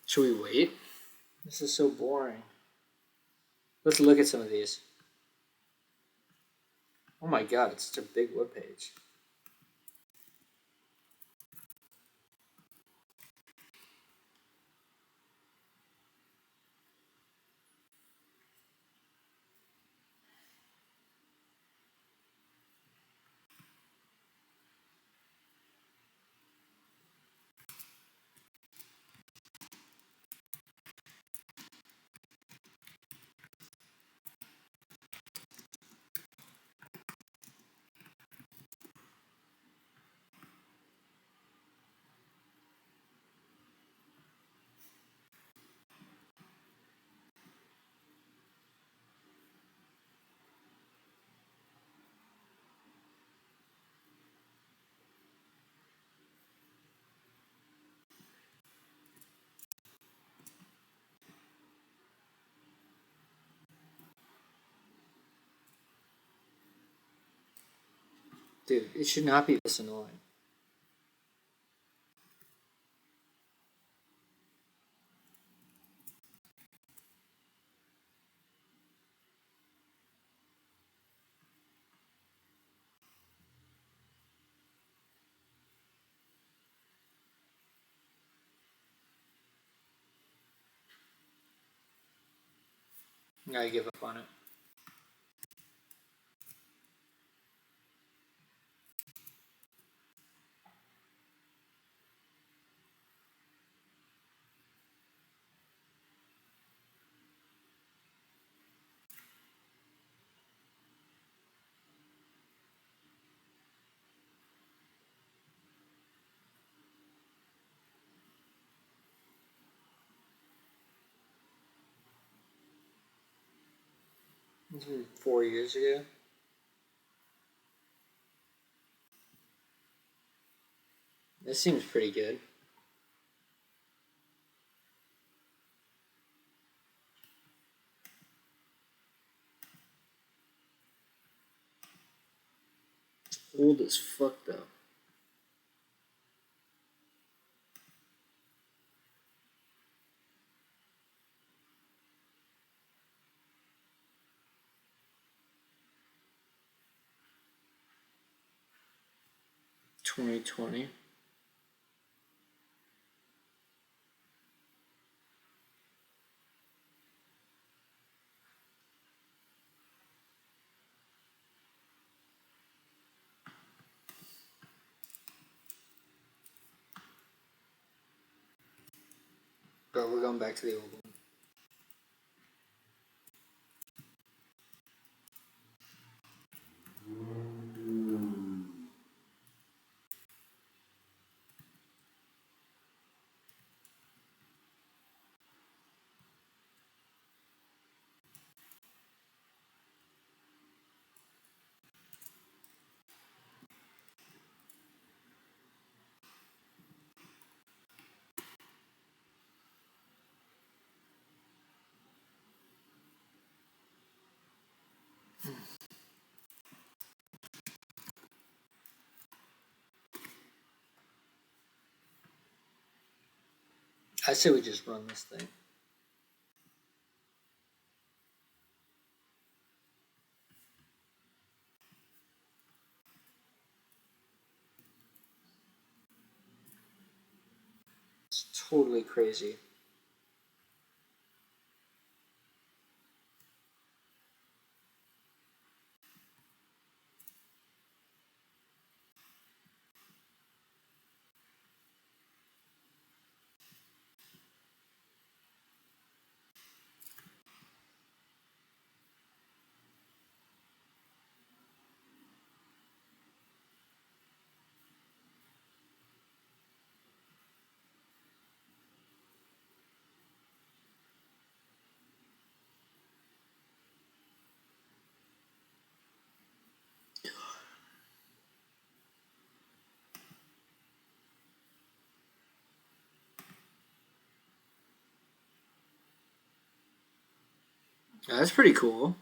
S2: Should we wait? This is so boring. Let's look at some of these. Oh my god, it's such a big web page. Dude, it should not be this annoying. I give up on it. This was 4 years ago. This seems pretty good. It's old as fuck though. $2020. But we're going back to the old one. I say we just run this thing. It's totally crazy. That's pretty cool.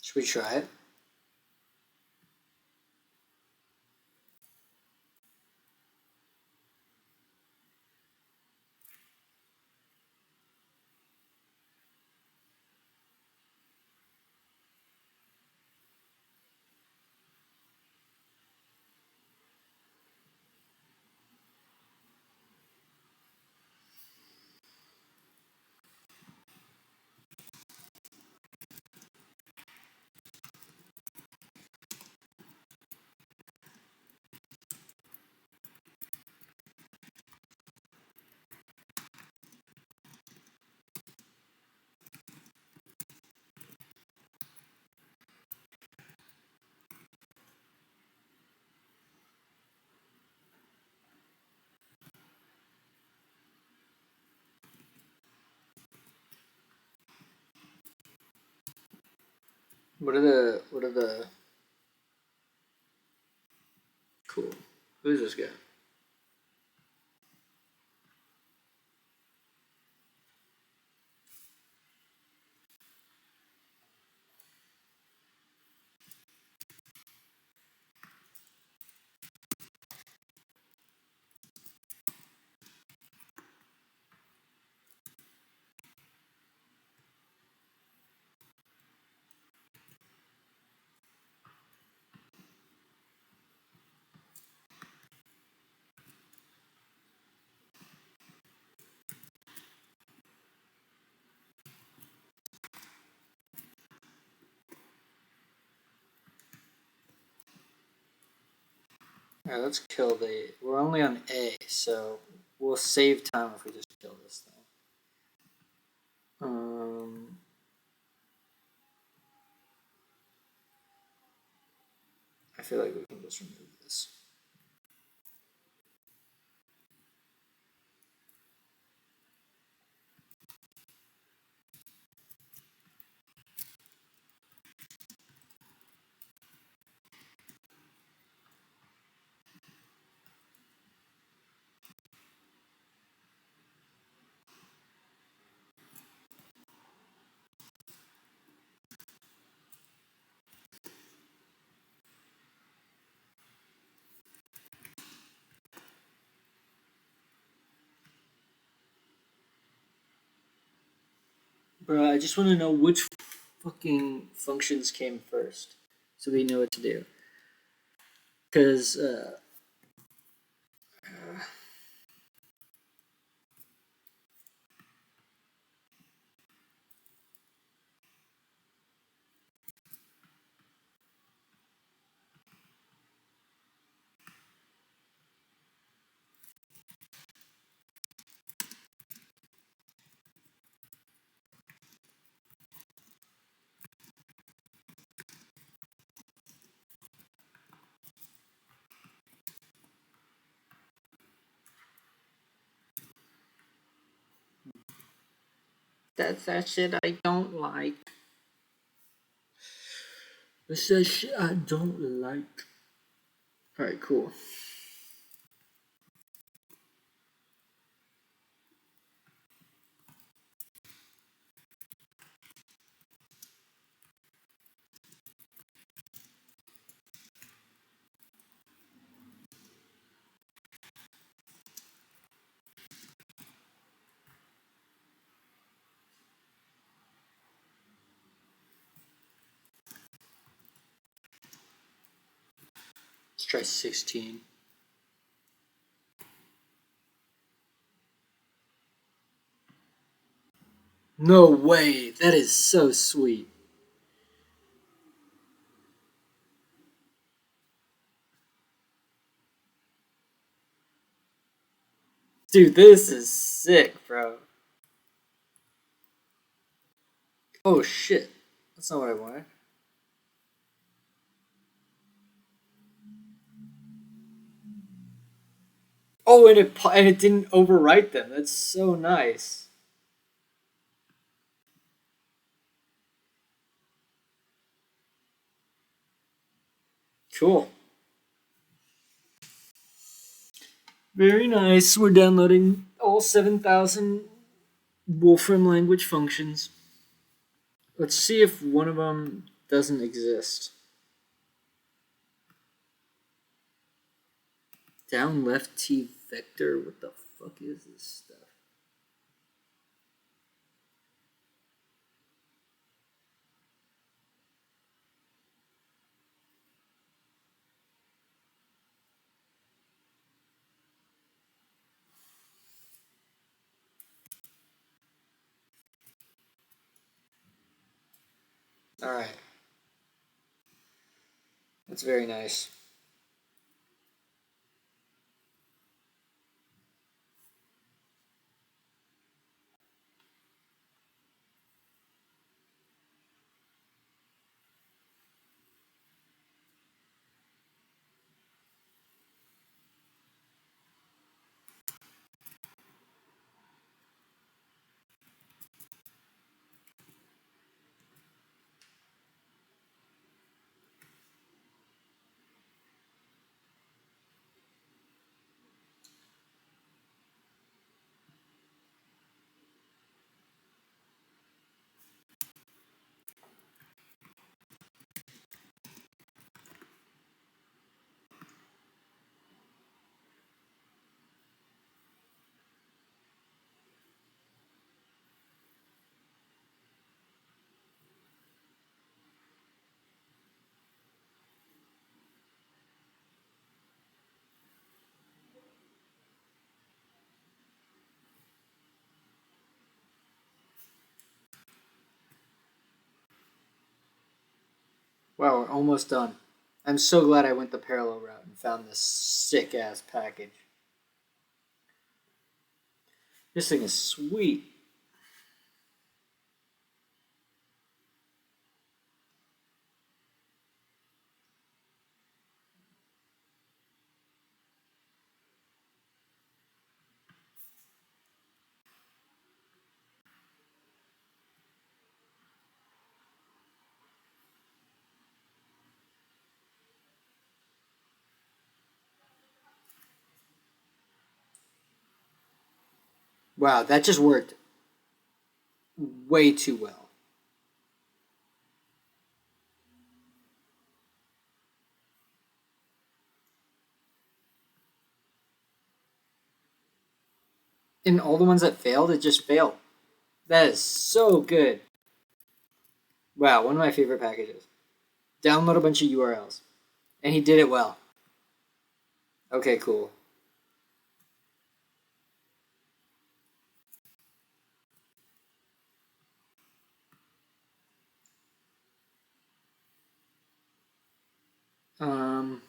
S2: Should we try it? What are the cool? Who's this guy? Alright, let's kill the. We're only on A, so we'll save time if we just kill this thing. I feel like we can just remove this. Bro, I just want to know which fucking functions came first, so we know what to do. Because that's that shit I don't like. That's that shit I don't like. Alright, cool. try 16. No way! That is so sweet. Dude, this is sick, bro. Oh shit. That's not what I wanted. Oh, and it didn't overwrite them. That's so nice. Cool. Very nice. We're downloading all 7,000 Wolfram language functions. Let's see if one of them doesn't exist. Down left T vector. What the fuck is this stuff? All right. That's very nice. Wow, we're almost done. I'm so glad I went the parallel route and found this sick ass package. This thing is sweet. Wow, that just worked way too well. And all the ones that failed, it just failed. That is so good. Wow, one of my favorite packages. Download a bunch of URLs. And he did it well. Okay, cool. Um,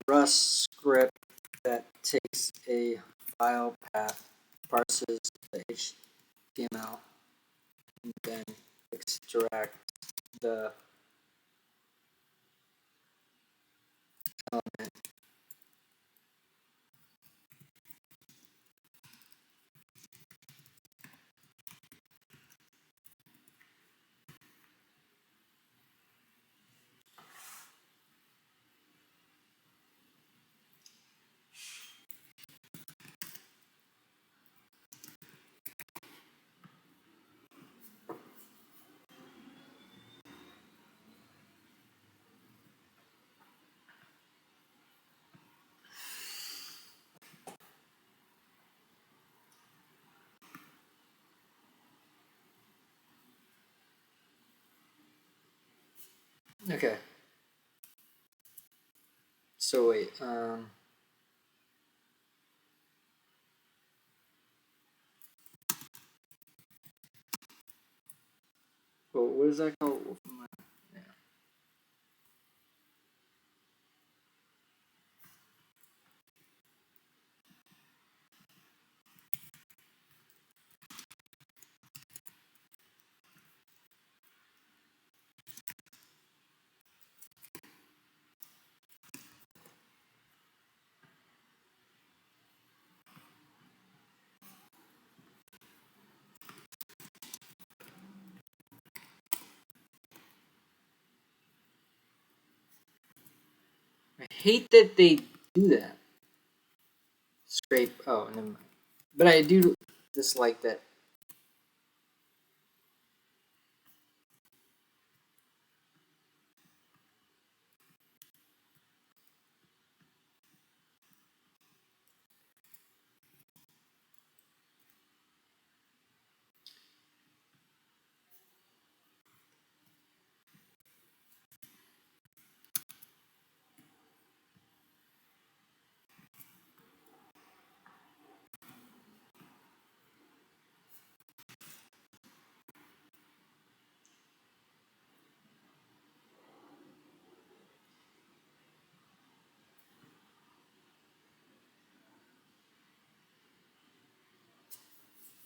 S2: Rust script that takes a file path, parses the HTML, and then extracts the element. Okay. So wait, well, what is that called? Yeah. I hate that they do that. Scrape. Oh, never mind. But I do dislike that.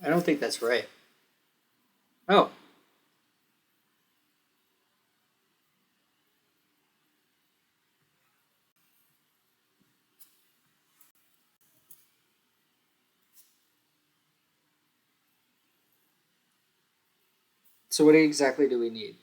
S2: I don't think that's right. Oh. So what exactly do we need?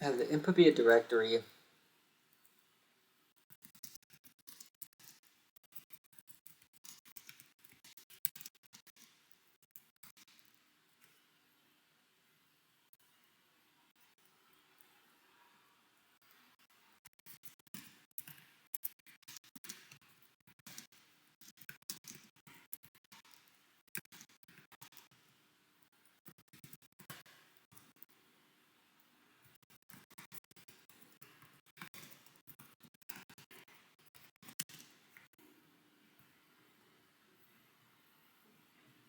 S2: Have the input be a directory.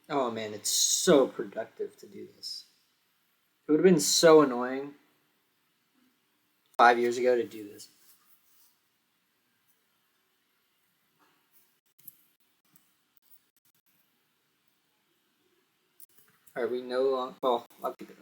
S2: Oh man, it's so productive to do this. It would have been so annoying 5 years ago to do this. Are we no longer? Well, I'll keep it open.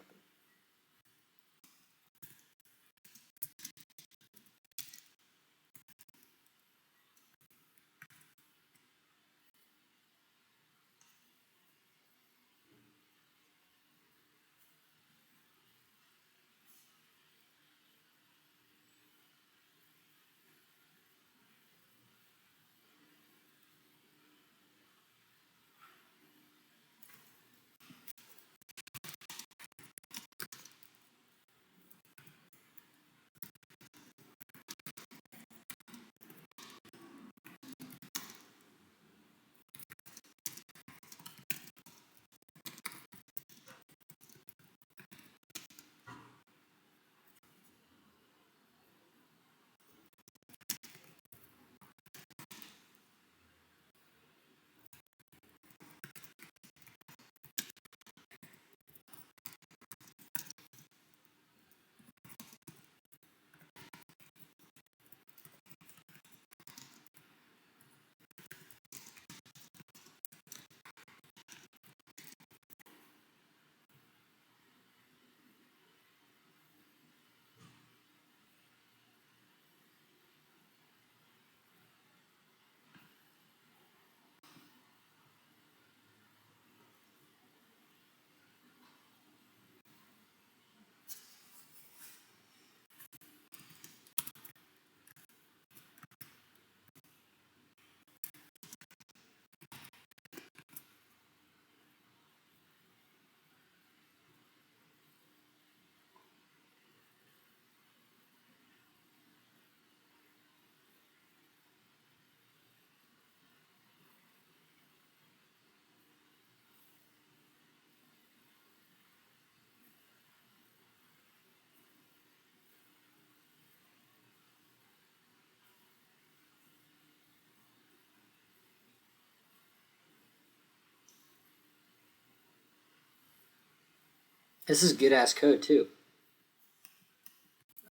S2: This is good ass code too.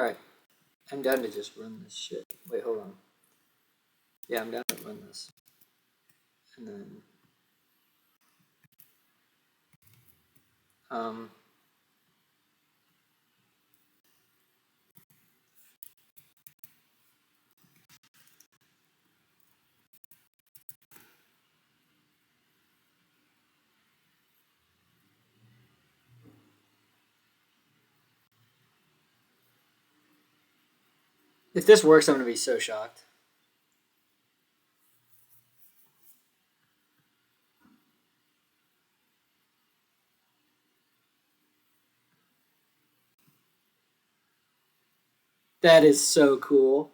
S2: Alright. I'm down to just run this shit. Wait, hold on. Yeah, I'm down to run this. And then if this works, I'm gonna be so shocked. That is so cool.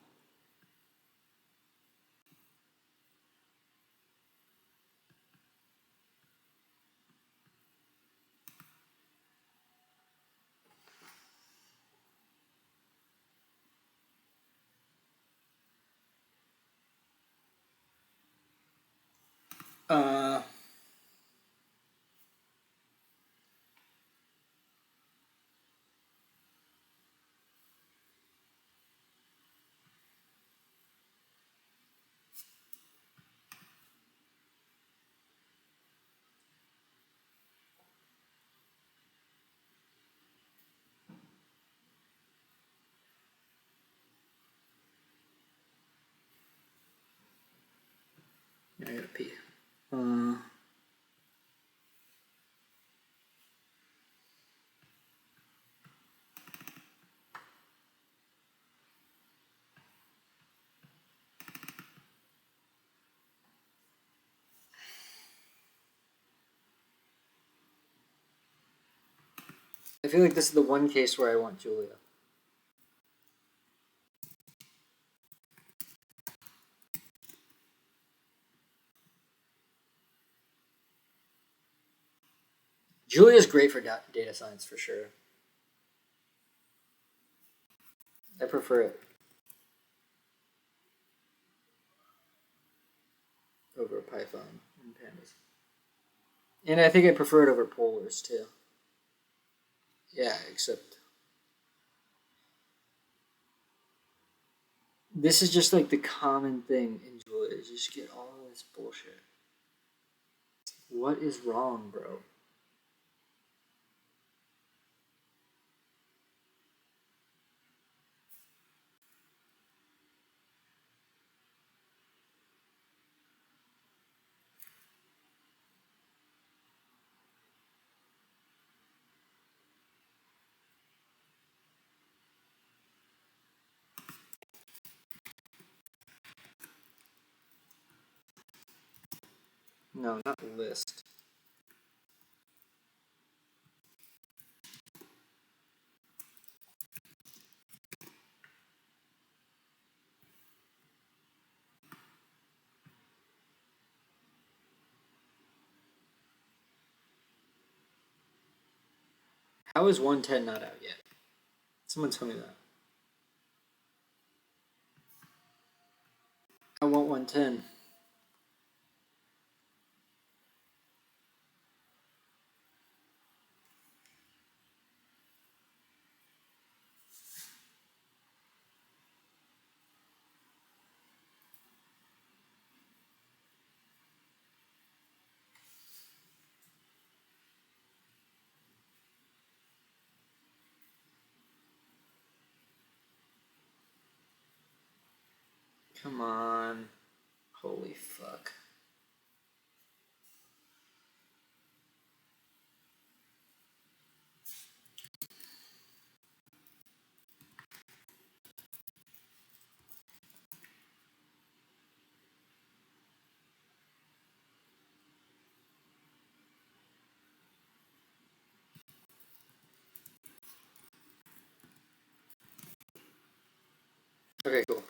S2: I gotta pee. I feel like this is the one case where I want Julia. Julia's great for data science for sure. I prefer it over Python and Pandas. And I think I prefer it over polars too. Yeah, except this is just like the common thing in Julia. You just get all of this bullshit. What is wrong, bro? No, not list. How is 110 not out yet? Someone tell me that. I want 110. Come on. Holy fuck. Okay, cool.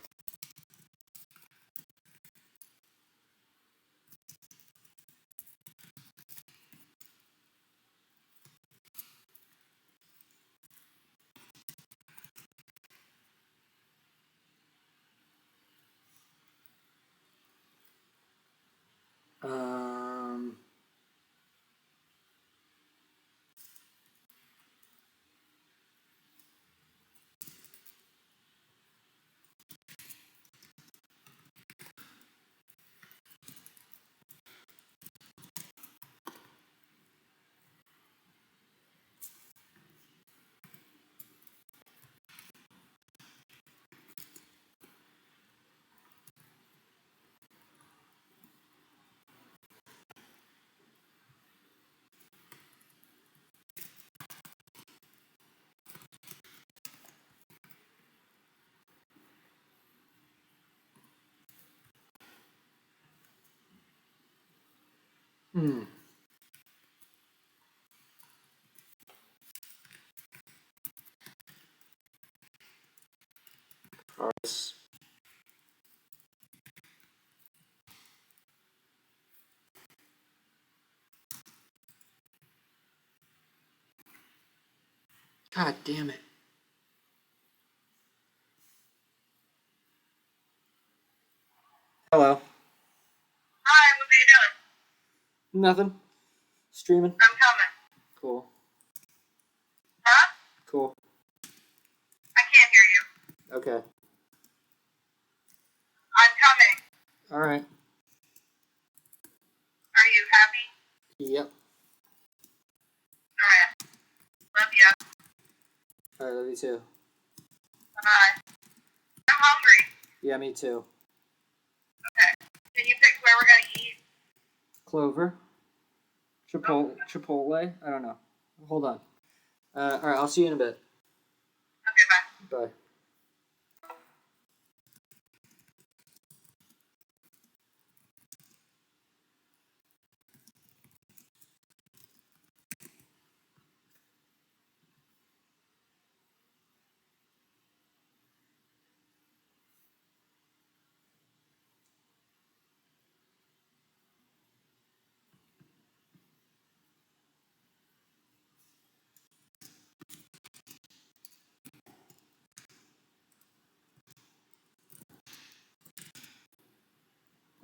S2: Parse. God damn it. Hello.
S4: Hi, what are you doing?
S2: Nothing. Streaming.
S4: I'm coming.
S2: Cool.
S4: Huh?
S2: Cool.
S4: I can't hear you.
S2: Okay.
S4: I'm coming.
S2: All right.
S4: Are you happy?
S2: Yep.
S4: Alright. Love you.
S2: All right. Love you too.
S4: Bye. I'm hungry.
S2: Yeah, me too.
S4: Okay. Can you pick where we're gonna eat?
S2: Clover. Chipotle. I don't know. Hold on. All right. I'll see you in a bit.
S4: Okay, bye.
S2: Bye.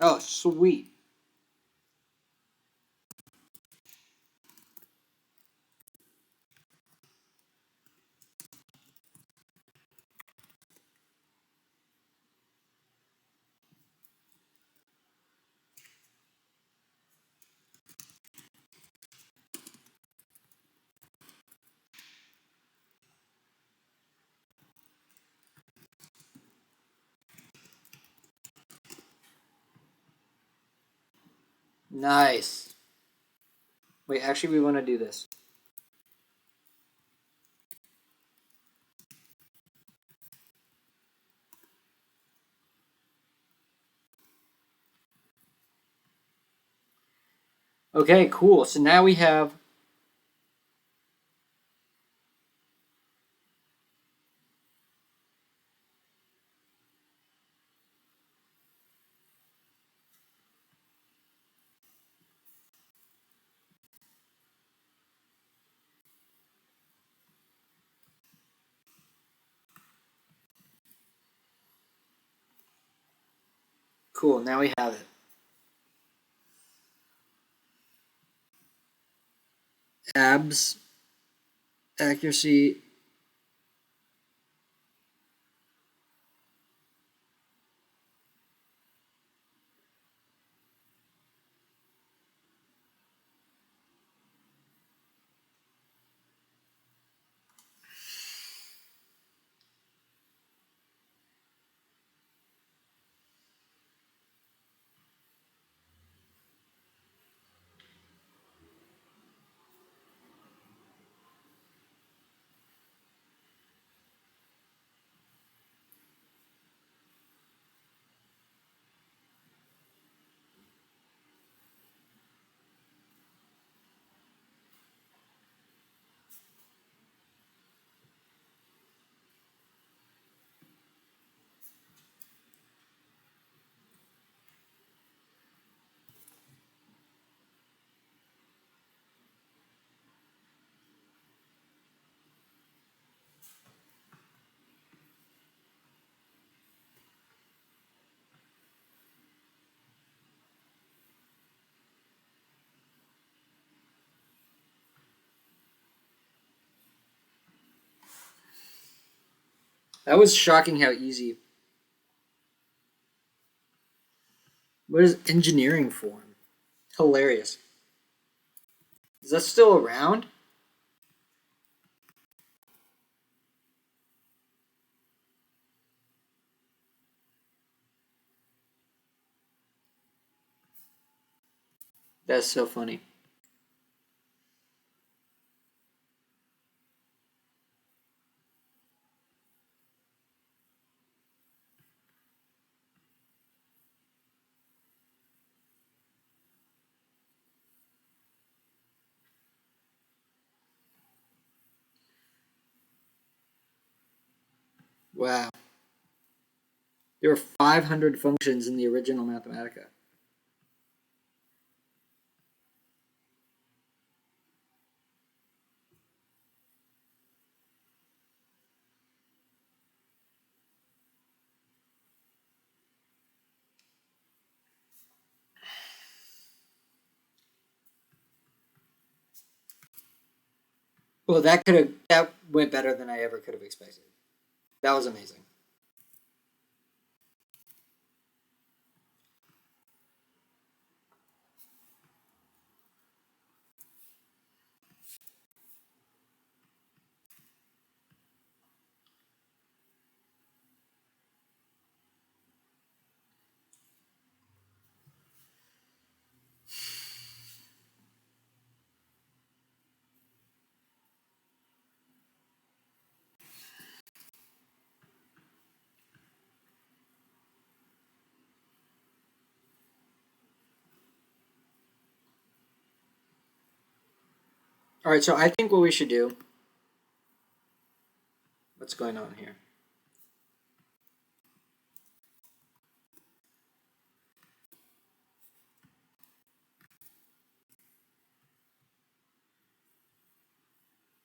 S2: Oh, sweet. Nice. Wait, actually, we want to do this. Okay, cool. So now we have cool. Now we have it. Abs, accuracy. That was shocking how easy. What is engineering form? Hilarious. Is that still around? That's so funny. Wow. There were 500 functions in the original Mathematica. Well, that went better than I ever could have expected. That was amazing. All right, so I think what we should do. What's going on here?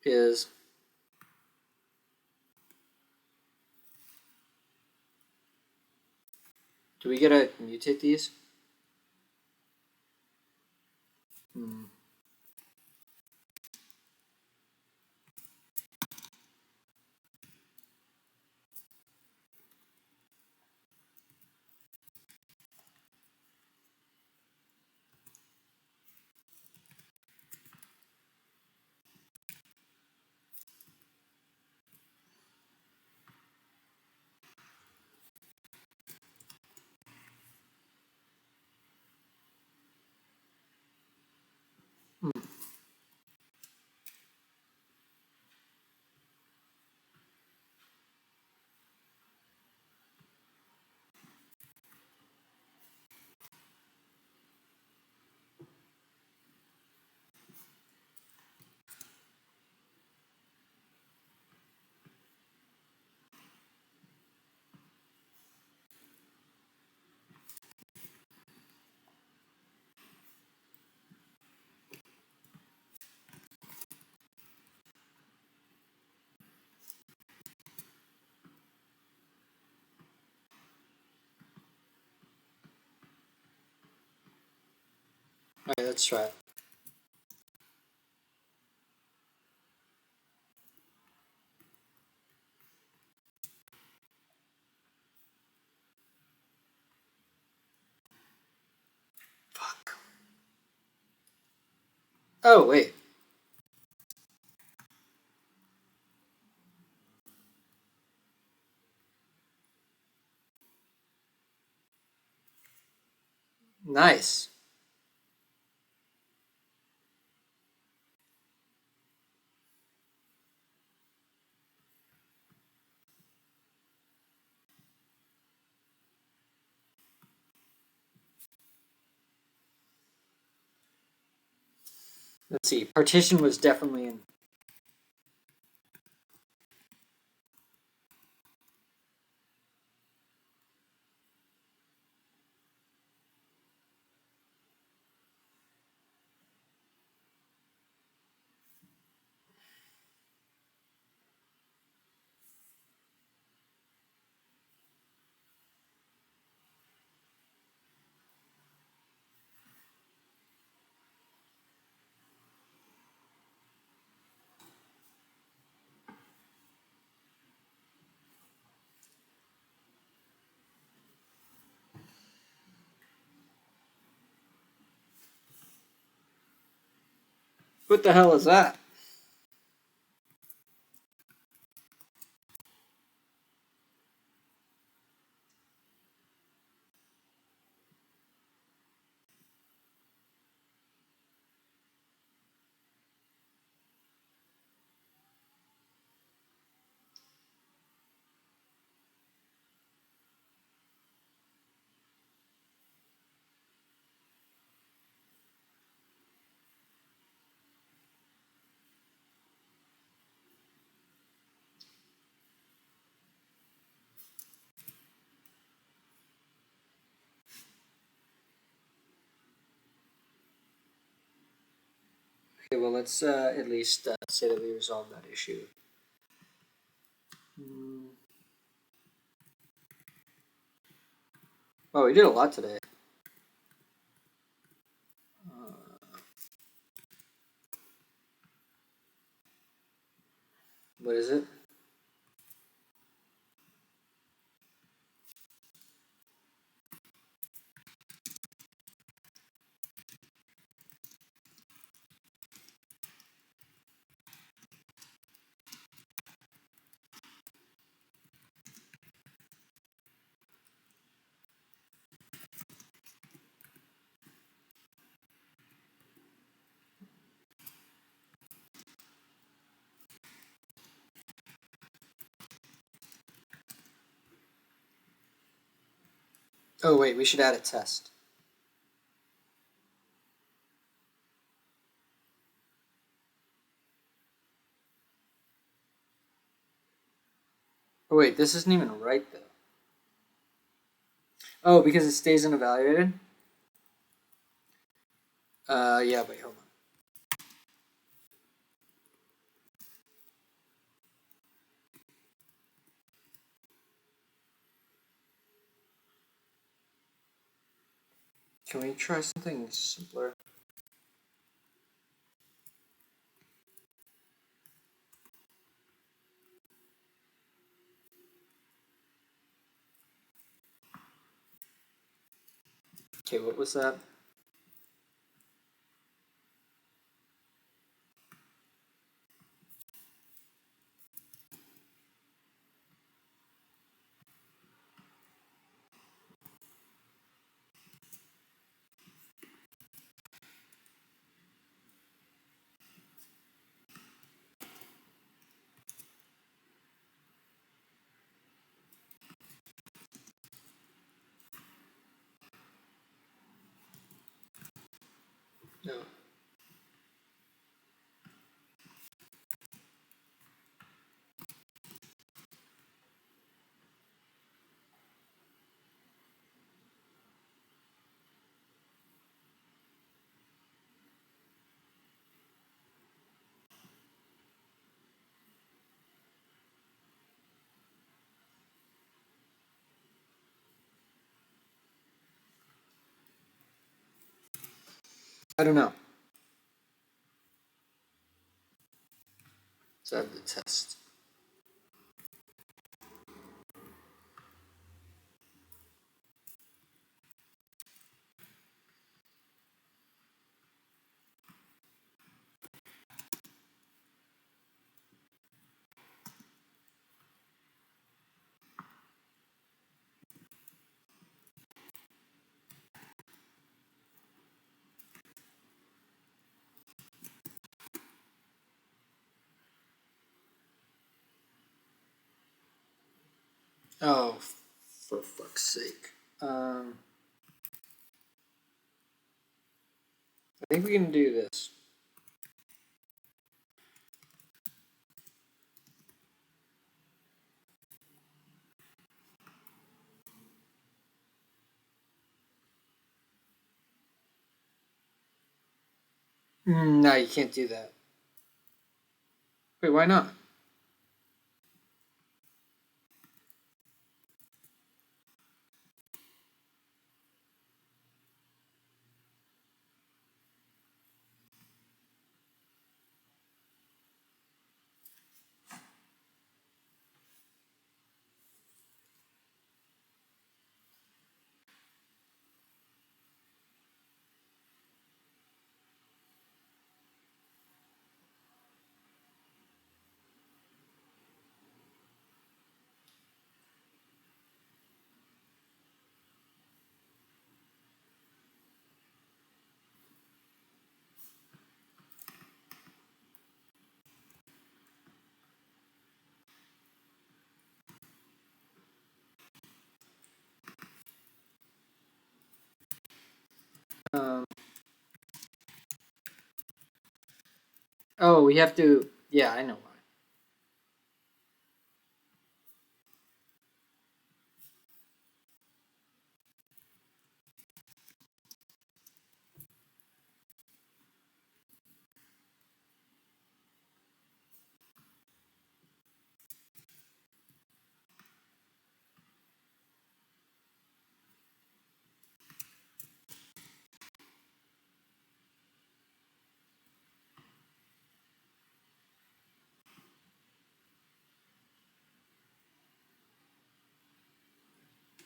S2: Is do we get to mutate these? All right, let's try it. Fuck. Oh, wait. Nice. Let's see. Partition was definitely in. What the hell is that? Okay, well, let's at least say that we resolved that issue. Oh, we did a lot today. What is it? Oh, wait, we should add a test. Oh, wait, this isn't even right, though. Oh, because it stays unevaluated? Yeah, wait, hold on. Can we try something simpler? Okay, what was that? No. I don't know. Let's add the test. Oh, for fuck's sake. I think we can do this. No, you can't do that. Wait, why not? Oh, we have to. Yeah, I know why.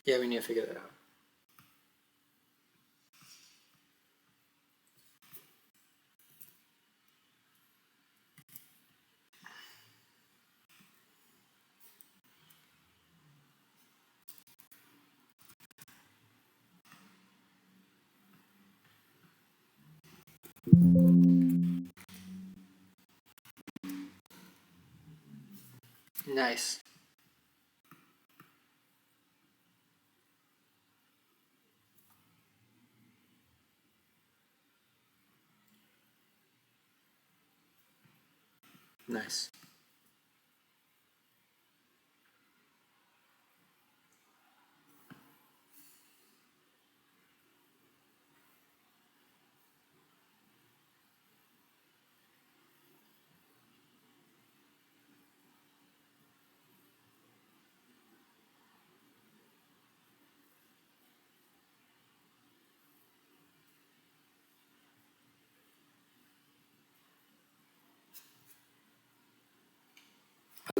S2: Yeah, we need to figure that out. Nice. Nice.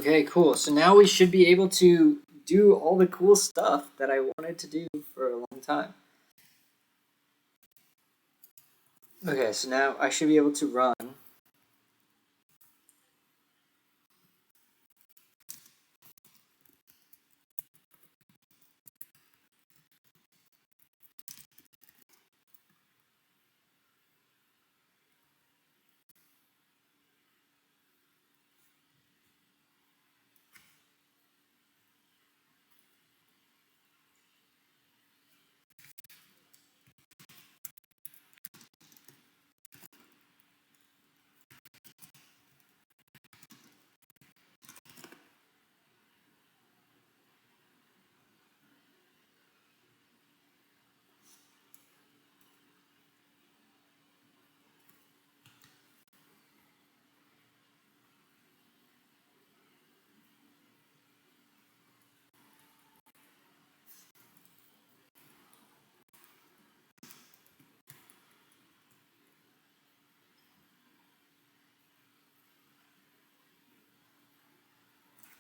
S2: Okay, cool. So now we should be able to do all the cool stuff that I wanted to do for a long time. Okay, so now I should be able to run.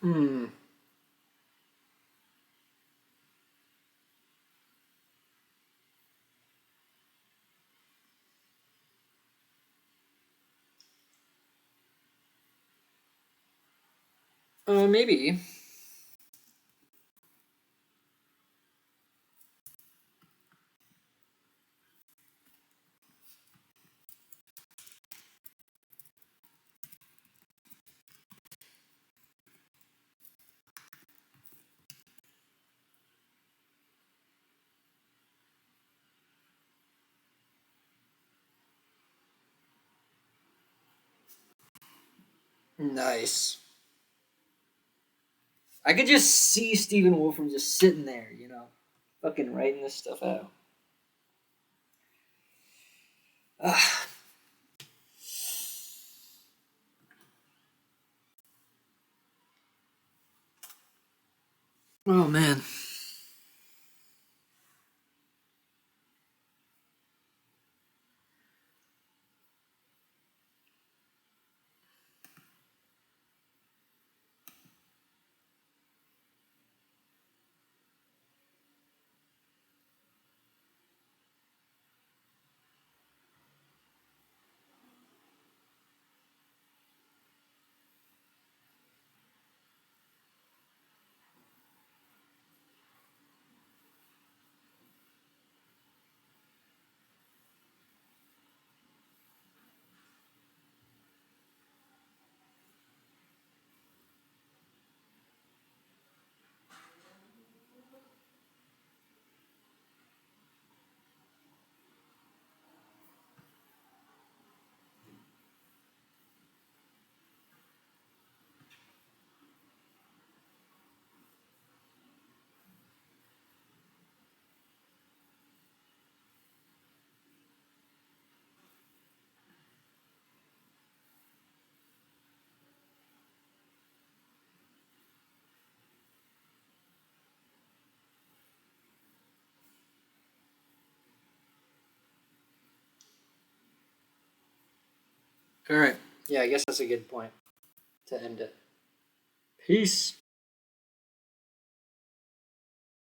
S2: Hmm. Maybe. Nice. I could just see Stephen Wolfram just sitting there, fucking writing this stuff out. Ah. Oh man. All right. Yeah, I guess that's a good point to end it. Peace.